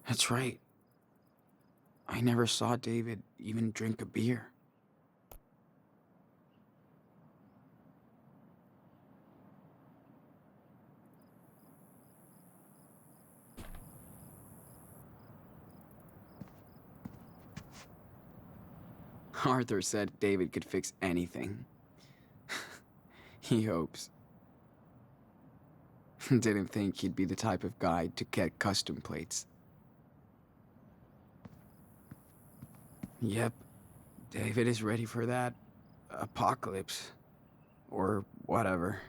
That's right. I never saw David even drink a beer. Arthur said David could fix anything. He hopes. Didn't think he'd be the type of guy to get custom plates. Yep. David is ready for that apocalypse. Or whatever.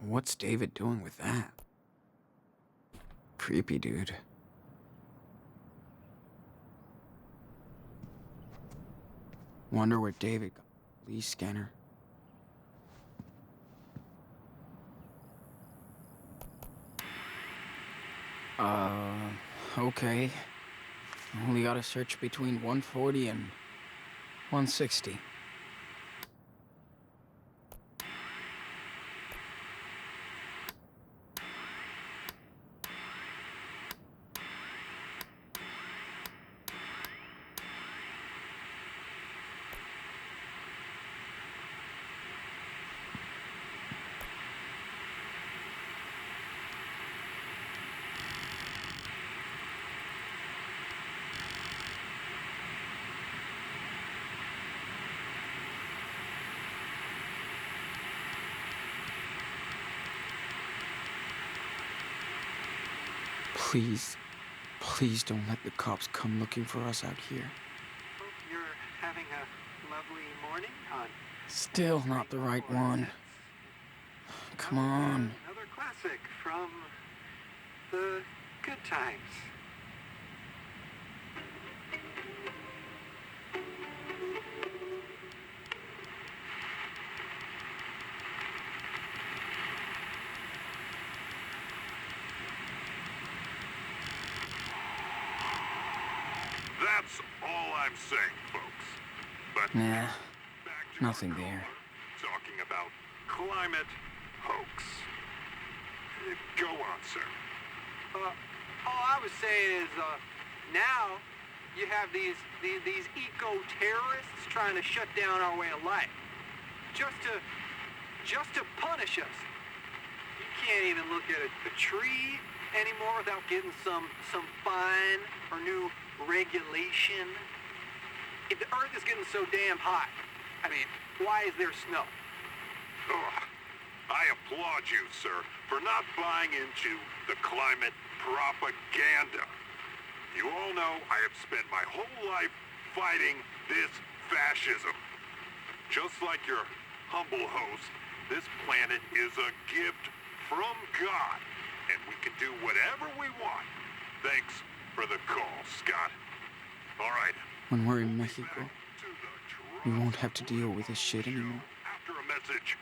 What's David doing with that? Creepy dude. Wonder where David got the police scanner. Okay. Only gotta search between 140 and 160. Please, please don't let the cops come looking for us out here. Hope you're having a lovely morning, hon. Still not the right one. Come on. Another classic from the good times. That's all I'm saying, folks. But Nah, nothing there. talking about climate hoax. Go on, sir. All I was saying is, now you have these eco-terrorists trying to shut down our way of life. Just to punish us. You can't even look at a tree anymore without getting some fine or new regulation. If the earth is getting so damn hot, I mean, why is there snow? Ugh. I applaud you, sir, for not buying into the climate propaganda. You all know I have spent my whole life fighting this fascism. Just like your humble host, this planet is a gift from God, and we can do whatever we want. Thanks for the call, Scott. All right. When we're in Mexico, we won't have to deal with this shit anymore. After a message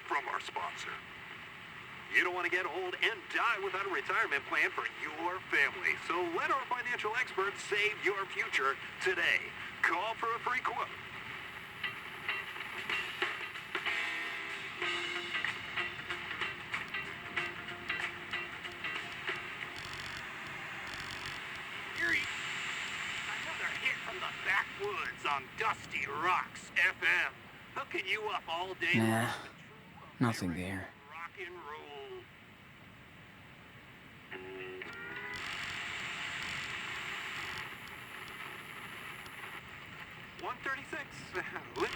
from our sponsor. You don't want to get old and die without a retirement plan for your family. So let our financial experts save your future today. Call for a free quote. Another hit from the backwoods on Dusty Rocks FM. Hooking you up all day long. Nah, nothing there. Rock and roll. $136.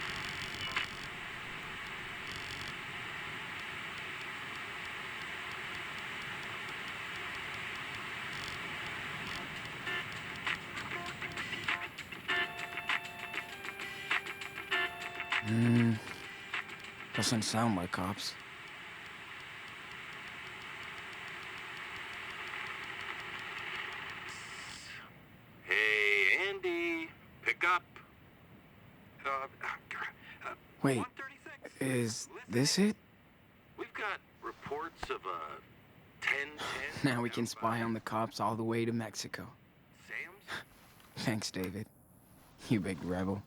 Doesn't sound like cops. Hey, Andy, pick up. Wait, is this it? We've got reports of a 10-10. Now we can spy on the cops all the way to Mexico. Thanks, David. You big rebel.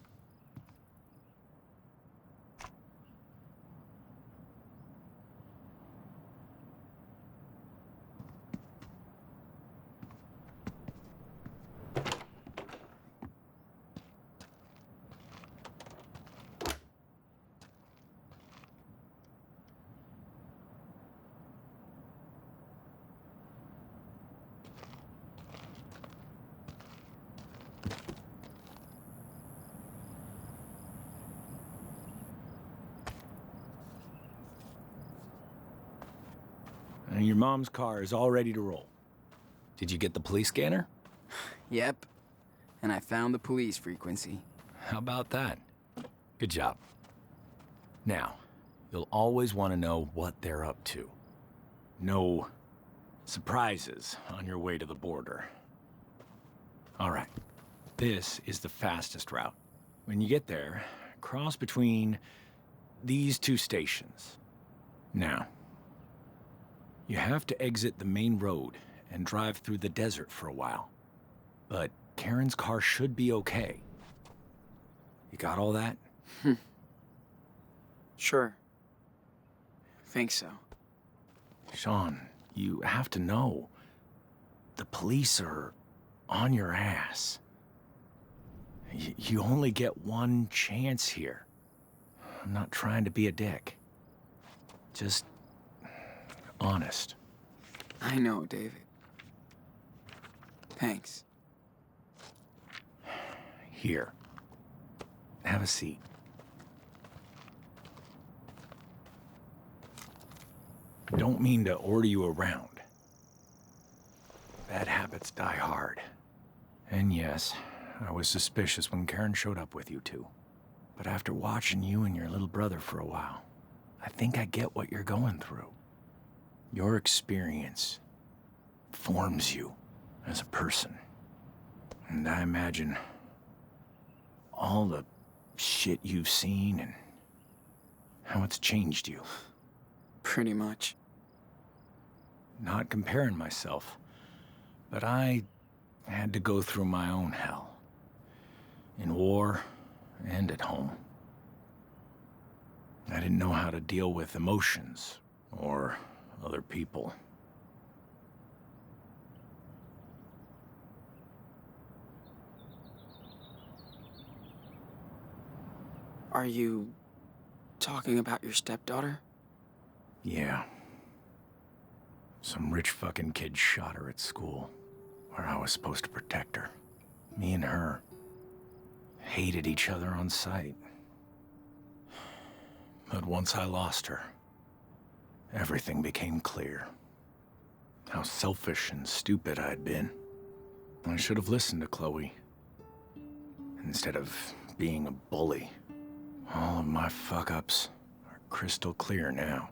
And your mom's car is all ready to roll. Did you get the police scanner? Yep. And I found the police frequency. How about that? Good job. Now, you'll always want to know what they're up to. No surprises on your way to the border. All right. This is the fastest route. When you get there, cross between these two stations. Now, you have to exit the main road and drive through the desert for a while. But Karen's car should be okay. You got all that? Sure. Think so. Sean, you have to know. The police are on your ass. You only get one chance here. I'm not trying to be a dick. Just honest. I know, David. Thanks. Here. Have a seat. Don't mean to order you around. Bad habits die hard. And yes, I was suspicious when Karen showed up with you two. But after watching you and your little brother for a while, I think I get what you're going through. Your experience forms you as a person. And I imagine all the shit you've seen and how it's changed you. Pretty much. Not comparing myself, but I had to go through my own hell. In war and at home. I didn't know how to deal with emotions or other people. Are you talking about your stepdaughter? Yeah. Some rich fucking kid shot her at school, where I was supposed to protect her. Me and her hated each other on sight. But once I lost her, everything became clear. How selfish and stupid I'd been. I should have listened to Chloe, instead of being a bully. All of my fuck-ups are crystal clear now.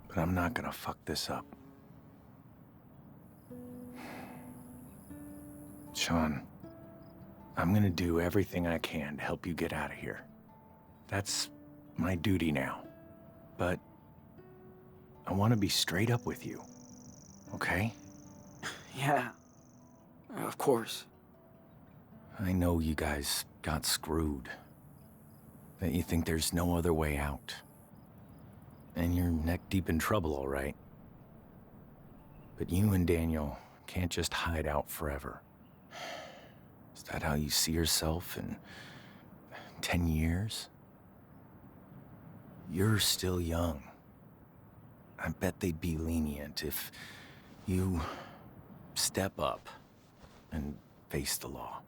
But I'm not gonna fuck this up. Sean, I'm gonna do everything I can to help you get out of here. That's my duty now. But I want to be straight up with you, okay? Yeah, of course. I know you guys got screwed. That you think there's no other way out. And you're neck deep in trouble, all right. But you and Daniel can't just hide out forever. Is that how you see yourself in 10 years? You're still young. I bet they'd be lenient if you step up and face the law.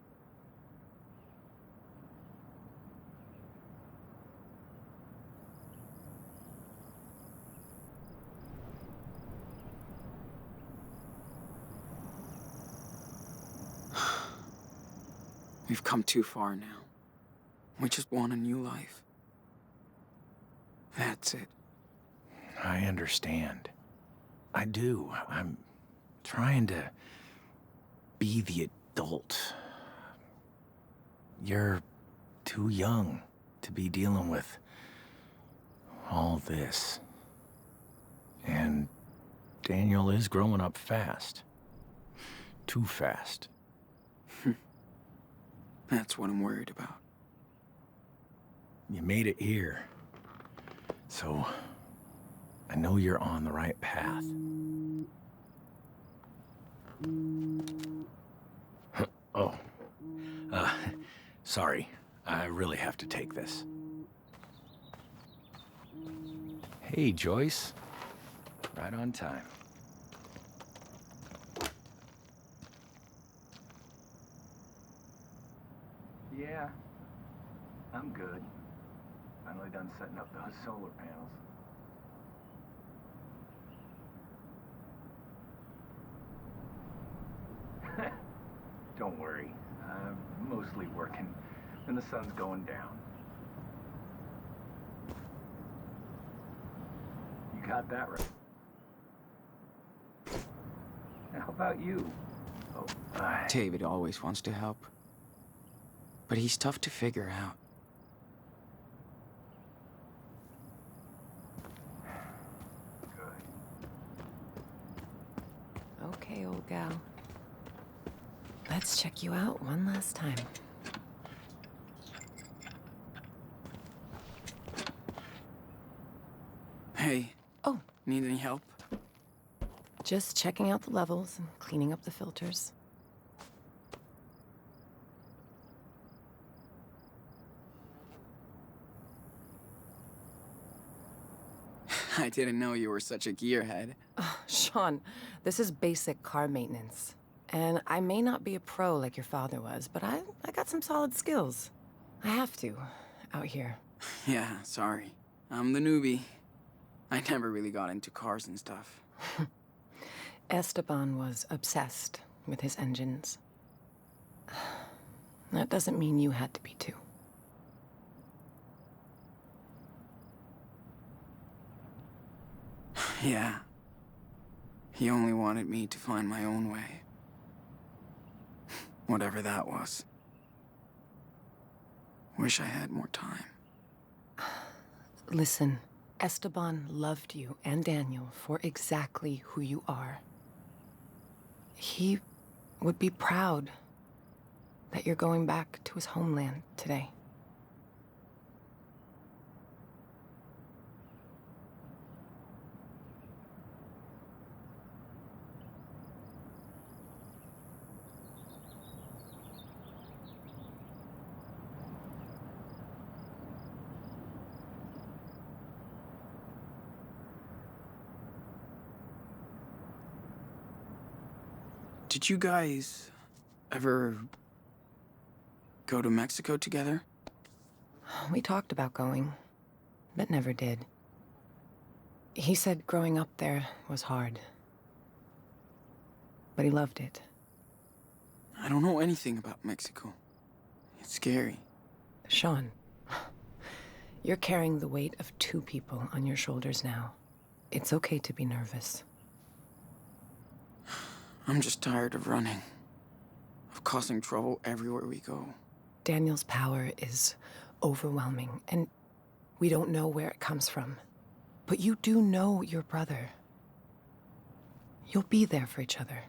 We've come too far now. We just want a new life. That's it. I understand. I do. I'm trying to be the adult. You're too young to be dealing with all this. And Daniel is growing up fast. Too fast. That's what I'm worried about. You made it here. So, I know you're on the right path. Oh. Sorry. I really have to take this. Hey, Joyce. Right on time. Yeah, I'm good. Finally done setting up those solar panels. Don't worry. I'm mostly working when the sun's going down. You got that right. How about you? Oh, David always wants to help. But he's tough to figure out. Okay, old gal. Let's check you out one last time. Hey. Oh. Need any help? Just checking out the levels and cleaning up the filters. I didn't know you were such a gearhead. Sean, this is basic car maintenance. And I may not be a pro like your father was, but I got some solid skills. I have to, out here. Yeah, sorry. I'm the newbie. I never really got into cars and stuff. Esteban was obsessed with his engines. That doesn't mean you had to be too. Yeah. He only wanted me to find my own way. Whatever that was. Wish I had more time. Listen, Esteban loved you and Daniel for exactly who you are. He would be proud that you're going back to his homeland today. Did you guys ever go to Mexico together? We talked about going, but never did. He said growing up there was hard, but he loved it. I don't know anything about Mexico. It's scary. Sean, you're carrying the weight of 2 people on your shoulders now. It's okay to be nervous. I'm just tired of running. Of causing trouble everywhere we go. Daniel's power is overwhelming, and we don't know where it comes from. But you do know your brother. You'll be there for each other.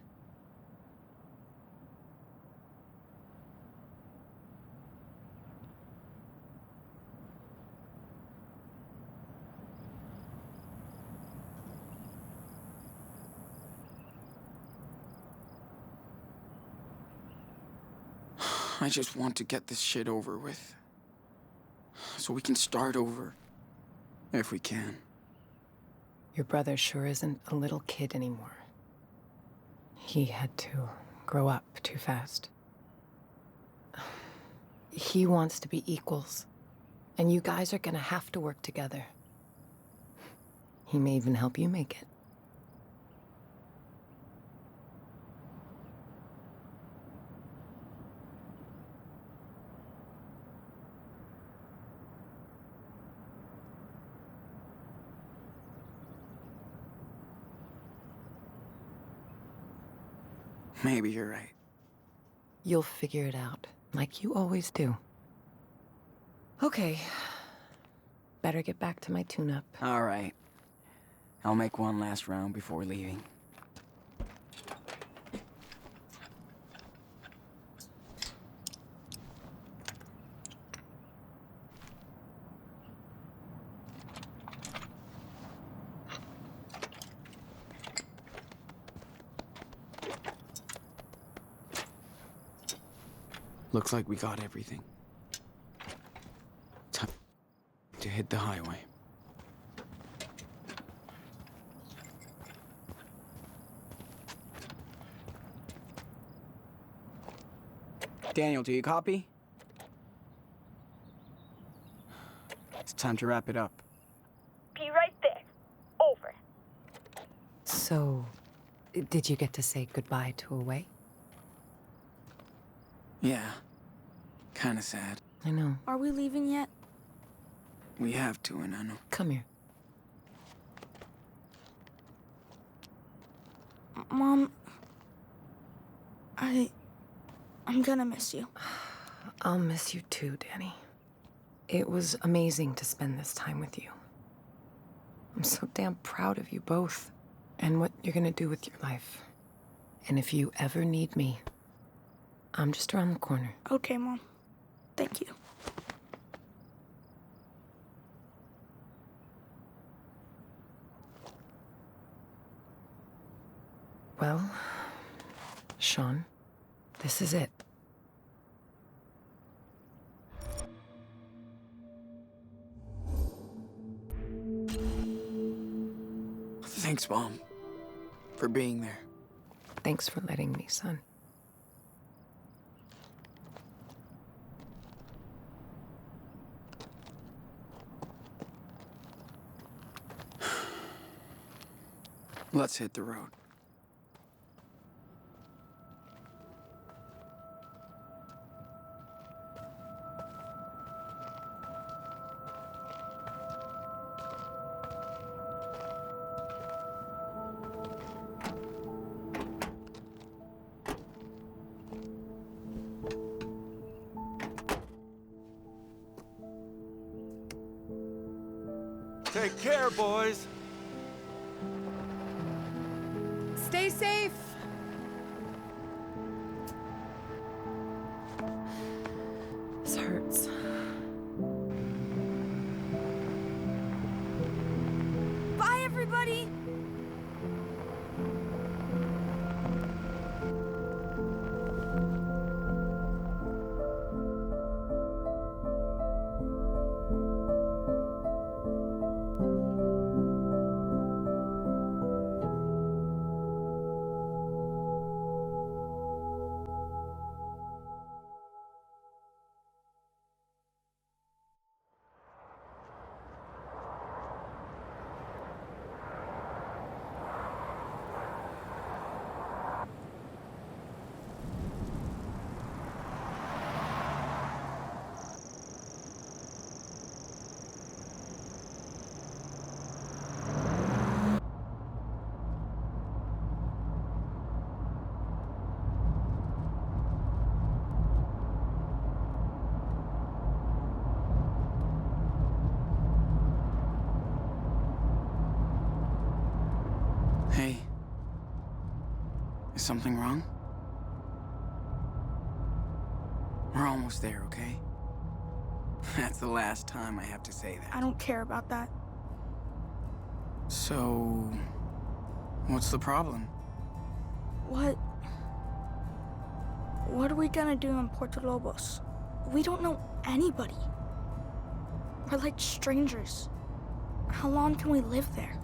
I just want to get this shit over with. So we can start over. If we can. Your brother sure isn't a little kid anymore. He had to grow up too fast. He wants to be equals, and you guys are gonna have to work together. He may even help you make it. Maybe you're right. You'll figure it out, like you always do. Okay. Better get back to my tune-up. All right. I'll make one last round before leaving. Looks like we got everything. Time to hit the highway. Daniel, do you copy? It's time to wrap it up. Be right there. Over. So, did you get to say goodbye to Away? Yeah. Kinda sad. I know. Are we leaving yet? We have to, and I know. Come here. Mom, I'm gonna miss you. I'll miss you too, Danny. It was amazing to spend this time with you. I'm so damn proud of you both and what you're gonna do with your life. And if you ever need me, I'm just around the corner. Okay, Mom. Thank you. Well, Sean, this is it. Thanks, Mom, for being there. Thanks for letting me, son. Let's hit the road. Take care, boys. Stay safe. This hurts. Bye, everybody! Hey. Is something wrong? We're almost there, okay? That's the last time I have to say that. I don't care about that. So... what's the problem? What are we gonna do in Puerto Lobos? We don't know anybody. We're like strangers. How long can we live there?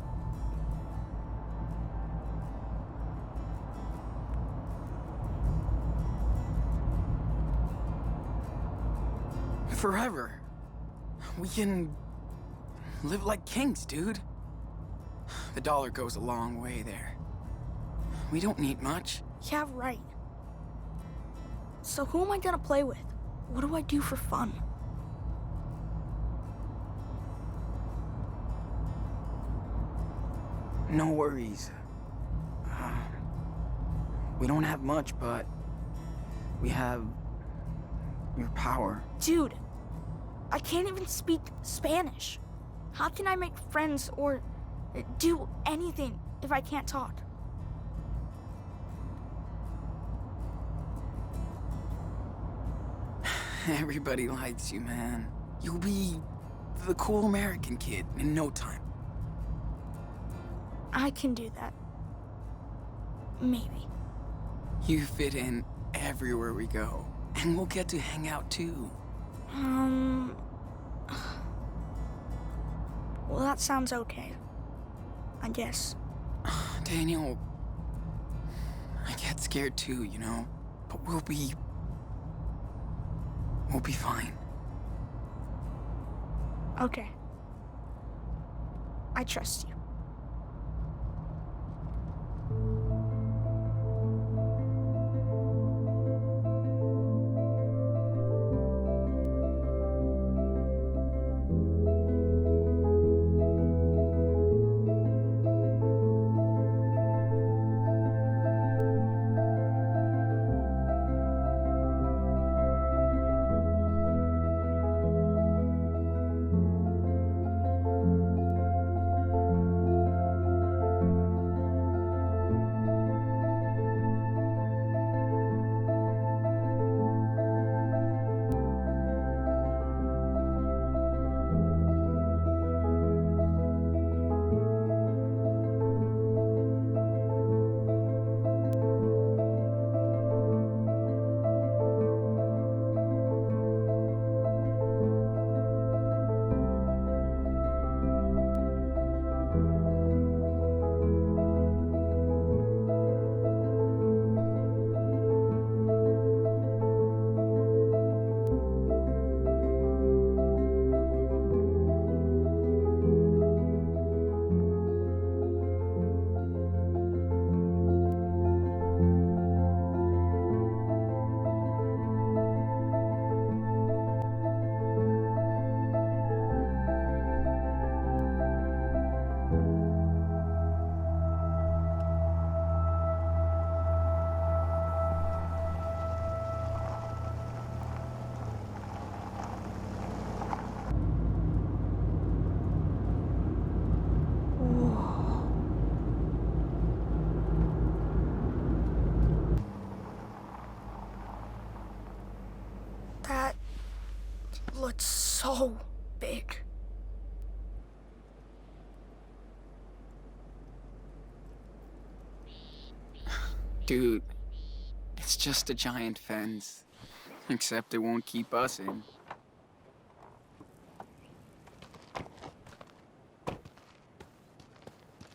Forever. We can live like kings, dude. The dollar goes a long way there. We don't need much. Yeah, right. So who am I gonna play with? What do I do for fun? No worries. We don't have much, but we have your power. Dude, I can't even speak Spanish. How can I make friends or do anything if I can't talk? Everybody likes you, man. You'll be the cool American kid in no time. I can do that. Maybe. You fit in everywhere we go. And we'll get to hang out too. Well, that sounds okay. I guess. Daniel, I get scared too, you know? But we'll be fine. Okay. I trust you. so big. Dude, it's just a giant fence. Except it won't keep us in.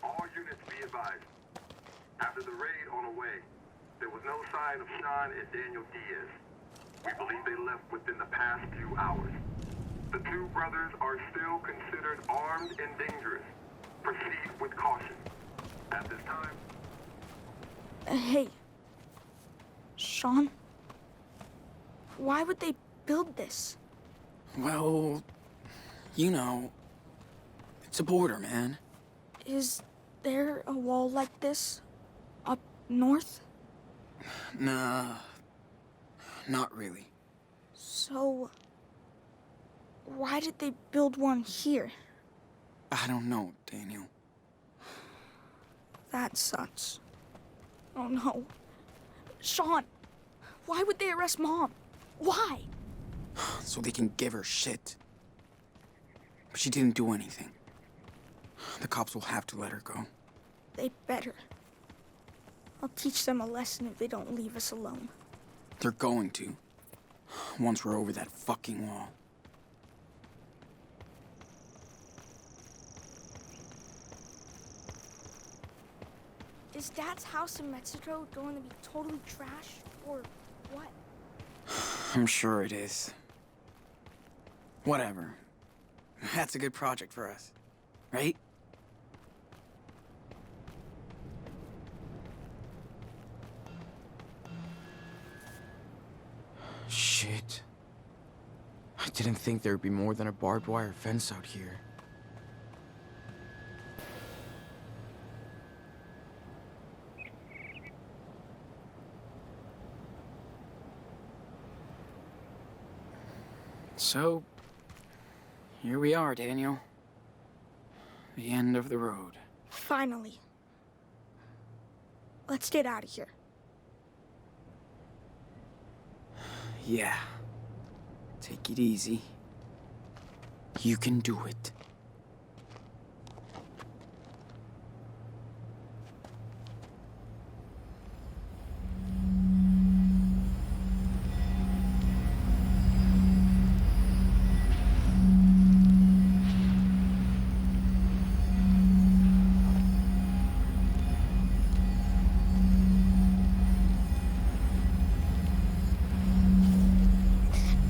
All units be advised. After the raid on Away, there was no sign of Sean and Daniel Diaz. We believe they left within the past few hours. The two brothers are still considered armed and dangerous. Proceed with caution. At this time, Hey, Sean, why would they build this? Well, you know, it's a border, man. Is there a wall like this up north? Nah, not really. So, why did they build one here? I don't know, Daniel. That sucks. Oh no. Sean, why would they arrest Mom? Why? So they can give her shit. But she didn't do anything. The cops will have to let her go. They better. I'll teach them a lesson if they don't leave us alone. They're going to. Once we're over that fucking wall. Is Dad's house in Mexico going to be totally trashed, or what? I'm sure it is. Whatever. That's a good project for us, right? Shit. I didn't think there'd be more than a barbed wire fence out here. So, here we are, Daniel. The end of the road. Finally. Let's get out of here. Yeah. Take it easy. You can do it.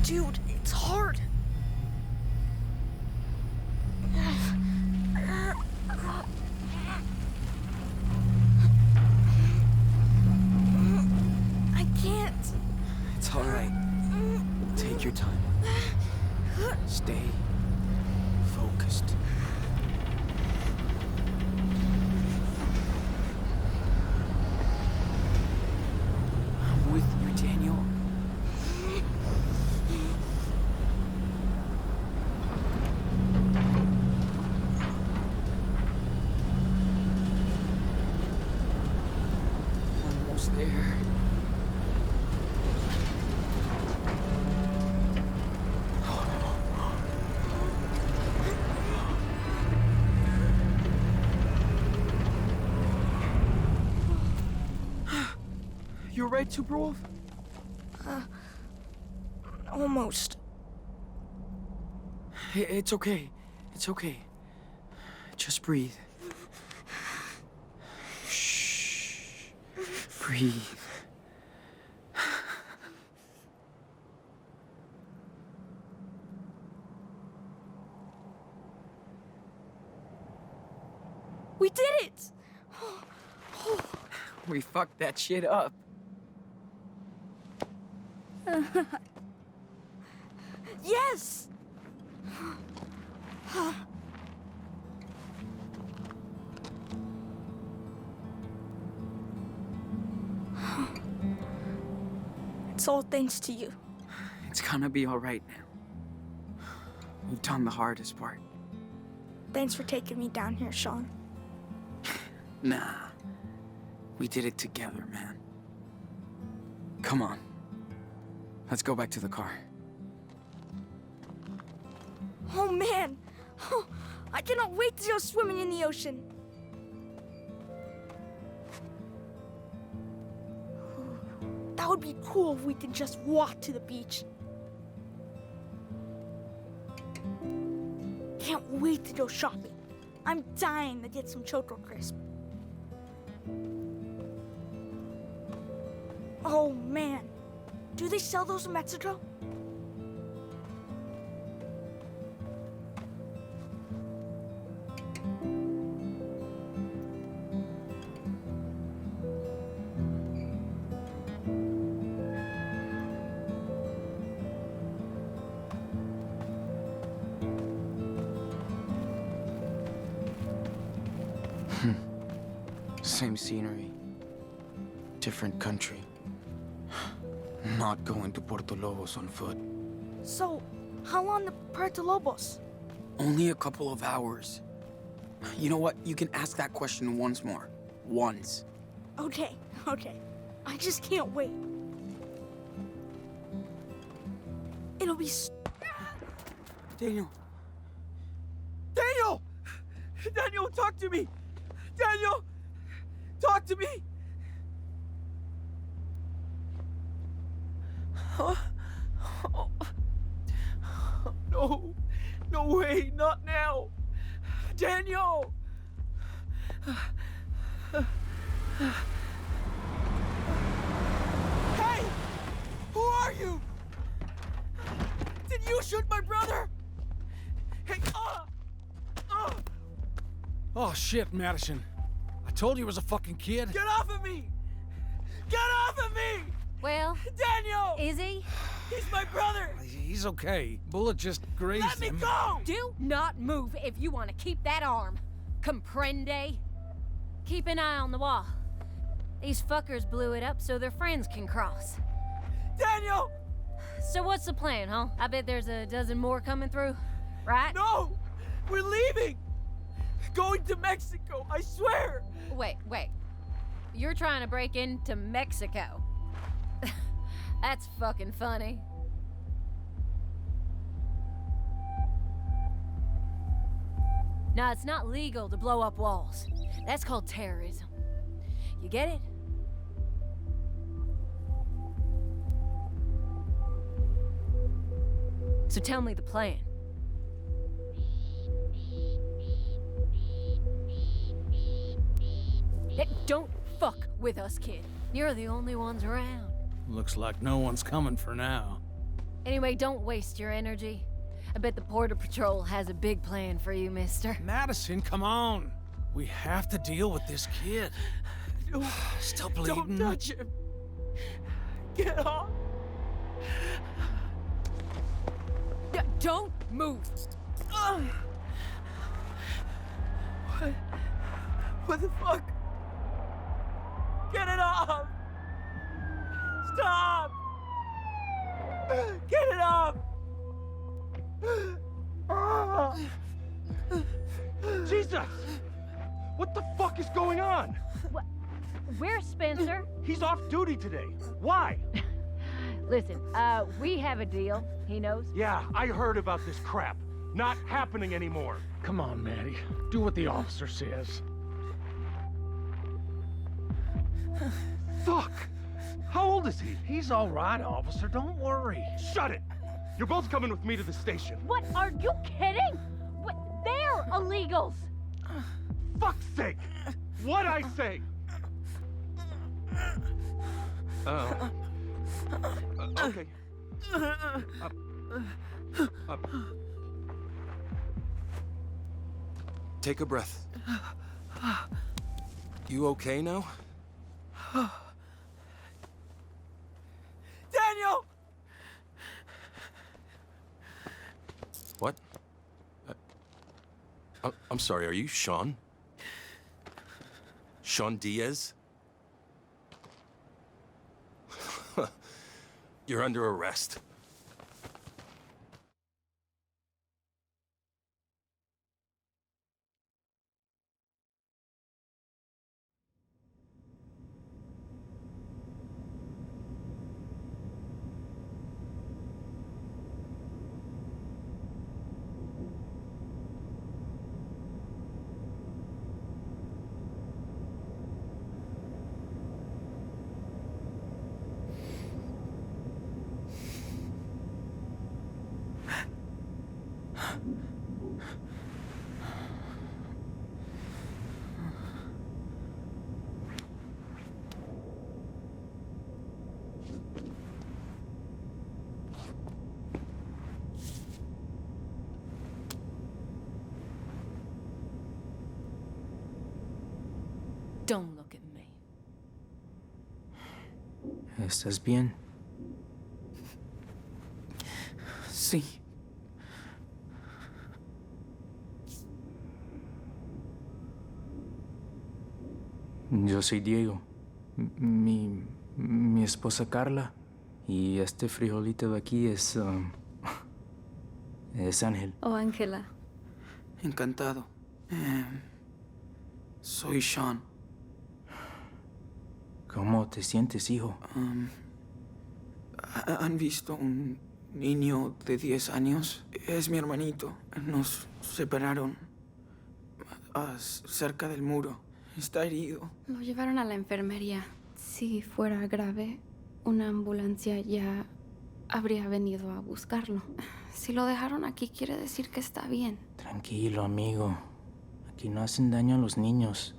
Dude, it's hard. I can't. It's all right. Take your time. Stay focused. I'm with you, Daniel. Almost there. You alright, Super Wolf? Almost. It's okay. It's okay. Just breathe. Shh. Breathe. We did it! We fucked that shit up. Yes! It's all thanks to you. It's gonna be alright now. We've done the hardest part. Thanks for taking me down here, Sean. Nah. We did it together, man. Come on. Let's go back to the car. Oh man! Oh, I cannot wait to go swimming in the ocean. That would be cool if we could just walk to the beach. Can't wait to go shopping. I'm dying to get some Choco Crisp. Oh man, do they sell those in Mexico? Same scenery, different country. Not going to Puerto Lobos on foot. So, how long to Puerto Lobos? Only a couple of hours. You know what? You can ask that question once more. Once. Okay. I just can't wait. It'll be Daniel! Daniel! Daniel, talk to me! Daniel! Talk to me! Huh? No. No way, not now. Daniel! Hey! Who are you? Did you shoot my brother? Hey, Oh shit, Madison. I told you he was a fucking kid. Get off of me! Get off of me! Well, Daniel! Is he? He's my brother! He's okay. Bullet just grazed Let me him. go! Do not move if you want to keep that arm. Comprende? Keep an eye on the wall. These fuckers blew it up so their friends can cross. Daniel! So what's the plan, huh? I bet there's a dozen more coming through, right? No! We're leaving! Going to Mexico, I swear! Wait. You're trying to break into Mexico. That's fucking funny. No, it's not legal to blow up walls. That's called terrorism. You get it? So tell me the plan. Don't fuck with us, kid. You're the only ones around. Looks like no one's coming for now. Anyway, don't waste your energy. I bet the Border Patrol has a big plan for you, mister. Madison, come on. We have to deal with this kid. No, Still bleeding. don't touch him. Get off. Don't move. What the fuck? Get it off! Stop! Get it off! Jesus! What the fuck is going on? Where's Spencer? He's off duty today. Why? Listen, we have a deal. He knows. Yeah, I heard about this crap. Not happening anymore. Come on, Maddie. Do what the officer says. Fuck! How old is he? He's all right, officer. Don't worry. Shut it! You're both coming with me to the station. What? Are you kidding? What? They're illegals. Fuck's sake! What'd I say? Okay. Up. Take a breath. You okay now? Daniel! What? I'm sorry, are you Sean? Sean Diaz? You're under arrest. Don't look at me. ¿Estás bien? Sí. Yo soy Diego. Mi esposa Carla. Y este frijolito de aquí es Ángel. Oh, Ángela. Encantado. Soy Sean. ¿Cómo te sientes, hijo? ¿Han visto un niño de 10 años? Es mi hermanito. Nos separaron cerca del muro. Está herido. Lo llevaron a la enfermería. Si fuera grave, una ambulancia ya habría venido a buscarlo. Si lo dejaron aquí, quiere decir que está bien. Tranquilo, amigo. Aquí no hacen daño a los niños.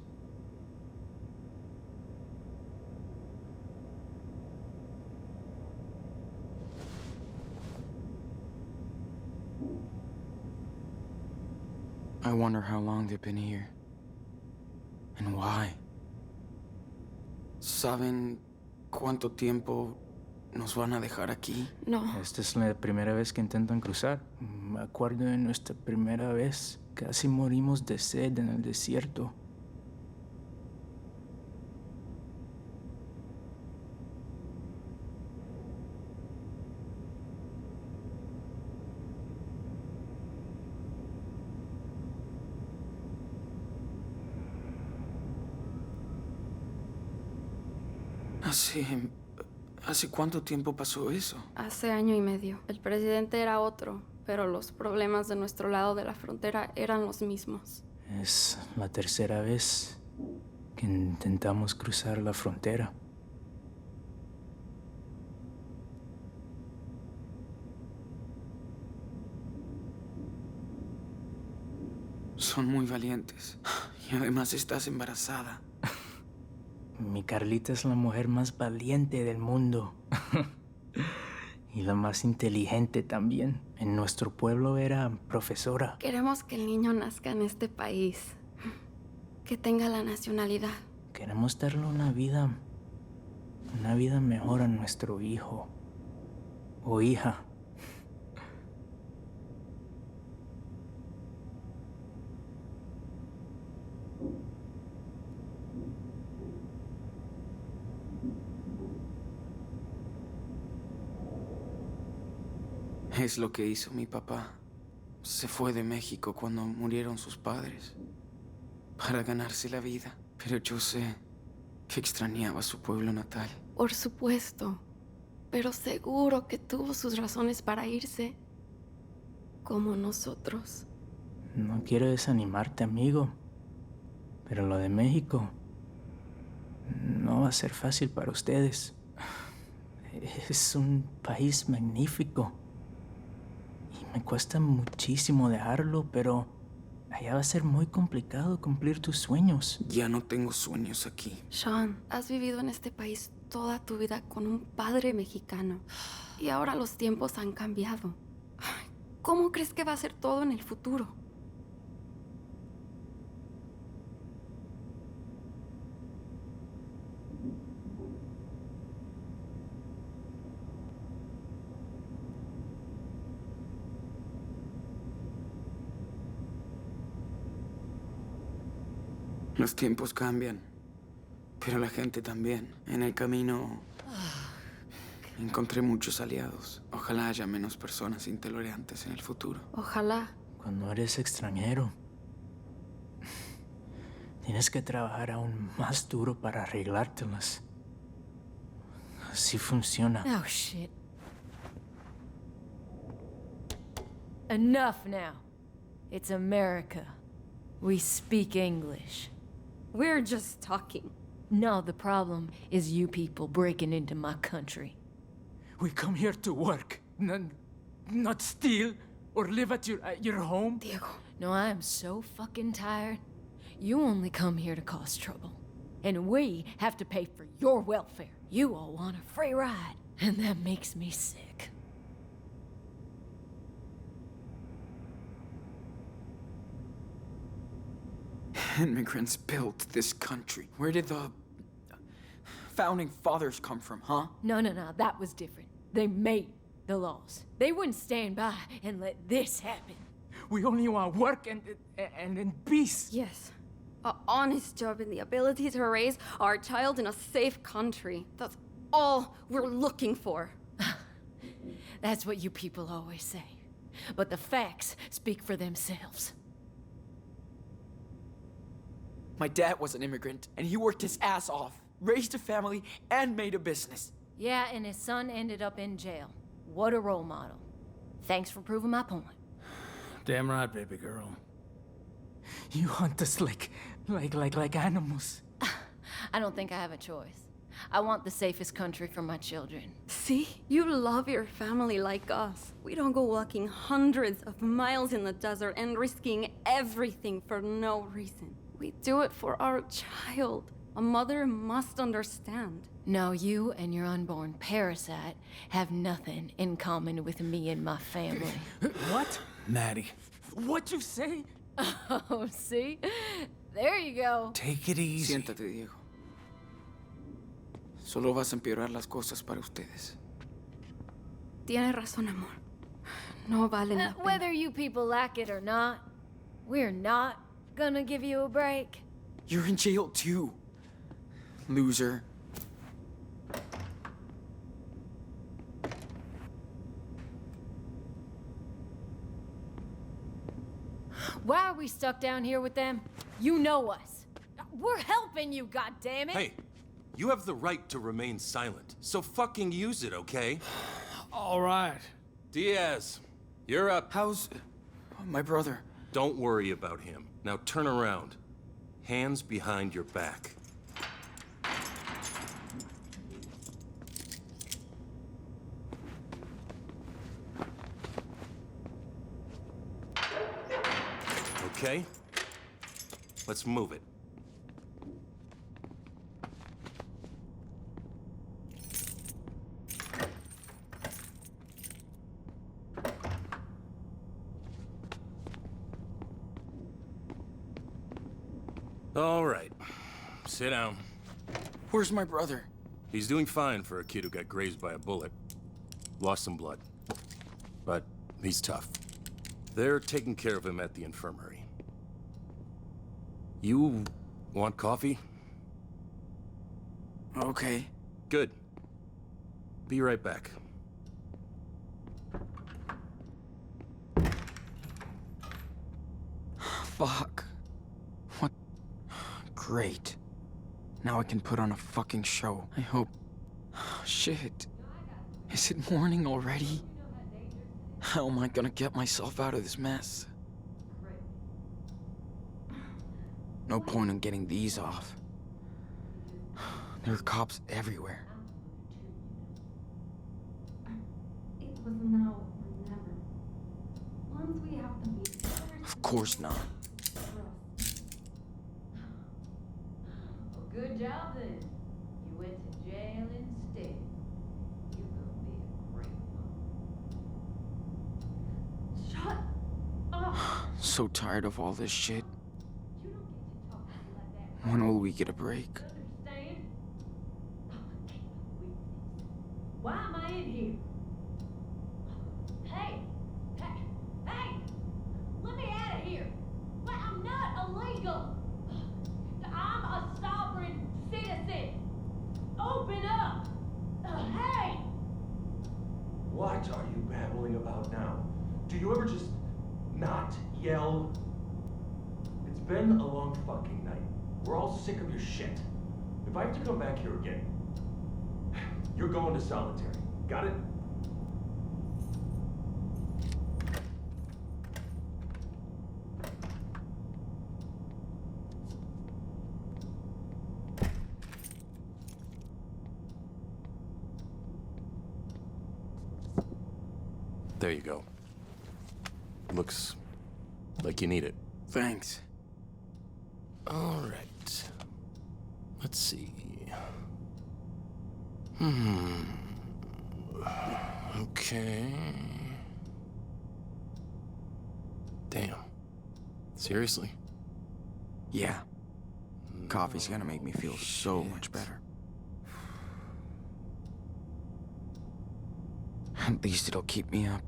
I wonder how long they've been here. And why. ¿Saben cuánto tiempo nos van a dejar aquí? No. Esta es la primera vez que intentan cruzar. Me acuerdo de nuestra primera vez. Casi morimos de sed en el desierto. ¿Hace cuánto tiempo pasó eso? Hace año y medio. El presidente era otro, pero los problemas de nuestro lado de la frontera eran los mismos. Es la tercera vez que intentamos cruzar la frontera. Son muy valientes. Y además estás embarazada. Mi Carlita es la mujer más valiente del mundo. Y la más inteligente también. En nuestro pueblo era profesora. Queremos que el niño nazca en este país. Que tenga la nacionalidad. Queremos darle una vida mejor a nuestro hijo. O hija. Es lo que hizo mi papá. Se fue de México cuando murieron sus padres. Para ganarse la vida. Pero yo sé que extrañaba su pueblo natal. Por supuesto. Pero seguro que tuvo sus razones para irse. Como nosotros. No quiero desanimarte, amigo. Pero lo de México no va a ser fácil para ustedes. Es un país magnífico. Me cuesta muchísimo dejarlo, pero allá va a ser muy complicado cumplir tus sueños. Ya no tengo sueños aquí. Sean, has vivido en este país toda tu vida con un padre mexicano. Y ahora los tiempos han cambiado. ¿Cómo crees que va a ser todo en el futuro? Los tiempos cambian, pero la gente también. En el camino encontré muchos aliados. Ojalá haya menos personas intolerantes en el futuro. Ojalá. Cuando eres extranjero, tienes que trabajar aún más duro para arreglártelas. Así funciona. Oh, shit. Enough now. It's America. We speak English. We're just talking. No, the problem is you people breaking into my country. We come here to work, not steal or live at your home. Diego. No, I am so fucking tired. You only come here to cause trouble. And we have to pay for your welfare. You all want a free ride. And that makes me sick. Immigrants built this country. Where did the founding fathers come from, huh? No, that was different. They made the laws. They wouldn't stand by and let this happen. We only want work and in peace. Yes. An honest job and the ability to raise our child in a safe country. That's all we're looking for. That's what you people always say. But the facts speak for themselves. My dad was an immigrant, and he worked his ass off, raised a family, and made a business. Yeah, and his son ended up in jail. What a role model. Thanks for proving my point. Damn right, baby girl. You hunt us like animals. I don't think I have a choice. I want the safest country for my children. See? You love your family like us. We don't go walking hundreds of miles in the desert and risking everything for no reason. We do it for our child. A mother must understand. No, you and your unborn parasite have nothing in common with me and my family. What? Maddie. What you say? Oh, see? There you go. Take it easy. Siéntate, Diego. Solo vas a empeorar las cosas para ustedes. Tienes razón, amor. No vale la pena. Whether you people like it or not, we're not gonna give you a break. You're in jail too, loser. Why are we stuck down here with them? You know us. We're helping you, goddammit! Hey, you have the right to remain silent, so fucking use it, okay? All right. Diaz, you're up. How's my brother? Don't worry about him. Now turn around. Hands behind your back. Okay? Let's move it. All right. Sit down. Where's my brother? He's doing fine for a kid who got grazed by a bullet. Lost some blood. But he's tough. They're taking care of him at the infirmary. You want coffee? Okay. Good. Be right back. Fuck. What? Great. Now I can put on a fucking show. I hope... Shit. Is it morning already? How am I gonna get myself out of this mess? No point in getting these off. There are cops everywhere. It was now or never. Once we have to be together. Of course not. Well, good job then. You went to jail instead. You gonna be a great mom. Shut up! So tired of all this shit. When will we get a break? Understand? Why am I in here? Hey! Let me out of here! Wait, I'm not illegal! I'm a sovereign citizen! Open up! Hey! What are you babbling about now? Do you ever just not yell? It's been a long fucking night. We're all sick of your shit. If I have to come back here again, you're going to solitary. Got it? There you go. Looks like you need it. Thanks. All right. Let's see. Okay. Damn. Seriously? Yeah. Coffee's gonna make me feel so much better. At least it'll keep me up.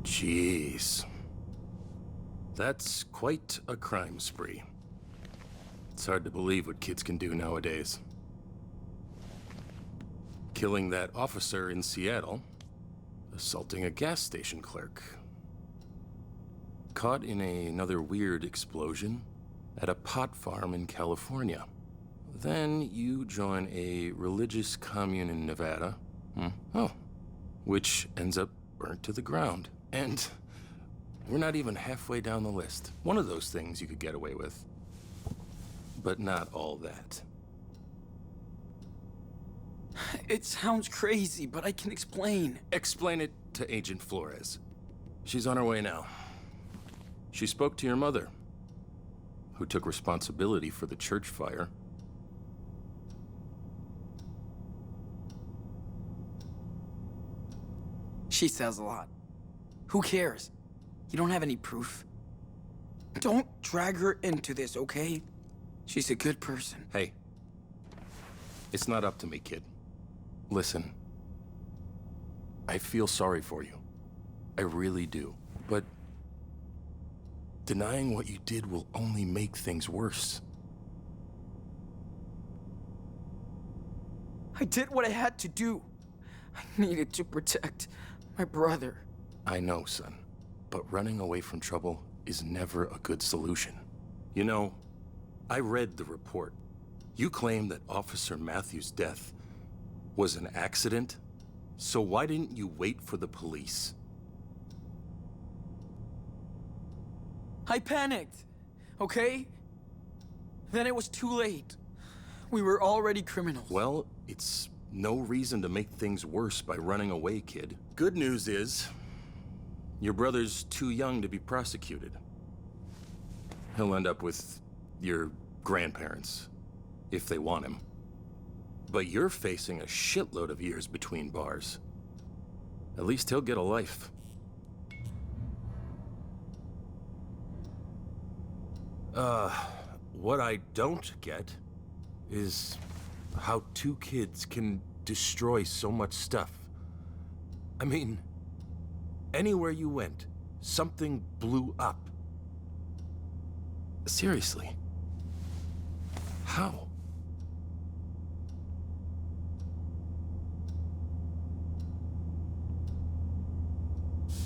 Jeez. That's quite a crime spree. It's hard to believe what kids can do nowadays. Killing that officer in Seattle, assaulting a gas station clerk, caught in another weird explosion at a pot farm in California. Then you join a religious commune in Nevada, which ends up burnt to the ground. And we're not even halfway down the list. One of those things you could get away with, but not all that. It sounds crazy, but I can explain. Explain it to Agent Flores. She's on her way now. She spoke to your mother, who took responsibility for the church fire. She says a lot. Who cares? You don't have any proof. Don't drag her into this, okay? She's a good person. Hey, it's not up to me, kid. Listen, I feel sorry for you. I really do. But denying what you did will only make things worse. I did what I had to do. I needed to protect my brother. I know, son. But running away from trouble is never a good solution. You know, I read the report. You claim that Officer Matthews' death was an accident, so why didn't you wait for the police? I panicked, okay? Then it was too late. We were already criminals. Well, it's no reason to make things worse by running away, kid. Good news is, your brother's too young to be prosecuted. He'll end up with your grandparents, if they want him. But you're facing a shitload of years between bars. At least he'll get a life. What I don't get is how two kids can destroy so much stuff. I mean, anywhere you went, something blew up. Seriously. How?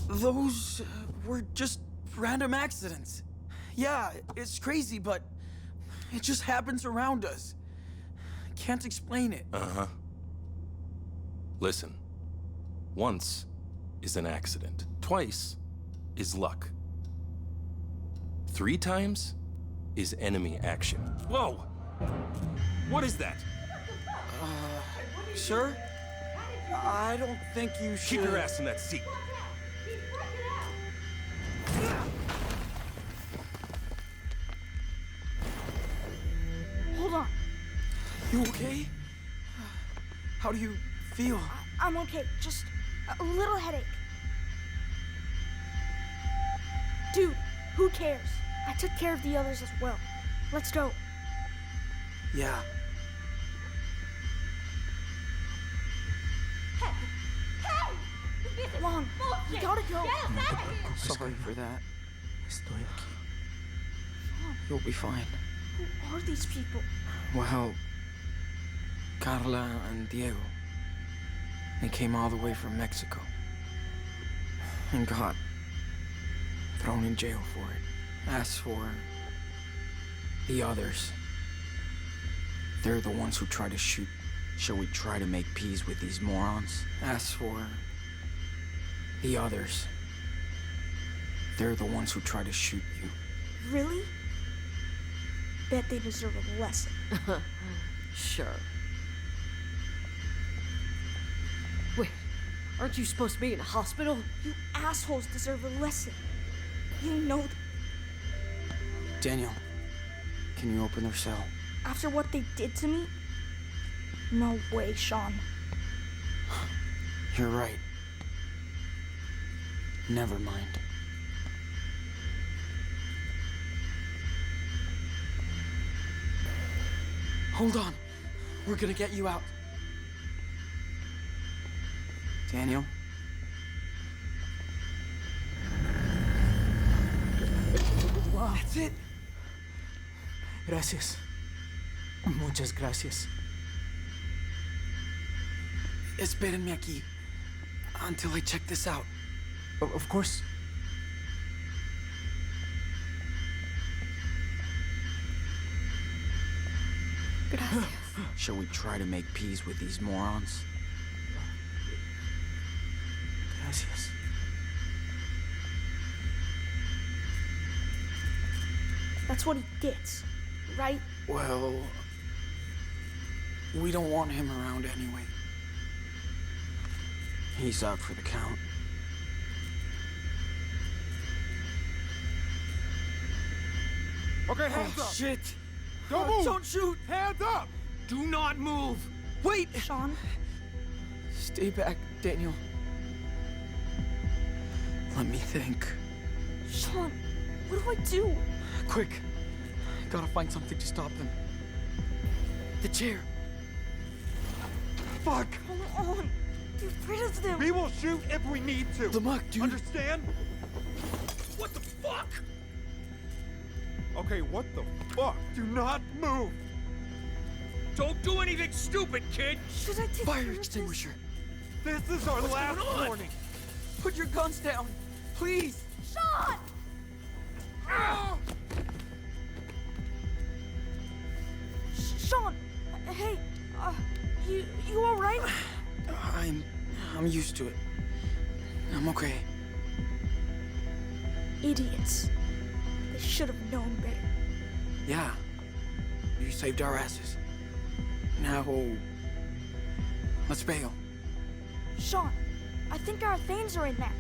Those were just random accidents. Yeah, it's crazy, but it just happens around us. I can't explain it. Uh-huh. Listen, once is an accident. Twice is luck. 3 times is enemy action. Whoa! What is that? Sir? I don't think you should... Keep your ass in that seat. Hold on. You okay? How do you feel? I'm okay. Just a little headache. Dude, who cares? I took care of the others as well. Let's go. Yeah. Come on, we gotta go. Sorry for that. You'll be fine. Who are these people? Well, Carla and Diego. They came all the way from Mexico. And got thrown in jail for it. As for the others, they're the ones who try to shoot. Shall we try to make peace with these morons? As for the others, they're the ones who try to shoot you. Really? Bet they deserve a lesson. Sure. Wait, aren't you supposed to be in a hospital? You assholes deserve a lesson. You know Daniel, can you open their cell? after what they did to me, No way, Sean. You're right. Never mind. Hold on. We're gonna get you out. Daniel? Wow. That's it. Gracias. Muchas gracias. Espérenme aquí until I check this out. Of course. Gracias. Shall we try to make peace with these morons? Gracias. That's what he gets, right? Well, we don't want him around anyway. He's out for the count. Okay, hands up. Shit! Don't move! Don't shoot! Hands up! Do not move! Wait! Sean? Stay back, Daniel. Let me think. Sean, what do I do? Quick! Gotta find something to stop them. The chair! Fuck! Hold on! Get rid of them! We will shoot if we need to! The muck, dude! Understand? What the fuck? Okay, what the fuck? Do not move! Don't do anything stupid, kid! Should I take Fire extinguisher! This is our What's last going on? warning! Put your guns down! Please! Sean! Sean! Hey, you alright? I'm used to it. I'm okay. Idiots. They should have known better. Yeah. You saved our asses. Now, let's bail. Sean, I think our things are in there.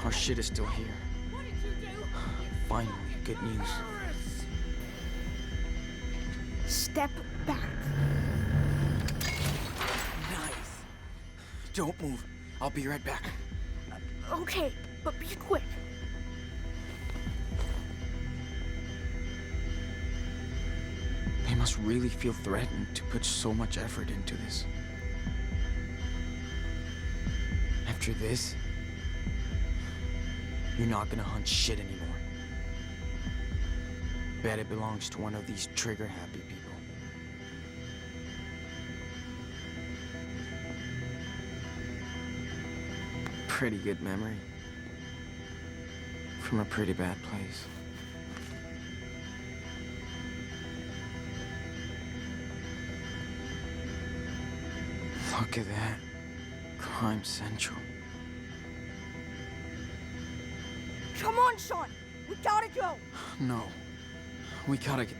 Our shit is still here. What did you do? Finally, good news. Step back. Nice. Don't move. I'll be right back. Okay, but be quick. They must really feel threatened to put so much effort into this. After this, you're not gonna hunt shit anymore. Bet it belongs to one of these trigger-happy people. Pretty good memory. From a pretty bad place. Look at that. Crime Central. Come on, Sean. We gotta go. No. We gotta get...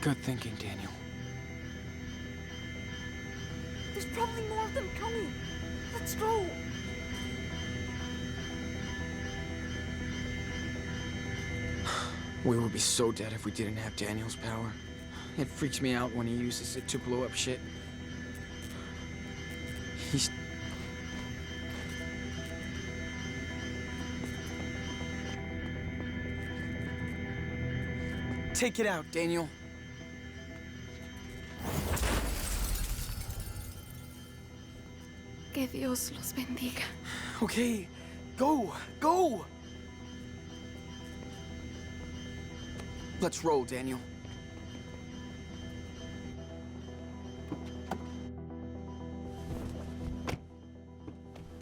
Good thinking, Daniel. There's probably more of them coming. Let's go. We would be so dead if we didn't have Daniel's power. It freaks me out when he uses it to blow up shit. He's... Take it out, Daniel. Que Dios los bendiga. Okay, go, go! Let's roll, Daniel.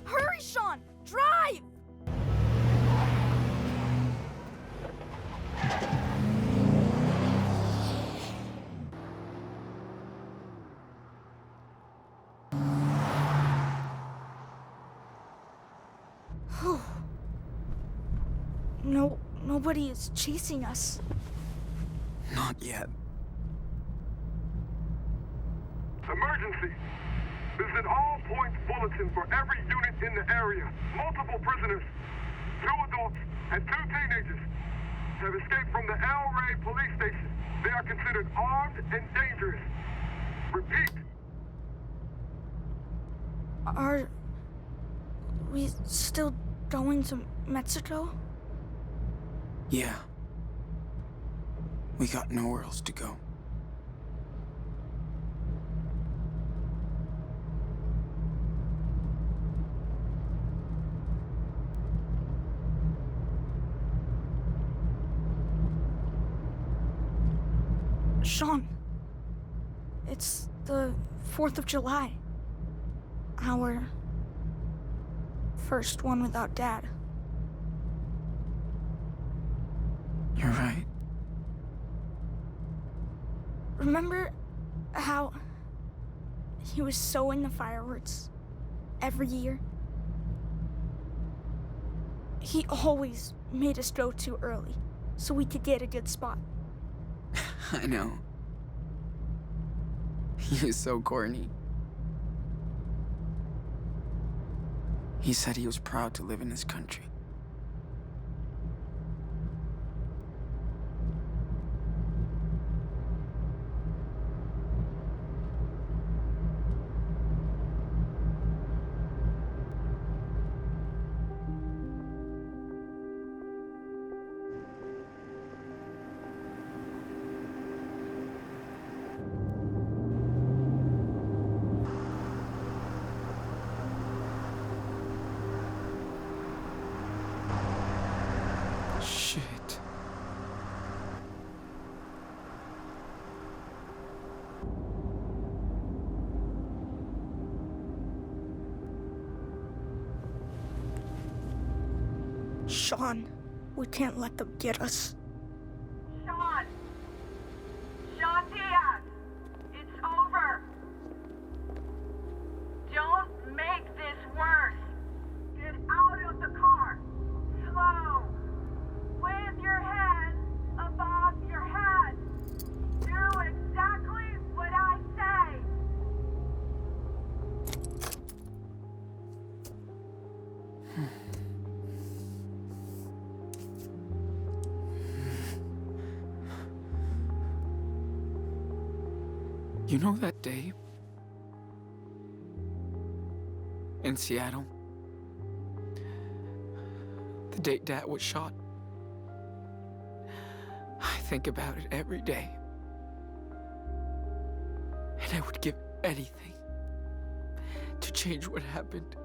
Hurry, Sean! Drive! Nobody is chasing us. Not yet. Emergency! Visit all points bulletin for every unit in the area. Multiple prisoners. 2 adults and 2 teenagers. have escaped from the El Rey police station. They are considered armed and dangerous. Repeat. Are we still going to Mexico? Yeah. We got nowhere else to go. Sean, it's the 4th of July. Our first one without Dad. You're right. Remember how he was so into fireworks every year? He always made us go too early so we could get a good spot. I know. He is so corny. He said he was proud to live in this country. Shit. Sean, we can't let them get us. Sean! Sean Diaz! It's over! Don't make this worse! Get out of the car! Slow! With your head above your head! Do exactly what I say! You know that day in Seattle? The day Dad was shot? I think about it every day. And I would give anything to change what happened.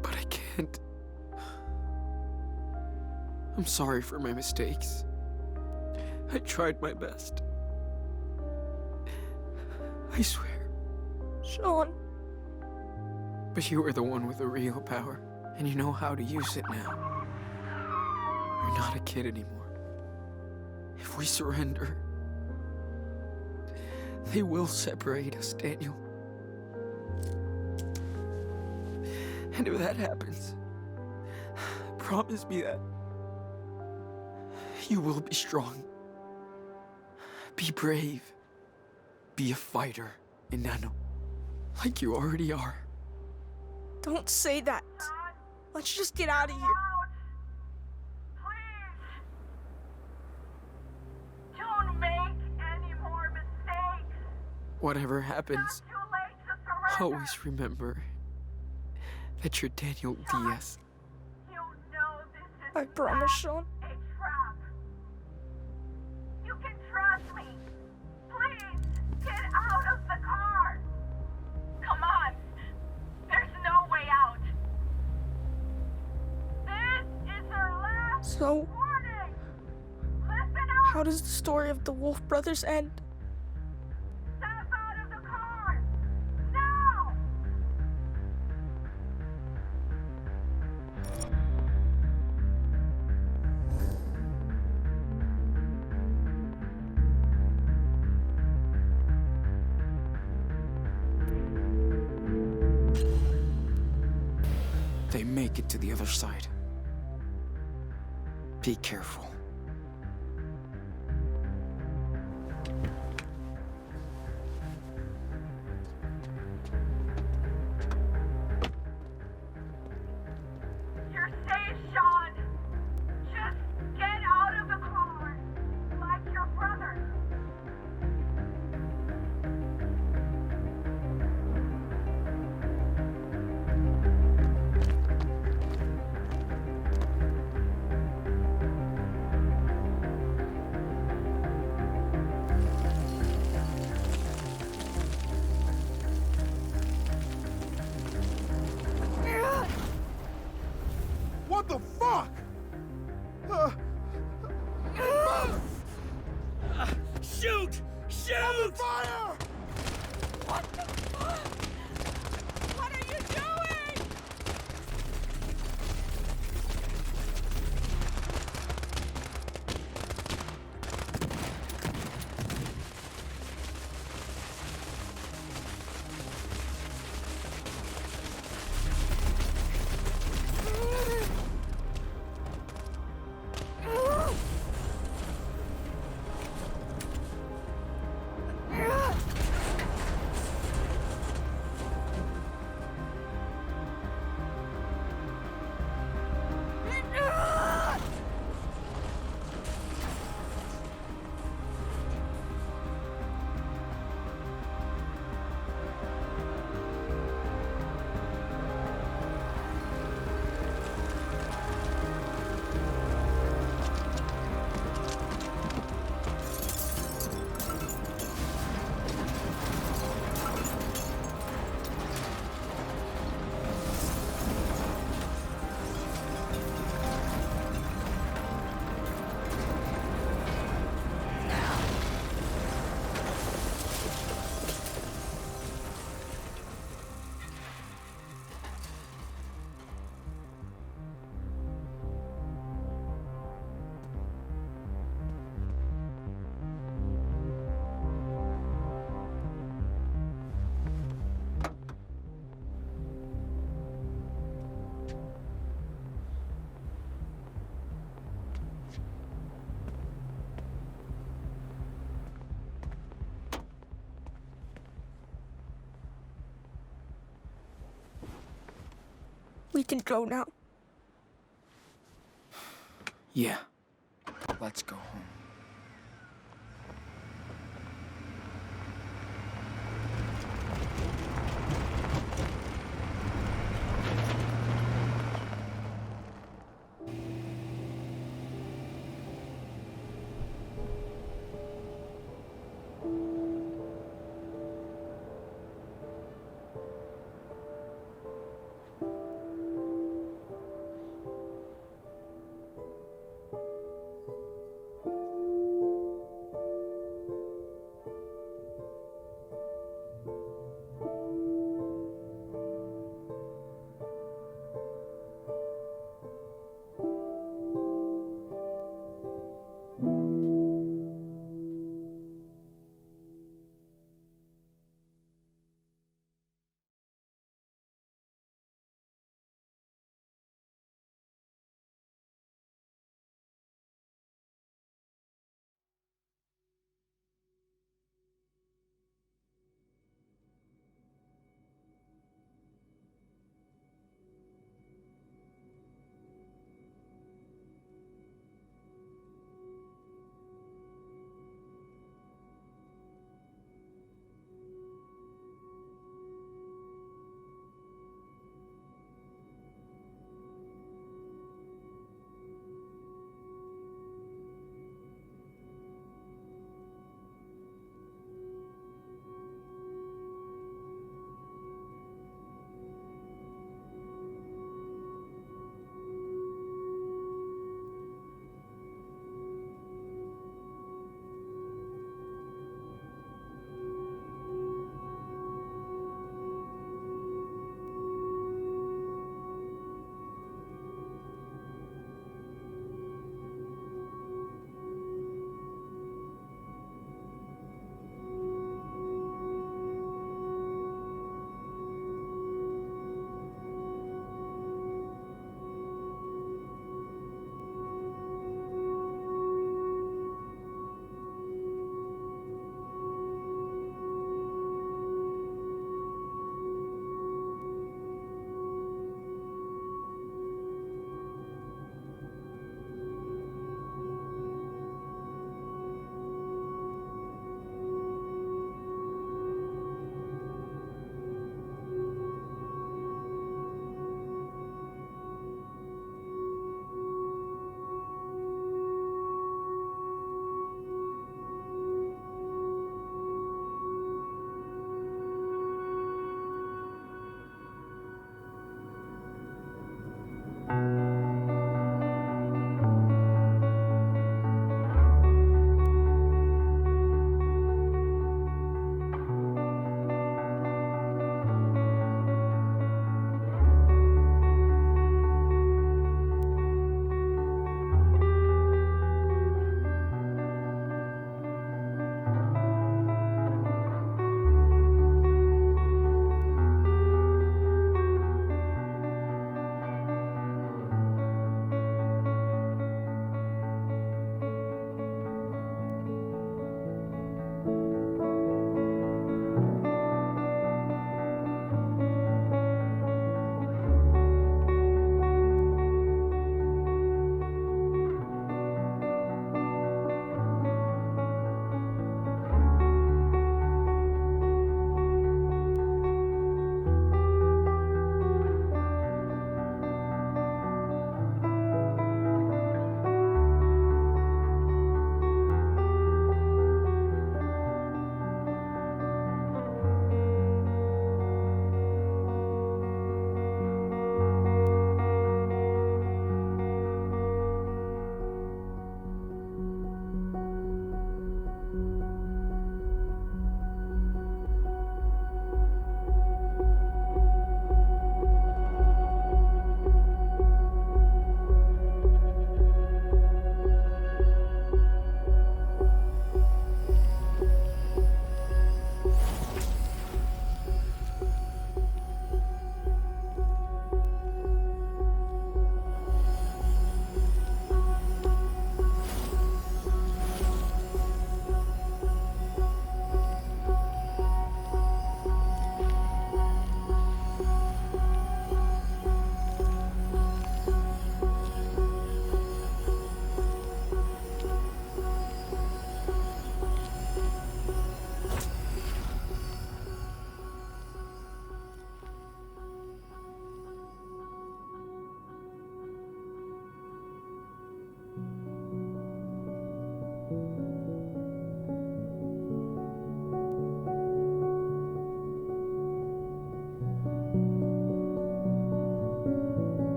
But I can't. I'm sorry for my mistakes. I tried my best. I swear. Sean. But you are the one with the real power, and you know how to use it now. You're not a kid anymore. If we surrender, they will separate us, Daniel. And if that happens, promise me that you will be strong. Be brave. Be a fighter, Enano, like you already are. Don't say that. Let's just get out of here. Don't make any more mistakes! Whatever happens, always remember that you're Daniel Diaz. You know this is I promise, Sean. a trap. You can trust me. Please, get out of the car. Come on. There's no way out. This is our last So, warning. Listen up. how does the story of the Wolf brothers end? Step out of the car. Now. They make it to the other side. Be careful. You're safe, Sean. Just get out We can go now. Yeah. Let's go home.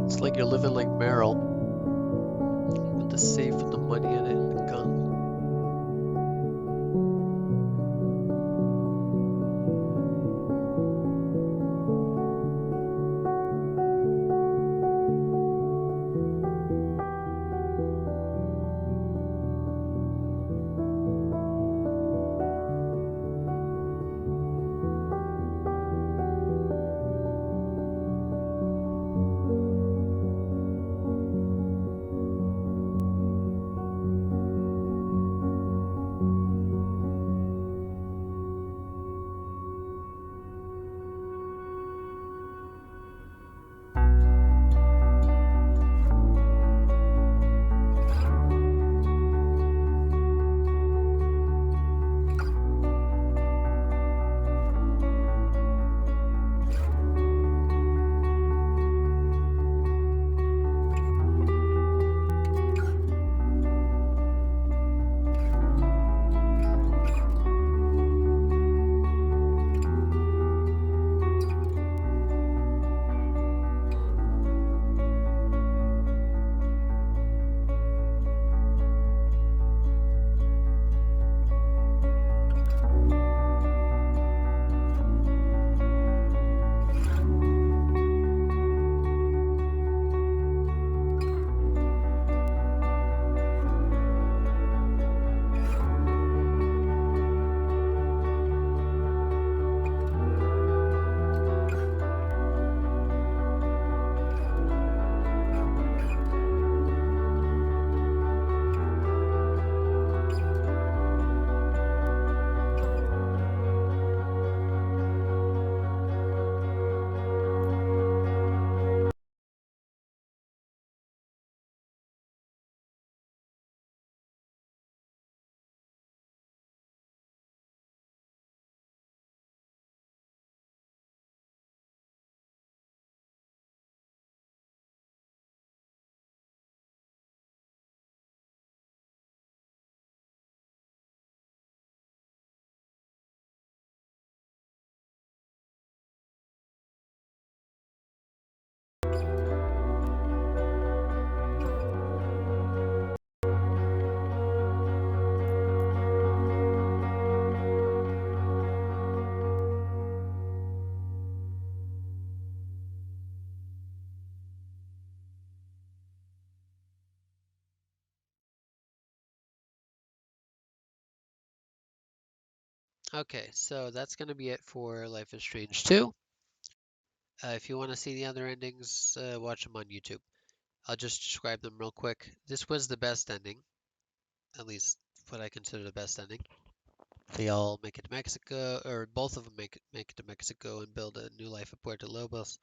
It's like you're living like Meryl, with the safe and the money in it and the gun. Okay, so that's going to be it for Life is Strange 2. If you want to see the other endings, watch them on YouTube. I'll just describe them real quick. This was the best ending, at least what I consider the best ending. They all make it to Mexico, or both of them make it to Mexico and build a new life at Puerto Lobos.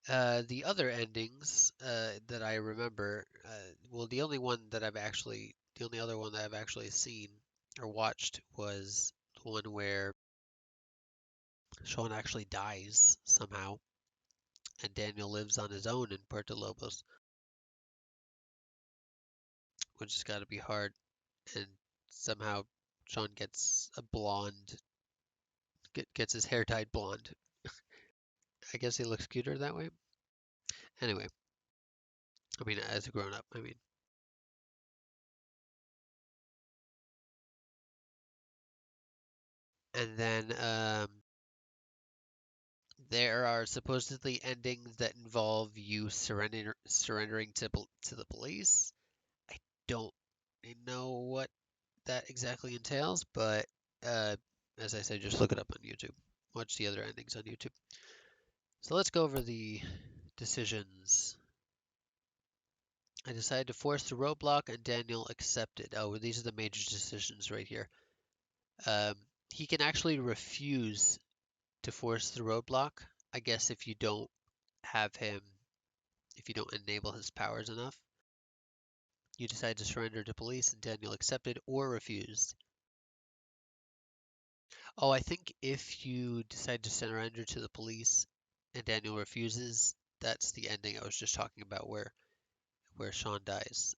The other endings that I remember, well, the only other one that I've actually seen or watched was the one where Sean actually dies somehow, and Daniel lives on his own in Puerto Lobos, which has got to be hard. And somehow Sean gets a blonde, gets his hair dyed blonde. I guess he looks cuter that way. Anyway, I mean, as a grown up, I mean. And then there are supposedly endings that involve you surrendering to the police. I don't know what that exactly entails, but as I said, just look it up on YouTube. Watch the other endings on YouTube. So let's go over the decisions. I decided to force the roadblock, and Daniel accepted. Oh, these are the major decisions right here. He can actually refuse to force the roadblock, I guess, if you don't enable his powers enough. You decide to surrender to police, and Daniel accepted or refused. Oh, I think if you decide to surrender to the police and Daniel refuses, that's the ending I was just talking about, where Sean dies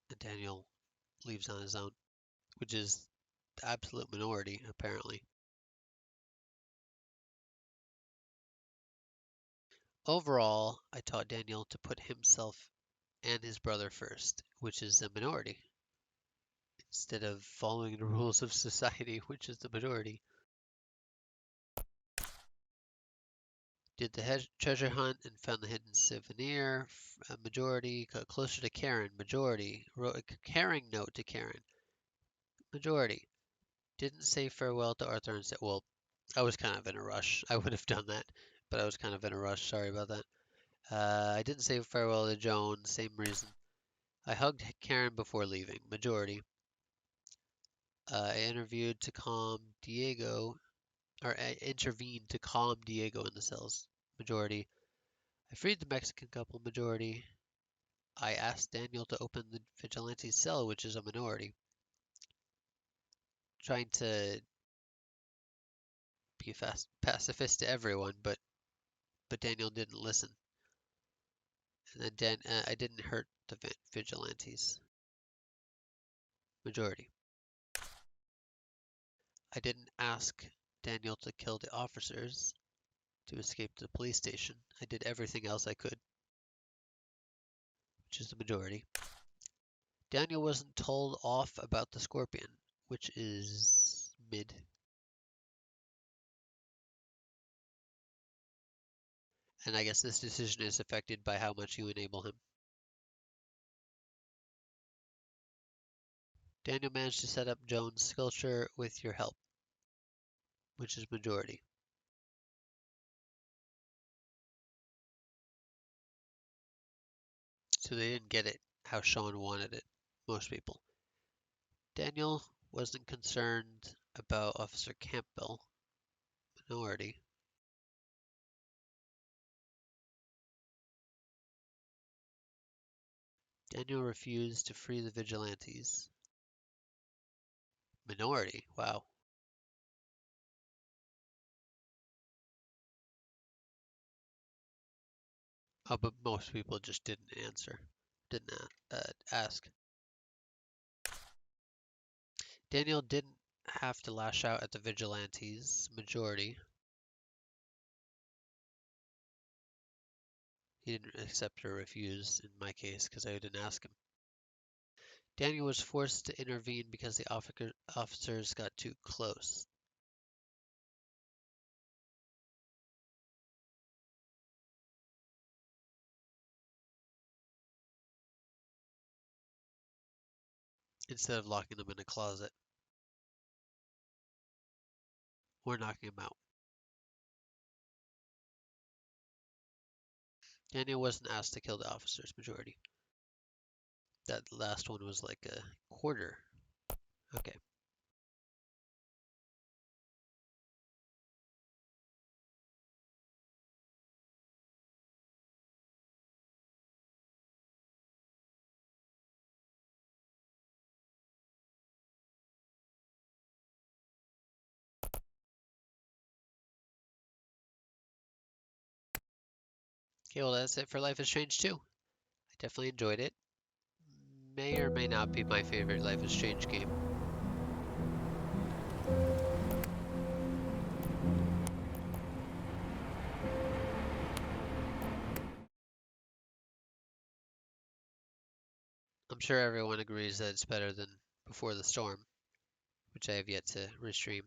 and Daniel leaves on his own, which is the absolute minority, apparently. Overall, I taught Daniel to put himself and his brother first, which is the minority, instead of following the rules of society, which is the majority. Did the treasure hunt and found the hidden souvenir. Majority. Got closer to Karen. Majority. Wrote a caring note to Karen. Majority. Didn't say farewell to Arthur and said, well, I was kind of in a rush. I would have done that, but I was kind of in a rush. Sorry about that. I didn't say farewell to Joan. Same reason. I hugged Karen before leaving. Majority. I interviewed to calm Diego, or I intervened to calm Diego in the cells. Majority. I freed the Mexican couple. Majority. I asked Daniel to open the vigilante's cell, which is a minority. Trying to be a pacifist to everyone, but Daniel didn't listen. And then I didn't hurt the vigilantes. Majority. I didn't ask Daniel to kill the officers to escape to the police station. I did everything else I could, which is the majority. Daniel wasn't told off about the Scorpion, which is mid. And I guess this decision is affected by how much you enable him. Daniel managed to set up Joan's sculpture with your help, which is majority. So they didn't get it how Sean wanted it, most people. Daniel wasn't concerned about Officer Campbell, minority. Daniel refused to free the vigilantes. Minority, wow. Oh, but most people just didn't answer, didn't ask. Daniel didn't have to lash out at the vigilantes, majority. He didn't accept or refuse in my case because I didn't ask him. Daniel was forced to intervene because the officers got too close. Instead of locking them in a closet or knocking them out. Daniel wasn't asked to kill the officers, majority. That last one was like a quarter. Okay. Okay, well that's it for Life is Strange 2. I definitely enjoyed it. May or may not be my favorite Life is Strange game. I'm sure everyone agrees that it's better than Before the Storm, which I have yet to restream.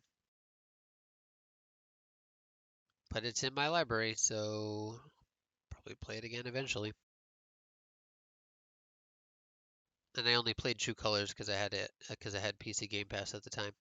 But it's in my library, so probably play it again eventually. And I only played True Colors because I had PC Game Pass at the time.